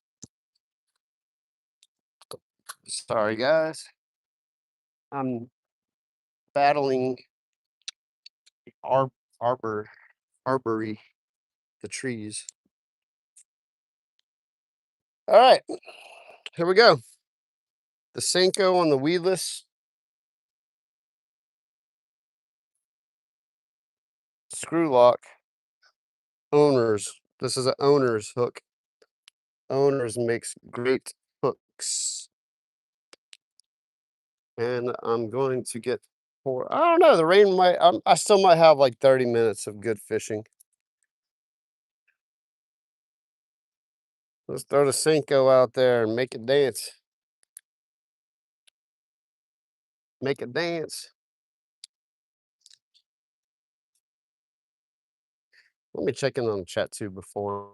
Sorry, guys. I'm battling ar arbory, the trees. All right, here we go. The Senko on the weedless. Screw lock. Owners. This is an owner's hook. Owners makes great hooks. And I'm going to get I don't know. The rain might. I still might have like 30 minutes of good fishing. Let's throw the Senko out there and make it dance. Make it dance. Let me check in on the chat too before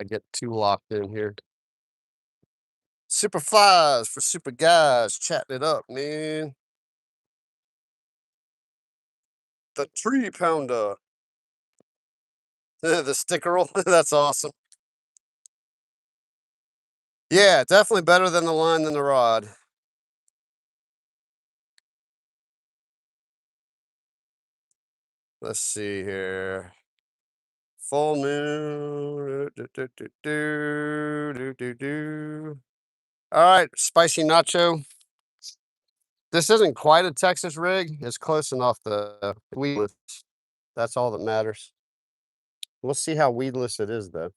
I get too locked in here. Super flies for super guys, chatting it up, man. The tree pounder. The stickerel. That's awesome. Yeah, definitely better than the line than the rod. Let's see here. Full moon. All right, spicy nacho. This isn't quite a Texas rig. It's close enough to weedless. That's all that matters. We'll see how weedless it is, though.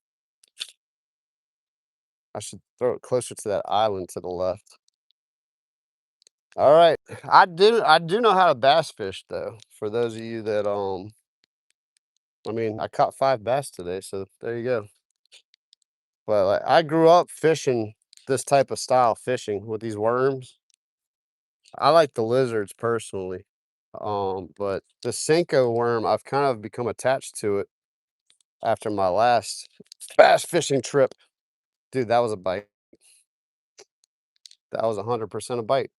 I should throw it closer to that island to the left. All right. I do know how to bass fish, though. For those of you that I mean, I caught 5 bass today, so there you go. But like, I grew up fishing this type of style fishing with these worms. I like the lizards personally. But the Senko worm, I've kind of become attached to it after my last bass fishing trip. Dude, that was a bite. That was 100% a bite.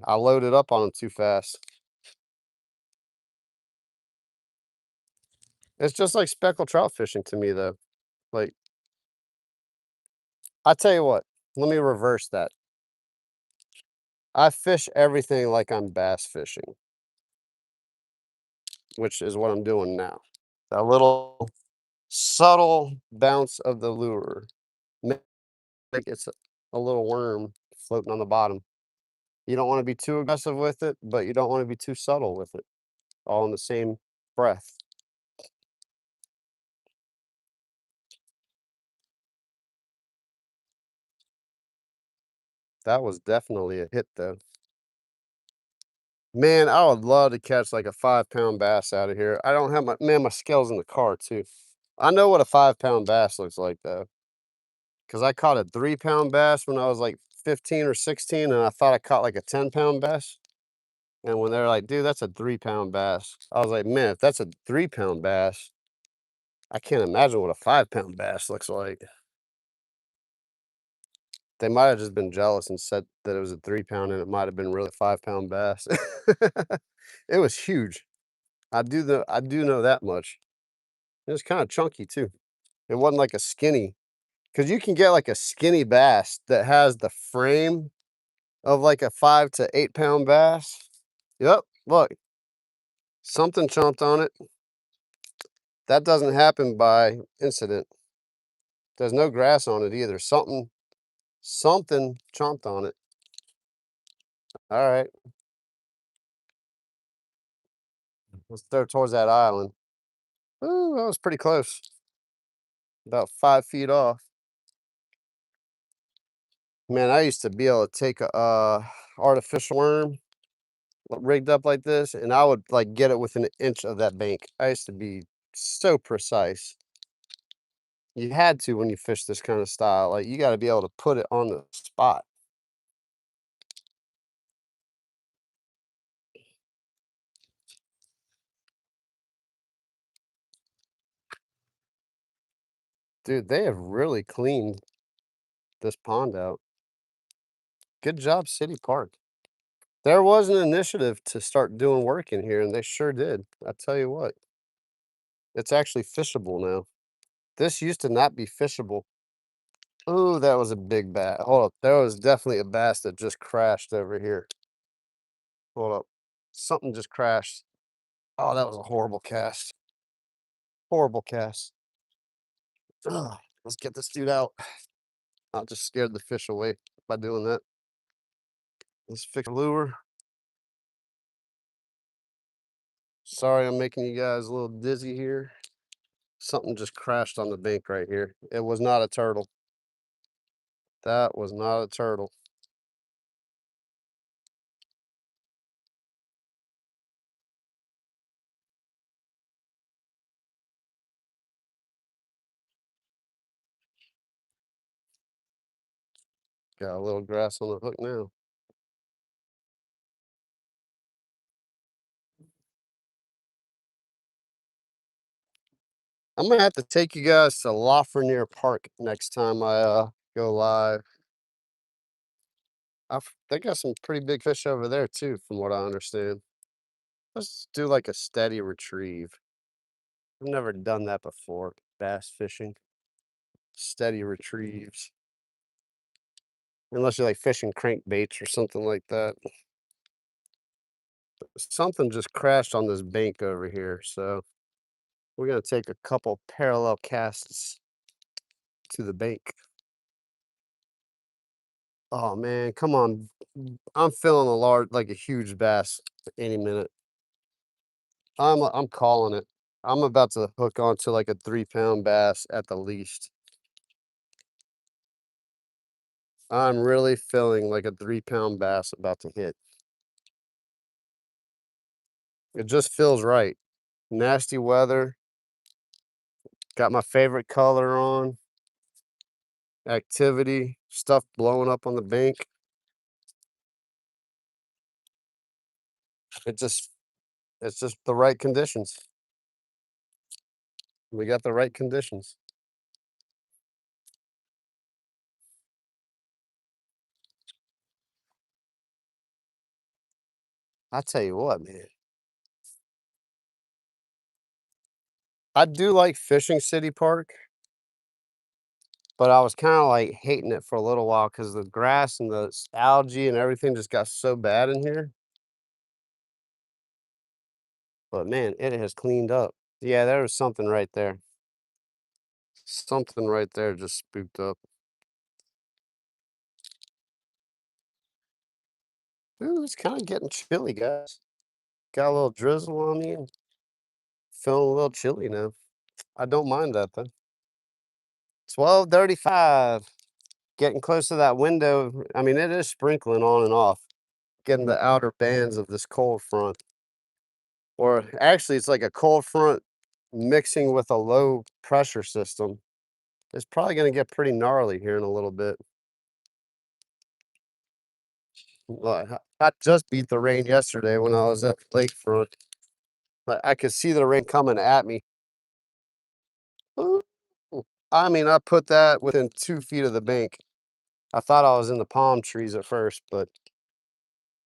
I loaded up on them too fast. It's just like speckled trout fishing to me, though. Like, I tell you what, let me reverse that. I fish everything like I'm bass fishing, which is what I'm doing now. That little subtle bounce of the lure. Like it's a little worm floating on the bottom. You don't want to be too aggressive with it, but you don't want to be too subtle with it. All in the same breath. That was definitely a hit, though. Man, I would love to catch like a 5-pound bass out of here. I don't have my scale's in the car too. I know what a 5-pound bass looks like though. Cause I caught a 3-pound bass when I was like 15 or 16, and I thought I caught like a 10-pound bass. And when they're like, dude, that's a 3-pound bass. I was like, man, if that's a 3-pound bass, I can't imagine what a 5-pound bass looks like. They might have just been jealous and said that it was a 3-pound and it might have been really a 5-pound bass. It was huge. I do know that much. It was kind of chunky too. It wasn't like a skinny, because you can get like a skinny bass that has the frame of like a 5 to 8 pound bass. Yep, look, something chomped on it. That doesn't happen by incident. There's no grass on it either. Something chomped on it. All right, let's throw towards that island. Ooh, that was pretty close. About 5 feet off. Man, I used to be able to take a artificial worm rigged up like this, and I would like get it within an inch of that bank. I used to be so precise. You had to when you fish this kind of style. Like you got to be able to put it on the spot. Dude, they have really cleaned this pond out. Good job, City Park. There was an initiative to start doing work in here, and they sure did. I tell you what, it's actually fishable now. This used to not be fishable. Ooh, that was a big bass. Hold up. There was definitely a bass that just crashed over here. Hold up. Something just crashed. Oh, that was a horrible cast. Horrible cast. Ugh, let's get this dude out. I just scared the fish away by doing that. Let's fix the lure. Sorry, I'm making you guys a little dizzy here. Something just crashed on the bank right here. It was not a turtle. That was not a turtle. Got a little grass on the hook now. I'm gonna have to take you guys to Lafreniere Park next time I go live. They got some pretty big fish over there too, from what I understand. Let's do like a steady retrieve. I've never done that before. Bass fishing, steady retrieves. Unless you're like fishing crankbaits or something like that. Something just crashed on this bank over here, so we're gonna take a couple parallel casts to the bank. Oh man, come on. I'm feeling a large, like a huge bass any minute. I'm calling it. I'm about to hook onto like a 3-pound bass at the least. I'm really feeling like a 3-pound bass about to hit. It just feels right. Nasty weather. Got my favorite color on. Activity. Stuff blowing up on the bank. It's just the right conditions. We got the right conditions. I tell you what, man. I do like fishing City Park, but I was kind of like hating it for a little while because the grass and the algae and everything just got so bad in here. But man, it has cleaned up. Yeah, there was something right there. Something right there just spooked up. Ooh, it's kind of getting chilly, guys. Got a little drizzle on me and feeling a little chilly now. I don't mind that though. 12:35. Getting close to that window. I mean, it is sprinkling on and off. Getting the outer bands of this cold front. Or actually, it's like a cold front mixing with a low pressure system. It's probably going to get pretty gnarly here in a little bit. Well, I just beat the rain yesterday when I was at the lakefront. But I could see the rain coming at me. Ooh. I mean, I put that within 2 feet of the bank. I thought I was in the palm trees at first, but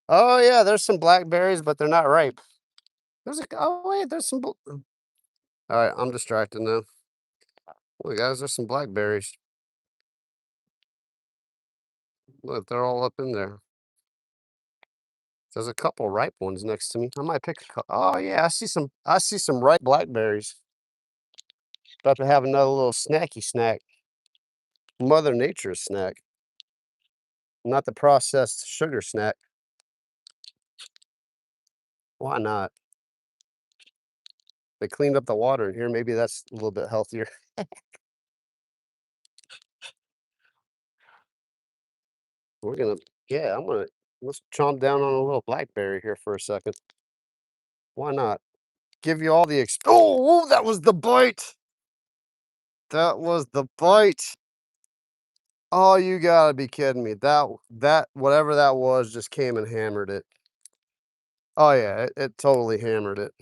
oh yeah, there's some blackberries, but they're not ripe. Oh wait, there's some. All right, I'm distracted now. Look, guys, there's some blackberries. Look, they're all up in there. There's a couple ripe ones next to me. I might pick a couple. Oh yeah, I see some. I see some ripe blackberries. About to have another little snacky snack. Mother Nature's snack, not the processed sugar snack. Why not? They cleaned up the water in here. Maybe that's a little bit healthier. We're gonna, yeah, let's chomp down on a little blackberry here for a second. Why not? Give you all the oh, that was the bite. That was the bite. Oh, you gotta be kidding me. That whatever that was just came and hammered it. Oh yeah, it totally hammered it.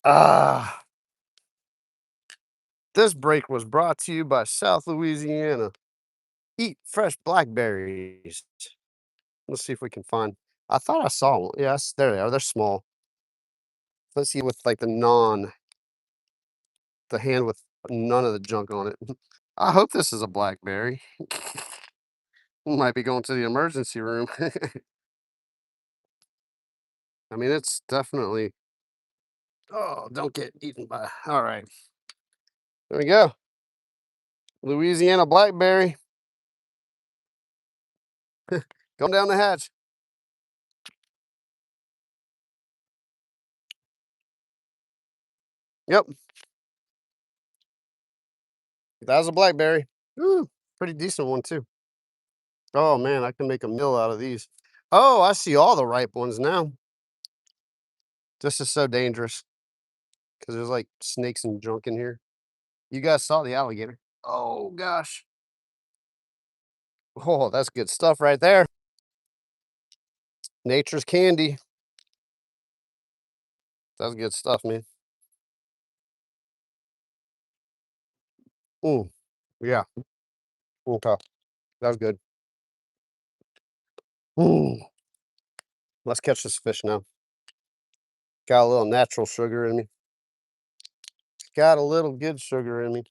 Ah, this break was brought to you by South Louisiana. Eat fresh blackberries. Let's see if we can find. I thought I saw one. Yes, there they are. They're small. Let's see with like the hand with none of the junk on it. I hope this is a blackberry. Might be going to the emergency room. I mean, it's definitely. Oh, don't get eaten by. All right, there we go. Louisiana blackberry. Going down the hatch. Yep, that was a blackberry. Ooh, pretty decent one too. Oh man, I can make a meal out of these. Oh, I see all the ripe ones now. This is so dangerous because there's like snakes and junk in here. You guys saw the alligator. Oh gosh. Oh, that's good stuff right there. Nature's candy. That's good stuff, man. Mm, yeah. Okay. That was good. Mm, let's catch this fish now. Got a little natural sugar in me. Got a little good sugar in me.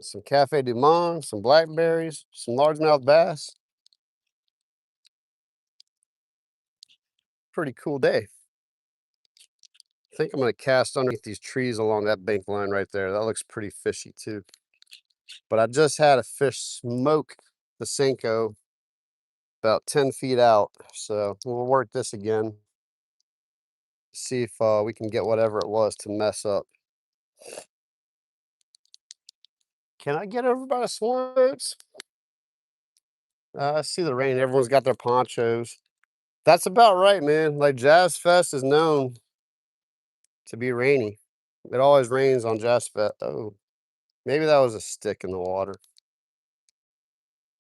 Some Cafe du Monde, some blackberries, some largemouth bass. Pretty cool day. I think I'm gonna cast underneath these trees along that bank line right there. That looks pretty fishy too. But I just had a fish smoke the Senko about 10 feet out. So we'll work this again. See if we can get whatever it was to mess up. Can I get over by the swarm boats? I see the rain. Everyone's got their ponchos. That's about right, man. Like Jazz Fest is known to be rainy. It always rains on Jazz Fest. Oh, maybe that was a stick in the water.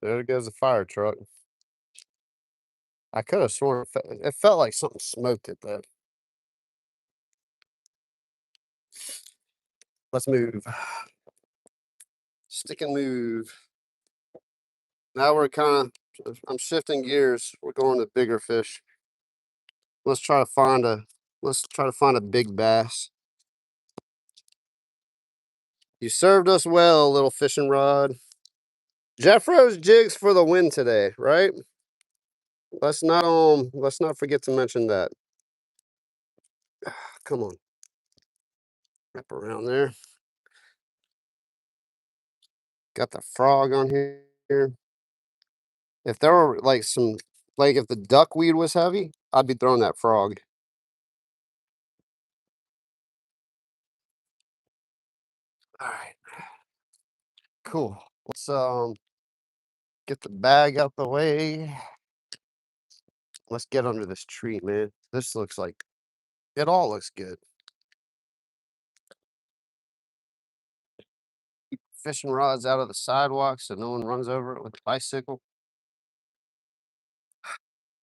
There goes the fire truck. I could have sworn it felt like something smoked it though. Let's move. Stick and move. Now we're I'm shifting gears. We're going to bigger fish. Let's try to find a big bass. You served us well, little fishing rod. Jeffro's jigs for the win today, right? Let's not forget to mention that. Come on. Wrap around there. Got the frog on here. If there were like if the duckweed was heavy, I'd be throwing that frog. All right. Cool. Let's get the bag out the way. Let's get under this tree, man. This looks like it all looks good. Keep fishing rods out of the sidewalk so no one runs over it with a bicycle.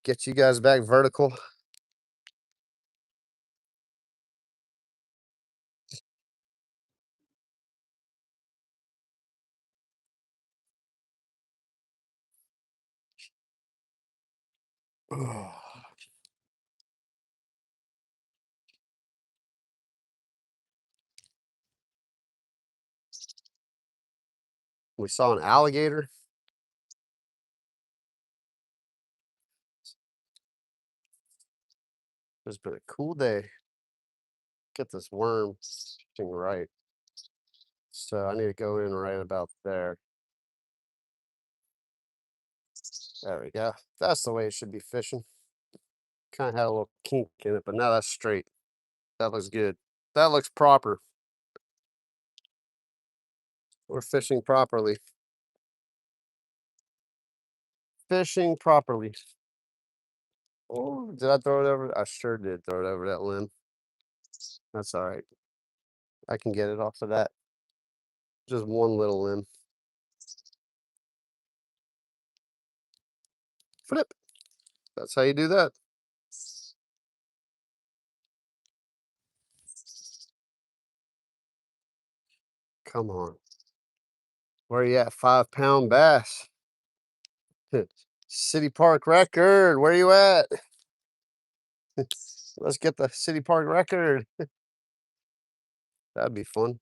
Get you guys back vertical. We saw an alligator. It's been a cool day. Get this worm thing right. So I need to go in right about there. There we go. That's the way it should be fishing. Kind of had a little kink in it, but now that's straight. That looks good. That looks proper. We're fishing properly. Fishing properly. Oh, did I throw it over? I sure did throw it over that limb. That's all right. I can get it off of that. Just one little limb. Flip. That's how you do that. Come on. Where you at? 5-pound bass. City Park record. Where you at? Let's get the City Park record. That'd be fun.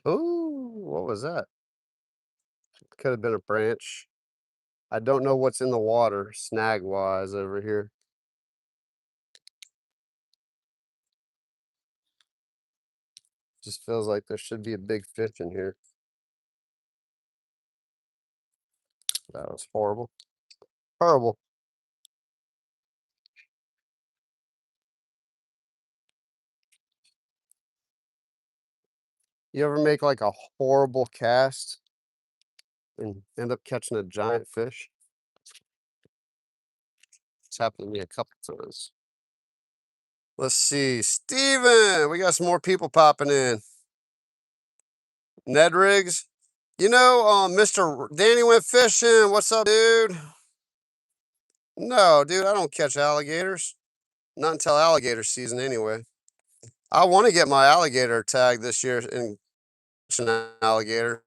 Oh, what was that? Could have been a branch. I don't know what's in the water snag wise over here. Just feels like there should be a big fish in here. That was horrible. Horrible. You ever make like a horrible cast and end up catching a giant fish? It's happened to me a couple times. Let's see. Steven, we got some more people popping in. Ned Riggs. You know, Mr. Danny went fishing. What's up, dude? No, dude, I don't catch alligators. Not until alligator season, anyway. I want to get my alligator tag this year and catch an alligator.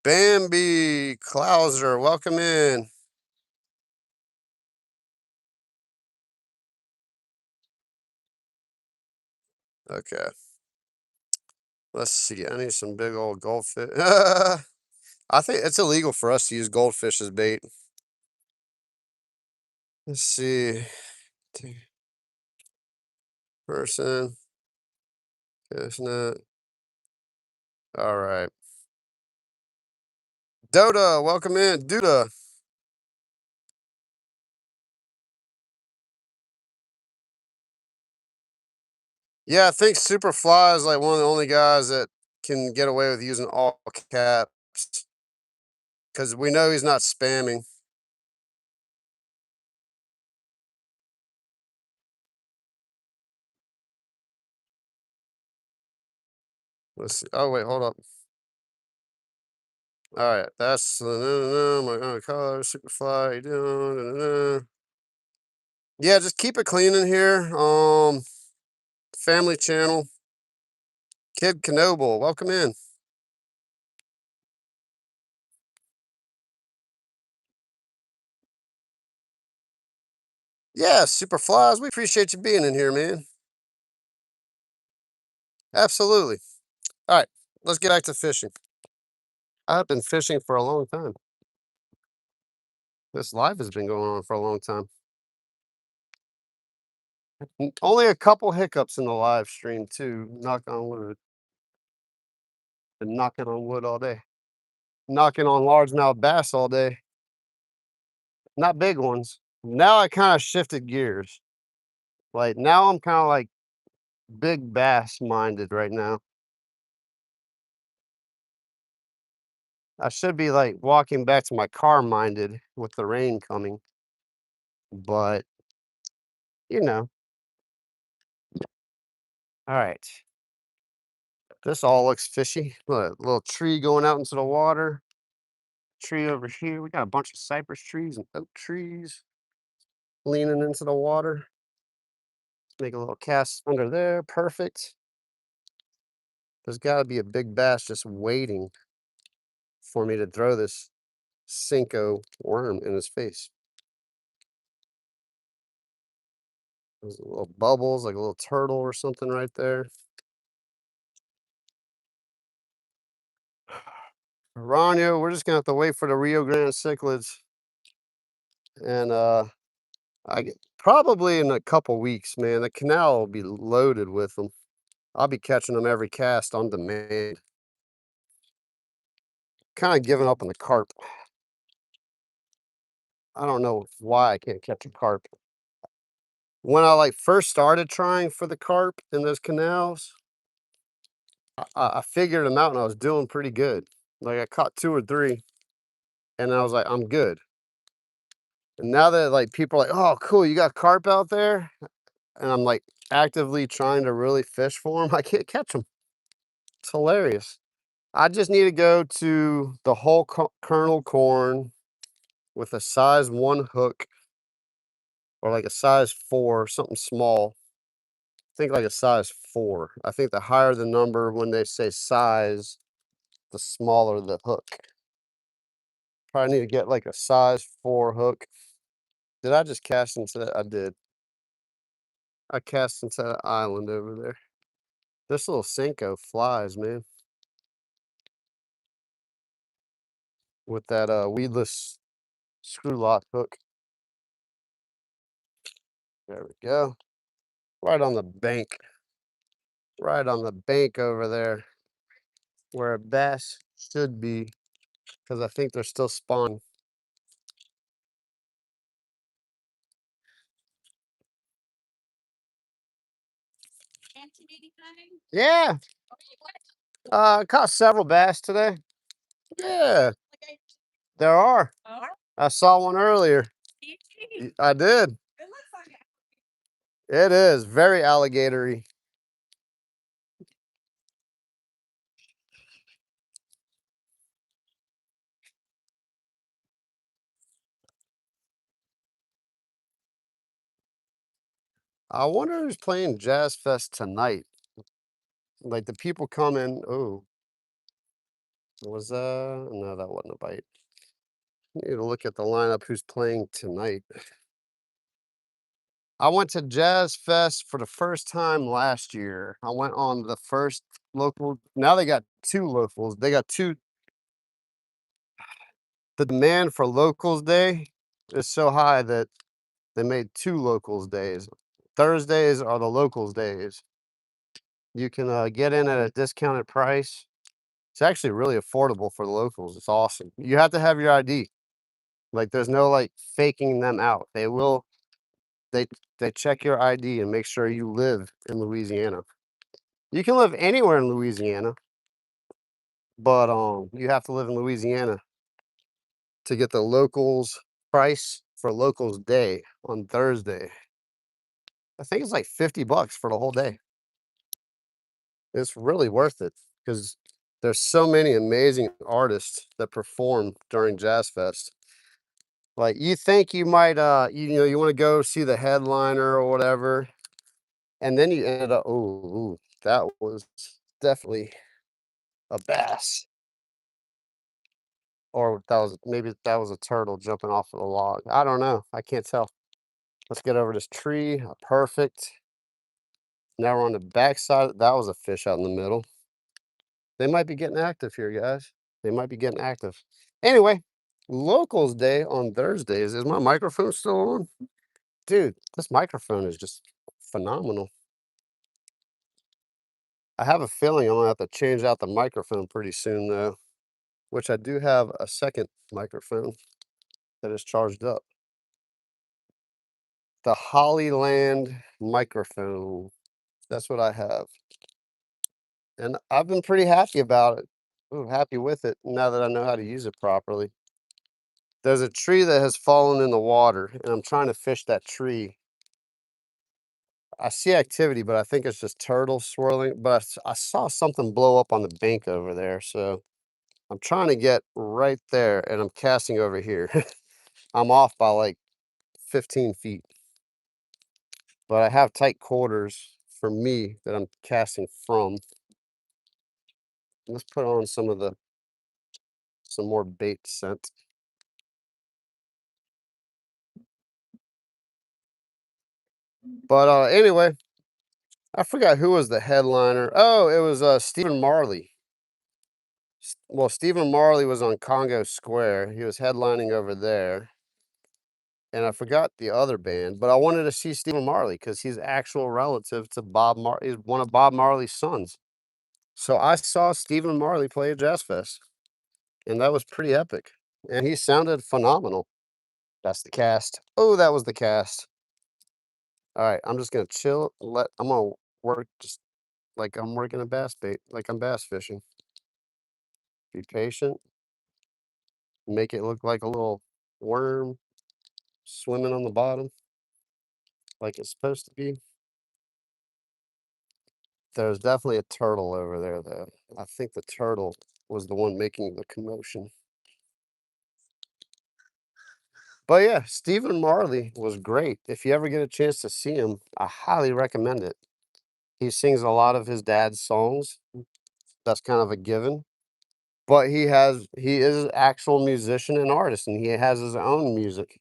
Bambi Clouser, welcome in. Okay. Let's see. I need some big old goldfish. I think it's illegal for us to use goldfish as bait. Let's see. Person. It's not. All right. Dota, welcome in. Duda. Yeah, I think Superfly is like one of the only guys that can get away with using all caps because we know he's not spamming. Let's see. Oh, wait, hold up. All right, that's my color, Superfly. You doing? Yeah, just keep it clean in here. Family channel. Kid Knoble, welcome in. Yeah, Superflies, we appreciate you being in here, man. Absolutely. All right, let's get back to fishing. I've been fishing for a long time. This live has been going on for a long time. Only a couple hiccups in the live stream too. Knock on wood. Been knocking on wood all day. Knocking on largemouth bass all day. Not big ones. Now I kind of shifted gears. Like now I'm kind of like big bass minded right now. I should be like walking back to my car minded with the rain coming. But you know. All right. This all looks fishy. Look, little tree going out into the water. Tree over here. We got a bunch of cypress trees and oak trees leaning into the water. Make a little cast under there. Perfect. There's got to be a big bass just waiting for me to throw this Cinco worm in his face. There's little bubbles, like a little turtle or something right there. Rania, we're just gonna have to wait for the Rio Grande cichlids. And probably in a couple weeks, man. The canal will be loaded with them. I'll be catching them every cast on demand. Kind of giving up on the carp. I don't know why I can't catch a carp. When I like first started trying for the carp in those canals, I figured them out and I was doing pretty good. Like I caught 2 or 3 and I was like, I'm good. And now that like people are like, oh, cool, you got carp out there? And I'm like actively trying to really fish for them. I can't catch them. It's hilarious. I just need to go to the whole kernel corn with a size 1 hook or like a size 4, something small. Think like a size 4. I think the higher the number when they say size, the smaller the hook. Probably need to get like a size 4 hook. Did I just cast into that? I did. I cast into that island over there. This little Cinco flies, man. With that weedless screw lock hook. There we go. Right on the bank. Right on the bank over there. Where a bass should be. Because I think they're still spawning. Yeah. I caught several bass today. Yeah. There are. I saw one earlier. I did. It is very alligatory. I wonder who's playing Jazz Fest tonight. Like the people coming. Oh, was no, that wasn't a bite. Need to look at the lineup. Who's playing tonight? I went to Jazz Fest for the first time last year. I went on the first local. Now they got 2 locals. They got 2. the demand for locals day is so high that they made 2 locals days. Thursdays are the locals days. You can, get in at a discounted price. It's actually really affordable for the locals. It's awesome. You have to have your ID. Like, there's no, like, faking them out. They they check your ID and make sure you live in Louisiana. You can live anywhere in Louisiana, but, you have to live in Louisiana to get the locals price for locals day on Thursday. I think it's like 50 bucks for the whole day. It's really worth it because there's so many amazing artists that perform during Jazz Fest. Like, you think you might, you know, you wanna go see the headliner or whatever, and then you ended up, ooh, that was definitely a bass, or that was maybe that was a turtle jumping off of the log. I don't know. I can't tell. Let's get over this tree. Perfect. Now we're on the backside. That was a fish out in the middle. They might be getting active here, guys. They might be getting active. Anyway, locals day on Thursdays. Is my microphone still on? Dude, this microphone is just phenomenal. I have a feeling I'm gonna have to change out the microphone pretty soon though, which I do have a second microphone that is charged up. The Hollyland microphone. That's what I have. And I've been pretty happy about it. Ooh, happy with it now that I know how to use it properly. There's a tree that has fallen in the water, and I'm trying to fish that tree. I see activity, but I think it's just turtles swirling. But I saw something blow up on the bank over there, so I'm trying to get right there, and I'm casting over here. I'm off by like 15 feet, but I have tight quarters for me that I'm casting from. Let's put on some more bait scent. But anyway, I forgot who was the headliner. Oh, it was Stephen Marley. Well, Stephen Marley was on Congo Square. He was headlining over there. And I forgot the other band, but I wanted to see Stephen Marley because he's actual relative to Bob Marley. He's one of Bob Marley's sons. So I saw Stephen Marley play at Jazz Fest, and that was pretty epic. And he sounded phenomenal. That's the cast. Oh, that was the cast. All right, I'm just gonna chill. I'm gonna work just like I'm working a bass bait, like I'm bass fishing. Be patient. Make it look like a little worm swimming on the bottom, like it's supposed to be. There's definitely a turtle over there, though. I think the turtle was the one making the commotion. But yeah, Stephen Marley was great. If you ever get a chance to see him, I highly recommend it. He sings a lot of his dad's songs. That's kind of a given. But he is an actual musician and artist, and he has his own music.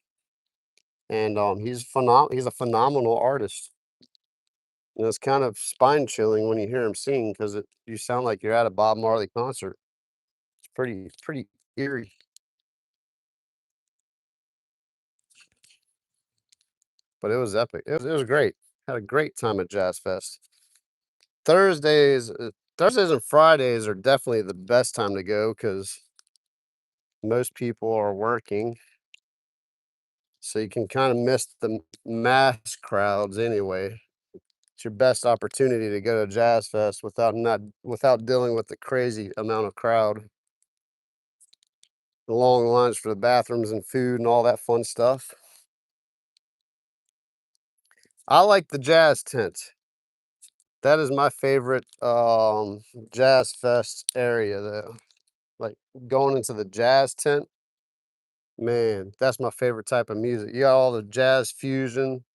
And he's a phenomenal artist. And it's kind of spine chilling when you hear him sing because you sound like you're at a Bob Marley concert. It's pretty eerie. But it was epic. It was great. Had a great time at Jazz Fest. Thursdays and Fridays are definitely the best time to go because most people are working, so you can kind of miss the mass crowds anyway. It's your best opportunity to go to Jazz Fest without dealing with the crazy amount of crowd, the long lines for the bathrooms and food and all that fun stuff. I like the jazz tent. That is my favorite Jazz Fest area though. Like going into the jazz tent, man, that's my favorite type of music. You got all the jazz fusion,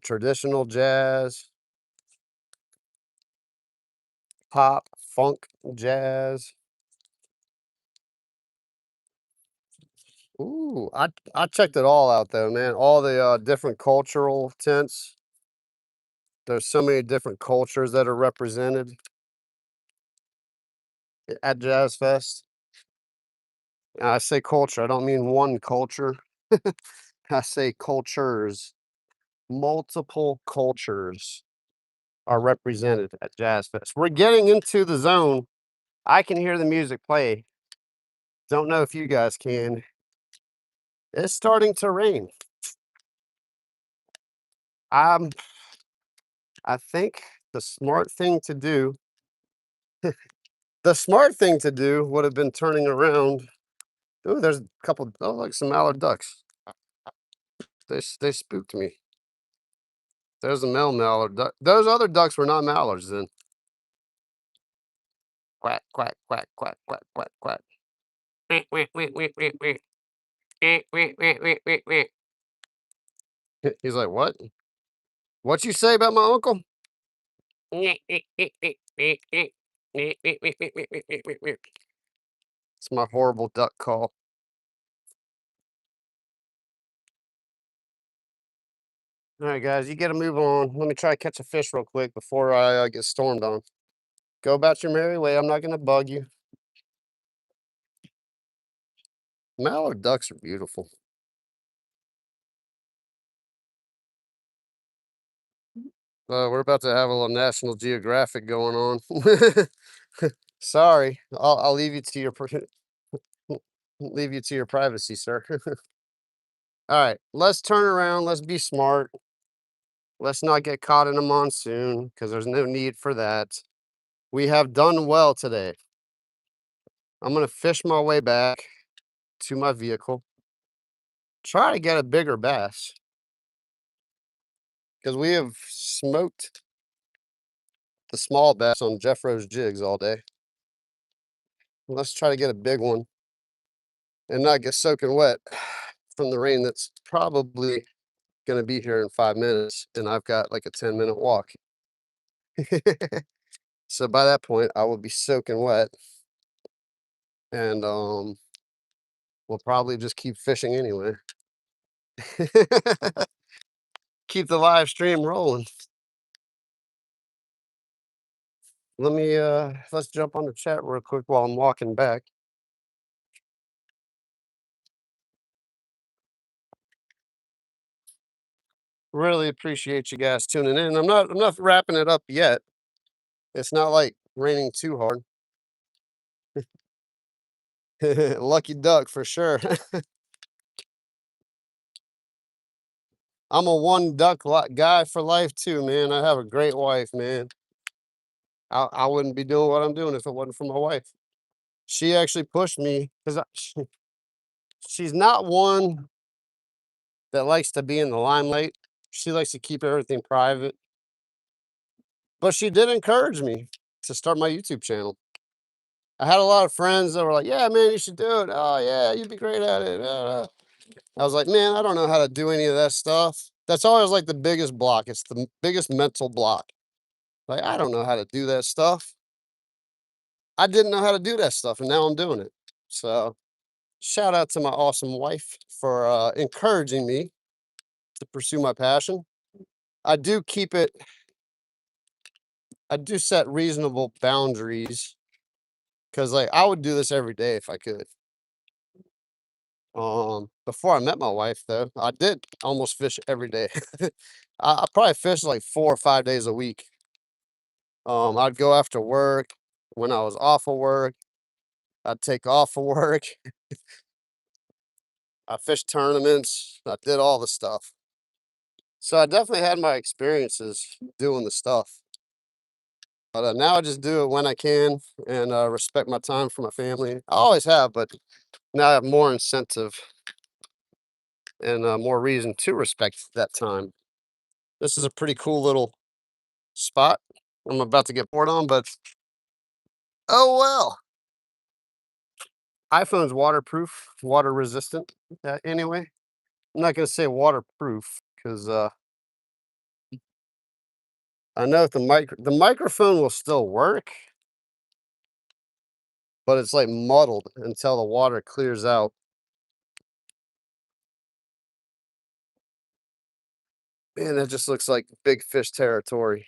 traditional jazz, pop, funk, jazz. Ooh, I checked it all out though, man. All the different cultural tents. There's so many different cultures that are represented at Jazz Fest. I say culture, I don't mean one culture. I say cultures. Multiple cultures are represented at Jazz Fest. We're getting into the zone. I can hear the music play. Don't know if you guys can. It's starting to rain. Um, I think the smart thing to do, the smart thing to do would have been turning around. Ooh, there's a couple, oh, like some mallard ducks. They spooked me. There's a male mallard duck. Those other ducks were not mallards then. Quack, quack, quack, quack, quack, quack, quack. Quack, quack, quack, quack, quack, quack. Quack, quack, quack, quack, quack, quack. He's like, what? What you say about my uncle? It's my horrible duck call. All right, guys, you got to move on. Let me try to catch a fish real quick before I get stormed on. Go about your merry way. I'm not going to bug you. Mallard ducks are beautiful. We're about to have a little National Geographic going on. Sorry, I'll leave you to your leave you to your privacy, sir. All right, let's turn around. Let's be smart. Let's not get caught in a monsoon because there's no need for that. We have done well today. I'm gonna fish my way back to my vehicle. Try to get a bigger bass because we have smoked the small bass on Jeffro's jigs all day. Let's try to get a big one and not get soaking wet from the rain that's probably going to be here in 5 minutes. And I've got like a 10-minute walk. So by that point, I will be soaking wet. And we'll probably just keep fishing anyway. Keep the live stream rolling. Let's jump on the chat real quick while I'm walking back. Really appreciate you guys tuning in. I'm not wrapping it up yet. It's not like raining too hard. Lucky duck for sure. I'm a one duck guy for life too, man. I have a great wife, man. I wouldn't be doing what I'm doing if it wasn't for my wife. She actually pushed me because she's not one that likes to be in the limelight. She likes to keep everything private. But she did encourage me to start my YouTube channel. I had a lot of friends that were like, "Yeah, man, you should do it. Oh, yeah, you'd be great at it." I was like, "Man, I don't know how to do any of that stuff." That's always like the biggest block. It's the biggest mental block. Like, I don't know how to do that stuff. I didn't know how to do that stuff, and now I'm doing it. So, shout out to my awesome wife for encouraging me to pursue my passion. I do keep it, I do set reasonable boundaries because, like, I would do this every day if I could. Before I met my wife, though, I did almost fish every day. I probably fished like 4 or 5 days a week. I'd go after work. When I was off of work, I'd take off of work. I fished tournaments. I did all the stuff. So I definitely had my experiences doing the stuff. But now I just do it when I can and respect my time for my family. I always have, but now I have more incentive and more reason to respect that time. This is a pretty cool little spot I'm about to get bored on, but oh well. iPhone's waterproof, water resistant. Anyway, I'm not gonna say waterproof because I know if the microphone will still work, but it's like muddled until the water clears out. Man, that just looks like big fish territory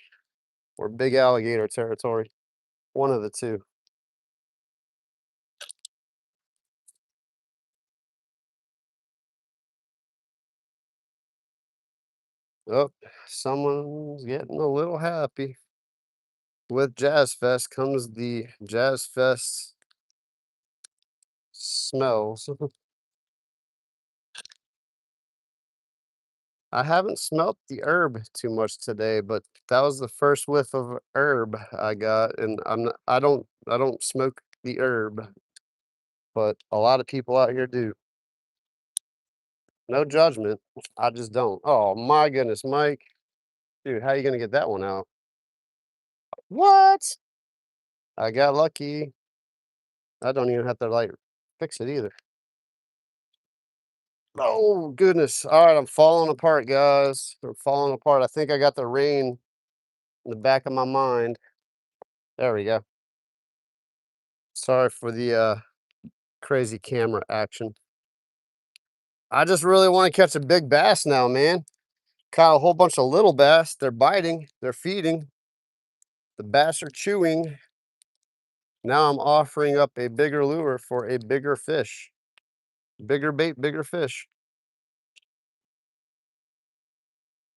or big alligator territory. One of the two. Oh, someone's getting a little happy. With Jazz Fest comes the Jazz Fest smells. I haven't smelt the herb too much today, but that was the first whiff of herb I got, and I don't smoke the herb, but a lot of people out here do. No judgment. I just don't. Oh my goodness, Mike. Dude, how you gonna get that one out? What? I got lucky. I don't even have to like fix it either. Oh goodness. All right, I'm falling apart, guys. I'm falling apart. I think I got the rain in the back of my mind. There we go. Sorry for the crazy camera action. I just really want to catch a big bass now, man. Caught a whole bunch of little bass. They're biting, they're feeding. The bass are chewing. Now I'm offering up a bigger lure for a bigger fish. Bigger bait, bigger fish.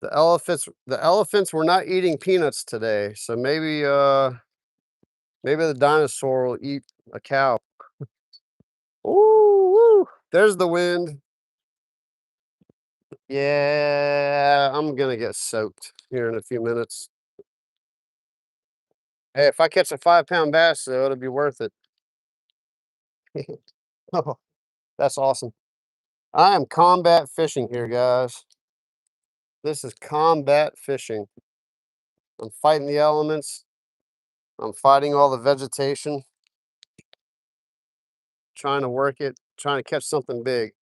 The elephants were not eating peanuts today, so maybe the dinosaur will eat a cow. Ooh, woo. There's the wind. Yeah, I'm gonna get soaked here in a few minutes. Hey, if I catch a 5-pound bass, though, it'll be worth it. Oh, that's awesome. I am combat fishing here, guys. This is combat fishing. I'm fighting the elements. I'm fighting all the vegetation. Trying to work it, trying to catch something big.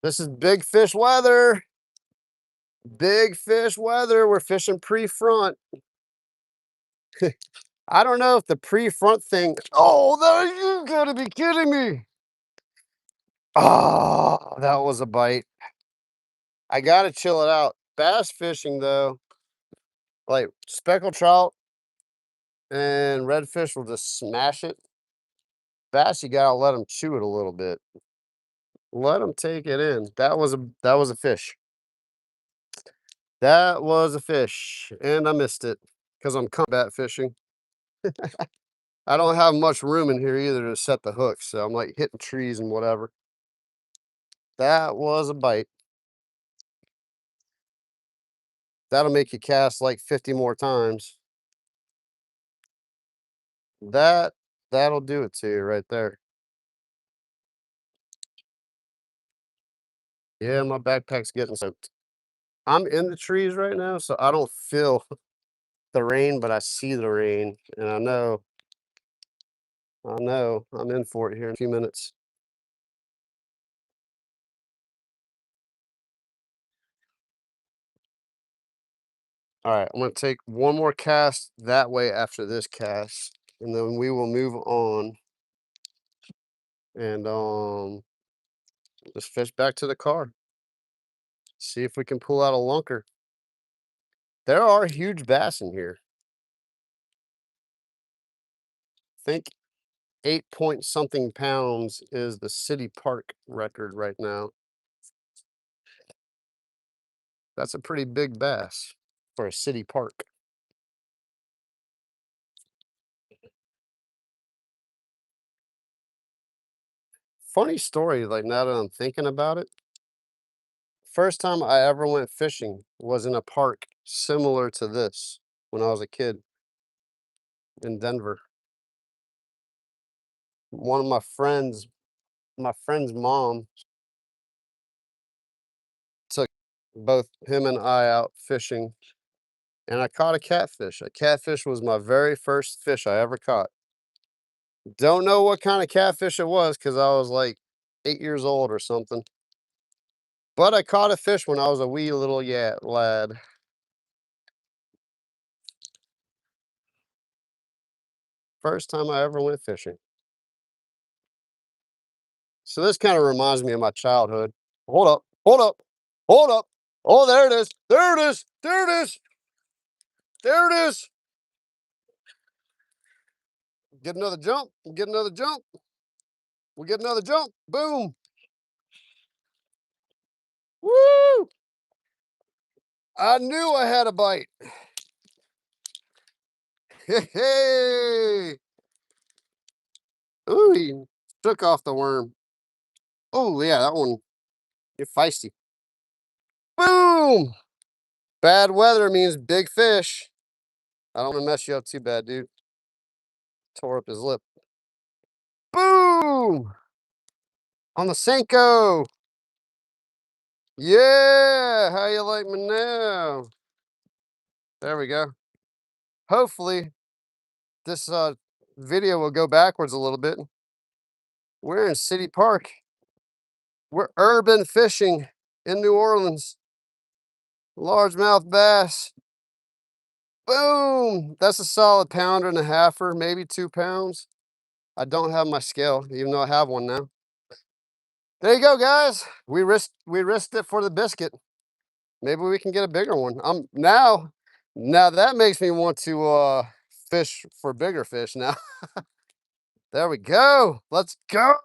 This is big fish weather. Big fish weather. We're fishing pre-front. I don't know if the pre-front thing. Oh, you gotta be kidding me. Oh, that was a bite. I gotta chill it out. Bass fishing though, like speckled trout and redfish will just smash it. Bass, you gotta let them chew it a little bit. Let them take it in. That was a fish. That was a fish, and I missed it because I'm combat fishing. I don't have much room in here either to set the hook, so I'm like hitting trees and whatever. That was a bite. That'll make you cast like 50 more times. That'll do it to you right there. Yeah, my backpack's getting soaked. I'm in the trees right now, so I don't feel the rain, but I see the rain, and I know I'm in for it here in a few minutes. All right, I'm gonna take one more cast that way after this cast, and then we will move on and just fish back to the car. See if we can pull out a lunker. There are huge bass in here. Think 8 point something pounds is the city park record right now. That's a pretty big bass for a city park. Funny story, like now that I'm thinking about it. First time I ever went fishing was in a park similar to this when I was a kid in Denver. One of my friend's mom took both him and I out fishing, and I caught a catfish. A catfish was my very first fish I ever caught. Don't know what kind of catfish it was because I was like 8 years old or something. But I caught a fish when I was a wee little lad. First time I ever went fishing. So this kind of reminds me of my childhood. Hold up, hold up, hold up. Oh, there it is. There it is. There it is. There it is. Get another jump. Get another jump. We get another jump. Boom. Woo! I knew I had a bite. Hey, hey. Ooh, he took off the worm. Oh, yeah, that one. You're feisty. Boom! Bad weather means big fish. I don't want to mess you up too bad, dude. Tore up his lip. Boom! On the Senko. Yeah, how you like me now? There we go. Hopefully, this video will go backwards a little bit. We're in City Park. We're urban fishing in New Orleans. Largemouth bass. Boom! That's a solid pounder and a halfer, maybe 2 pounds. I don't have my scale, even though I have one now. There you go, guys. We risked it for the biscuit. Maybe we can get a bigger one. Now that makes me want to fish for bigger fish now. There we go. Let's go.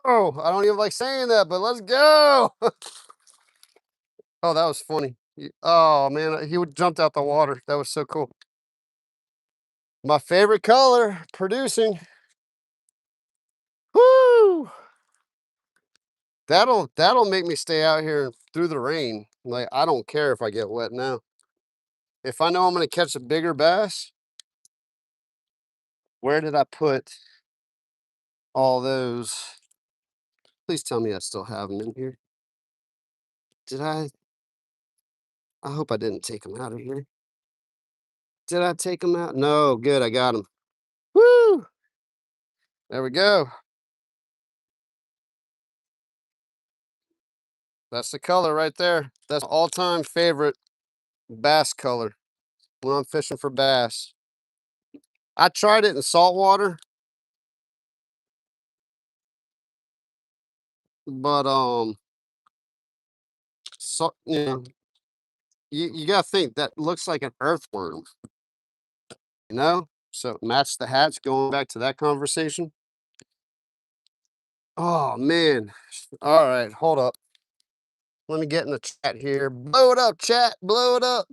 I don't even like saying that, but let's go. Oh, that was funny. Oh man, he jumped out the water. That was so cool. My favorite color, producing. Woo! That'll make me stay out here through the rain. Like, I don't care if I get wet now. If I know I'm gonna catch a bigger bass, where did I put all those? Please tell me I still have them in here. Did I? I hope I didn't take them out of here. Did I take them out? No, good, I got them. Woo! There we go. That's the color right there. That's my all-time favorite bass color when I'm fishing for bass. I tried it in saltwater, but so you gotta think that looks like an earthworm, you know? So match the hats, going back to that conversation. Oh man. All right, hold up. Let me get in the chat here. Blow it up, chat. Blow it up.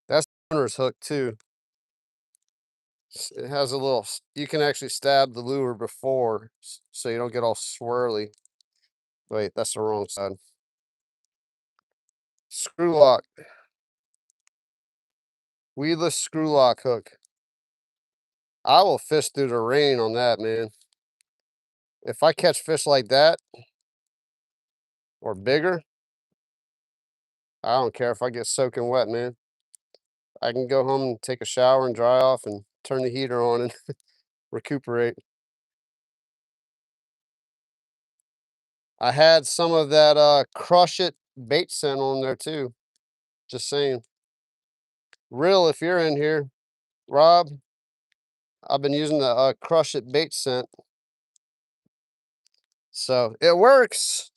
That's owner's hook too. It has a little, you can actually stab the lure before so you don't get all swirly. Wait, that's the wrong side. Screw lock. Weedless screw lock hook. I will fish through the rain on that, man. If I catch fish like that or bigger, I don't care if I get soaking wet, man. I can go home and take a shower and dry off and turn the heater on and recuperate. I had some of that Crush It bait scent on there too. Just saying. Real, if you're in here, Rob, I've been using the Crush It bait scent. So it works.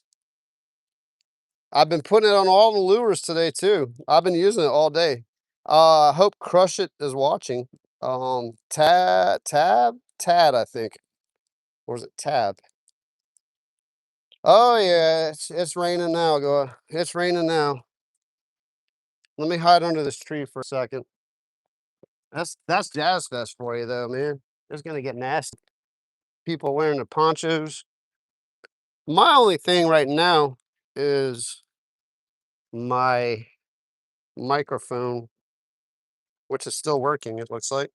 I've been putting it on all the lures today too. I've been using it all day. I hope Crush It is watching. Tad, I think. Or is it Tab? Oh yeah, it's raining now. It's raining now. Let me hide under this tree for a second. That's Jazz Fest for you though, man. It's gonna get nasty. People wearing the ponchos. My only thing right now is my microphone, which is still working, it looks like.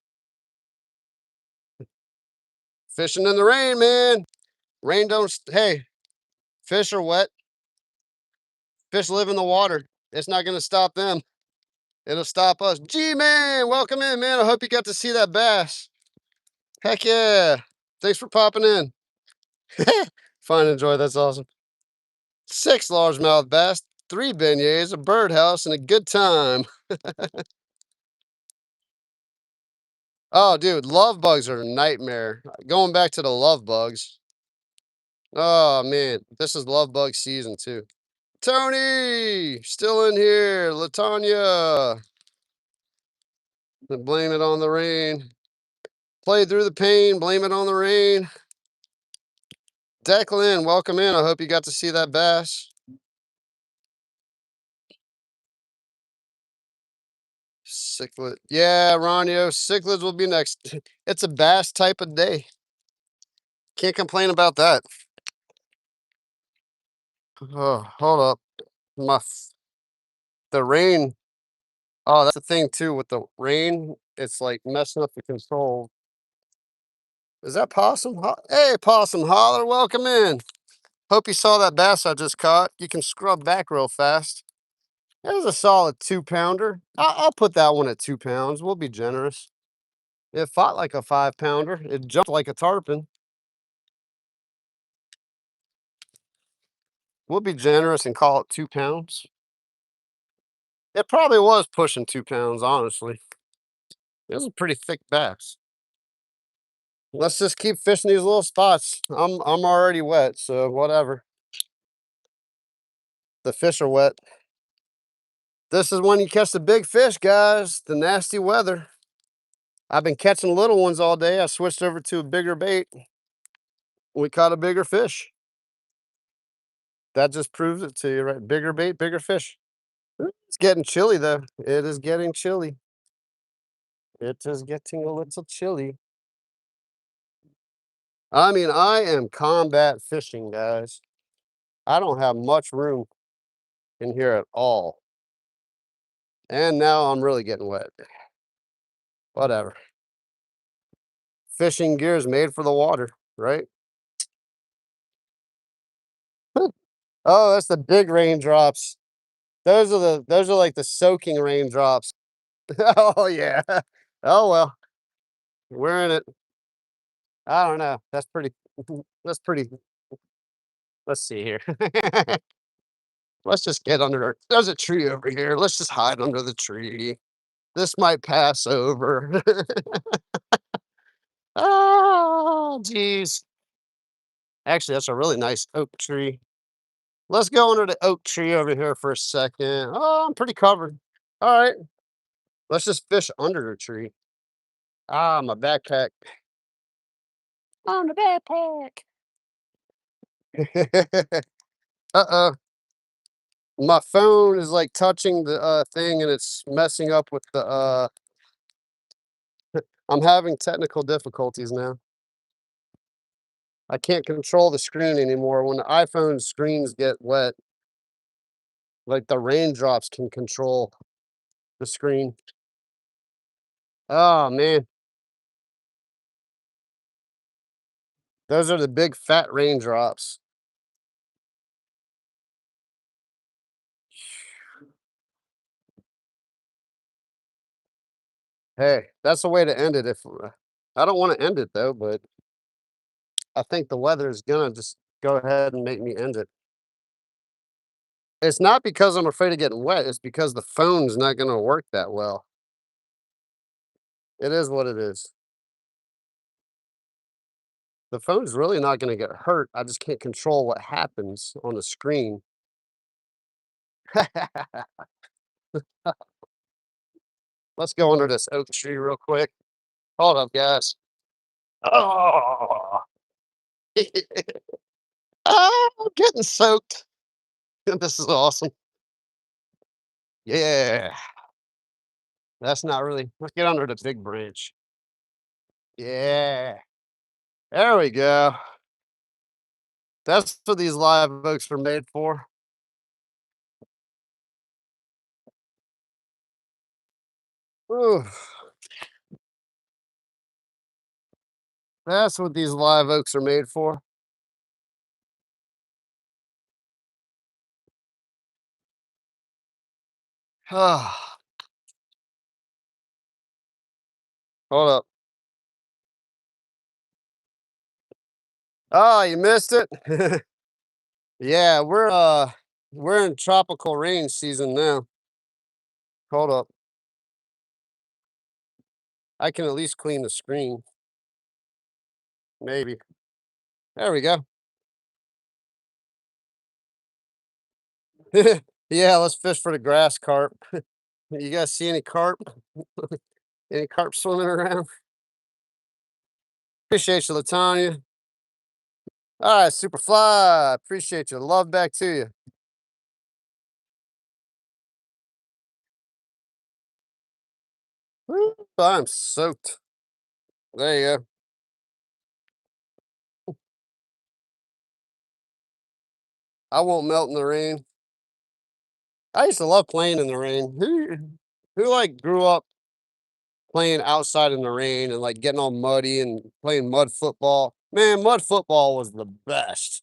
Fishing in the rain, man. Rain don't, hey, fish are wet. Fish live in the water. It's not going to stop them. It'll stop us. G-Man, welcome in, man. I hope you got to see that bass. Heck yeah. Thanks for popping in. Fine, enjoy. That's awesome. 6 largemouth bass, 3 beignets, a birdhouse, and a good time. Oh, dude, love bugs are a nightmare. Going back to the love bugs. Oh, man, this is love bug season too. Tony, still in here. Latanya. Blame it on the rain. Play through the pain, blame it on the rain. Declan, welcome in. I hope you got to see that bass. Cichlid. Yeah, Ronio, cichlids will be next. It's a bass type of day. Can't complain about that. Oh, hold up. The rain. Oh, that's the thing too with the rain. It's like messing up the control. Is that Possum? Hey, Possum Holler, welcome in. Hope you saw that bass I just caught. You can scrub back real fast. That was a solid 2-pounder. I'll put that one at 2 pounds. We'll be generous. It fought like a 5-pounder. It jumped like a tarpon. We'll be generous and call it 2 pounds. It probably was pushing 2 pounds, honestly. It was a pretty thick bass. Let's just keep fishing these little spots. I'm already wet, so whatever. The fish are wet. This is when you catch the big fish, guys. The nasty weather. I've been catching little ones all day. I switched over to a bigger bait. We caught a bigger fish. That just proves it to you, right? Bigger bait, bigger fish. It's getting chilly, though. It is getting chilly. It is getting a little chilly. I mean, I am combat fishing, guys. I don't have much room in here at all. And now I'm really getting wet. Whatever. Fishing gear is made for the water, right? Oh, that's the big raindrops. Those are like the soaking raindrops. Oh yeah. Oh well. We're in it. I don't know. That's pretty that's pretty let's see here. Let's just get under there's a tree over here. Let's just hide under the tree. This might pass over. Oh, geez. Actually, that's a really nice oak tree. Let's go under the oak tree over here for a second. Oh, I'm pretty covered. All right. Let's just fish under the tree. Ah, my backpack. On the backpack. Uh-oh. My phone is like touching the thing and it's messing up with the I'm having technical difficulties now. I can't control the screen anymore. When the iPhone screens get wet, like the raindrops can control the screen. Oh man. Those are the big fat raindrops. Hey, that's the way to end it. If I don't want to end it though, but I think the weather is gonna just go ahead and make me end it. It's not because I'm afraid of getting wet. It's because the phone's not gonna work that well. It is what it is. The phone's really not gonna get hurt. I just can't control what happens on the screen. Let's go under this oak tree real quick. Hold up, guys. Oh, oh, I'm getting soaked. This is awesome. Yeah, that's not really. Let's get under the big branch. Yeah, there we go. That's what these live oaks are made for. Ooh, that's what these live oaks are made for. Ah, hold up. Oh, you missed it. Yeah, we're in tropical rain season now. Hold up. I can at least clean the screen. Maybe. There we go. Yeah, let's fish for the grass carp. You guys see any carp? Any carp swimming around? Appreciate you, Latanya. All right, Superfly. Appreciate you. Love back to you. Woo, I'm soaked. There you go. I won't melt in the rain. I used to love playing in the rain. Who like grew up playing outside in the rain and like getting all muddy and playing mud football? Man, mud football was the best.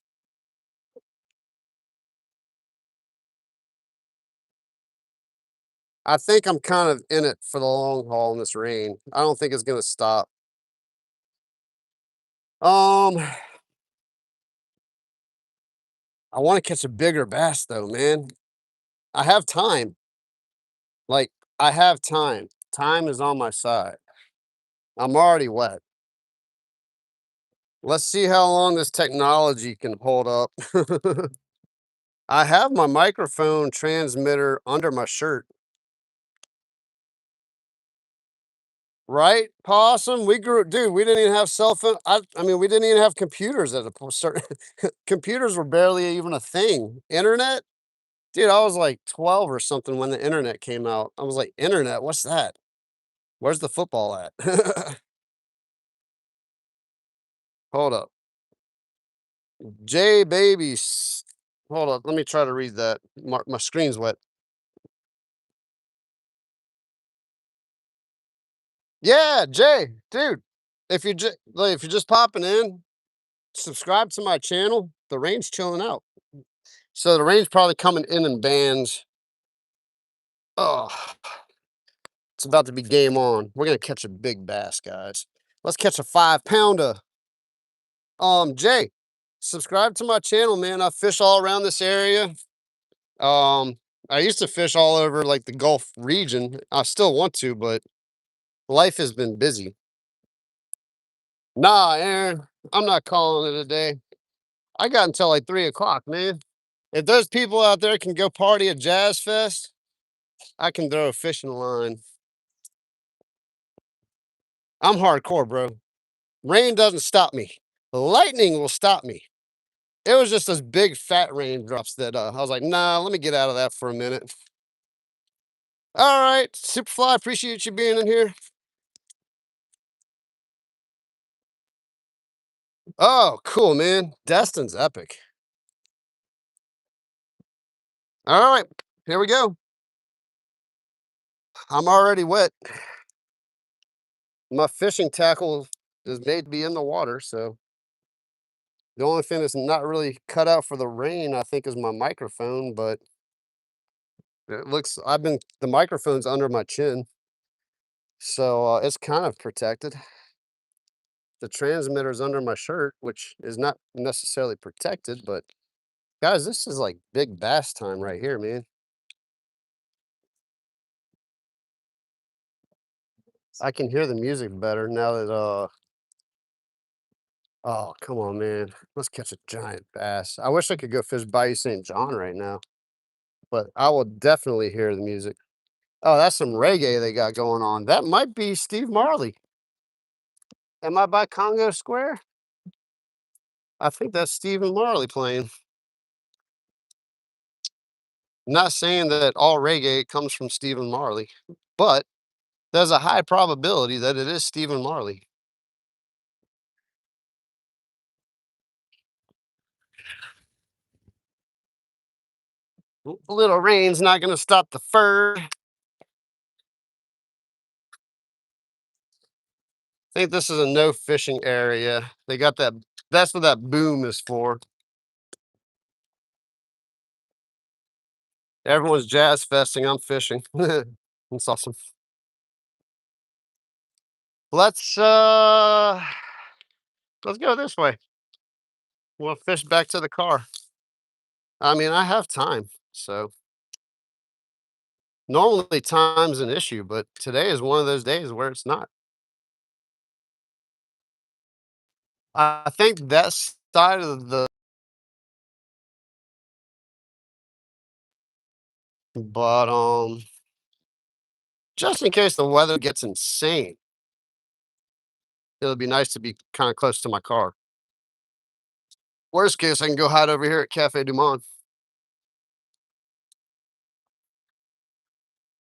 I think I'm kind of in it for the long haul in this rain. I don't think it's gonna stop. Um, I want to catch a bigger bass though, man. I have time. Like I have time. Time is on my side. I'm already wet. Let's see how long this technology can hold up. I have my microphone transmitter under my shirt. Right, Possum? We grew dude, we didn't even have cell phone. I mean, we didn't even have computers at a certain computers were barely even a thing. Internet? Dude, I was like 12 or something when the internet came out. I was like, "Internet? What's that? Where's the football at?" Hold up. J babies. Hold up. Let me try to read that. My screen's wet. Yeah, Jay, dude. If you're just popping in, subscribe to my channel. The rain's chilling out. So the rain's probably coming in bands. Oh, it's about to be game on. We're gonna catch a big bass, guys. Let's catch a 5 pounder. Jay, subscribe to my channel, man. I fish all around this area. Um, I used to fish all over like the Gulf region. I still want to, but life has been busy. Nah, Aaron, I'm not calling it a day. I got until like 3 o'clock, man. If those people out there can go party at Jazz Fest, I can throw a fishing line. I'm hardcore, bro. Rain doesn't stop me. Lightning will stop me. It was just those big fat raindrops that I was like, nah, let me get out of that for a minute. All right, Superfly, appreciate you being in here. Oh, cool, man. Destin's epic. All right, here we go. I'm already wet. My fishing tackle is made to be in the water, so the only thing that's not really cut out for the rain, I think, is my microphone, but it looks, the microphone's under my chin, so it's kind of protected. The transmitter's under my shirt, which is not necessarily protected, but guys, this is like big bass time right here, man. I can hear the music better now that oh, come on, man. Let's catch a giant bass. I wish I could go fish Bayou St. John right now, but I will definitely hear the music. Oh, that's some reggae they got going on. That might be Steve Marley. Am I by Congo Square? I think that's Stephen Marley playing. Not saying that all reggae comes from Stephen Marley, but there's a high probability that it is Stephen Marley. A little rain's not going to stop the fur. I think this is a no fishing area. They got that. That's what that boom is for. Everyone's jazz festing. I'm fishing. That's awesome. Let's let's go this way. We'll fish back to the car. I mean, I have time, so normally time's an issue, but today is one of those days where it's not. I think that side of the but just in case the weather gets insane, it'll be nice to be kind of close to my car. Worst case, I can go hide over here at Cafe Du Monde.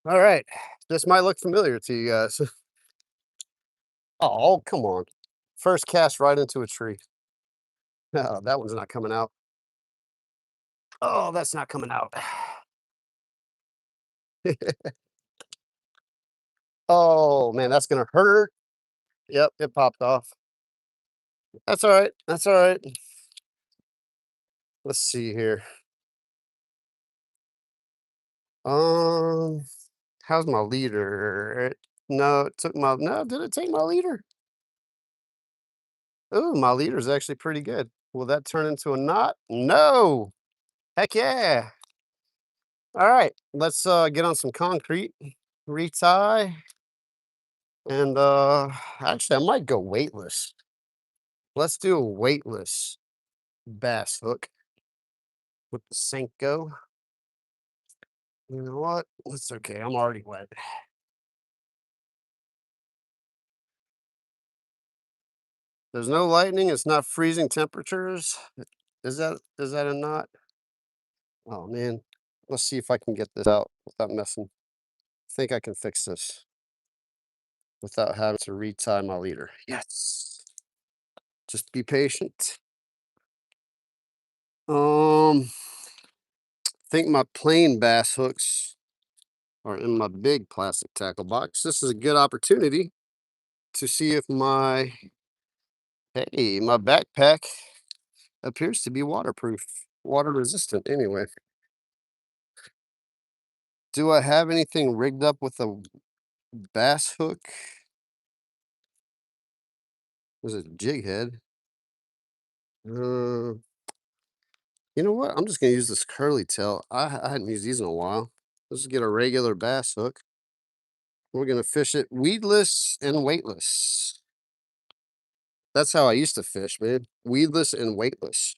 All right. This might look familiar to you guys. Oh, come on. First cast right into a tree. No, that one's not coming out. Oh, that's not coming out. Oh, man, that's gonna hurt. Yep, it popped off. That's all right. That's all right. Let's see here. Um, how's my leader? No, it took my no, did it take my leader? Oh, my leader's actually pretty good. Will that turn into a knot? No. Heck yeah. All right, let's get on some concrete, retie, and actually I might go weightless. Let's do a weightless bass hook with the Senko. You know what? It's okay. I'm already wet. There's no lightning. It's not freezing temperatures. Is that a knot? Oh man. Let's see if I can get this out without messing. I think I can fix this without having to retie my leader. Yes. Just be patient. Think my plain bass hooks are in my big plastic tackle box. This is a good opportunity to see if my backpack appears to be waterproof, water resistant anyway. Do I have anything rigged up with a bass hook? There's a jig head. Uh, you know what? I'm just gonna use this curly tail. I hadn't used these in a while. Let's get a regular bass hook. We're gonna fish it weedless and weightless. That's how I used to fish, man. Weedless and weightless.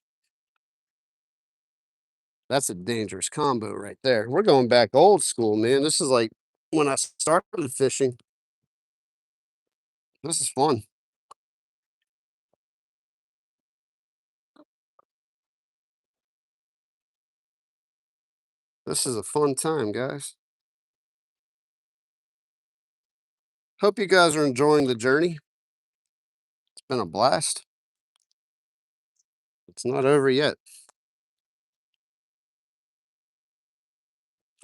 That's a dangerous combo right there. We're going back old school, man. This is like when I started fishing. This is fun. This is a fun time, guys. Hope you guys are enjoying the journey. It's been a blast. It's not over yet.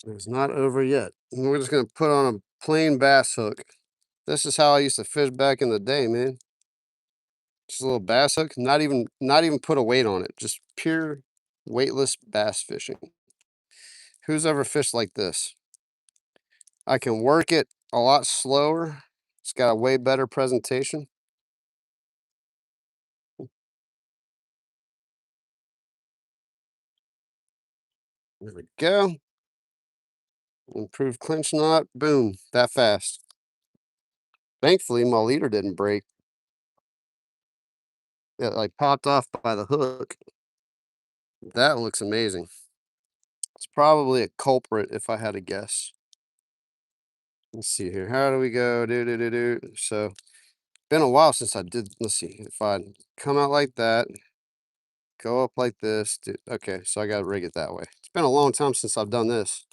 It's not over yet. And we're just gonna put on a plain bass hook. This is how I used to fish back in the day, man. Just a little bass hook, not even put a weight on it. Just pure weightless bass fishing. Who's ever fished like this? I can work it a lot slower. It's got a way better presentation. There we go. Improved clinch knot. Boom. That fast. Thankfully, my leader didn't break. It like popped off by the hook. That looks amazing. It's probably a culprit if I had to guess. Let's see here. How do we go? Do. So, been a while since I did. Let's see. If I come out like that, go up like this. Okay, so I got to rig it that way. It's been a long time since I've done this.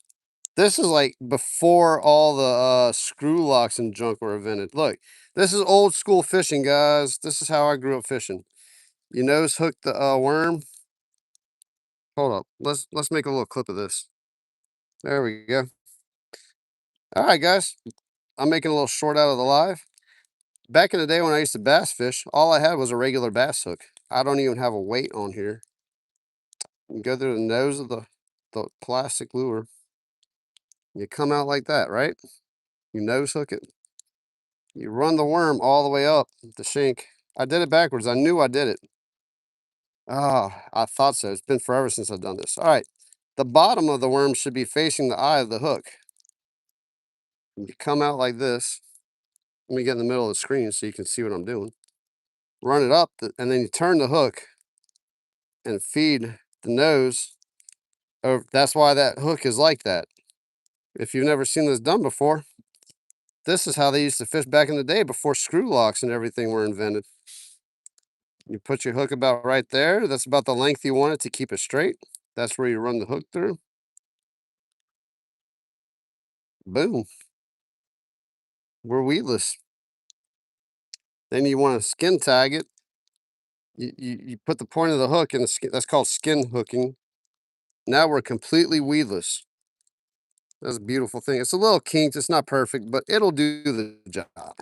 This is like before all the screw locks and junk were invented. Look, this is old school fishing, guys. This is how I grew up fishing. You nose hook the worm. Hold up. Let's make a little clip of this. There we go. All right, guys. I'm making a little short out of the live. Back in the day when I used to bass fish, all I had was a regular bass hook. I don't even have a weight on here. You go through the nose of the plastic lure. You come out like that, right? You nose hook it. You run the worm all the way up the shank. I did it backwards. I knew I did it. Ah, I thought so. It's been forever since I've done this. All right. The bottom of the worm should be facing the eye of the hook. You come out like this. Let me get in the middle of the screen so you can see what I'm doing. Run it up, and then you turn the hook and feed the nose. That's why that hook is like that. If you've never seen this done before, this is how they used to fish back in the day before screw locks and everything were invented. You put your hook about right there. That's about the length you want it to keep it straight. That's where you run the hook through. Boom. we're weedless. Then you want to skin tag it. You put the point of the hook in the skin. That's called skin hooking. Now we're completely weedless. That's a beautiful thing. It's a little kinked. It's not perfect, but it'll do the job.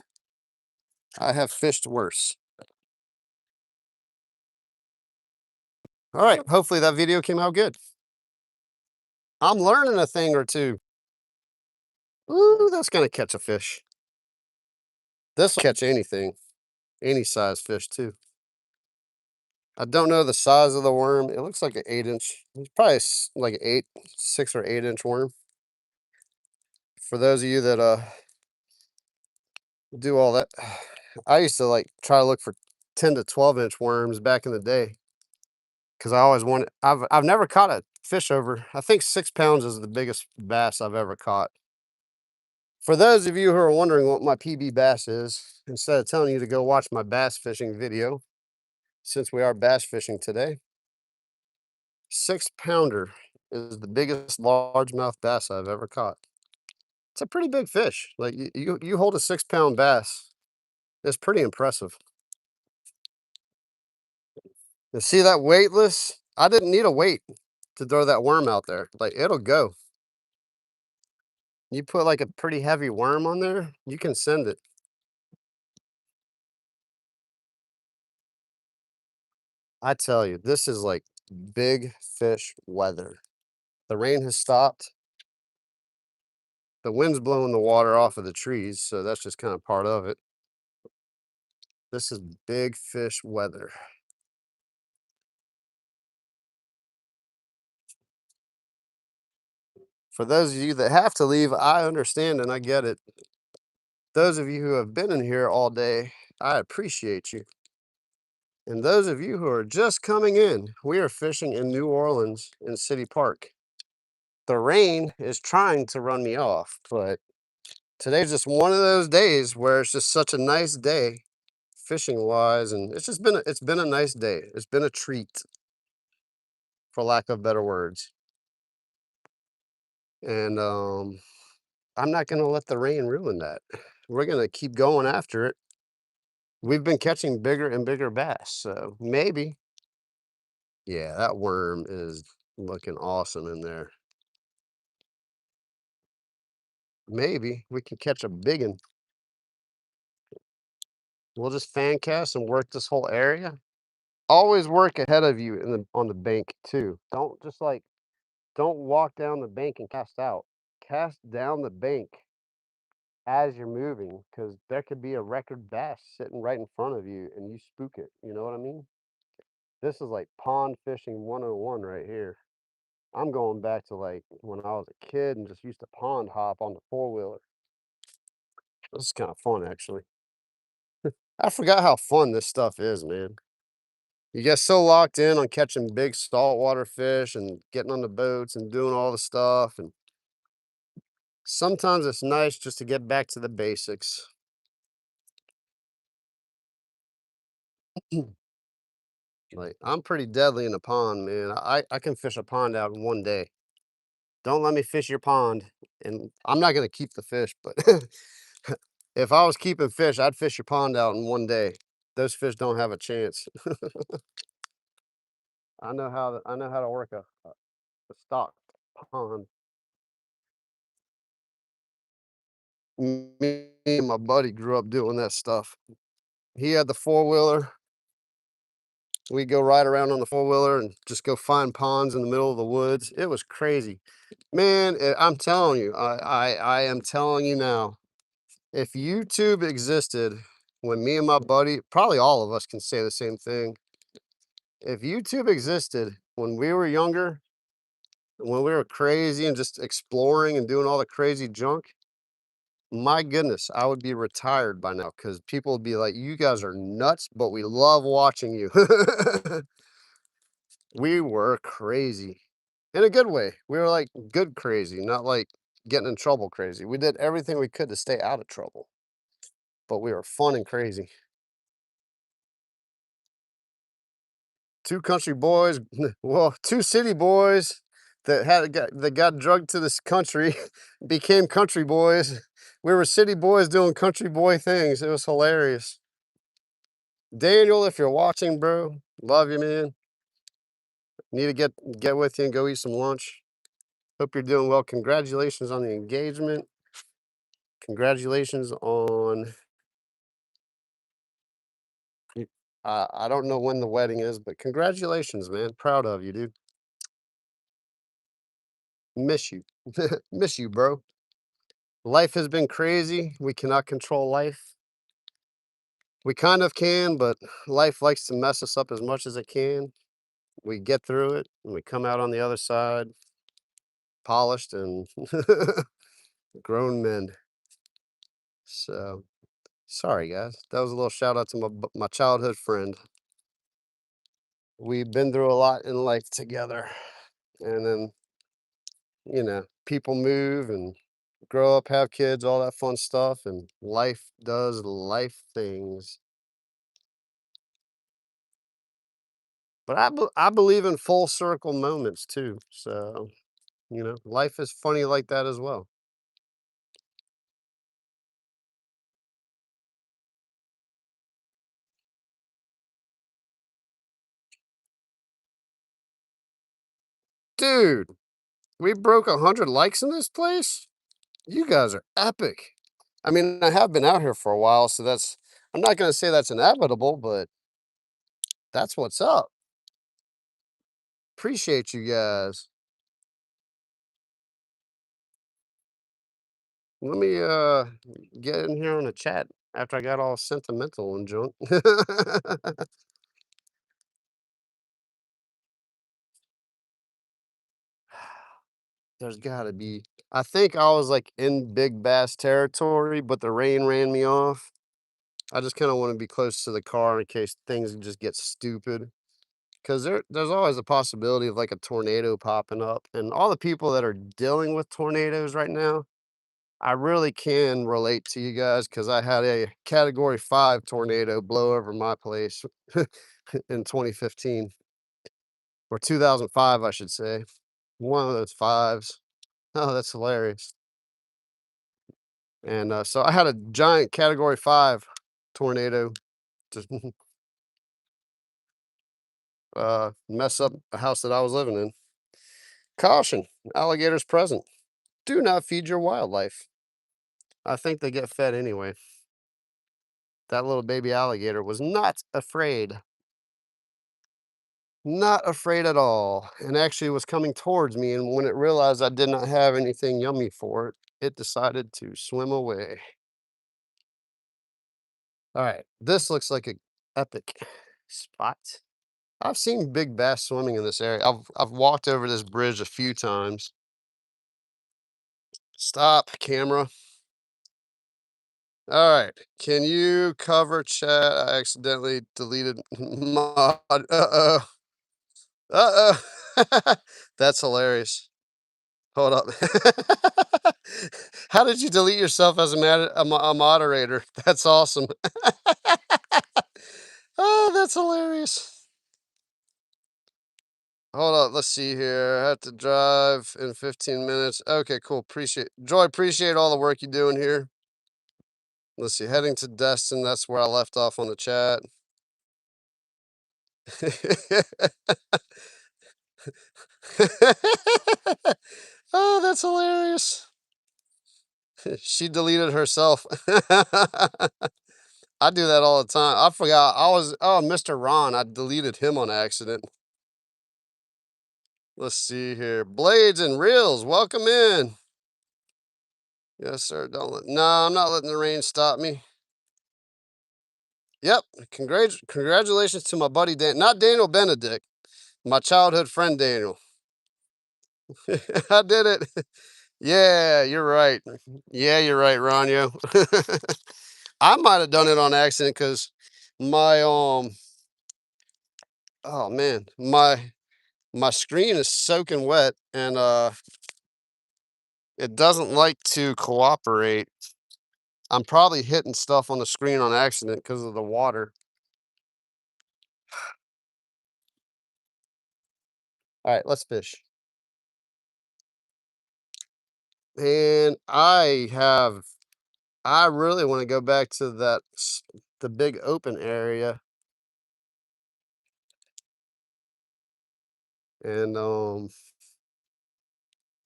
I have fished worse. All right. Hopefully that video came out good. I'm learning a thing or two. Ooh, that's going to catch a fish. This will catch anything, any size fish too. I don't know the size of the worm. It looks like an 8-inch. It's probably like an 6 or 8-inch worm. For those of you that do all that, I used to like try to look for 10 to 12-inch worms back in the day because I always wanted. I've never caught a fish over. I think 6 pounds is the biggest bass I've ever caught. For those of you who are wondering what my PB bass is, instead of telling you to go watch my bass fishing video, since we are bass fishing today, 6-pounder is the biggest largemouth bass I've ever caught. It's a pretty big fish. Like you hold a 6-pound bass, it's pretty impressive. And see that weightless? I didn't need a weight to throw that worm out there. Like it'll go. You put like a pretty heavy worm on there, you can send it. I tell you, this is like big fish weather. The rain has stopped. The wind's blowing the water off of the trees, so that's just kind of part of it. This is big fish weather. For those of you that have to leave, I understand and I get it. Those of you who have been in here all day, I appreciate you. And those of you who are just coming in, we are fishing in New Orleans in City Park. The rain is trying to run me off, but today's just one of those days where it's just such a nice day fishing wise, and it's been a nice day. It's been a treat, for lack of better words. And I'm not going to let the rain ruin that. We're going to keep going after it. We've been catching bigger and bigger bass, so maybe. Yeah, that worm is looking awesome in there. Maybe we can catch a big one. We'll just fan cast and work this whole area. Always work ahead of you on the bank too. Don't walk down the bank and cast out. Cast down the bank as you're moving, because there could be a record bass sitting right in front of you and you spook it. You know what I mean? This is like pond fishing 101 right here. I'm going back to like when I was a kid and just used to pond hop on the 4-wheeler. This is kind of fun, actually. I forgot how fun this stuff is, man. You get so locked in on catching big saltwater fish and getting on the boats and doing all the stuff. And sometimes it's nice just to get back to the basics. Like, I'm pretty deadly in a pond, man. I can fish a pond out in one day. Don't let me fish your pond. And I'm not going to keep the fish, but if I was keeping fish, I'd fish your pond out in one day. Those fish don't have a chance. I know how to work a stocked pond. Me and my buddy grew up doing that stuff. He had the 4-wheeler. We'd go ride around on the 4-wheeler and just go find ponds in the middle of the woods. It was crazy. Man, I'm telling you, I am telling you now, if YouTube existed when me and my buddy, probably all of us can say the same thing. If YouTube existed when we were younger, when we were crazy and just exploring and doing all the crazy junk, my goodness, I would be retired by now because people would be like, you guys are nuts, but we love watching you. We were crazy in a good way. We were like good crazy, not like getting in trouble crazy. We did everything we could to stay out of trouble, but we were fun and crazy. Two country boys, well, two city boys that got drugged to this country, became country boys. We were city boys doing country boy things. It was hilarious. Daniel, if you're watching, bro, love you, man. Need to get with you and go eat some lunch. Hope you're doing well. Congratulations on the engagement. Congratulations on. I don't know when the wedding is, but congratulations, man. Proud of you, dude. Miss you. Miss you, bro. Life has been crazy. We cannot control life. We kind of can, but life likes to mess us up as much as it can. We get through it and we come out on the other side polished and grown men. So sorry, guys. That was a little shout out to my childhood friend. We've been through a lot in life together. And then, people move and grow up, have kids, all that fun stuff, and life does life things. But I believe in full circle moments too. So, life is funny like that as well. Dude, we broke 100 likes in this place. You guys are epic. I mean, I have been out here for a while, so I'm not going to say that's inevitable, but that's what's up. Appreciate you guys. Let me get in here on a chat after I got all sentimental and junk. There's gotta be. I think I was like in big bass territory, but the rain ran me off. I just kind of want to be close to the car in case things just get stupid. Because there's always a possibility of like a tornado popping up. And all the people that are dealing with tornadoes right now, I really can relate to you guys because I had a category 5 tornado blow over my place in 2015 or 2005, I should say. One of those fives. Oh, that's hilarious. And so I had a giant category 5 tornado just mess up a house that I was living in. Caution, alligators present. Do not feed your wildlife. I think they get fed anyway. That little baby alligator was not afraid. Not afraid at all. And actually was coming towards me. And when it realized I did not have anything yummy for it, it decided to swim away. All right. This looks like an epic spot. I've seen big bass swimming in this area. I've walked over this bridge a few times. Stop, camera. All right. Can you cover chat? I accidentally deleted mod. Uh-oh. Uh-oh. That's hilarious. Hold up. How did you delete yourself as a moderator? That's awesome. Oh, that's hilarious. Hold up. Let's see here. I have to drive in 15 minutes. Okay, cool. Appreciate all the work you're doing here. Let's see. Heading to Destin. That's where I left off on the chat. Oh, that's hilarious. She deleted herself. I do that all the time. I forgot. Mr. Ron. I deleted him on accident. Let's see here. Blades and reels. Welcome in. Yes, sir. No, I'm not letting the rain stop me. Yep. Congratulations to my buddy Dan. Not Daniel Benedict. My childhood friend Daniel. I did it. Yeah, you're right. Yeah, you're right, Ronyo. I might have done it on accident because my oh man, my screen is soaking wet and it doesn't like to cooperate. I'm probably hitting stuff on the screen on accident because of the water. All right, let's fish. And I have I really want to go back to the big open area. And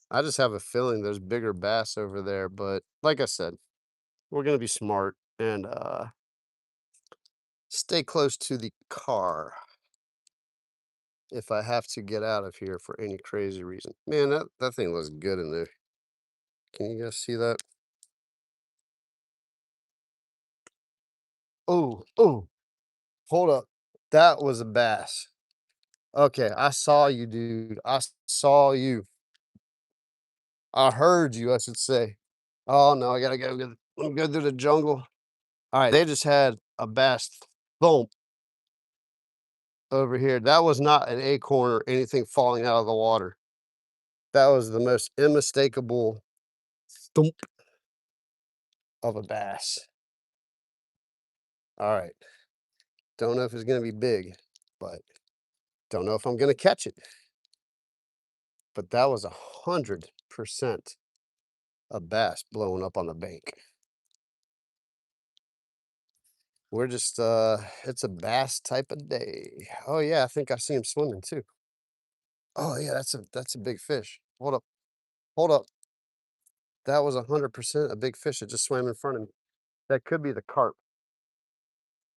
I just have a feeling there's bigger bass over there, but like I said, we're gonna be smart and stay close to the car if I have to get out of here for any crazy reason. Man, that thing looks good in there. Can you guys see that? Oh, oh, hold up. That was a bass. Okay, I saw you, dude. I saw you. I heard you, I should say. Oh no, I gotta let me go through the jungle. All right, they just had a bass thump over here. That was not an acorn or anything falling out of the water. That was the most unmistakable thump of a bass. All right. Don't know if it's gonna be big, but don't know if I'm gonna catch it. But that was 100% a bass blowing up on the bank. We're just it's a bass type of day. Oh yeah, I think I see him swimming too. Oh yeah, that's a big fish. Hold up. Hold up. That was 100% a big fish. It just swam in front of me. That could be the carp.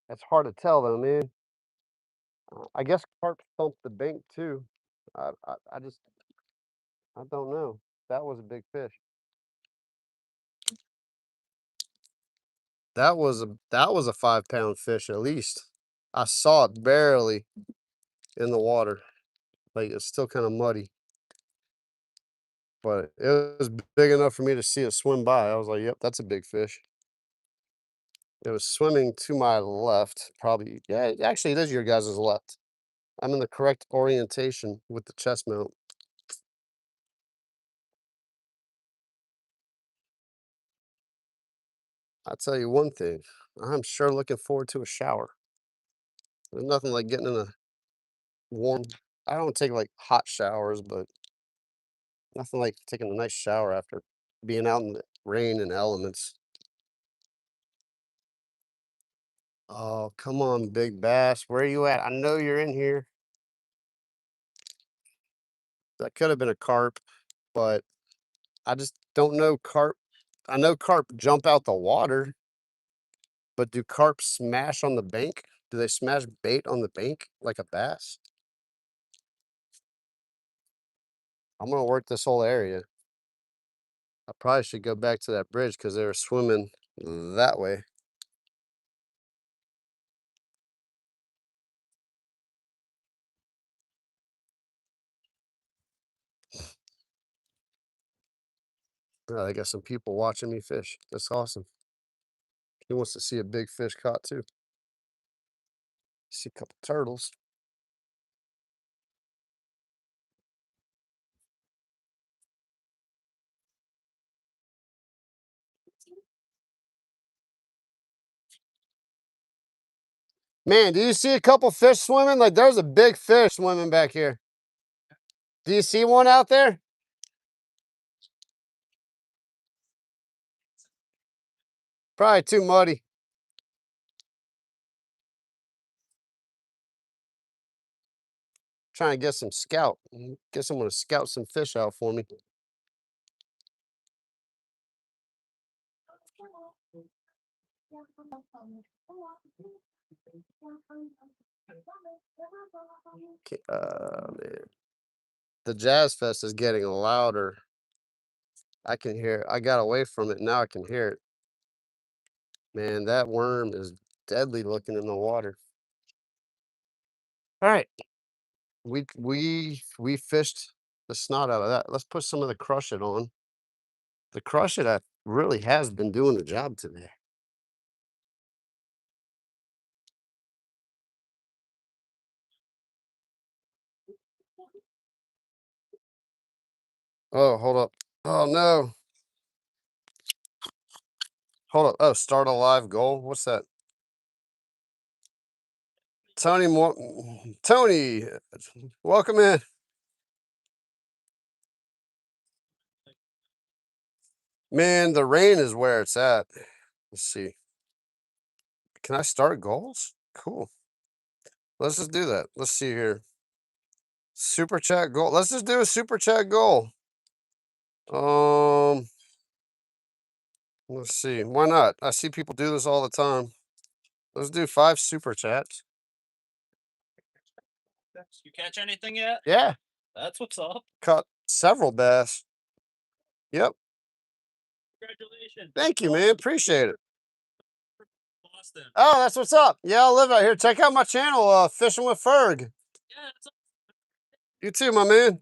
That's hard to tell though, man. I guess carp thumped the bank too. I just I don't know. That was a big fish. That was a 5-pound fish at least. I saw it barely in the water. Like it's still kind of muddy, but it was big enough for me to see it swim by. I was like, "Yep, that's a big fish." It was swimming to my left, probably. Yeah, actually, it is your guys' left. I'm in the correct orientation with the chest mount. I'll tell you one thing. I'm sure looking forward to a shower. There's nothing like getting in a warm. I don't take like hot showers, but nothing like taking a nice shower after being out in the rain and elements. Oh, come on, big bass. Where are you at? I know you're in here. That could have been a carp, but I just don't know carp. I know carp jump out the water, but do carp smash on the bank? Do they smash bait on the bank like a bass? I'm gonna work this whole area. I probably should go back to that bridge because they were swimming that way. Oh, they got some people watching me fish. That's awesome. He wants to see a big fish caught too. See a couple turtles. Man, do you see a couple fish swimming? Like there's a big fish swimming back here. Do you see one out there? Probably too muddy. Trying to get some scout. Get someone to scout some fish out for me. Man. The Jazz Fest is getting louder. I can hear it. I got away from it. Now I can hear it. Man, that worm is deadly looking in the water. All right. We fished the snot out of that. Let's put some of the crush it on. The crush it really has been doing the job today. Oh, hold up. Oh no. Hold up. Oh, start a live goal. What's that? Tony Moore. Tony, welcome in. Man, the rain is where it's at. Let's see. Can I start goals? Cool. Let's just do that. Let's see here. Super chat goal. Let's just do a super chat goal. Let's see. Why not? I see people do this all the time. Let's do 5 super chats. You catch anything yet? Yeah. That's what's up. Caught several bass. Yep. Congratulations. Thank you, man. Appreciate it. Boston. Oh, that's what's up. Yeah, I live out here. Check out my channel, Fishing with Ferg. Yeah, that's You too, my man.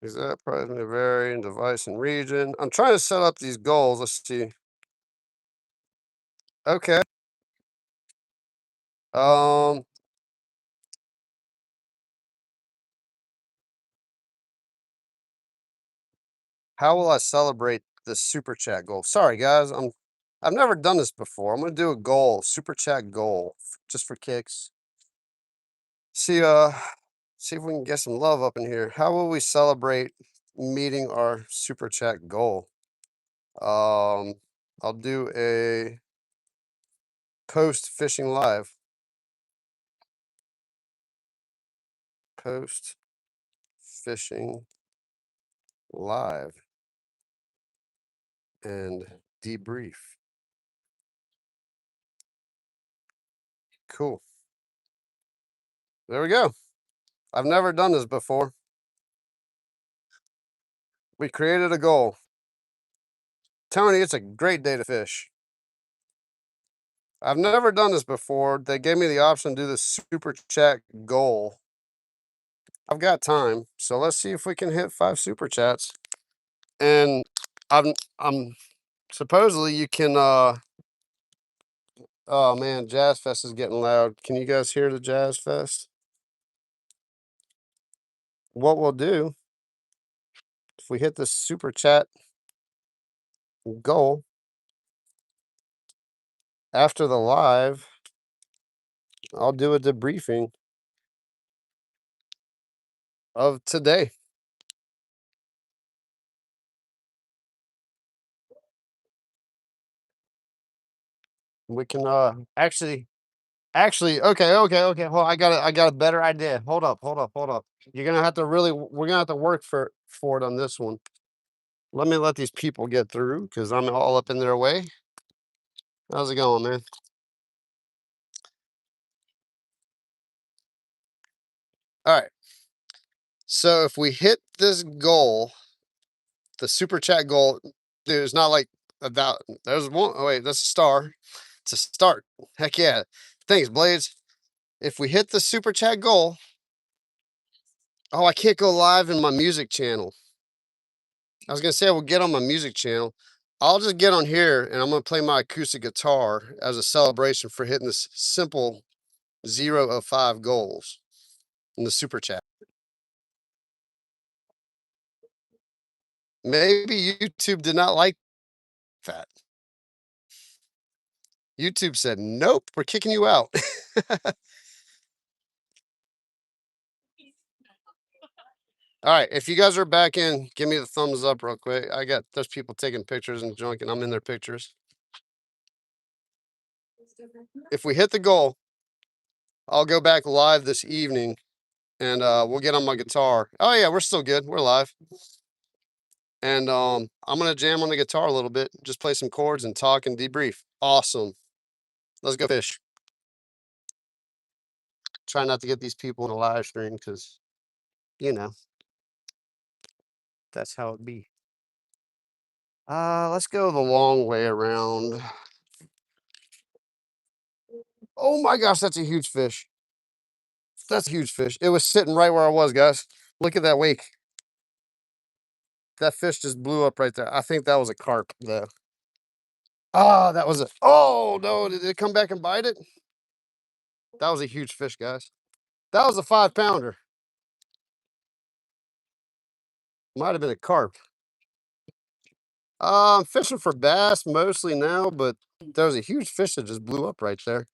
Is that probably vary in device and region? I'm trying to set up these goals. Let's see. Okay. Um, how will I celebrate the super chat goal? Sorry, guys. I've never done this before. I'm gonna do a goal, super chat goal, just for kicks. See, see if we can get some love up in here. How will we celebrate meeting our super chat goal? I'll do a post fishing live. Post fishing live and debrief. Cool. There we go. I've never done this before. We created a goal. Tony, it's a great day to fish. I've never done this before. They gave me the option to do the super chat goal. I've got time, so let's see if we can hit 5 super chats. And I'm supposedly you can oh man, Jazz Fest is getting loud. Can you guys hear the Jazz Fest? What we'll do if we hit the super chat goal after the live, I'll do a debriefing of today. We can actually okay. Well, I got a better idea. Hold up. You're gonna have to we're gonna have to work for it on this one. Let me let these people get through because I'm all up in their way. How's it going, man? All right. So if we hit this goal, the super chat goal, dude, it's not like about there's one. Oh wait, that's a star. It's a start. Heck yeah. Thanks, Blades. If we hit the super chat goal, oh, I can't go live in my music channel. I was gonna say I will get on my music channel. I'll just get on here and I'm gonna play my acoustic guitar as a celebration for hitting this simple 0 of 5 goals in the super chat. Maybe YouTube did not like that. YouTube said, nope, we're kicking you out. All right, if you guys are back in, give me the thumbs up real quick. There's people taking pictures and junk, and I'm in their pictures. If we hit the goal, I'll go back live this evening, and we'll get on my guitar. Oh yeah, we're still good. We're live. And I'm gonna jam on the guitar a little bit, just play some chords and talk and debrief. Awesome. Let's go fish. Try not to get these people in the live stream because, you know, that's how it be. Let's go the long way around. Oh my gosh, that's a huge fish. That's a huge fish. It was sitting right where I was, guys. Look at that wake. That fish just blew up right there. I think that was a carp, though. Ah, that was a. Oh no! Did it come back and bite it? That was a huge fish, guys. That was a 5-pounder. Might have been a carp. I'm fishing for bass mostly now, but there was a huge fish that just blew up right there.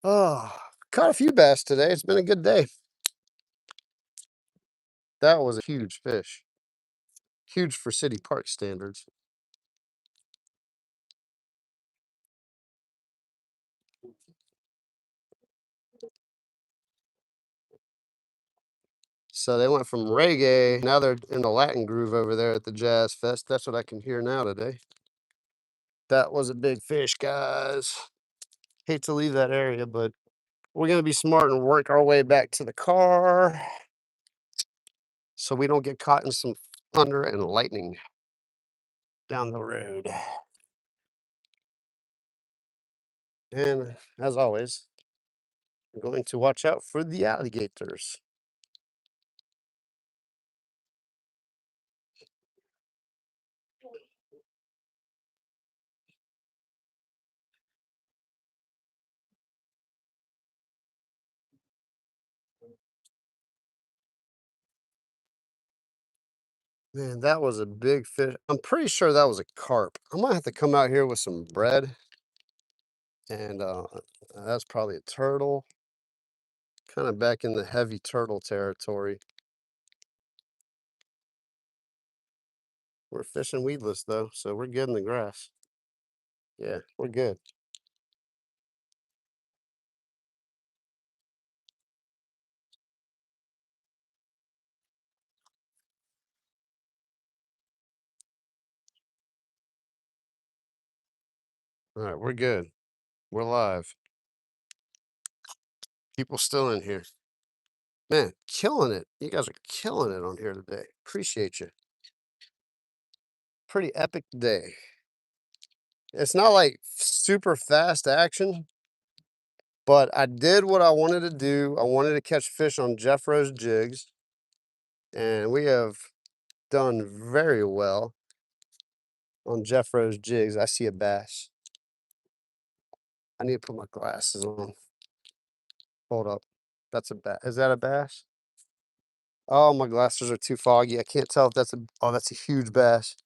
Oh, caught a few bass today. It's been a good day. That was a huge fish. Huge for city park standards. So they went from reggae, now they're in the Latin groove over there at the Jazz Fest. That's what I can hear now today. That was a big fish, guys. Hate to leave that area, but we're going to be smart and work our way back to the car so we don't get caught in some thunder and lightning down the road. And as always, I'm going to watch out for the alligators. Man, that was a big fish. I'm pretty sure that was a carp. I might have to come out here with some bread. And that's probably a turtle. Kind of back in the heavy turtle territory. We're fishing weedless though, so we're good in the grass. Yeah, we're good. All right, we're good. We're live. People still in here. Man, killing it. You guys are killing it on here today. Appreciate you. Pretty epic day. It's not like super fast action, but I did what I wanted to do. I wanted to catch fish on Jeffro's jigs, and we have done very well on Jeffro's jigs. I see a bass. I need to put my glasses on. Hold up. That's a bass. Is that a bass? Oh, my glasses are too foggy. I can't tell if that's a. Oh, that's a huge bass.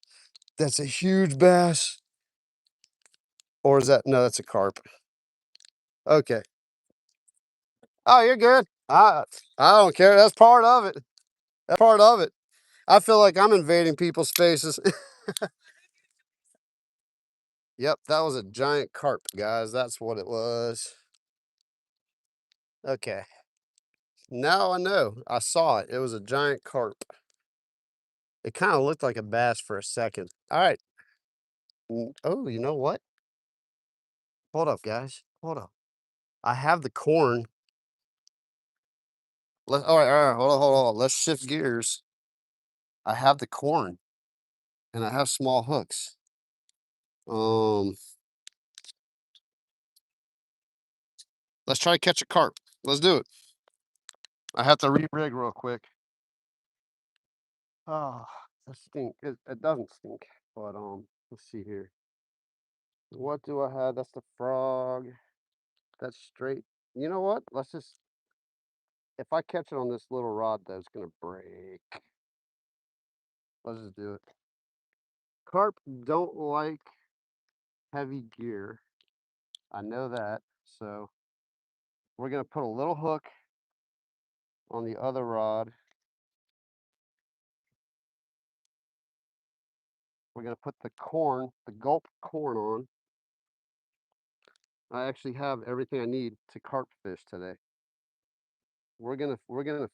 That's a huge bass. Or is that? No, that's a carp. Okay. Oh, you're good. I don't care. That's part of it. That's part of it. I feel like I'm invading people's spaces. Yep, that was a giant carp, guys. That's what it was. Okay. Now I know. I saw it. It was a giant carp. It kind of looked like a bass for a second. All right. Oh, you know what? Hold up, guys. Hold up. I have the corn. All right. Hold on. Let's shift gears. I have the corn, and I have small hooks. Um, let's try to catch a carp. Let's do it. I have to re-rig real quick. Oh, that stink. It doesn't stink, but let's see here. What do I have? That's the frog. That's straight. You know what? Let's just. If I catch it on this little rod, though, it's gonna break. Let's just do it. Carp don't like heavy gear. I know that. So we're gonna put a little hook on the other rod. We're gonna put the corn, the gulp corn on. I actually have everything I need to carp fish today. We're gonna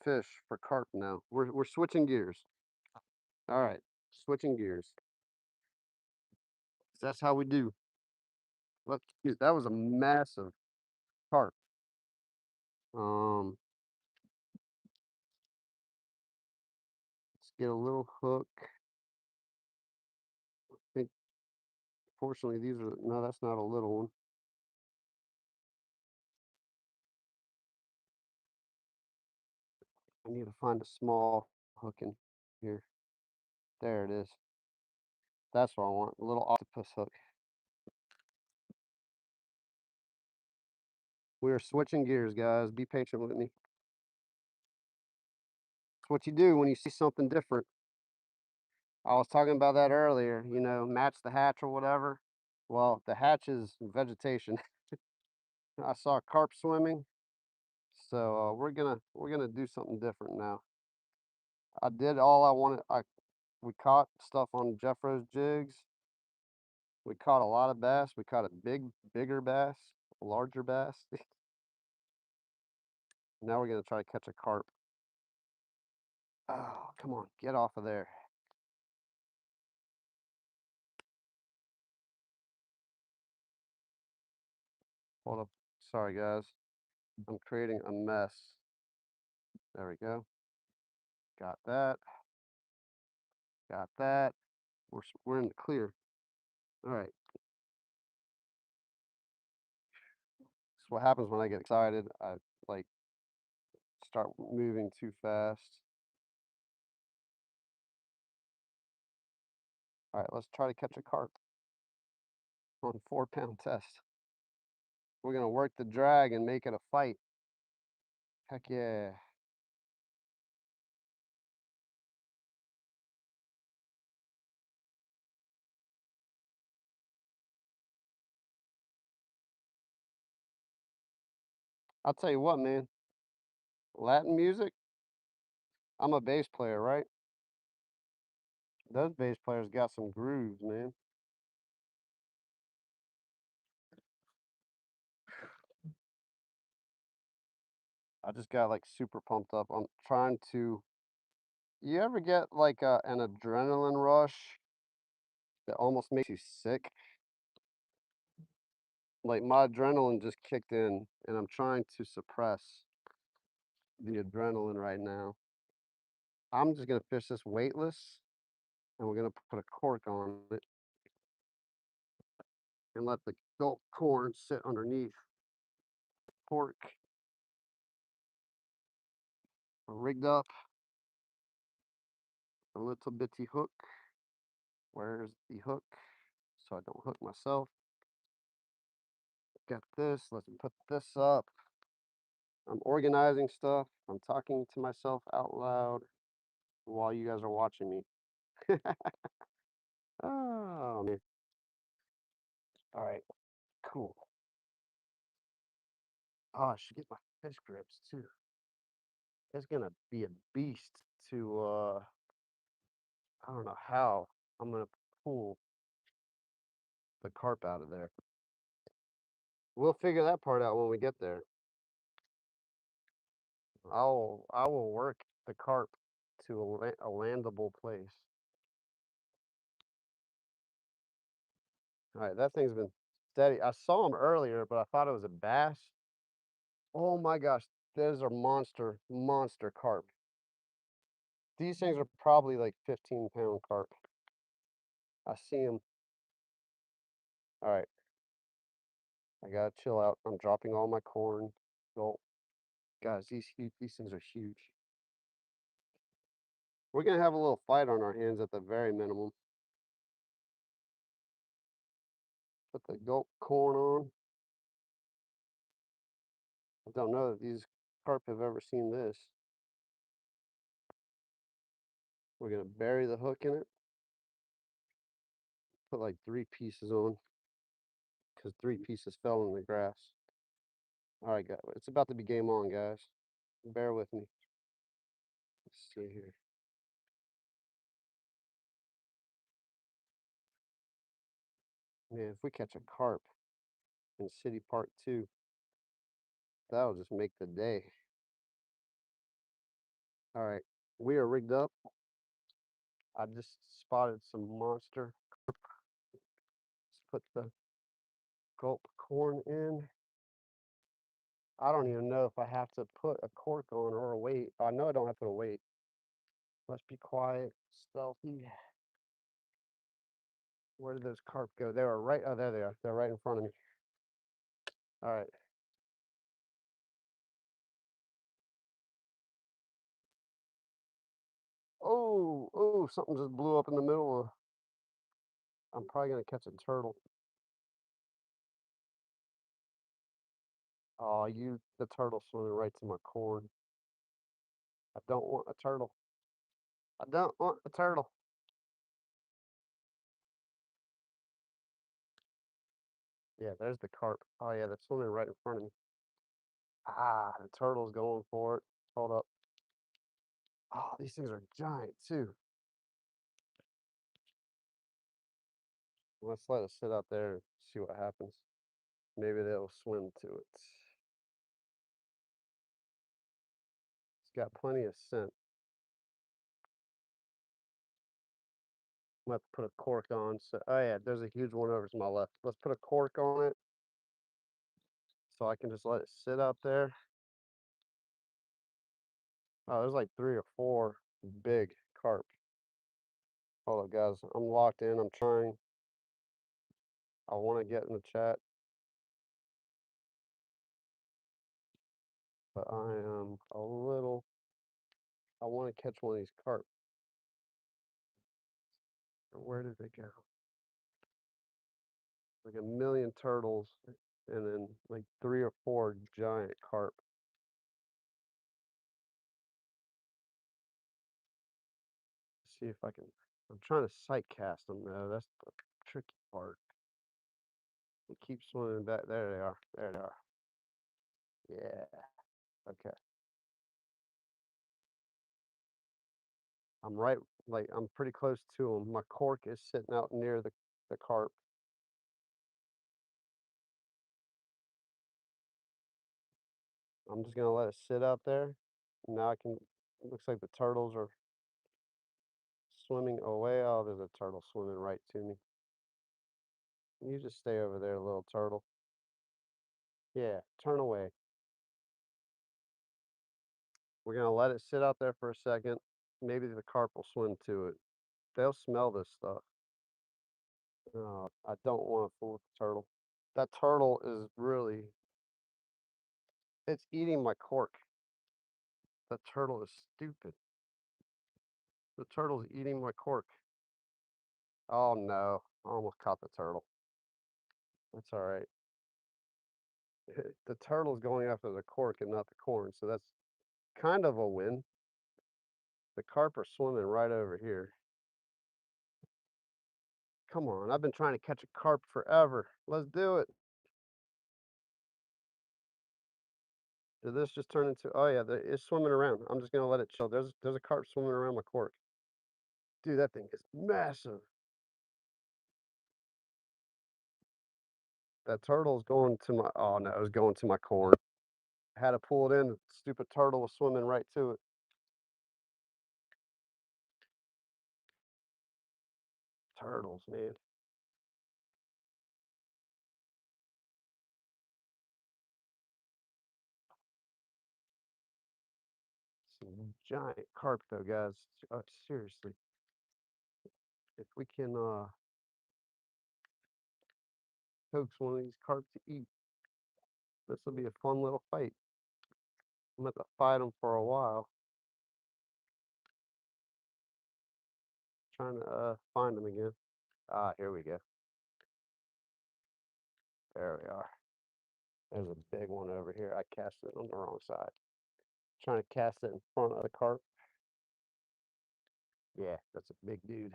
fish for carp now. We're switching gears. All right, switching gears. That's how we do. Look, dude, that was a massive carp. Let's get a little hook. I think, fortunately, these are no. That's not a little one. I need to find a small hook in here. There it is. That's what I want. A little octopus hook. We are switching gears, guys. Be patient with me. It's what you do when you see something different. I was talking about that earlier, match the hatch or whatever. Well, the hatch is vegetation. I saw a carp swimming, so we're gonna do something different now. I did all I wanted. We caught stuff on Jeffro's jigs. We caught a lot of bass. We caught a bigger bass, a larger bass. Now we're gonna try to catch a carp. Oh, come on, get off of there. Hold up. Sorry, guys. I'm creating a mess. There we go. Got that. Got that. We're in the clear. All right. That's what happens when I get excited. I like start moving too fast. All right, let's try to catch a carp on 4-pound test. We're gonna work the drag and make it a fight. Heck yeah. I'll tell you what, man. Latin music, I'm a bass player, right? Those bass players got some grooves, man. I just got like super pumped up. I'm trying to. You ever get like an adrenaline rush that almost makes you sick? Like my adrenaline just kicked in and I'm trying to suppress the adrenaline right now. I'm just gonna fish this weightless and we're gonna put a cork on it and let the gulp corn sit underneath. Cork rigged up a little bitty hook. Where's the hook? So I don't hook myself. Got this. Let's put this up. I'm organizing stuff. I'm talking to myself out loud while you guys are watching me. Oh, man. All right, cool. Oh, I should get my fish grips too. It's gonna be a beast to I don't know how I'm gonna pull the carp out of there. We'll figure that part out when we get there. I will work the carp to a landable place. All right, that thing's been steady. I saw him earlier, but I thought it was a bass. Oh my gosh, those are monster carp. These things are probably like 15-pound carp. I see them. All right, I gotta chill out. I'm dropping all my corn. Gulp. Guys, these things are huge. We're gonna have a little fight on our hands at the very minimum. Put the gulp corn on. I don't know that these carp have ever seen this. We're gonna bury the hook in it. Put like 3 pieces on because 3 pieces fell in the grass. All right, guys, it's about to be game on, guys. Bear with me. Let's see here. Man, if we catch a carp in City Park 2, that'll just make the day. All right, we are rigged up. I just spotted some monster. Let's put the gulp corn in. I don't even know if I have to put a cork on or a weight. I know I don't have to put a weight. Let's be quiet, stealthy. Where did those carp go? They were right. Oh, there they are. They're right in front of me. All right. Oh, something just blew up in the middle of. I'm probably gonna catch a turtle. Oh, the turtle swimming right to my corn. I don't want a turtle. I don't want a turtle. Yeah, there's the carp. Oh yeah, that's swimming right in front of me. Ah, the turtle's going for it. Hold up. Oh, these things are giant too. Let's let it sit out there and see what happens. Maybe they'll swim to it. It's got plenty of scent. I'm gonna have to put a cork on. So, oh yeah, there's a huge one over to my left. Let's put a cork on it so I can just let it sit out there. Oh, there's like 3 or 4 big carp. Hold up, guys. I'm locked in. I'm trying. I want to get in the chat, but I am a little. I want to catch one of these carp. Where did they go? Like a million turtles, and then like 3 or 4 giant carp. See if I can. I'm trying to sight cast them though. That's the tricky part. They keep swimming back. There they are. There they are. Yeah. Okay. I'm right. Like I'm pretty close to them. My cork is sitting out near the carp. I'm just gonna let it sit out there. Now I can. It looks like the turtles are swimming away. Oh, there's a turtle swimming right to me. You just stay over there, little turtle. Yeah, turn away. We're gonna let it sit out there for a second. Maybe the carp will swim to it. They'll smell this stuff. Oh, I don't want to fool with the turtle. That turtle is really, it's eating my cork. That turtle is stupid. The turtle's eating my cork. Oh no, I almost caught the turtle. That's all right. The turtle's going after the cork and not the corn, so that's kind of a win. The carp are swimming right over here. Come on, I've been trying to catch a carp forever. Let's do it. Did this just turn into, oh yeah, it's swimming around. I'm just gonna let it chill. There's a carp swimming around my cork. Dude, that thing is massive. That turtle's going to my, oh no, it was going to my corn. I had to pull it in. The stupid turtle was swimming right to it. Turtles, man. Some giant carp though, guys. Seriously. If we can coax one of these carp to eat, this will be a fun little fight. I'm gonna have to fight them for a while. Trying to find them again. Ah, here we go. There we are. There's a big one over here. I cast it on the wrong side. Trying to cast it in front of the carp. Yeah, that's a big dude.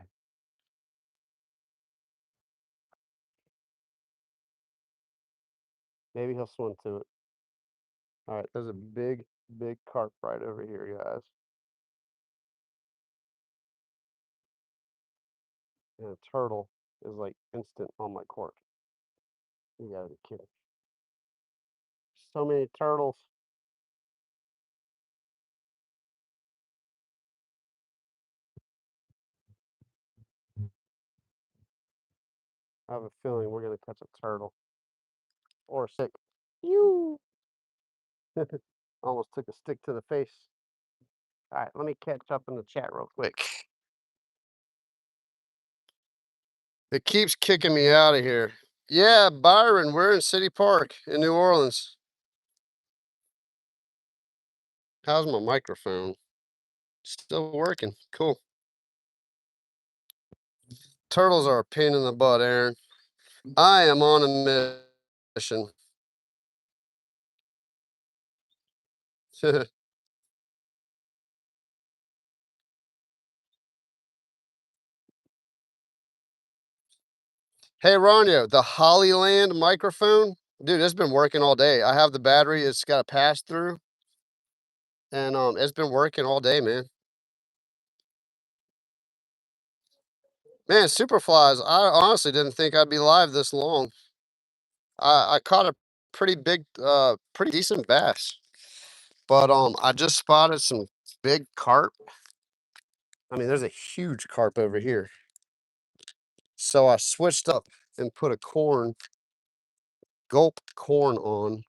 Maybe he'll swim to it. All right, there's a big, big carp right over here, guys. And a turtle is like instant on my cork. You gotta be kidding. So many turtles. I have a feeling we're gonna catch a turtle. Or a stick. You almost took a stick to the face. All right, let me catch up in the chat real quick. It keeps kicking me out of here. Yeah, Byron, we're in City Park in New Orleans. How's my microphone? Still working. Cool. Turtles are a pain in the butt, Aaron. I am on a mission. Hey, Ronyo, the Hollyland microphone, dude, it's been working all day. I have the battery. It's got a pass through, and it's been working all day, man. Man, superflies. I honestly didn't think I'd be live this long. I caught a pretty big, pretty decent bass. But I just spotted some big carp. I mean, there's a huge carp over here. So I switched up and put a gulp corn on.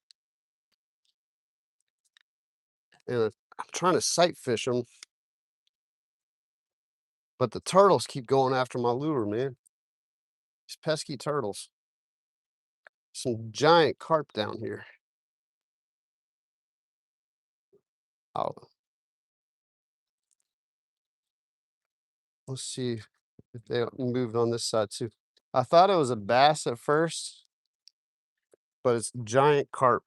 And I'm trying to sight fish them. But the turtles keep going after my lure, man. These pesky turtles. Some giant carp down here. Oh, let's see if they moved on this side too. I thought it was a bass at first, but it's giant carp.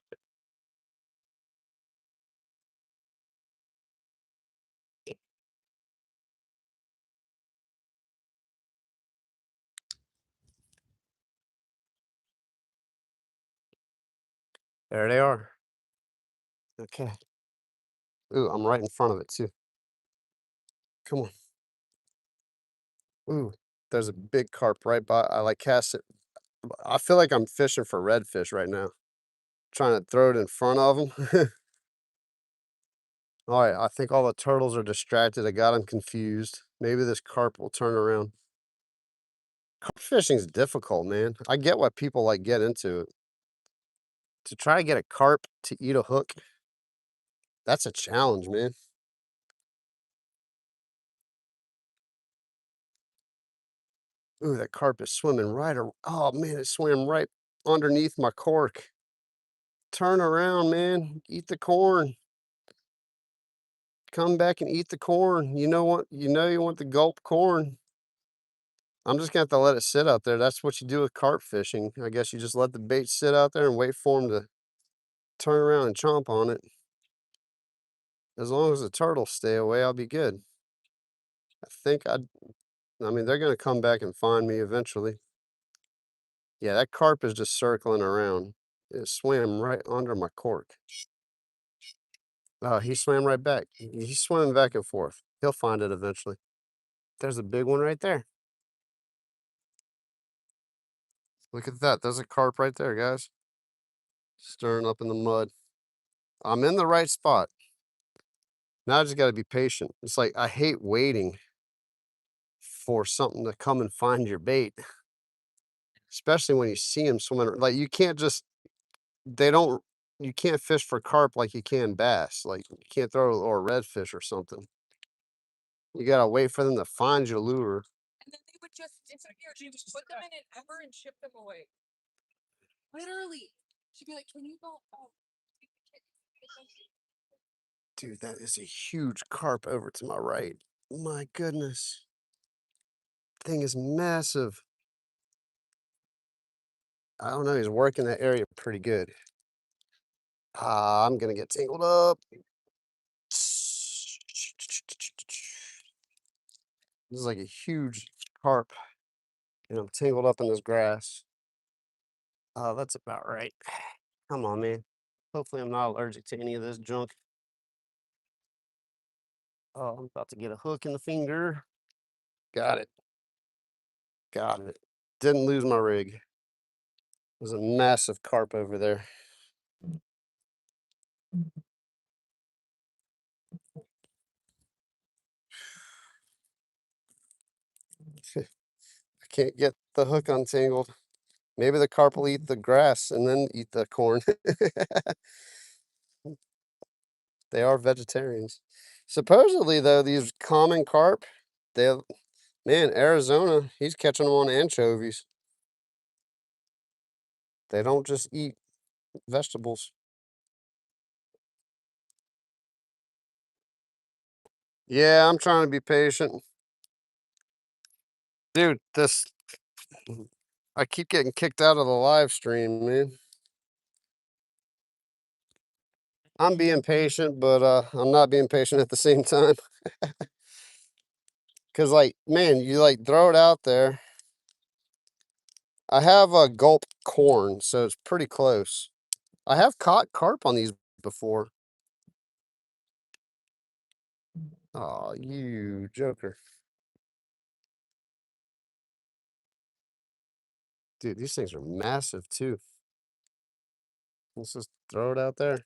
There they are. Okay. Ooh, I'm right in front of it too. Come on. Ooh, there's a big carp right by. I like cast it. I feel like I'm fishing for redfish right now. Trying to throw it in front of them. All right, I think all the turtles are distracted. I got them confused. Maybe this carp will turn around. Carp fishing's difficult, man. I get why people like get into it. To try to get a carp to eat a hook, that's a challenge, man. Ooh, that carp is swimming right. Oh man, it swam right underneath my cork. Turn around, man. Eat the corn. Come back and eat the corn. You know what? You know you want the gulp corn. I'm just gonna have to let it sit out there. That's what you do with carp fishing. I guess you just let the bait sit out there and wait for them to turn around and chomp on it. As long as the turtles stay away, I'll be good. I mean, they're gonna come back and find me eventually. Yeah, that carp is just circling around. It swam right under my cork. Oh, he swam right back. He's swimming back and forth. He'll find it eventually. There's a big one right there. Look at that. There's a carp right there, guys. Stirring up in the mud. I'm in the right spot. Now I just got to be patient. It's like I hate waiting for something to come and find your bait, especially when you see them swimming. Like you can't just, they don't, you can't fish for carp like you can bass. Like you can't throw or redfish or something. You got to wait for them to find your lure. And then they would just disappear. She would put them in an Ever and ship them away. Literally. She'd be like, "Can you go? Oh, take the kid, take them." Dude, that is a huge carp over to my right. My goodness. Thing is massive. I don't know. He's working that area pretty good. I'm going to get tangled up. This is like a huge carp. And I'm tangled up in this grass. Oh, that's about right. Come on, man. Hopefully I'm not allergic to any of this junk. Oh, I'm about to get a hook in the finger. Got it. Got it. Didn't lose my rig. There's a massive carp over there. I can't get the hook untangled. Maybe the carp will eat the grass and then eat the corn. They are vegetarians. Supposedly, though, these common carp, they, man, Arizona, he's catching them on anchovies. They don't just eat vegetables. Yeah, I'm trying to be patient. Dude, I keep getting kicked out of the live stream, man. I'm being patient, but I'm not being patient at the same time. Cause like, man, you like throw it out there. I have a gulp corn, so it's pretty close. I have caught carp on these before. Oh, you joker. Dude, these things are massive too. Let's just throw it out there.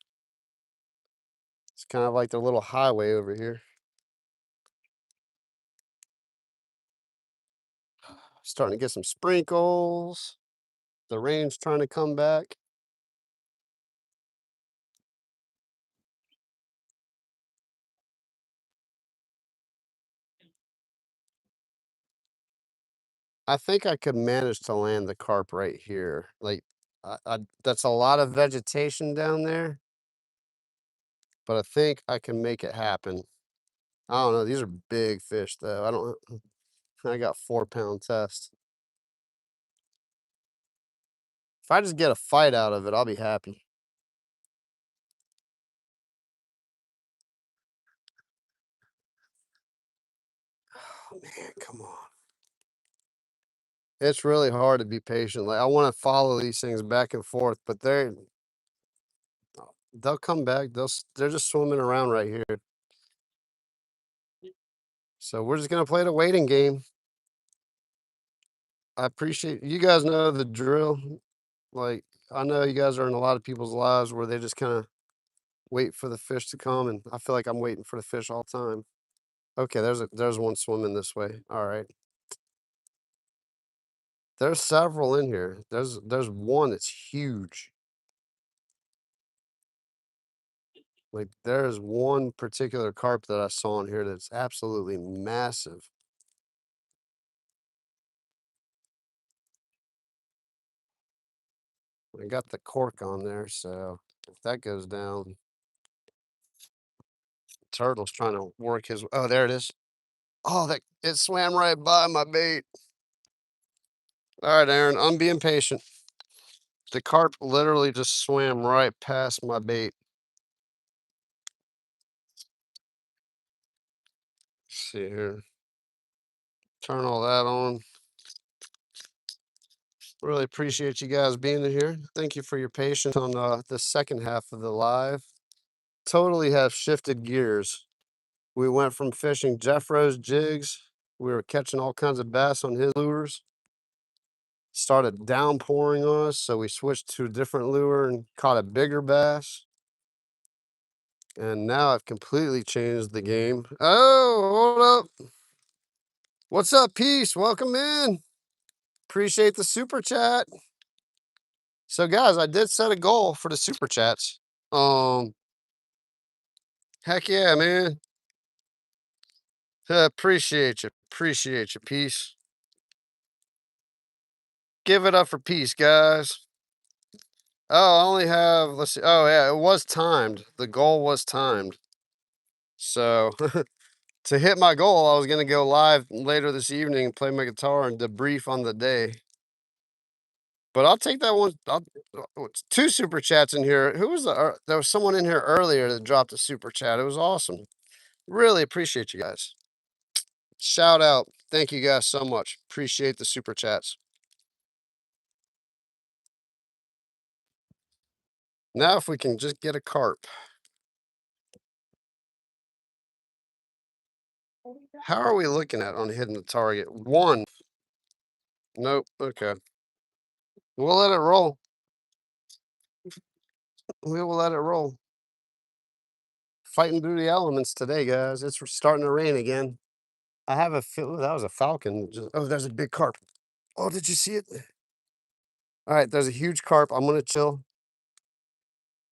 It's kind of like the little highway over here. Starting to get some sprinkles. The rain's trying to come back. I think I could manage to land the carp right here. Like, that's a lot of vegetation down there, but I think I can make it happen. I don't know. These are big fish, though. I don't. I got 4-pound test. If I just get a fight out of it, I'll be happy. Oh man, come on. It's really hard to be patient. Like I want to follow these things back and forth, but they'll come back. They're just swimming around right here. So we're just gonna play the waiting game. I appreciate you guys know the drill. Like I know you guys are in a lot of people's lives where they just kind of wait for the fish to come, and I feel like I'm waiting for the fish all the time. Okay, there's one swimming this way. All right. There's several in here. There's one that's huge. Like there's one particular carp that I saw in here that's absolutely massive. I got the cork on there, so if that goes down, turtle's trying to work his. Oh, there it is. Oh, that it swam right by my bait. All right, Aaron, I'm being patient. The carp literally just swam right past my bait. Let's see here. Turn all that on. Really appreciate you guys being here. Thank you for your patience on the second half of the live. Totally have shifted gears. We went from fishing Jeffro's jigs. We were catching all kinds of bass on his lures. Started downpouring on us, so we switched to a different lure and caught a bigger bass. And now I've completely changed the game. Oh, hold up. What's up, Peace? Welcome in. Appreciate the super chat. So, guys, I did set a goal for the super chats. Heck yeah, man. Appreciate you. Appreciate you, Peace. Give it up for Peace, guys. Oh, I only have, let's see. Oh, yeah, it was timed. The goal was timed. So, to hit my goal, I was going to go live later this evening and play my guitar and debrief on the day. But I'll take that one. It's 2 super chats in here. Who was there was someone in here earlier that dropped a super chat. It was awesome. Really appreciate you guys. Shout out. Thank you guys so much. Appreciate the super chats. Now, if we can just get a carp. How are we looking at on hitting the target? 1. Nope. Okay. We'll let it roll. We will let it roll. Fighting through the elements today, guys. It's starting to rain again. I have a feel that was a falcon. Oh, there's a big carp. Oh, did you see it? All right, there's a huge carp. I'm gonna chill.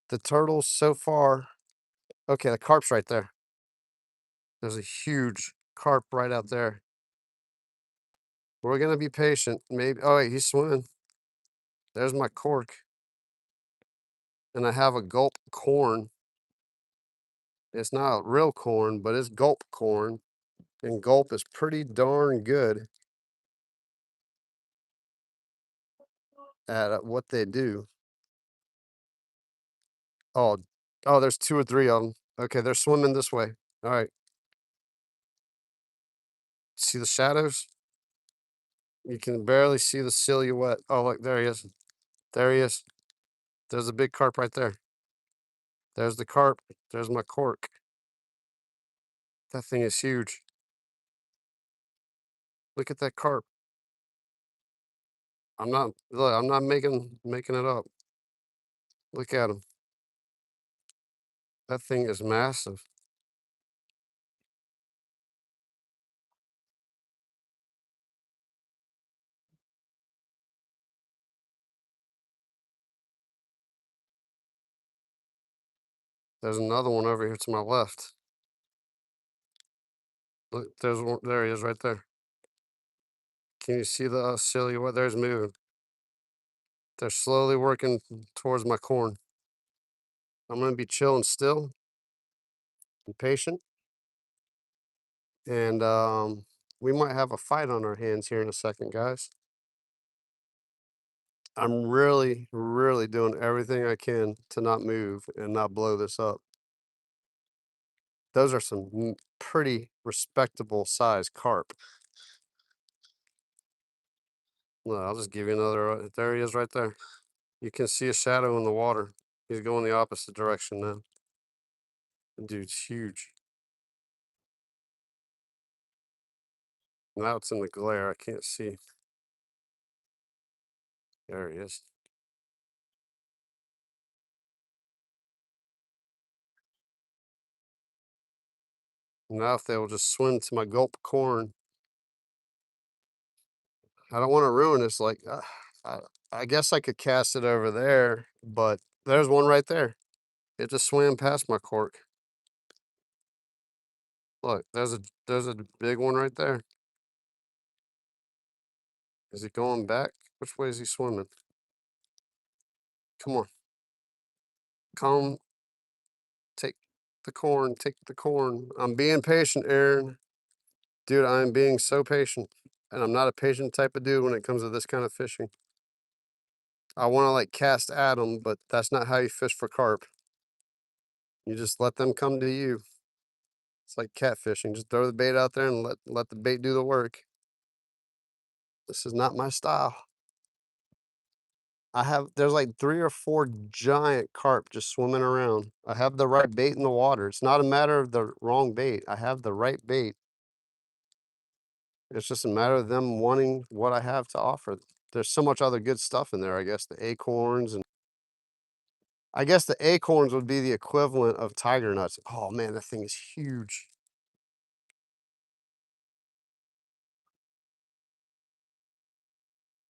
The turtles so far. Okay, the carp's right there. There's a huge carp right out there. We're gonna be patient. Maybe. Oh wait, he's swimming. There's my cork. And I have a gulp corn. It's not real corn, but it's gulp corn. And gulp is pretty darn good at what they do. Oh, oh, there's 2 or 3 of them. Okay, they're swimming this way. All right. See the shadows? You can barely see the silhouette. Oh, look, there he is. There he is. There's a big carp right there. There's the carp. There's my cork. That thing is huge. Look at that carp. I'm not making it up. Look at him. That thing is massive. There's another one over here to my left. Look, there's one. There he is, right there. Can you see the silhouette? There's moving. They're slowly working towards my corn. I'm gonna be chilling still and patient, and we might have a fight on our hands here in a second, guys. I'm really, really doing everything I can to not move and not blow this up. Those are some pretty respectable size carp. Well, I'll just give you another. There he is, right there. You can see a shadow in the water. He's going the opposite direction now. The dude's huge. Now it's in the glare. I can't see. There he is. Now if they will just swim to my gulp corn, I don't want to ruin this. Like, I, I guess I could cast it over there, but there's one right there. It just swam past my cork. Look, there's a big one right there. Is he going back? Which way is he swimming? Come on. Come. Take the corn. Take the corn. I'm being patient, Aaron. Dude, I'm being so patient. And I'm not a patient type of dude when it comes to this kind of fishing. I want to like cast at them, but that's not how you fish for carp. You just let them come to you. It's like catfishing. Just throw the bait out there and let the bait do the work. This is not my style. There's like 3 or 4 giant carp just swimming around. I have the right bait in the water. It's not a matter of the wrong bait. I have the right bait. It's just a matter of them wanting what I have to offer. There's so much other good stuff in there, I guess, the acorns, and I guess the acorns would be the equivalent of tiger nuts. Oh man, that thing is huge.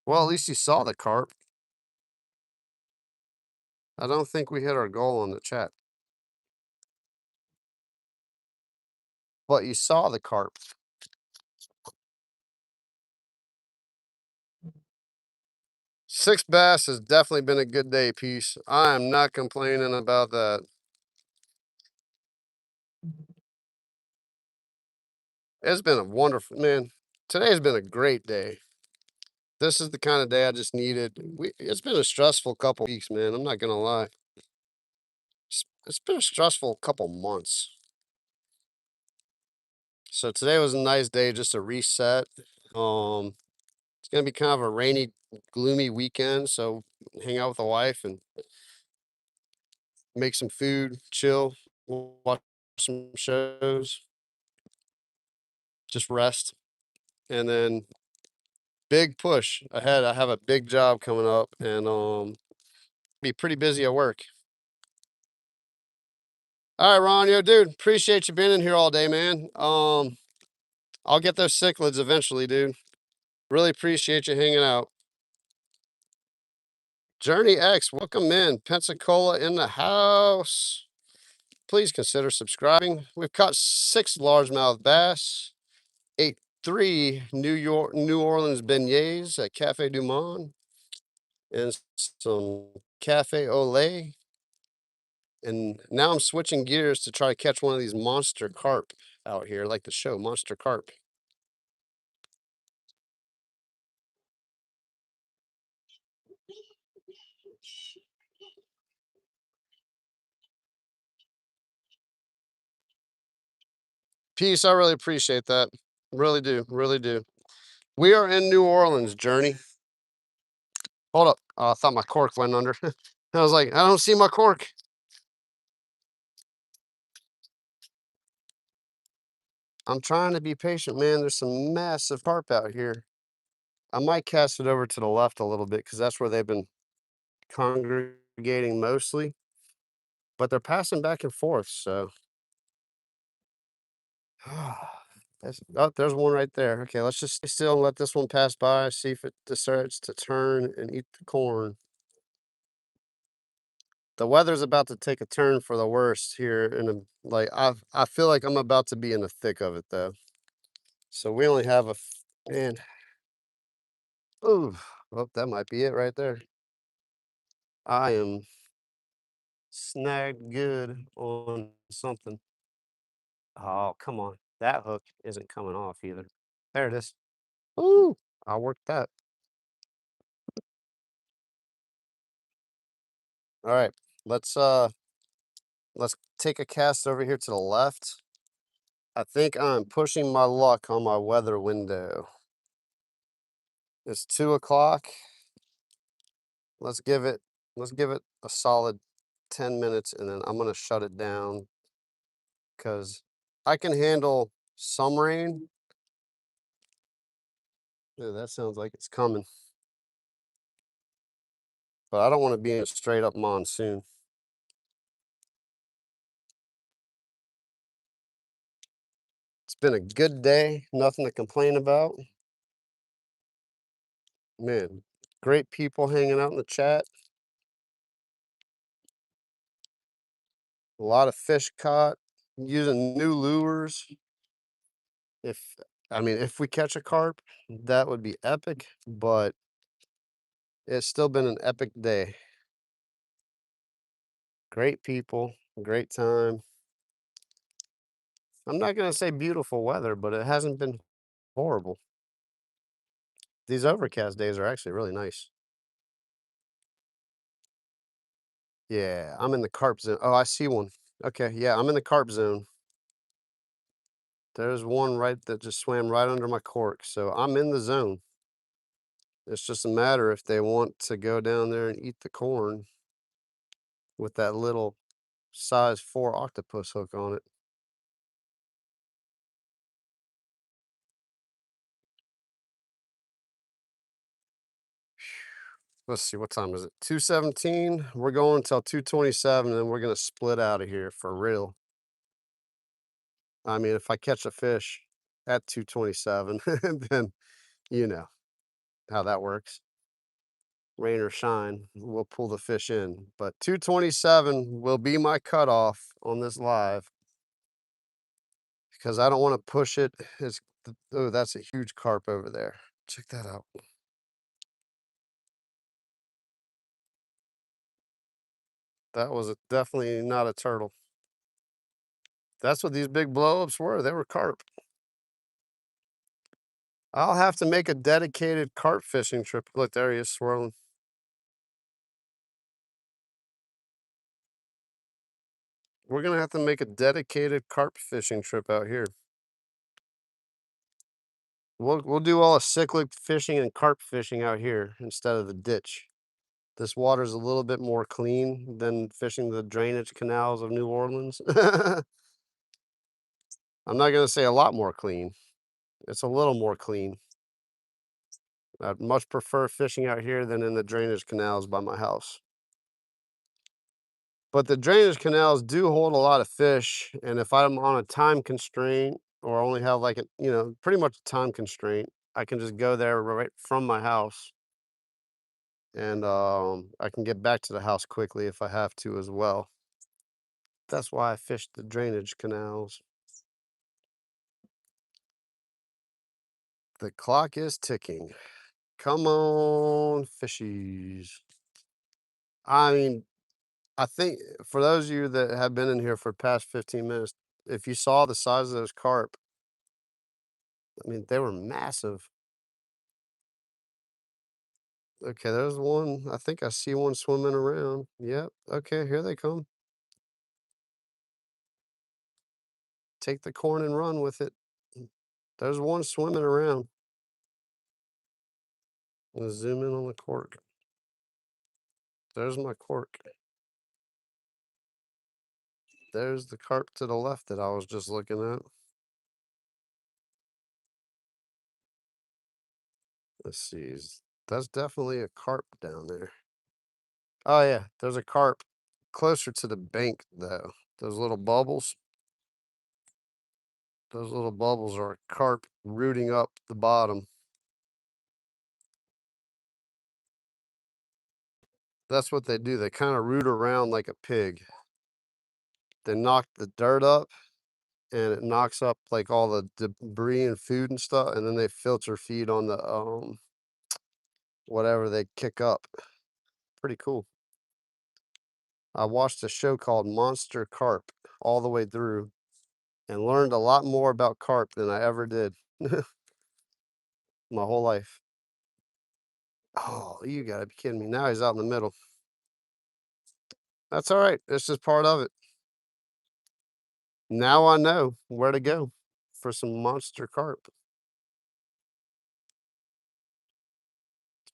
Well, at least you saw the carp. I don't think we hit our goal on the chat. But you saw the carp. Six bass has definitely been a good day, Peace. I am not complaining about that. It's been a wonderful, man. Today's been a great day. This is the kind of day I just needed. It's been a stressful couple weeks, man. I'm not gonna lie. It's been a stressful couple months. So today was a nice day just to reset. It's gonna be kind of a rainy, gloomy weekend, so hang out with the wife and make some food, chill, watch some shows, just rest, and then big push ahead. I have a big job coming up, and be pretty busy at work. All right, Ron, yo, dude, appreciate you being in here all day, man. I'll get those cichlids eventually, dude. Really appreciate you hanging out. Journey X, welcome in. Pensacola in the house. Please consider subscribing. We've caught 6 largemouth bass, ate 3 New Orleans beignets at Cafe Du Monde, and some Cafe Olay. And now I'm switching gears to try to catch one of these monster carp out here, like the show Monster Carp. Peace, I really appreciate that. Really do, really do. We are in New Orleans, Journey. Hold up. Oh, I thought my cork went under. I was like, I don't see my cork. I'm trying to be patient, man. There's some massive carp out here. I might cast it over to the left a little bit because that's where they've been congregating mostly, but they're passing back and forth, so there's one right there. Okay, let's just stay still and let this one pass by, see if it decides to turn and eat the corn. The weather's about to take a turn for the worst here in I feel like I'm about to be in the thick of it though. So we only have man. Ooh, well, that might be it right there. I am snagged good on something. Oh, come on. That hook isn't coming off either. There it is. Ooh, I worked that. All right. Let's uh let's take a cast over here to the left. I think I'm pushing my luck on my weather window. It's 2 o'clock. Let's give it let's give it a solid 10 minutes and then I'm gonna shut it down because I can handle some rain. Yeah, that sounds like it's coming. But I don't want to be in a straight up monsoon. It's been a good day, nothing to complain about. Man, great people hanging out in the chat. A lot of fish caught using new lures. If if we catch a carp, that would be epic, but it's still been an epic day. Great people, great time. I'm not gonna say beautiful weather, but it hasn't been horrible. These overcast days are actually really nice. Yeah, I'm in the carp zone. Oh, I see one. Okay, yeah, I'm in the carp zone. There's one right that just swam right under my cork, so I'm in the zone. It's just a matter if they want to go down there and eat the corn with that little size 4 octopus hook on it. Let's see, what time is it? 2:17. We're going until 2:27, and then we're gonna split out of here for real. I mean, if I catch a fish at 2:27, then you know how that works. Rain or shine, we'll pull the fish in. But 2:27 will be my cutoff on this live because I don't want to push it. Oh, that's a huge carp over there. Check that out. That was definitely not a turtle. That's what these big blowups were. They were carp. I'll have to make a dedicated carp fishing trip. Look, there he is swirling. We're gonna have to make a dedicated carp fishing trip out here. We'll do all the cyclic fishing and carp fishing out here instead of the ditch. This water's a little bit more clean than fishing the drainage canals of New Orleans. I'm not gonna say a lot more clean. It's a little more clean. I'd much prefer fishing out here than in the drainage canals by my house. But the drainage canals do hold a lot of fish, and if I'm on a time constraint or only have like pretty much a time constraint, I can just go there right from my house and I can get back to the house quickly if I have to as well. That's why I fish the drainage canals. The clock is ticking. Come on, fishies. I mean, I think for those of you that have been in here for the past 15 minutes, if you saw the size of those carp, I mean, they were massive. Okay, there's one. I think I see one swimming around. Yep. Okay, here they come. Take the corn and run with it. There's one swimming around. Let's zoom in on the cork. There's my cork. There's the carp to the left that I was just looking at. Let's see. That's definitely a carp down there. Oh yeah, there's a carp closer to the bank though. Those little bubbles. Those little bubbles are a carp rooting up the bottom. That's what they do. They kind of root around like a pig. They knock the dirt up and it knocks up like all the debris and food and stuff, and then they filter feed on the whatever they kick up. Pretty cool. I watched a show called Monster Carp all the way through and learned a lot more about carp than I ever did my whole life. Oh, you gotta be kidding me. Now he's out in the middle. That's all right. It's just part of it. Now I know where to go for some monster carp.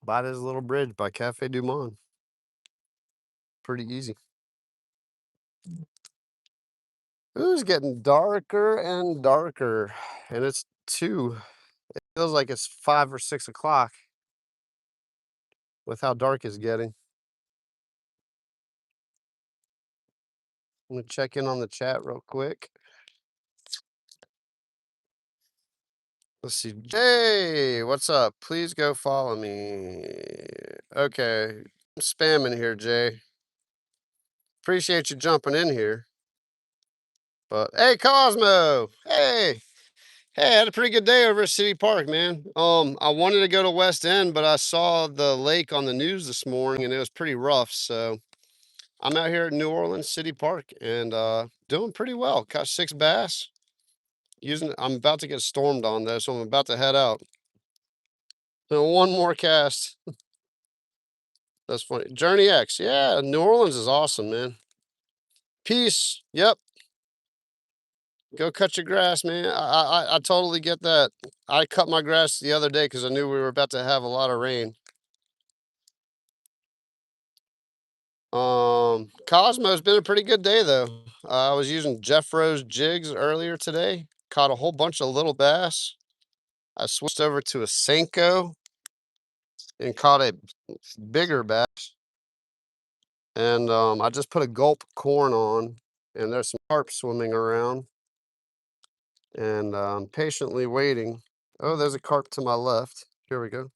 By this little bridge by Cafe Du Monde. Pretty easy. Ooh, it's getting darker and darker. And it's 2. It feels like it's 5 or 6 o'clock with how dark it's getting. I'm gonna check in on the chat real quick. Let's see. Jay, what's up? Please go follow me. Okay. I'm spamming here, Jay. Appreciate you jumping in here. But hey, Cosmo. Hey. Hey, I had a pretty good day over at City Park, man. I wanted to go to West End, but I saw the lake on the news this morning and it was pretty rough. So I'm out here at New Orleans City Park and doing pretty well. Caught 6 bass. I'm about to get stormed on though, so I'm about to head out. So one more cast. That's funny. Journey X. Yeah, New Orleans is awesome, man. Peace. Yep. Go cut your grass, man. I totally get that. I cut my grass the other day because I knew we were about to have a lot of rain. Cosmo's been a pretty good day though. I was using Jeffro's jigs earlier today. Caught a whole bunch of little bass. I switched over to a Senko and caught a bigger bass. And I just put a gulp corn on, and there's some carp swimming around. And I'm patiently waiting. Oh, there's a carp to my left. Here we go.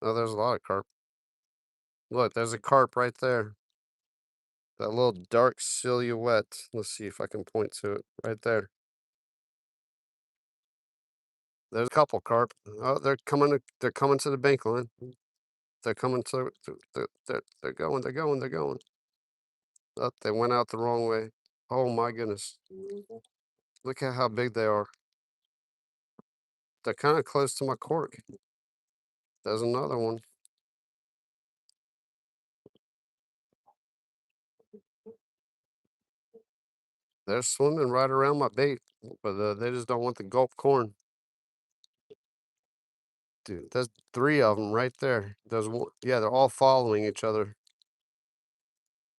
Oh, there's a lot of carp. Look, there's a carp right there. That little dark silhouette. Let's see if I can point to it right there. There's a couple carp. Oh, they're coming. They're coming to the bank line. They're coming they're going. They're going. They're going. Oh, they went out the wrong way. Oh my goodness. Look at how big they are. They're kind of close to my cork. There's another one. They're swimming right around my bait, but they just don't want the gulp corn. Dude, there's 3 of them right there. There's one. Yeah, they're all following each other.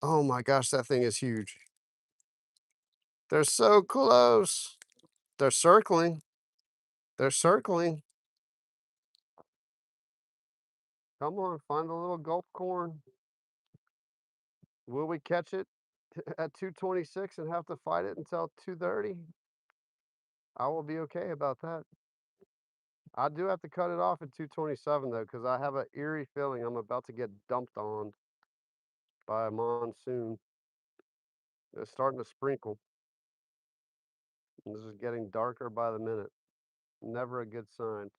Oh my gosh, that thing is huge. They're so close. They're circling. They're circling. Come on, find the little gulp corn. Will we catch it at 2:26 and have to fight it until 2:30? I will be okay about that. I do have to cut it off at 2:27 though, because I have an eerie feeling I'm about to get dumped on by a monsoon. It's starting to sprinkle. And this is getting darker by the minute. Never a good sign.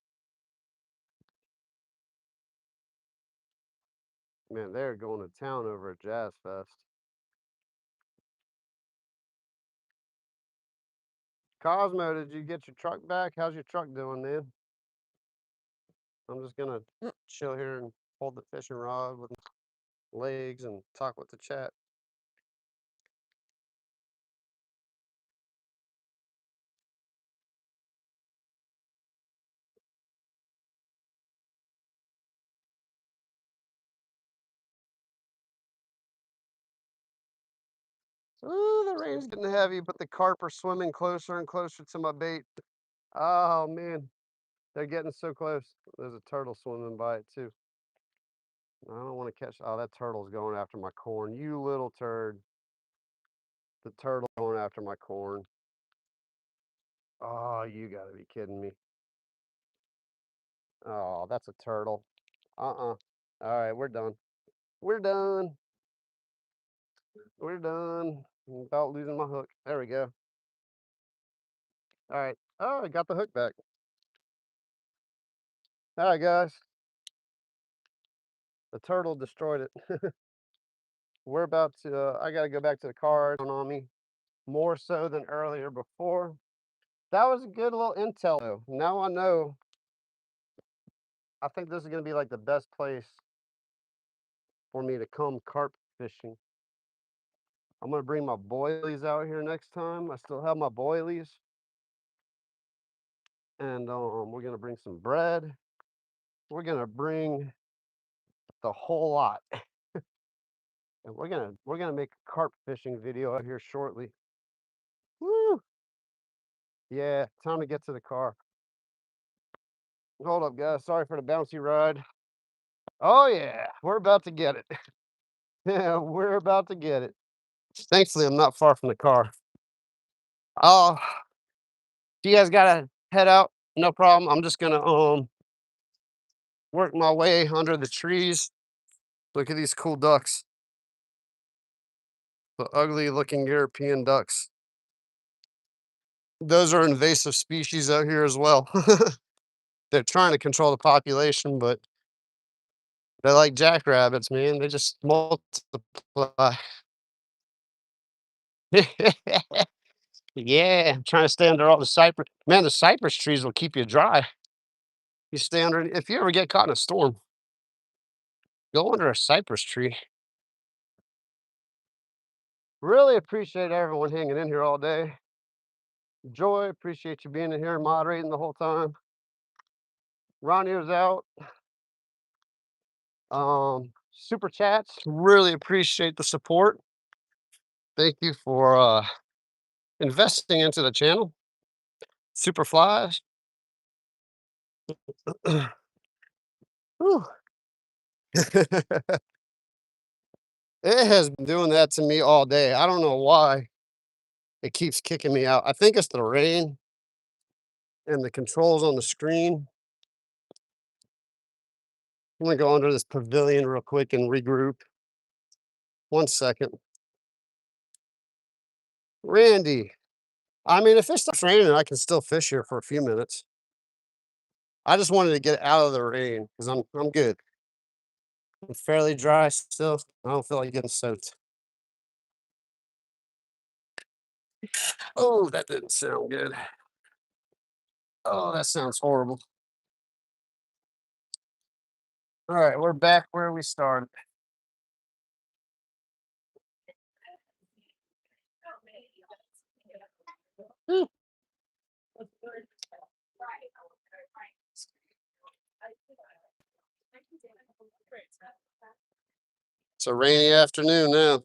Man, they're going to town over at Jazz Fest. Cosmo, did you get your truck back? How's your truck doing, man? I'm just gonna chill here and hold the fishing rod with my legs and talk with the chat. Ooh, the rain's getting heavy, but the carp are swimming closer and closer to my bait. Oh man. They're getting so close. There's a turtle swimming by it too. I don't want to catch. Oh, that turtle's going after my corn. You little turd. The turtle going after my corn. Oh, you gotta be kidding me. Oh, that's a turtle. All right, we're done. We're done. We're done. I'm about losing my hook. There we go. All right. Oh, I got the hook back. All right, guys. The turtle destroyed it. We're about to, I got to go back to the car on me more so than earlier before. That was a good little intel though. Now I know. I think this is going to be like the best place for me to come carp fishing. I'm going to bring my boilies out here next time. I still have my boilies. And we're going to bring some bread. We're going to bring the whole lot. And we're gonna make a carp fishing video out here shortly. Woo! Yeah, time to get to the car. Hold up, guys. Sorry for the bouncy ride. Oh yeah, we're about to get it. Yeah, we're about to get it. Thankfully, I'm not far from the car. Oh, if you guys gotta head out, no problem. I'm just gonna work my way under the trees. Look at these cool ducks. The ugly looking European ducks. Those are invasive species out here as well. They're trying to control the population, but they're like jackrabbits, man. They just multiply. Yeah, I'm trying to stay under all the cypress. Man, the cypress trees will keep you dry. You stay under, if you ever get caught in a storm, go under a cypress tree. Really appreciate everyone hanging in here all day. Joy, appreciate you being in here and moderating the whole time. Ronnie was out. Super chats, really appreciate the support. Thank you for investing into the channel. Super flies. Whew. It has been doing that to me all day. I don't know why it keeps kicking me out. I think it's the rain and the controls on the screen. I'm gonna go under this pavilion real quick and regroup. 1 second. Randy, I mean, if it starts raining, I can still fish here for a few minutes. I just wanted to get out of the rain because I'm good. I'm fairly dry still. I don't feel like getting soaked. Oh, that didn't sound good. Oh, that sounds horrible. All right, we're back where we started. Whew. It's a rainy afternoon now.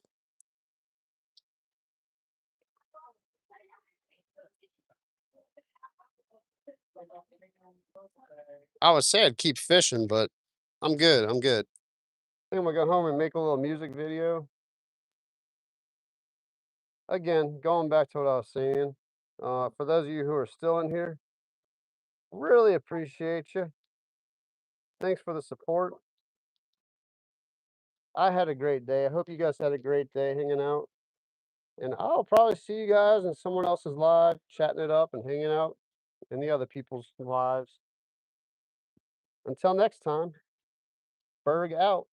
I would say I'd keep fishing, but I'm good. I'm good. I think I'm gonna go home and make a little music video. Again, going back to what I was saying, for those of you who are still in here, really appreciate you. Thanks for the support. I had a great day. I hope you guys had a great day hanging out. And I'll probably see you guys in someone else's live, chatting it up and hanging out in the other people's lives. Until next time, Berg out.